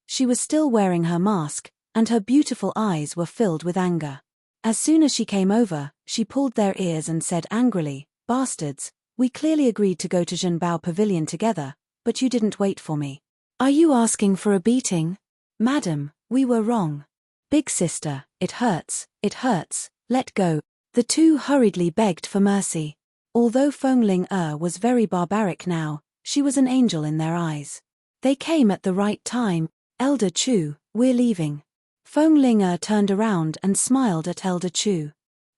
She was still wearing her mask, and her beautiful eyes were filled with anger. As soon as she came over, she pulled their ears and said angrily, Bastards, we clearly agreed to go to Zhenbao Pavilion together, but you didn't wait for me. Are you asking for a beating? Madam, we were wrong. Big sister, it hurts, let go. The two hurriedly begged for mercy. Although Feng Ling was very barbaric now, she was an angel in their eyes. They came at the right time. Elder Chu, we're leaving. Feng Ling turned around and smiled at Elder Chu.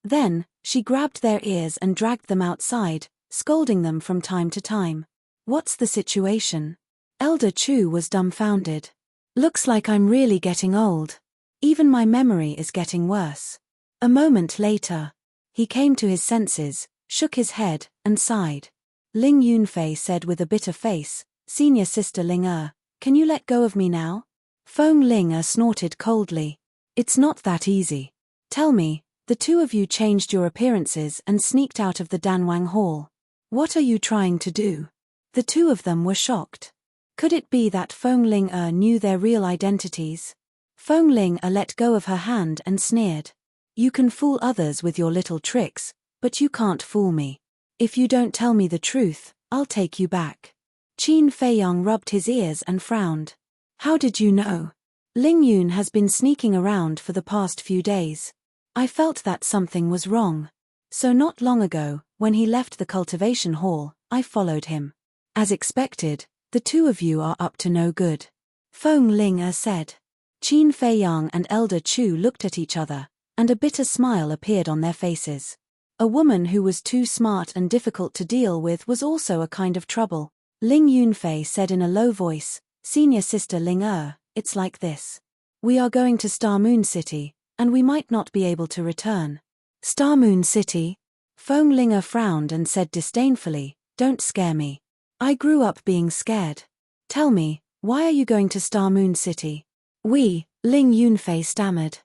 Then, she grabbed their ears and dragged them outside, scolding them from time to time. What's the situation? Elder Chu was dumbfounded. Looks like I'm really getting old. Even my memory is getting worse. A moment later, he came to his senses, shook his head, and sighed. Ling Yunfei said with a bitter face, Senior Sister Ling can you let go of me now? Feng Ling snorted coldly. It's not that easy. Tell me, the two of you changed your appearances and sneaked out of the Danwang Hall. What are you trying to do? The two of them were shocked. Could it be that Feng Ling knew their real identities? Feng Ling let go of her hand and sneered. You can fool others with your little tricks, but you can't fool me. If you don't tell me the truth, I'll take you back. Qin Feiyang rubbed his ears and frowned. How did you know? Ling Yun has been sneaking around for the past few days. I felt that something was wrong. So not long ago, when he left the cultivation hall, I followed him. As expected, the two of you are up to no good. Feng Ling said. Qin Feiyang and Elder Chu looked at each other, and a bitter smile appeared on their faces. A woman who was too smart and difficult to deal with was also a kind of trouble. Ling Yunfei said in a low voice, Senior Sister Ling it's like this. We are going to Star Moon City, and we might not be able to return. Star Moon City? Feng Ling frowned and said disdainfully, Don't scare me. I grew up being scared. Tell me, why are you going to Star Moon City? Ling Yunfei stammered.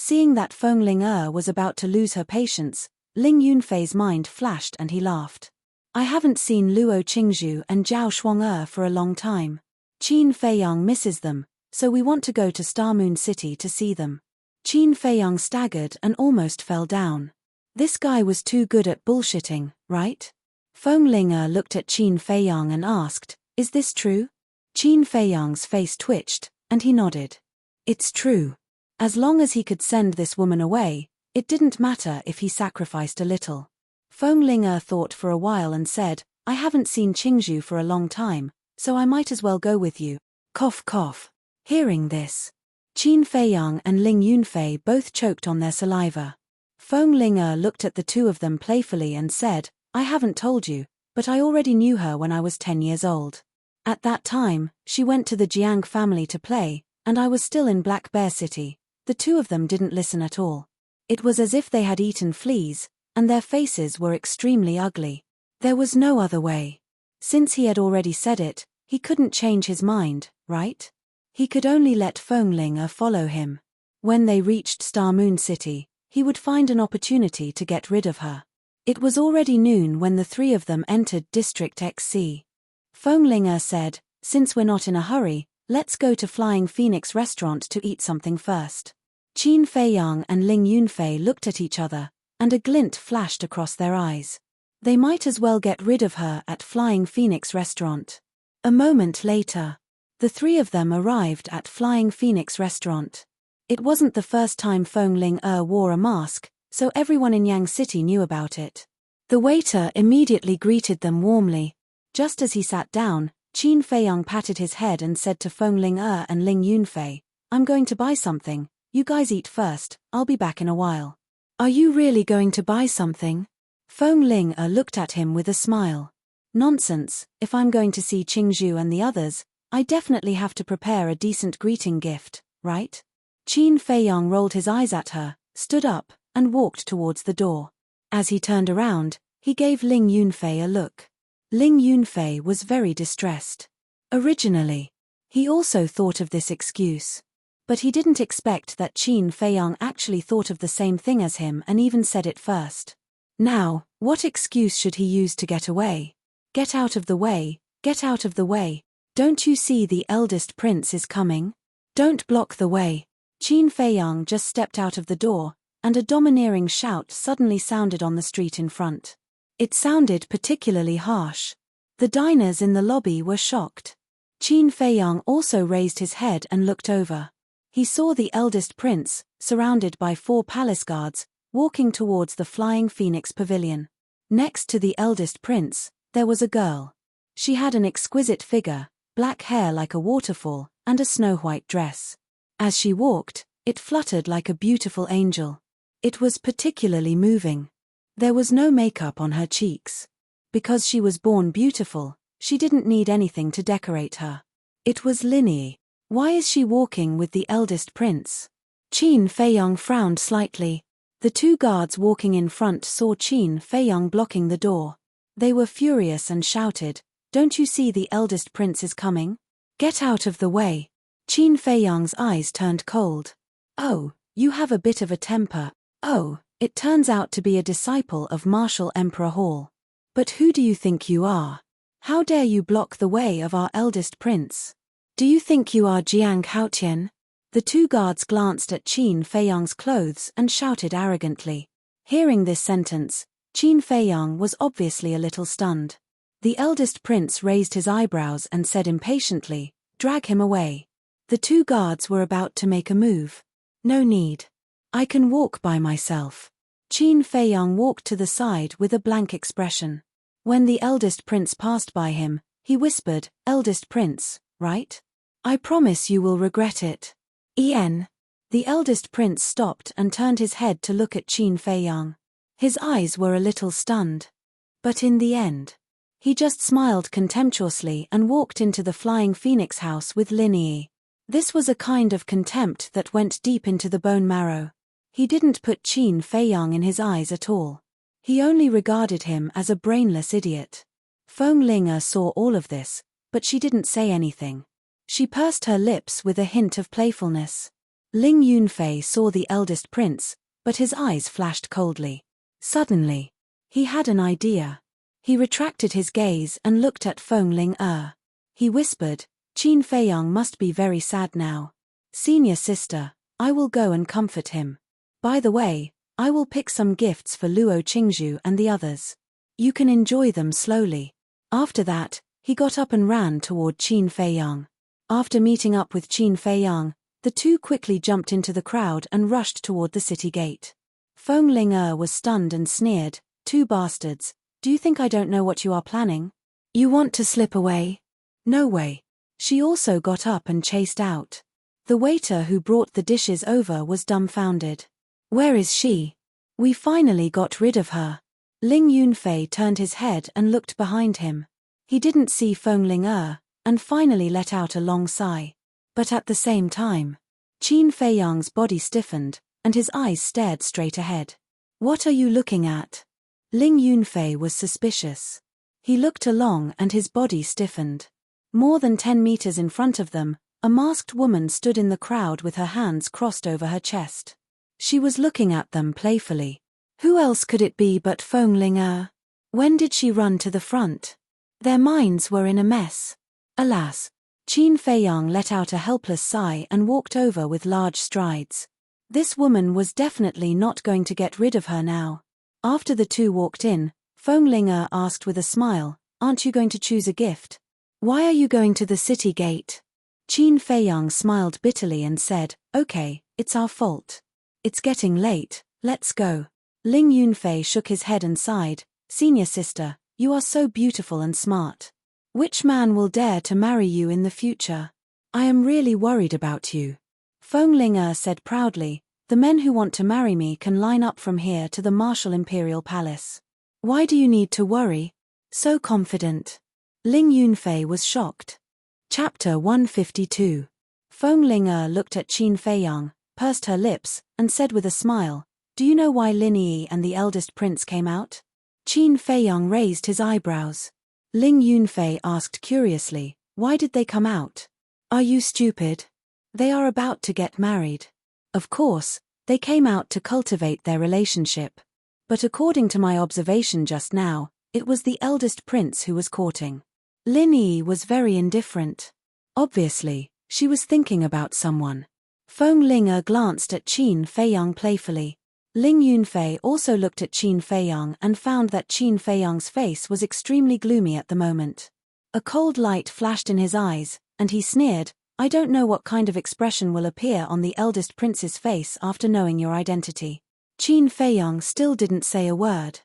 Seeing that Feng Ling was about to lose her patience, Ling Yunfei's mind flashed and he laughed. I haven't seen Luo Qingzhu and Zhao Shuang for a long time. Qin Feiyang misses them, so we want to go to Star Moon City to see them. Qin Feiyang staggered and almost fell down. This guy was too good at bullshitting, right? Feng Ling'er looked at Qin Feiyang and asked, "Is this true?" Qin Feiyang's face twitched, and he nodded. It's true. As long as he could send this woman away, it didn't matter if he sacrificed a little. Feng Ling'er thought for a while and said, "I haven't seen Qingzhu for a long time, so I might as well go with you." Cough cough. Hearing this, Qin Feiyang and Ling Yunfei both choked on their saliva. Feng Ling'er looked at the two of them playfully and said, "I haven't told you, but I already knew her when I was 10 years old. At that time, she went to the Jiang family to play, and I was still in Black Bear City." The two of them didn't listen at all. It was as if they had eaten fleas, and their faces were extremely ugly. There was no other way. Since he had already said it, he couldn't change his mind, right? He could only let Feng Ling'er follow him. When they reached Star Moon City, he would find an opportunity to get rid of her. It was already noon when the three of them entered District XC. Feng Ling'er said, "Since we're not in a hurry, let's go to Flying Phoenix Restaurant to eat something first." Qin Feiyang and Ling Yunfei looked at each other, and a glint flashed across their eyes. They might as well get rid of her at Flying Phoenix Restaurant. A moment later, the three of them arrived at Flying Phoenix Restaurant. It wasn't the first time Feng Ling'er wore a mask, so everyone in Yang City knew about it. The waiter immediately greeted them warmly. Just as he sat down, Qin Feiyang patted his head and said to Feng Ling'er and Ling Yunfei, "I'm going to buy something. You guys eat first, I'll be back in a while." "Are you really going to buy something?" Feng Ling'er looked at him with a smile. "Nonsense, if I'm going to see Qingzhu and the others, I definitely have to prepare a decent greeting gift, right?" Qin Feiyang rolled his eyes at her, stood up, and walked towards the door. As he turned around, he gave Ling Yunfei a look. Ling Yunfei was very distressed. Originally, he also thought of this excuse. But he didn't expect that Qin Feiyang actually thought of the same thing as him and even said it first. Now, what excuse should he use to get away? "Get out of the way, get out of the way. Don't you see the eldest prince is coming? Don't block the way." Qin Feiyang just stepped out of the door, and a domineering shout suddenly sounded on the street in front. It sounded particularly harsh. The diners in the lobby were shocked. Qin Feiyang also raised his head and looked over. He saw the eldest prince, surrounded by 4 palace guards, walking towards the Flying Phoenix Pavilion. Next to the eldest prince, there was a girl. She had an exquisite figure, black hair like a waterfall, and a snow-white dress. As she walked, it fluttered like a beautiful angel. It was particularly moving. There was no makeup on her cheeks. Because she was born beautiful, she didn't need anything to decorate her. It was Linny. Why is she walking with the eldest prince? Qin Feiyang frowned slightly. The 2 guards walking in front saw Qin Feiyang blocking the door. They were furious and shouted, "Don't you see the eldest prince is coming? Get out of the way." Qin Feiyang's eyes turned cold. "Oh, you have a bit of a temper. Oh, it turns out to be a disciple of Marshal Emperor Hall. But who do you think you are? How dare you block the way of our eldest prince? Do you think you are Jiang Haotian?" The 2 guards glanced at Qin Feiyang's clothes and shouted arrogantly. Hearing this sentence, Qin Feiyang was obviously a little stunned. The eldest prince raised his eyebrows and said impatiently, "Drag him away." The 2 guards were about to make a move. "No need. I can walk by myself." Qin Feiyang walked to the side with a blank expression. When the eldest prince passed by him, he whispered, "Eldest prince, right? I promise you will regret it." "En." The eldest prince stopped and turned his head to look at Qin Feiyang. His eyes were a little stunned. But in the end, he just smiled contemptuously and walked into the Flying Phoenix house with Linny. This was a kind of contempt that went deep into the bone marrow. He didn't put Qin Feiyang in his eyes at all. He only regarded him as a brainless idiot. Feng Ling'er saw all of this, but she didn't say anything. She pursed her lips with a hint of playfulness. Ling Yunfei saw the eldest prince, but his eyes flashed coldly. Suddenly, he had an idea. He retracted his gaze and looked at Feng Ling'er. He whispered, Qin Feiyang must be very sad now. Senior sister, I will go and comfort him. By the way, I will pick some gifts for Luo Qingzhu and the others. You can enjoy them slowly. After that, he got up and ran toward Qin Feiyang. After meeting up with Qin Feiyang, the two quickly jumped into the crowd and rushed toward the city gate. Feng Ling was stunned and sneered, "Two bastards, do you think I don't know what you are planning? You want to slip away? No way." She also got up and chased out. The waiter who brought the dishes over was dumbfounded. "Where is she? We finally got rid of her." Ling Yunfei turned his head and looked behind him. He didn't see Feng Ling and finally let out a long sigh. But at the same time, Qin Feiyang's body stiffened, and his eyes stared straight ahead. "What are you looking at?" Ling Yunfei was suspicious. He looked along and his body stiffened. More than 10 meters in front of them, a masked woman stood in the crowd with her hands crossed over her chest. She was looking at them playfully. Who else could it be but Feng Ling? When did she run to the front? Their minds were in a mess. Alas! Qin Feiyang let out a helpless sigh and walked over with large strides. This woman was definitely not going to get rid of her now. After the two walked in, Feng Ling asked with a smile, "Aren't you going to choose a gift? Why are you going to the city gate?" Qin Feiyang smiled bitterly and said, "Okay, it's our fault. It's getting late, let's go." Ling Yunfei shook his head and sighed, "Senior sister, you are so beautiful and smart. Which man will dare to marry you in the future? I am really worried about you." Feng Ling said proudly, "The men who want to marry me can line up from here to the Martial Imperial Palace. Why do you need to worry? So confident." Ling Yunfei was shocked. Chapter 152. Feng Ling looked at Qin Feiyang, pursed her lips, and said with a smile, "Do you know why Lin Yi and the eldest prince came out?" Qin Feiyang raised his eyebrows. Ling Yunfei asked curiously, "Why did they come out?" "Are you stupid? They are about to get married. Of course, they came out to cultivate their relationship. But according to my observation just now, it was the eldest prince who was courting. Lin Yi was very indifferent. Obviously, she was thinking about someone." Feng Ling glanced at Qin Feiyang playfully. Ling Yunfei also looked at Qin Feiyang and found that Qin Feiyang's face was extremely gloomy at the moment. A cold light flashed in his eyes, and he sneered, "I don't know what kind of expression will appear on the eldest prince's face after knowing your identity." Qin Feiyang still didn't say a word.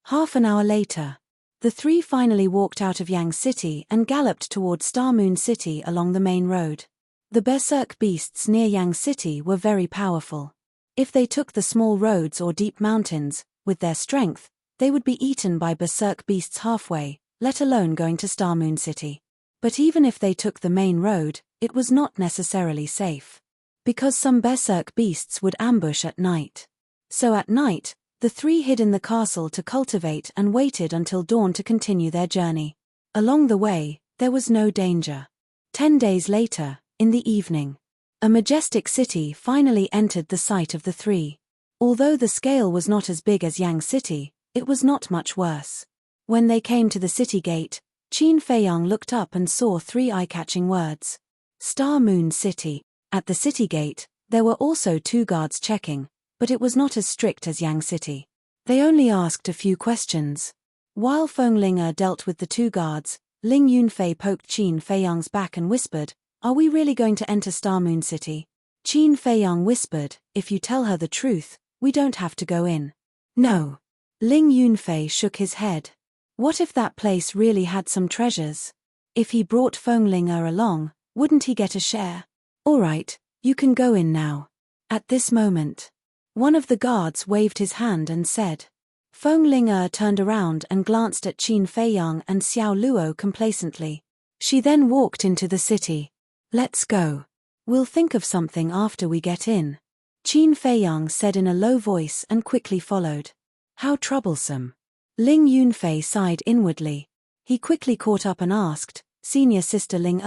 Half an hour later, the three finally walked out of Yang City and galloped toward Star Moon City along the main road. The berserk beasts near Yang City were very powerful. If they took the small roads or deep mountains, with their strength, they would be eaten by berserk beasts halfway, let alone going to Star Moon City. But even if they took the main road, it was not necessarily safe. Because some berserk beasts would ambush at night. So at night, the three hid in the castle to cultivate and waited until dawn to continue their journey. Along the way, there was no danger. 10 days later, in the evening, a majestic city finally entered the sight of the three. Although the scale was not as big as Yang City, it was not much worse. When they came to the city gate, Qin Feiyang looked up and saw 3 eye-catching words. Star Moon City. At the city gate, there were also 2 guards checking, but it was not as strict as Yang City. They only asked a few questions. While Feng Ling dealt with the 2 guards, Ling Yunfei poked Qin Feiyang's back and whispered, "Are we really going to enter Star Moon City?" Qin Feiyang whispered, "If you tell her the truth, we don't have to go in." "No." Ling Yunfei shook his head. What if that place really had some treasures? If he brought Feng Ling along, wouldn't he get a share? "All right, you can go in now." At this moment, one of the guards waved his hand and said. Feng Ling turned around and glanced at Qin Feiyang and Xiao Luo complacently. She then walked into the city. "Let's go. We'll think of something after we get in," Qin Feiyang said in a low voice and quickly followed. "How troublesome." Ling Yunfei sighed inwardly. He quickly caught up and asked, "Senior sister Ling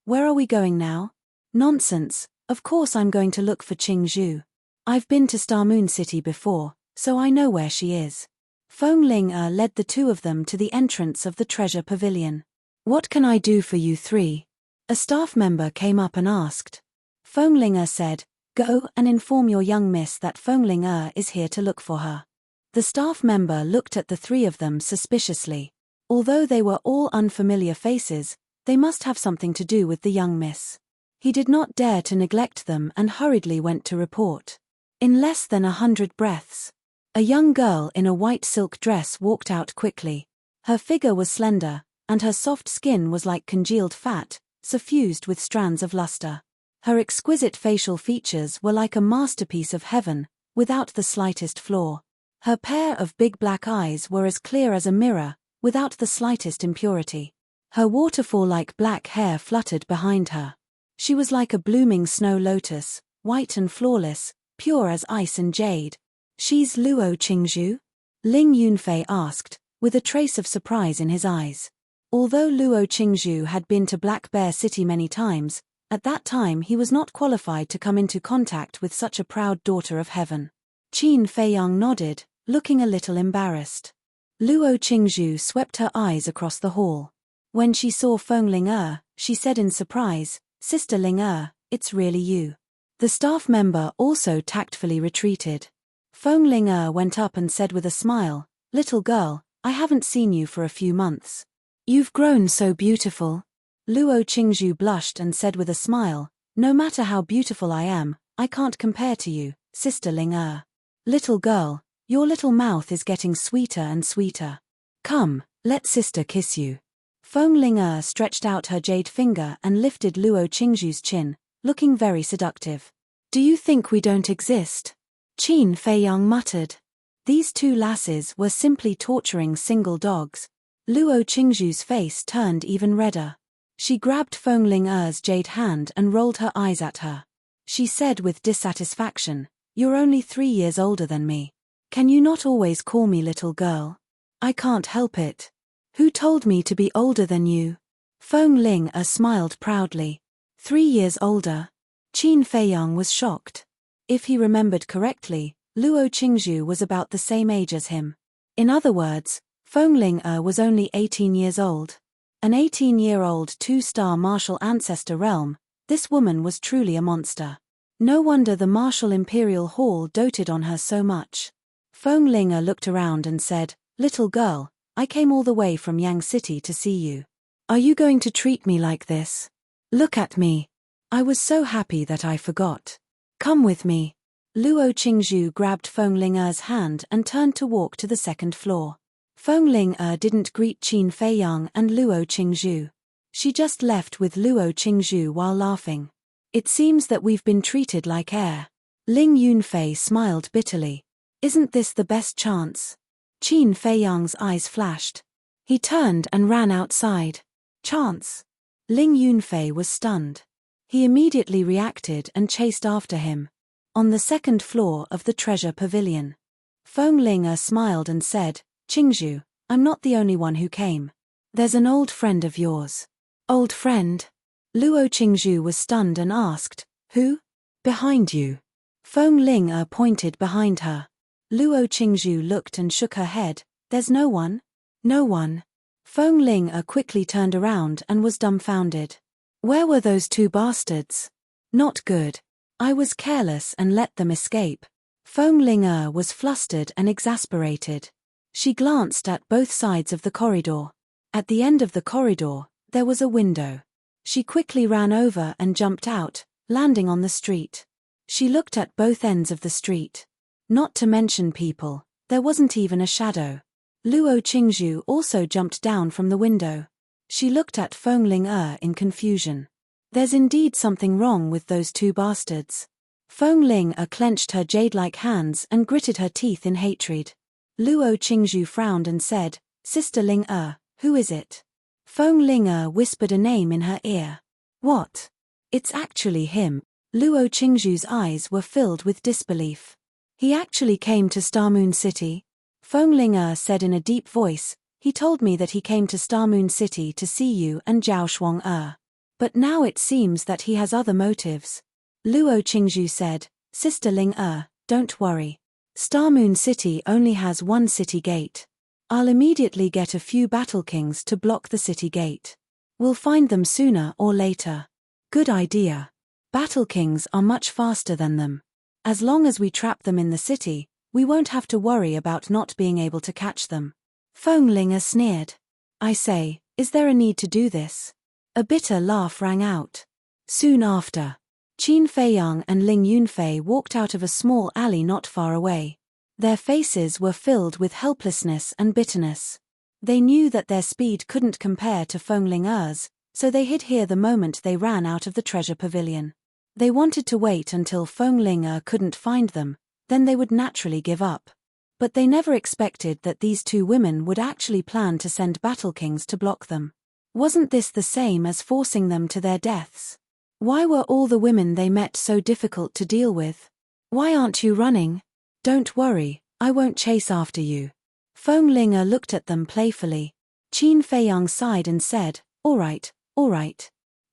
where are we going now?" "Nonsense, of course I'm going to look for Qingzhu. I've been to Star Moon City before, so I know where she is." Feng Ling led the 2 of them to the entrance of the treasure pavilion. "What can I do for you 3?" A staff member came up and asked. Fengling said, "Go and inform your young miss that Fengling is here to look for her." The staff member looked at the three of them suspiciously. Although they were all unfamiliar faces, they must have something to do with the young miss. He did not dare to neglect them and hurriedly went to report. In less than 100 breaths, a young girl in a white silk dress walked out quickly. Her figure was slender, and her soft skin was like congealed fat, suffused with strands of luster. Her exquisite facial features were like a masterpiece of heaven, without the slightest flaw. Her pair of big black eyes were as clear as a mirror, without the slightest impurity. Her waterfall-like black hair fluttered behind her. She was like a blooming snow lotus, white and flawless, pure as ice and jade. "She's Luo Qingzhu?" Ling Yunfei asked, with a trace of surprise in his eyes. Although Luo Qingzhu had been to Black Bear City many times, at that time he was not qualified to come into contact with such a proud daughter of heaven. Qin Feiyang nodded, looking a little embarrassed. Luo Qingzhu swept her eyes across the hall. When she saw Fengling, she said in surprise, "Sister Ling, it's really you." The staff member also tactfully retreated. Fengling went up and said with a smile, "Little girl, I haven't seen you for a few months. You've grown so beautiful." Luo Qingzhu blushed and said with a smile, "No matter how beautiful I am, I can't compare to you, Sister Ling. Little girl, your little mouth is getting sweeter and sweeter. Come, let sister kiss you." Fengling stretched out her jade finger and lifted Luo Qingzhu's chin, looking very seductive. "Do you think we don't exist?" Qin Feiyang muttered. These two lasses were simply torturing single dogs. Luo Qingzhu's face turned even redder. She grabbed Fengling's jade hand and rolled her eyes at her. She said with dissatisfaction, "You're only 3 years older than me. Can you not always call me little girl?" "I can't help it. Who told me to be older than you?" Fengling smiled proudly. 3 years older? Qin Feiyang was shocked. If he remembered correctly, Luo Qingzhu was about the same age as him. In other words, Fengling was only 18 years old. An 18-year-old 2-star martial ancestor realm, this woman was truly a monster. No wonder the martial imperial hall doted on her so much. Fengling looked around and said, "Little girl, I came all the way from Yang City to see you. Are you going to treat me like this? Look at me. I was so happy that I forgot. Come with me." Luo Qingzhu grabbed Fengling's hand and turned to walk to the second floor. Fengling didn't greet Qin Feiyang and Luo Qingzhu. She just left with Luo Qingzhu while laughing. "It seems that we've been treated like air." Ling Yunfei smiled bitterly. "Isn't this the best chance?" Qin Feiyang's eyes flashed. He turned and ran outside. "Chance?" Ling Yunfei was stunned. He immediately reacted and chased after him. On the second floor of the treasure pavilion, Fengling smiled and said, "Qingzhu, I'm not the only one who came. There's an old friend of yours." "Old friend?" Luo Qingzhu was stunned and asked, "Who?" "Behind you." Fengling pointed behind her. Luo Qingzhu looked and shook her head. "There's no one?" "No one." Fengling quickly turned around and was dumbfounded. "Where were those 2 bastards? Not good. I was careless and let them escape." Fengling was flustered and exasperated. She glanced at both sides of the corridor. At the end of the corridor, there was a window. She quickly ran over and jumped out, landing on the street. She looked at both ends of the street. Not to mention people, there wasn't even a shadow. Luo Qingzhu also jumped down from the window. She looked at Fengling in confusion. There's indeed something wrong with those 2 bastards. Fengling clenched her jade-like hands and gritted her teeth in hatred. Luo Qingzhu frowned and said, "Sister Ling, who is it?" Fengling whispered a name in her ear. "What? It's actually him." Luo Qingzhu's eyes were filled with disbelief. "He actually came to Star Moon City?" Fengling said in a deep voice, "He told me that he came to Star Moon City to see you and Zhao Shuang. But now it seems that he has other motives." Luo Qingzhu said, "Sister Ling, don't worry. Star Moon City only has one city gate. I'll immediately get a few battle kings to block the city gate. We'll find them sooner or later. Good idea. Battle kings are much faster than them. As long as we trap them in the city, we won't have to worry about not being able to catch them. Fenglinger sneered. I say, is there a need to do this? A bitter laugh rang out. Soon after, Qin Feiyang and Ling Yunfei walked out of a small alley not far away. Their faces were filled with helplessness and bitterness. They knew that their speed couldn't compare to Fenglinger's, so they hid here the moment they ran out of the treasure pavilion. They wanted to wait until Fenglinger couldn't find them, then they would naturally give up. But they never expected that these two women would actually plan to send battle kings to block them. Wasn't this the same as forcing them to their deaths? Why were all the women they met so difficult to deal with? Why aren't you running? Don't worry, I won't chase after you. Fenglinger looked at them playfully. Qin Feiyang sighed and said, all right.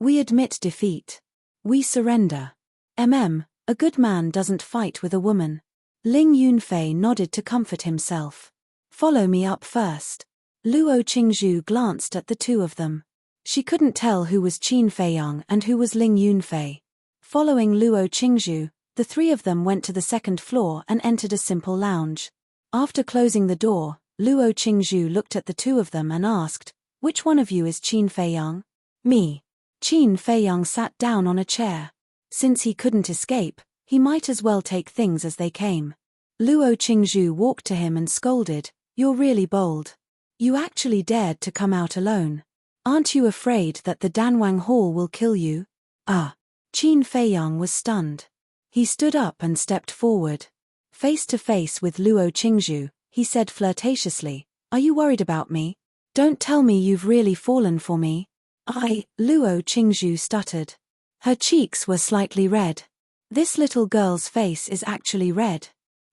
We admit defeat. We surrender. A good man doesn't fight with a woman. Ling Yunfei nodded to comfort himself. Follow me up first. Luo Qingzhu glanced at the two of them. She couldn't tell who was Qin Feiyang and who was Ling Yunfei. Following Luo Qingzhu, the three of them went to the second floor and entered a simple lounge. After closing the door, Luo Qingzhu looked at the two of them and asked, which one of you is Qin Feiyang? Me. Qin Feiyang sat down on a chair. Since he couldn't escape, he might as well take things as they came. Luo Qingzhu walked to him and scolded, you're really bold. You actually dared to come out alone. Aren't you afraid that the Danwang Hall will kill you? Qin Feiyang was stunned. He stood up and stepped forward. Face to face with Luo Qingzhu, he said flirtatiously, are you worried about me? Don't tell me you've really fallen for me. Luo Qingzhu stuttered. Her cheeks were slightly red. This little girl's face is actually red.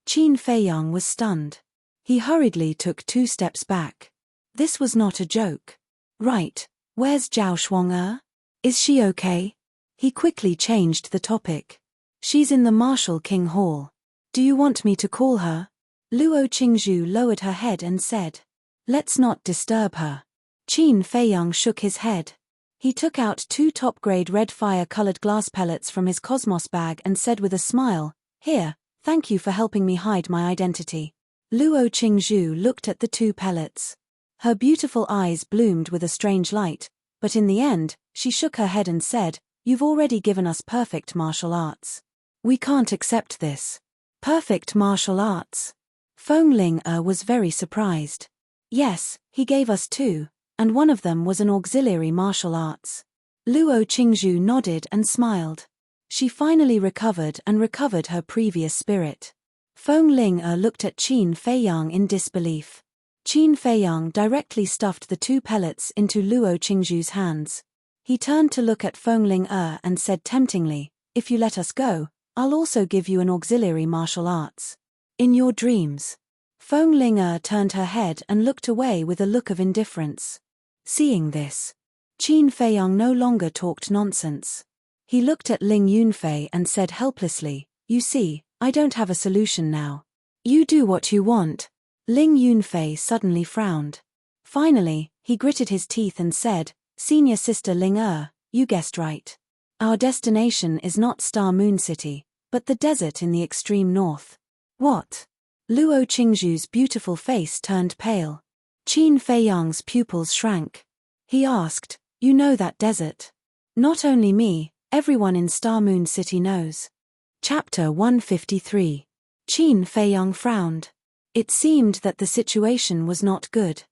Qin Feiyang was stunned. He hurriedly took 2 steps back. This was not a joke. Right, where's Zhao Shuang'er? Is she okay? He quickly changed the topic. She's in the Martial King Hall. Do you want me to call her? Luo Qingzhu lowered her head and said, let's not disturb her. Qin Feiyang shook his head. He took out 2 top-grade red fire-colored glass pellets from his Cosmos bag and said with a smile, here, thank you for helping me hide my identity. Luo Qingzhu looked at the 2 pellets. Her beautiful eyes bloomed with a strange light, but in the end, she shook her head and said, you've already given us perfect martial arts. We can't accept this. Perfect martial arts? Fenglinger was very surprised. Yes, he gave us 2. And one of them was an auxiliary martial arts. Luo Qingzhu nodded and smiled. She finally recovered her previous spirit. Fenglinger looked at Qin Feiyang in disbelief. Qin Feiyang directly stuffed the 2 pellets into Luo Qingzhu's hands. He turned to look at Fenglinger and said temptingly, if you let us go, I'll also give you an auxiliary martial arts. In your dreams. Fenglinger turned her head and looked away with a look of indifference. Seeing this, Qin Feiyang no longer talked nonsense. He looked at Ling Yunfei and said helplessly, you see, I don't have a solution now. You do what you want. Ling Yunfei suddenly frowned. Finally, he gritted his teeth and said, Senior Sister Ling you guessed right. Our destination is not Star Moon City, but the desert in the extreme north. What? Luo Qingzhu's beautiful face turned pale. Qin Feiyang's pupils shrank. He asked, you know that desert? Not only me, everyone in Star Moon City knows. Chapter 153. Qin Feiyang frowned. It seemed that the situation was not good.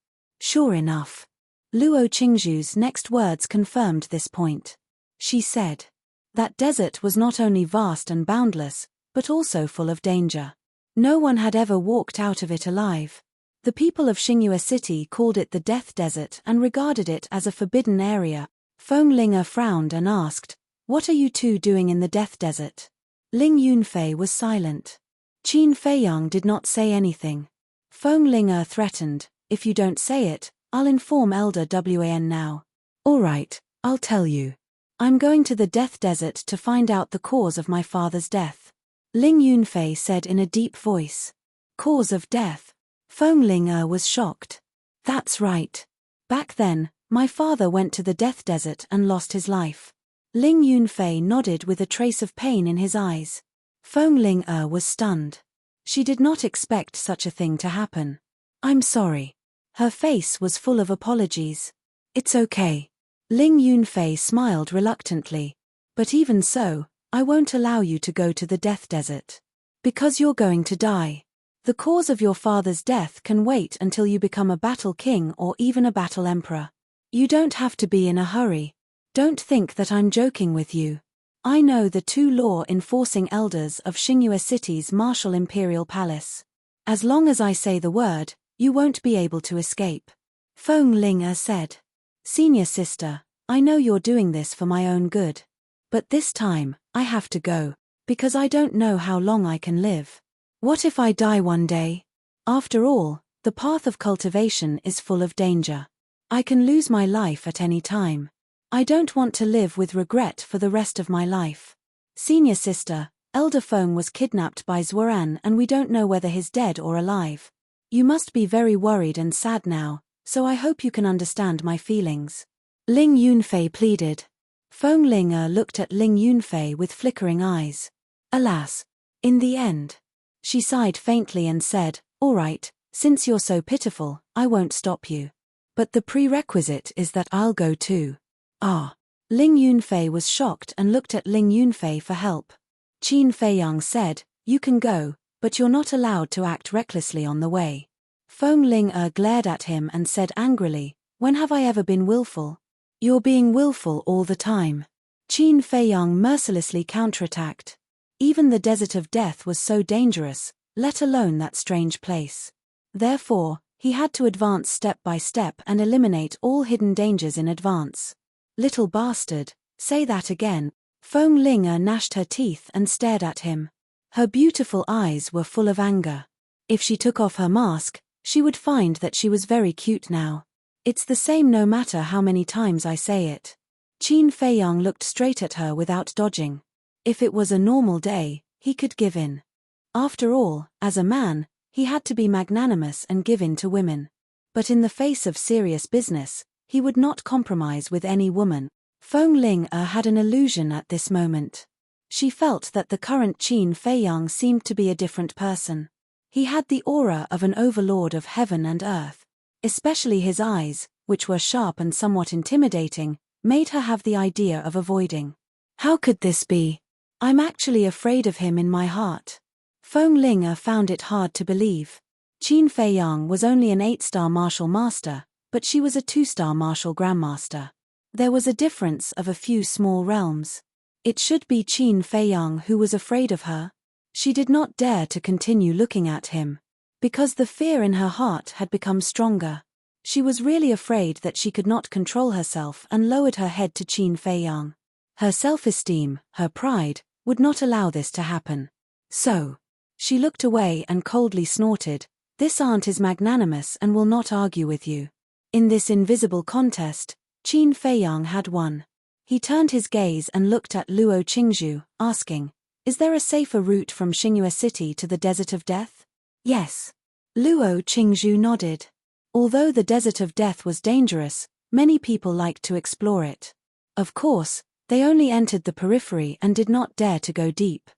Sure enough. Luo Qingzhu's next words confirmed this point. She said, that desert was not only vast and boundless, but also full of danger. No one had ever walked out of it alive. The people of Xingyue City called it the Death Desert and regarded it as a forbidden area. Fenglinger frowned and asked, what are you two doing in the Death Desert? Ling Yunfei was silent. Qin Feiyang did not say anything. Fenglinger threatened, if you don't say it, I'll inform Elder Wan now. All right, I'll tell you. I'm going to the Death Desert to find out the cause of my father's death. Ling Yunfei said in a deep voice. Cause of death? Fenglinger was shocked. That's right. Back then, My father went to the death desert and lost his life. Ling Yunfei nodded with a trace of pain in his eyes. Feng Ling was stunned. She did not expect such a thing to happen. I'm sorry. Her face was full of apologies. It's okay. Ling Yunfei smiled reluctantly. But even so, I won't allow you to go to the death desert. Because you're going to die. The cause of your father's death can wait until you become a battle king or even a battle emperor. You don't have to be in a hurry. Don't think that I'm joking with you. I know the two law-enforcing elders of Xingyue City's martial imperial palace. As long as I say the word, you won't be able to escape. Feng Ling said. Senior sister, I know you're doing this for my own good. But this time, I have to go, because I don't know how long I can live. What if I die one day? After all, the path of cultivation is full of danger. I can lose my life at any time. I don't want to live with regret for the rest of my life. Senior sister, Elder Feng was kidnapped by Zuoran and we don't know whether he's dead or alive. You must be very worried and sad now, so I hope you can understand my feelings. Ling Yunfei pleaded. Feng Ling looked at Ling Yunfei with flickering eyes. Alas. In the end. She sighed faintly and said, all right, since you're so pitiful, I won't stop you. But the prerequisite is that I'll go too. Ah. Ling Yunfei was shocked and looked at Ling Yunfei for help. Qin Feiyang said, you can go, but you're not allowed to act recklessly on the way. Feng Ling glared at him and said angrily, when have I ever been willful? You're being willful all the time. Qin Feiyang mercilessly counterattacked. Even the desert of death was so dangerous, let alone that strange place. Therefore, he had to advance step by step and eliminate all hidden dangers in advance. Little bastard, say that again. Feng Ling gnashed her teeth and stared at him. Her beautiful eyes were full of anger. If she took off her mask, she would find that she was very cute now. It's the same no matter how many times I say it. Qin Feiyang looked straight at her without dodging. If it was a normal day, he could give in. After all, as a man, he had to be magnanimous and give in to women. But in the face of serious business, he would not compromise with any woman. Feng Ling had an illusion at this moment. She felt that the current Qin Feiyang seemed to be a different person. He had the aura of an overlord of heaven and earth. Especially his eyes, which were sharp and somewhat intimidating, made her have the idea of avoiding. How could this be? I'm actually afraid of him in my heart. Feng Ling found it hard to believe. Qin Feiyang was only an 8-star martial master, but she was a 2-star martial grandmaster. There was a difference of a few small realms. It should be Qin Feiyang who was afraid of her. She did not dare to continue looking at him. Because the fear in her heart had become stronger. She was really afraid that she could not control herself and lowered her head to Qin Feiyang. Her self-esteem, her pride, would not allow this to happen. So. She looked away and coldly snorted, this aunt is magnanimous and will not argue with you. In this invisible contest, Qin Feiyang had won. He turned his gaze and looked at Luo Qingzhu, asking, is there a safer route from Xingyue City to the Desert of Death? Yes. Luo Qingzhu nodded. Although the Desert of Death was dangerous, many people liked to explore it. Of course, they only entered the periphery and did not dare to go deep.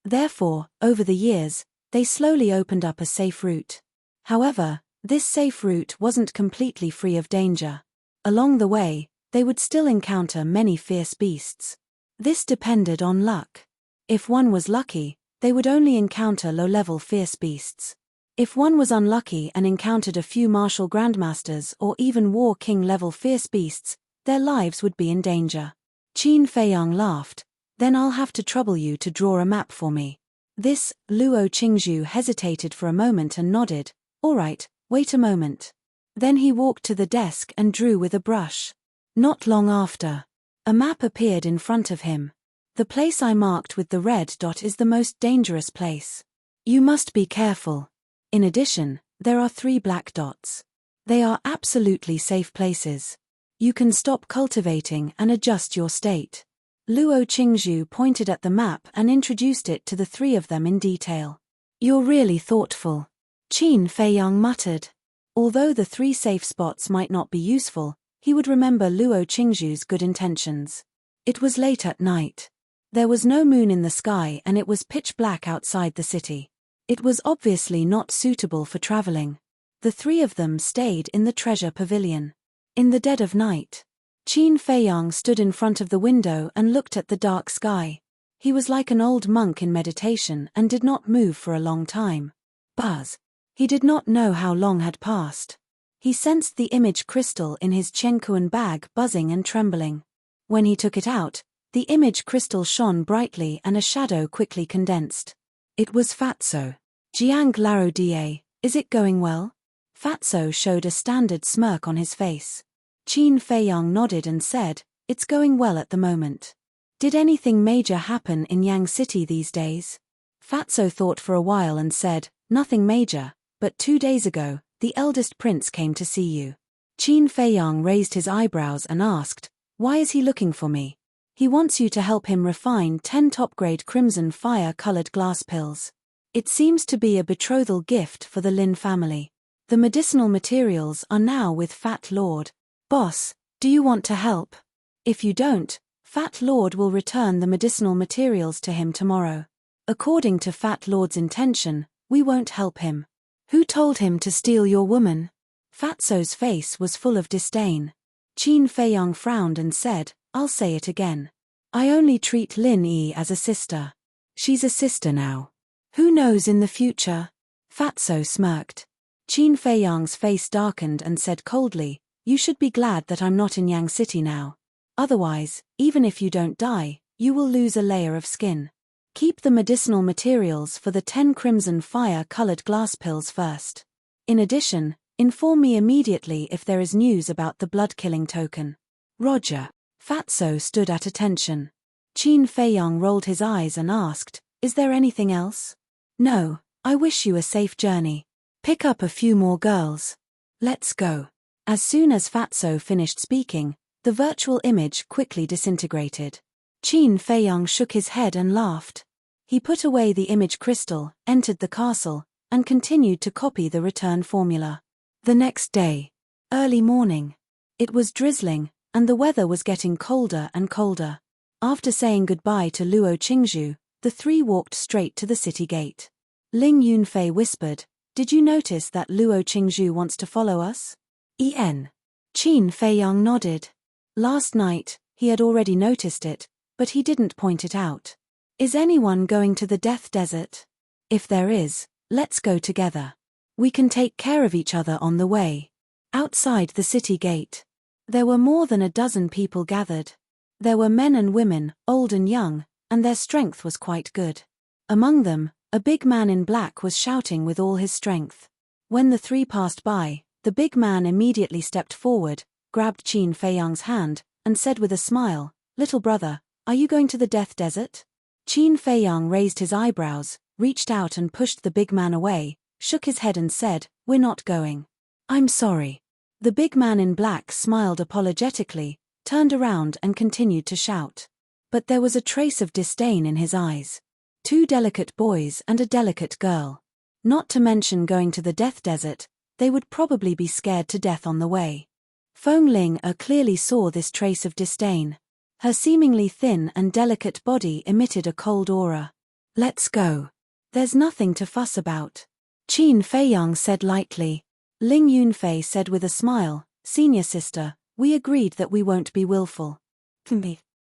Therefore, over the years, they slowly opened up a safe route. However, this safe route wasn't completely free of danger. Along the way, they would still encounter many fierce beasts. This depended on luck. If one was lucky, they would only encounter low-level fierce beasts. If one was unlucky and encountered a few martial grandmasters or even war king-level fierce beasts, their lives would be in danger. Qin Feiyang laughed. Then I'll have to trouble you to draw a map for me. This, Luo Qingzhu hesitated for a moment and nodded. All right, wait a moment. Then he walked to the desk and drew with a brush. Not long after, a map appeared in front of him. The place I marked with the red dot is the most dangerous place. You must be careful. In addition, there are 3 black dots. They are absolutely safe places. You can stop cultivating and adjust your state. Luo Qingzhu pointed at the map and introduced it to the 3 of them in detail. You're really thoughtful. Qin Feiyang muttered. Although the 3 safe spots might not be useful, He would remember Luo Qingzhu's good intentions. It was late at night. There was no moon in the sky and it was pitch black outside the city. It was obviously not suitable for traveling. The three of them stayed in the treasure pavilion. In the dead of night, Qin Feiyang stood in front of the window and looked at the dark sky. He was like an old monk in meditation and did not move for a long time. Buzz. He did not know how long had passed. He sensed the image crystal in his Chengkuan bag buzzing and trembling. When he took it out, the image crystal shone brightly and a shadow quickly condensed. It was Fatso. Jiang Laro Da, is it going well? Fatso showed a standard smirk on his face. Qin Feiyang nodded and said, it's going well at the moment. Did anything major happen in Yang City these days? Fatso thought for a while and said, nothing major, but 2 days ago, the eldest prince came to see you. Qin Feiyang raised his eyebrows and asked, why is he looking for me? He wants you to help him refine 10 top-grade crimson fire-colored glass pills. It seems to be a betrothal gift for the Lin family. The medicinal materials are now with Fat Lord. Boss, do you want to help? If you don't, Fat Lord will return the medicinal materials to him tomorrow. According to Fat Lord's intention, we won't help him. Who told him to steal your woman? Fatso's face was full of disdain. Qin Feiyang frowned and said, I'll say it again. I only treat Lin Yi as a sister. She's a sister now. Who knows in the future? Fatso smirked. Qin Feiyang's face darkened and said coldly, you should be glad that I'm not in Yang City now. Otherwise, even if you don't die, you will lose a layer of skin. Keep the medicinal materials for the 10 crimson fire-colored glass pills first. In addition, inform me immediately if there is news about the blood-killing token. Roger. Fatso stood at attention. Qin Feiyang rolled his eyes and asked, is there anything else? No, I wish you a safe journey. Pick up a few more girls. Let's go. As soon as Fatso finished speaking, the virtual image quickly disintegrated. Qin Feiyang shook his head and laughed. He put away the image crystal, entered the castle, and continued to copy the return formula. The next day. Early morning. It was drizzling, and the weather was getting colder and colder. After saying goodbye to Luo Qingzhu, the three walked straight to the city gate. Ling Yunfei whispered, did you notice that Luo Qingzhu wants to follow us? Qin Feiyang nodded. Last night, he had already noticed it, but he didn't point it out. Is anyone going to the Death Desert? If there is, let's go together. We can take care of each other on the way. Outside the city gate, there were more than a dozen people gathered. There were men and women, old and young, and their strength was quite good. Among them, a big man in black was shouting with all his strength. When the three passed by, the big man immediately stepped forward, grabbed Qin Feiyang's hand, and said with a smile, little brother, are you going to the Death Desert? Qin Feiyang raised his eyebrows, reached out and pushed the big man away, shook his head and said, we're not going. I'm sorry. The big man in black smiled apologetically, turned around and continued to shout. But there was a trace of disdain in his eyes. 2 delicate boys and a delicate girl. Not to mention going to the Death Desert, they would probably be scared to death on the way. Feng Ling clearly saw this trace of disdain. Her seemingly thin and delicate body emitted a cold aura. Let's go. There's nothing to fuss about. Qin Feiyang said lightly. Ling Yunfei said with a smile, senior sister, we agreed that we won't be willful.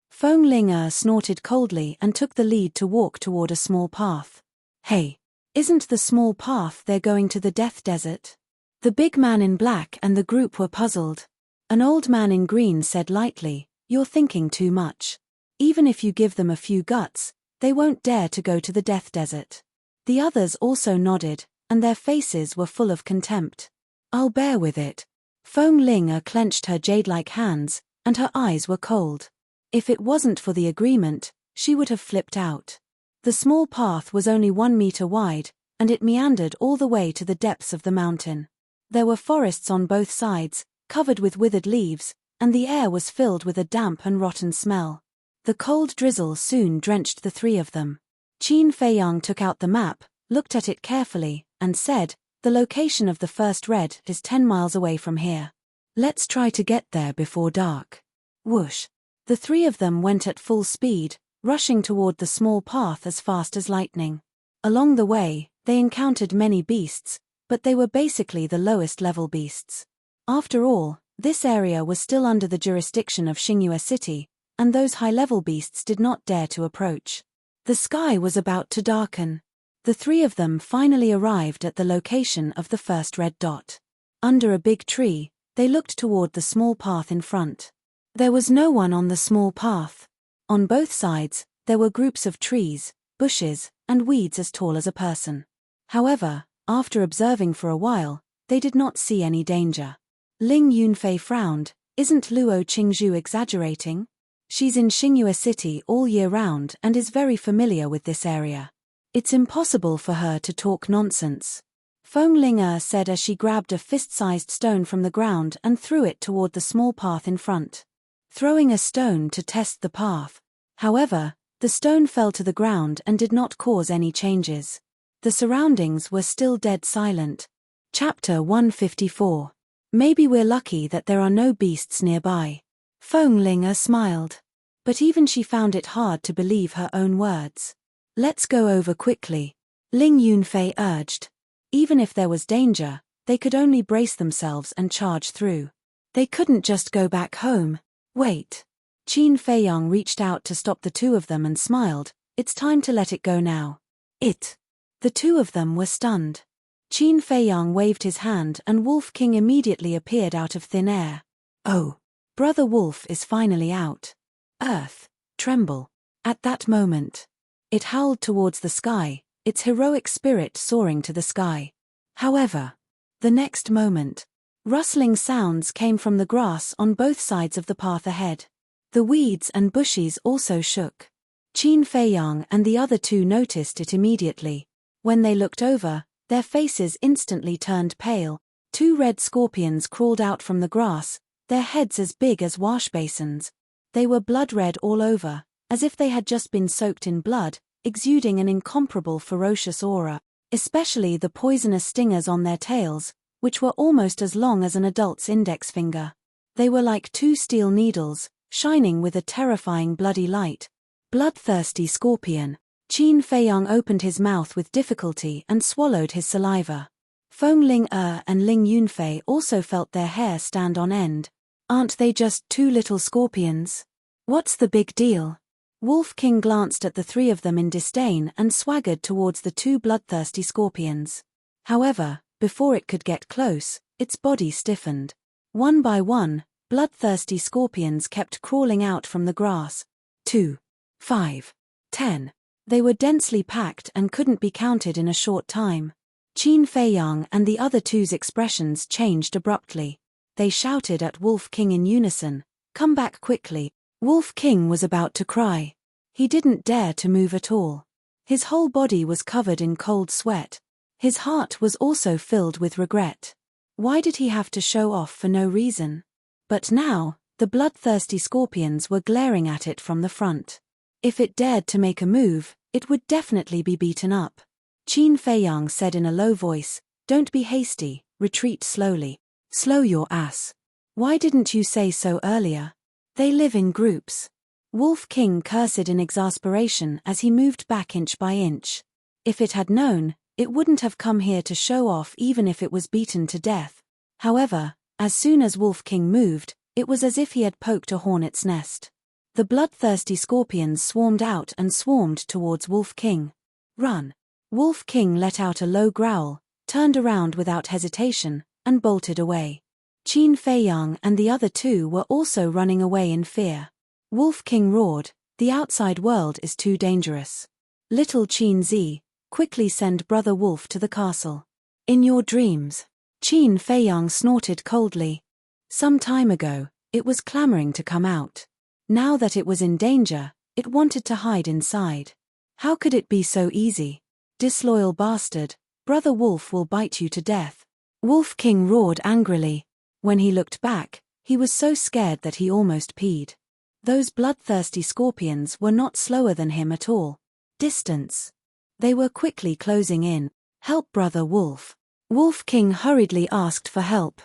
Feng Ling snorted coldly and took the lead to walk toward a small path. Hey, isn't the small path they're going to the Death Desert? The big man in black and the group were puzzled. An old man in green said lightly, you're thinking too much. Even if you give them a few guts, they won't dare to go to the Death Desert. The others also nodded, and their faces were full of contempt. I'll bear with it. Feng Ling clenched her jade-like hands, and her eyes were cold. If it wasn't for the agreement, she would have flipped out. The small path was only 1 meter wide, and it meandered all the way to the depths of the mountain. There were forests on both sides, covered with withered leaves, and the air was filled with a damp and rotten smell. The cold drizzle soon drenched the three of them. Qin Feiyang took out the map, looked at it carefully, and said, the location of the first red is 10 miles away from here. Let's try to get there before dark. Whoosh. The three of them went at full speed, rushing toward the small path as fast as lightning. Along the way, they encountered many beasts, but they were basically the lowest level beasts. After all, this area was still under the jurisdiction of Xingyue City, and those high-level beasts did not dare to approach. The sky was about to darken. The three of them finally arrived at the location of the first red dot. Under a big tree, they looked toward the small path in front. There was no one on the small path. On both sides, there were groups of trees, bushes, and weeds as tall as a person. However, after observing for a while, they did not see any danger. Ling Yunfei frowned. Isn't Luo Qingzhu exaggerating? She's in Xingyue City all year round and is very familiar with this area. It's impossible for her to talk nonsense. Feng Ling said as she grabbed a fist-sized stone from the ground and threw it toward the small path in front. Throwing a stone to test the path. However, the stone fell to the ground and did not cause any changes. The surroundings were still dead silent. Chapter 154. Maybe we're lucky that there are no beasts nearby. Feng Ling smiled. But even she found it hard to believe her own words. Let's go over quickly, Ling Yunfei urged. Even if there was danger, they could only brace themselves and charge through. They couldn't just go back home. Wait. Qin Feiyang reached out to stop the two of them and smiled. It's time to let it go now. The two of them were stunned. Qin Feiyang waved his hand and Wolf King immediately appeared out of thin air. Oh. Brother Wolf is finally out. Earth, tremble. At that moment, it howled towards the sky, its heroic spirit soaring to the sky. However, the next moment, rustling sounds came from the grass on both sides of the path ahead. The weeds and bushes also shook. Qin Feiyang and the other two noticed it immediately. When they looked over, their faces instantly turned pale. Two red scorpions crawled out from the grass, their heads as big as wash basins. They were blood-red all over, as if they had just been soaked in blood, exuding an incomparable ferocious aura, especially the poisonous stingers on their tails, which were almost as long as an adult's index finger. They were like two steel needles, shining with a terrifying bloody light. Bloodthirsty scorpion. Qin Feiyang opened his mouth with difficulty and swallowed his saliva. Feng Ling and Ling Yunfei also felt their hair stand on end. Aren't they just two little scorpions? What's the big deal? Wolf King glanced at the three of them in disdain and swaggered towards the two bloodthirsty scorpions. However, before it could get close, its body stiffened. One by one, bloodthirsty scorpions kept crawling out from the grass. 2, 5, 10. They were densely packed and couldn't be counted in a short time. Qin Feiyang and the other two's expressions changed abruptly. They shouted at Wolf King in unison, "Come back quickly." Wolf King was about to cry. He didn't dare to move at all. His whole body was covered in cold sweat. His heart was also filled with regret. Why did he have to show off for no reason? But now, the bloodthirsty scorpions were glaring at it from the front. If it dared to make a move, it would definitely be beaten up. Qin Feiyang said in a low voice, "Don't be hasty, retreat slowly." Slow your ass. Why didn't you say so earlier? They live in groups. Wolf King cursed in exasperation as he moved back inch by inch. If it had known, it wouldn't have come here to show off even if it was beaten to death. However, as soon as Wolf King moved, it was as if he had poked a hornet's nest. The bloodthirsty scorpions swarmed out and swarmed towards Wolf King. Run! Wolf King let out a low growl, turned around without hesitation, and bolted away. Qin Feiyang and the other two were also running away in fear. Wolf King roared, "The outside world is too dangerous. Little Qin Zi, quickly send Brother Wolf to the castle." "In your dreams." Qin Feiyang snorted coldly. Some time ago, it was clamoring to come out. Now that it was in danger, it wanted to hide inside. How could it be so easy? Disloyal bastard, Brother Wolf will bite you to death. Wolf King roared angrily. When he looked back, he was so scared that he almost peed. Those bloodthirsty scorpions were not slower than him at all. Distance. They were quickly closing in. "Help Brother Wolf." Wolf King hurriedly asked for help.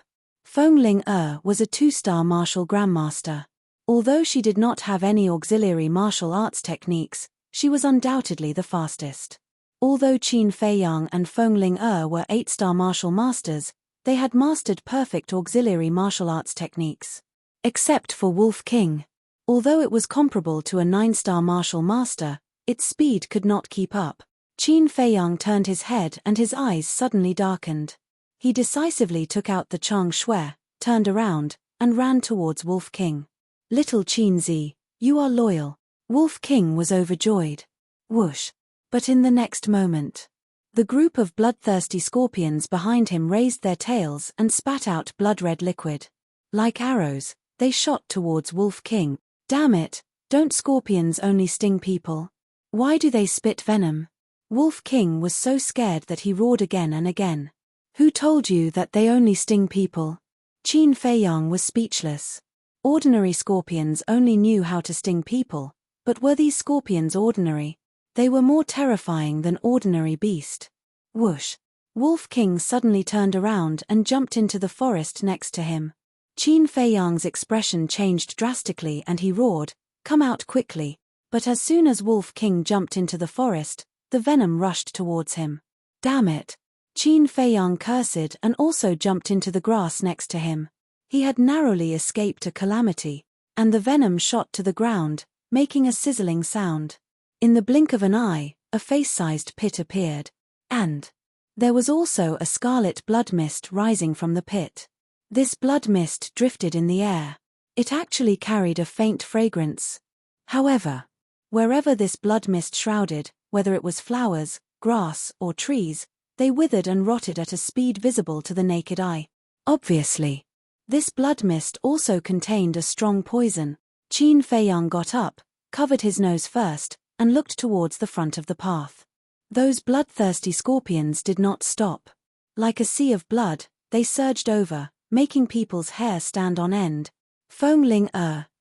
Feng Ling was a 2-star martial grandmaster. Although she did not have any auxiliary martial arts techniques, she was undoubtedly the fastest. Although Qin Feiyang and Feng Ling were 8-star martial masters, they had mastered perfect auxiliary martial arts techniques. Except for Wolf King. Although it was comparable to a 9-star martial master, its speed could not keep up. Qin Feiyang turned his head and his eyes suddenly darkened. He decisively took out the Chang Shui, turned around, and ran towards Wolf King. Little Qin Zi, you are loyal. Wolf King was overjoyed. Whoosh. But in the next moment, the group of bloodthirsty scorpions behind him raised their tails and spat out blood-red liquid. Like arrows, they shot towards Wolf King. Damn it, don't scorpions only sting people? Why do they spit venom? Wolf King was so scared that he roared again and again. Who told you that they only sting people? Qin Feiyang was speechless. Ordinary scorpions only knew how to sting people, but were these scorpions ordinary? They were more terrifying than ordinary beast. Whoosh! Wolf King suddenly turned around and jumped into the forest next to him. Qin Feiyang's expression changed drastically and he roared, "Come out quickly!" But as soon as Wolf King jumped into the forest, the venom rushed towards him. Damn it! Qin Feiyang cursed and also jumped into the grass next to him. He had narrowly escaped a calamity, and the venom shot to the ground, making a sizzling sound. In the blink of an eye, a face-sized pit appeared. And there was also a scarlet blood mist rising from the pit. This blood mist drifted in the air. It actually carried a faint fragrance. However, wherever this blood mist shrouded, whether it was flowers, grass, or trees, they withered and rotted at a speed visible to the naked eye. Obviously, this blood mist also contained a strong poison. Qin Feiyang got up, covered his nose first, and looked towards the front of the path. Those bloodthirsty scorpions did not stop. Like a sea of blood, they surged over, making people's hair stand on end. Feng Ling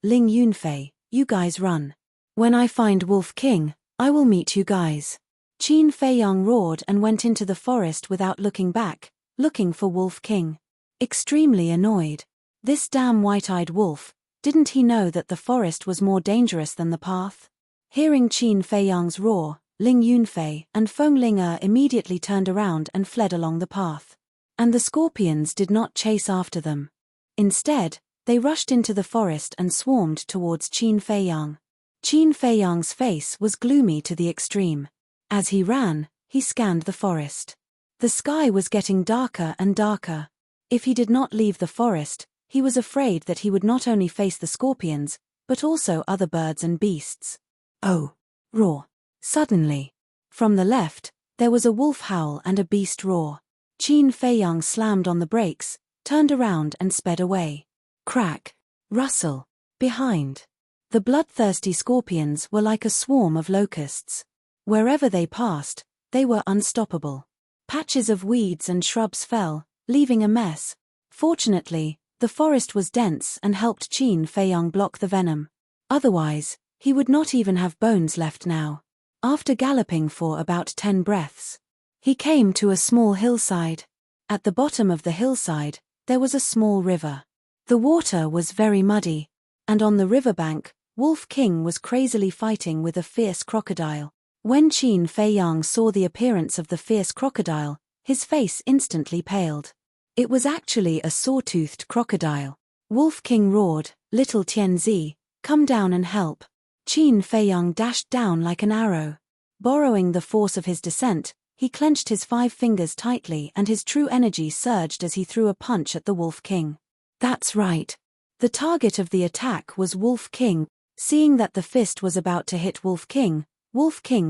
Ling Yunfei, you guys run. When I find Wolf King, I will meet you guys. Qin Feiyang roared and went into the forest without looking back, looking for Wolf King. Extremely annoyed. This damn white-eyed wolf, didn't he know that the forest was more dangerous than the path? Hearing Qin Feiyang's roar, Ling Yunfei and Feng Ling immediately turned around and fled along the path. And the scorpions did not chase after them. Instead, they rushed into the forest and swarmed towards Qin Feiyang. Qin Feiyang's face was gloomy to the extreme. As he ran, he scanned the forest. The sky was getting darker and darker. If he did not leave the forest, he was afraid that he would not only face the scorpions, but also other birds and beasts. Oh! Roar! Suddenly, from the left, there was a wolf howl and a beast roar. Qin Feiyang slammed on the brakes, turned around and sped away. Crack! Rustle! Behind. The bloodthirsty scorpions were like a swarm of locusts. Wherever they passed, they were unstoppable. Patches of weeds and shrubs fell, leaving a mess. Fortunately, the forest was dense and helped Qin Feiyang block the venom. Otherwise, he would not even have bones left now. After galloping for about 10 breaths, he came to a small hillside. At the bottom of the hillside, there was a small river. The water was very muddy, and on the riverbank, Wolf King was crazily fighting with a fierce crocodile. When Qin Feiyang saw the appearance of the fierce crocodile, his face instantly paled. It was actually a saw-toothed crocodile. Wolf King roared, "Little Tianzi, come down and help." Qin Feiyang dashed down like an arrow. Borrowing the force of his descent, he clenched his 5 fingers tightly and his true energy surged as he threw a punch at the Wolf King. That's right. The target of the attack was Wolf King. Seeing that the fist was about to hit Wolf King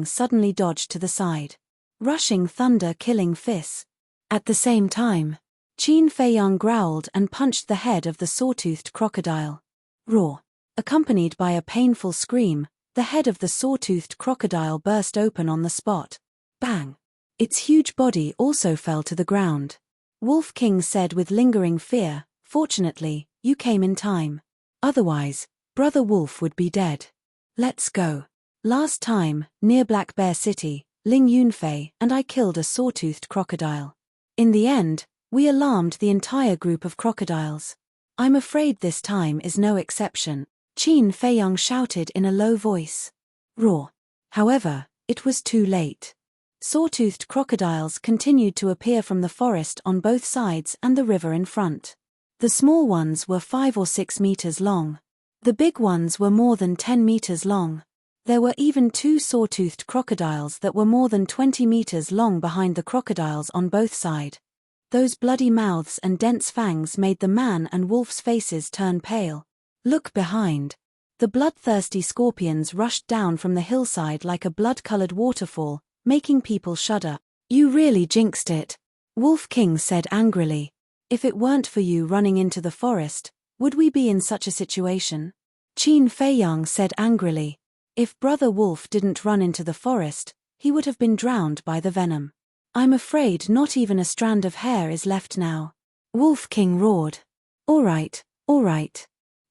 suddenly dodged to the side. Rushing thunder killing fists. At the same time, Qin Feiyang growled and punched the head of the saw-toothed crocodile. Roar! Accompanied by a painful scream, the head of the saw-toothed crocodile burst open on the spot. Bang! Its huge body also fell to the ground. Wolf King said with lingering fear, "Fortunately, you came in time. Otherwise, Brother Wolf would be dead. Let's go. Last time, near Black Bear City, Ling Yunfei and I killed a saw-toothed crocodile. In the end, We alarmed the entire group of crocodiles. I'm afraid this time is no exception, Qin Feiyang shouted in a low voice. Roar. However, it was too late. Saw-toothed crocodiles continued to appear from the forest on both sides and the river in front. The small ones were 5 or 6 meters long. The big ones were more than 10 meters long. There were even 2 saw-toothed crocodiles that were more than 20 meters long behind the crocodiles on both sides. Those bloody mouths and dense fangs made the man and wolf's faces turn pale. Look behind. The bloodthirsty scorpions rushed down from the hillside like a blood-colored waterfall, making people shudder. You really jinxed it, Wolf King said angrily. If it weren't for you running into the forest, would we be in such a situation? Qin Feiyang said angrily. If Brother Wolf didn't run into the forest, he would have been drowned by the venom. I'm afraid not even a strand of hair is left now. Wolf King roared. All right.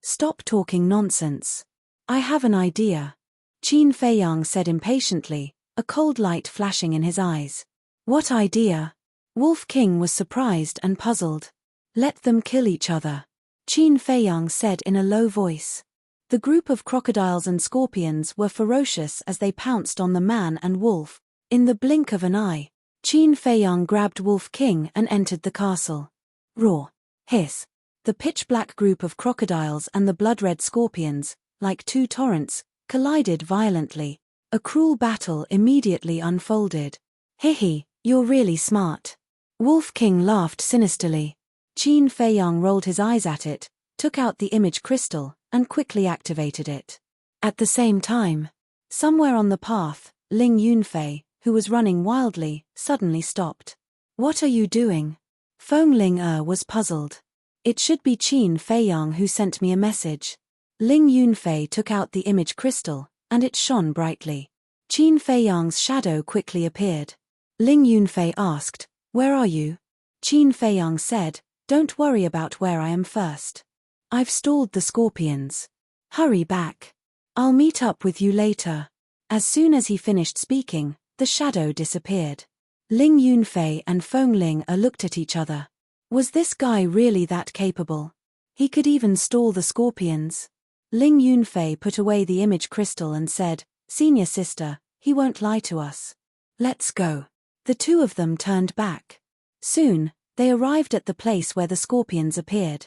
Stop talking nonsense. I have an idea. Qin Feiyang said impatiently, a cold light flashing in his eyes. What idea? Wolf King was surprised and puzzled. Let them kill each other, Qin Feiyang said in a low voice. The group of crocodiles and scorpions were ferocious as they pounced on the man and wolf. In the blink of an eye, Qin Feiyang grabbed Wolf King and entered the castle. Roar. Hiss. The pitch-black group of crocodiles and the blood-red scorpions, like 2 torrents, collided violently. A cruel battle immediately unfolded. Hehe, you're really smart. Wolf King laughed sinisterly. Qin Feiyang rolled his eyes at it, took out the image crystal, and quickly activated it. At the same time, somewhere on the path, Ling Yunfei, who was running wildly, suddenly stopped. What are you doing? Feng Ling was puzzled. It should be Qin Feiyang who sent me a message. Ling Yunfei took out the image crystal, and it shone brightly. Qin Feiyang's shadow quickly appeared. Ling Yunfei asked, Where are you? Qin Feiyang said, Don't worry about where I am first. I've stalled the scorpions. Hurry back. I'll meet up with you later. As soon as he finished speaking, the shadow disappeared. Ling Yunfei and Feng Ling looked at each other. Was this guy really that capable? He could even stall the scorpions. Ling Yunfei put away the image crystal and said, Senior sister, he won't lie to us. Let's go. The 2 of them turned back. Soon, they arrived at the place where the scorpions appeared.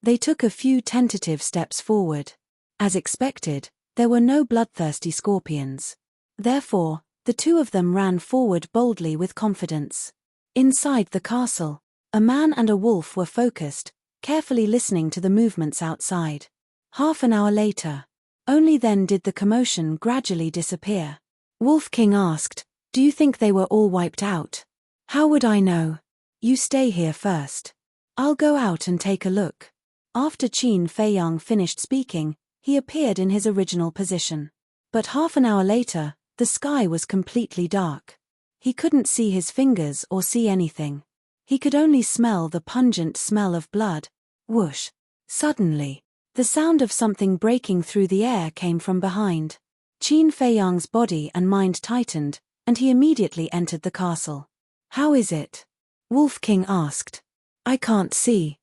They took a few tentative steps forward. As expected, there were no bloodthirsty scorpions. Therefore, the 2 of them ran forward boldly with confidence. Inside the castle, a man and a wolf were focused, carefully listening to the movements outside. Half an hour later, only then did the commotion gradually disappear. Wolf King asked, Do you think they were all wiped out? How would I know? You stay here first. I'll go out and take a look. After Qin Feiyang finished speaking, he appeared in his original position. But half an hour later, the sky was completely dark. He couldn't see his fingers or see anything. He could only smell the pungent smell of blood. Whoosh. Suddenly, the sound of something breaking through the air came from behind. Qin Feiyang's body and mind tightened, and he immediately entered the castle. How is it? Wolf King asked. I can't see.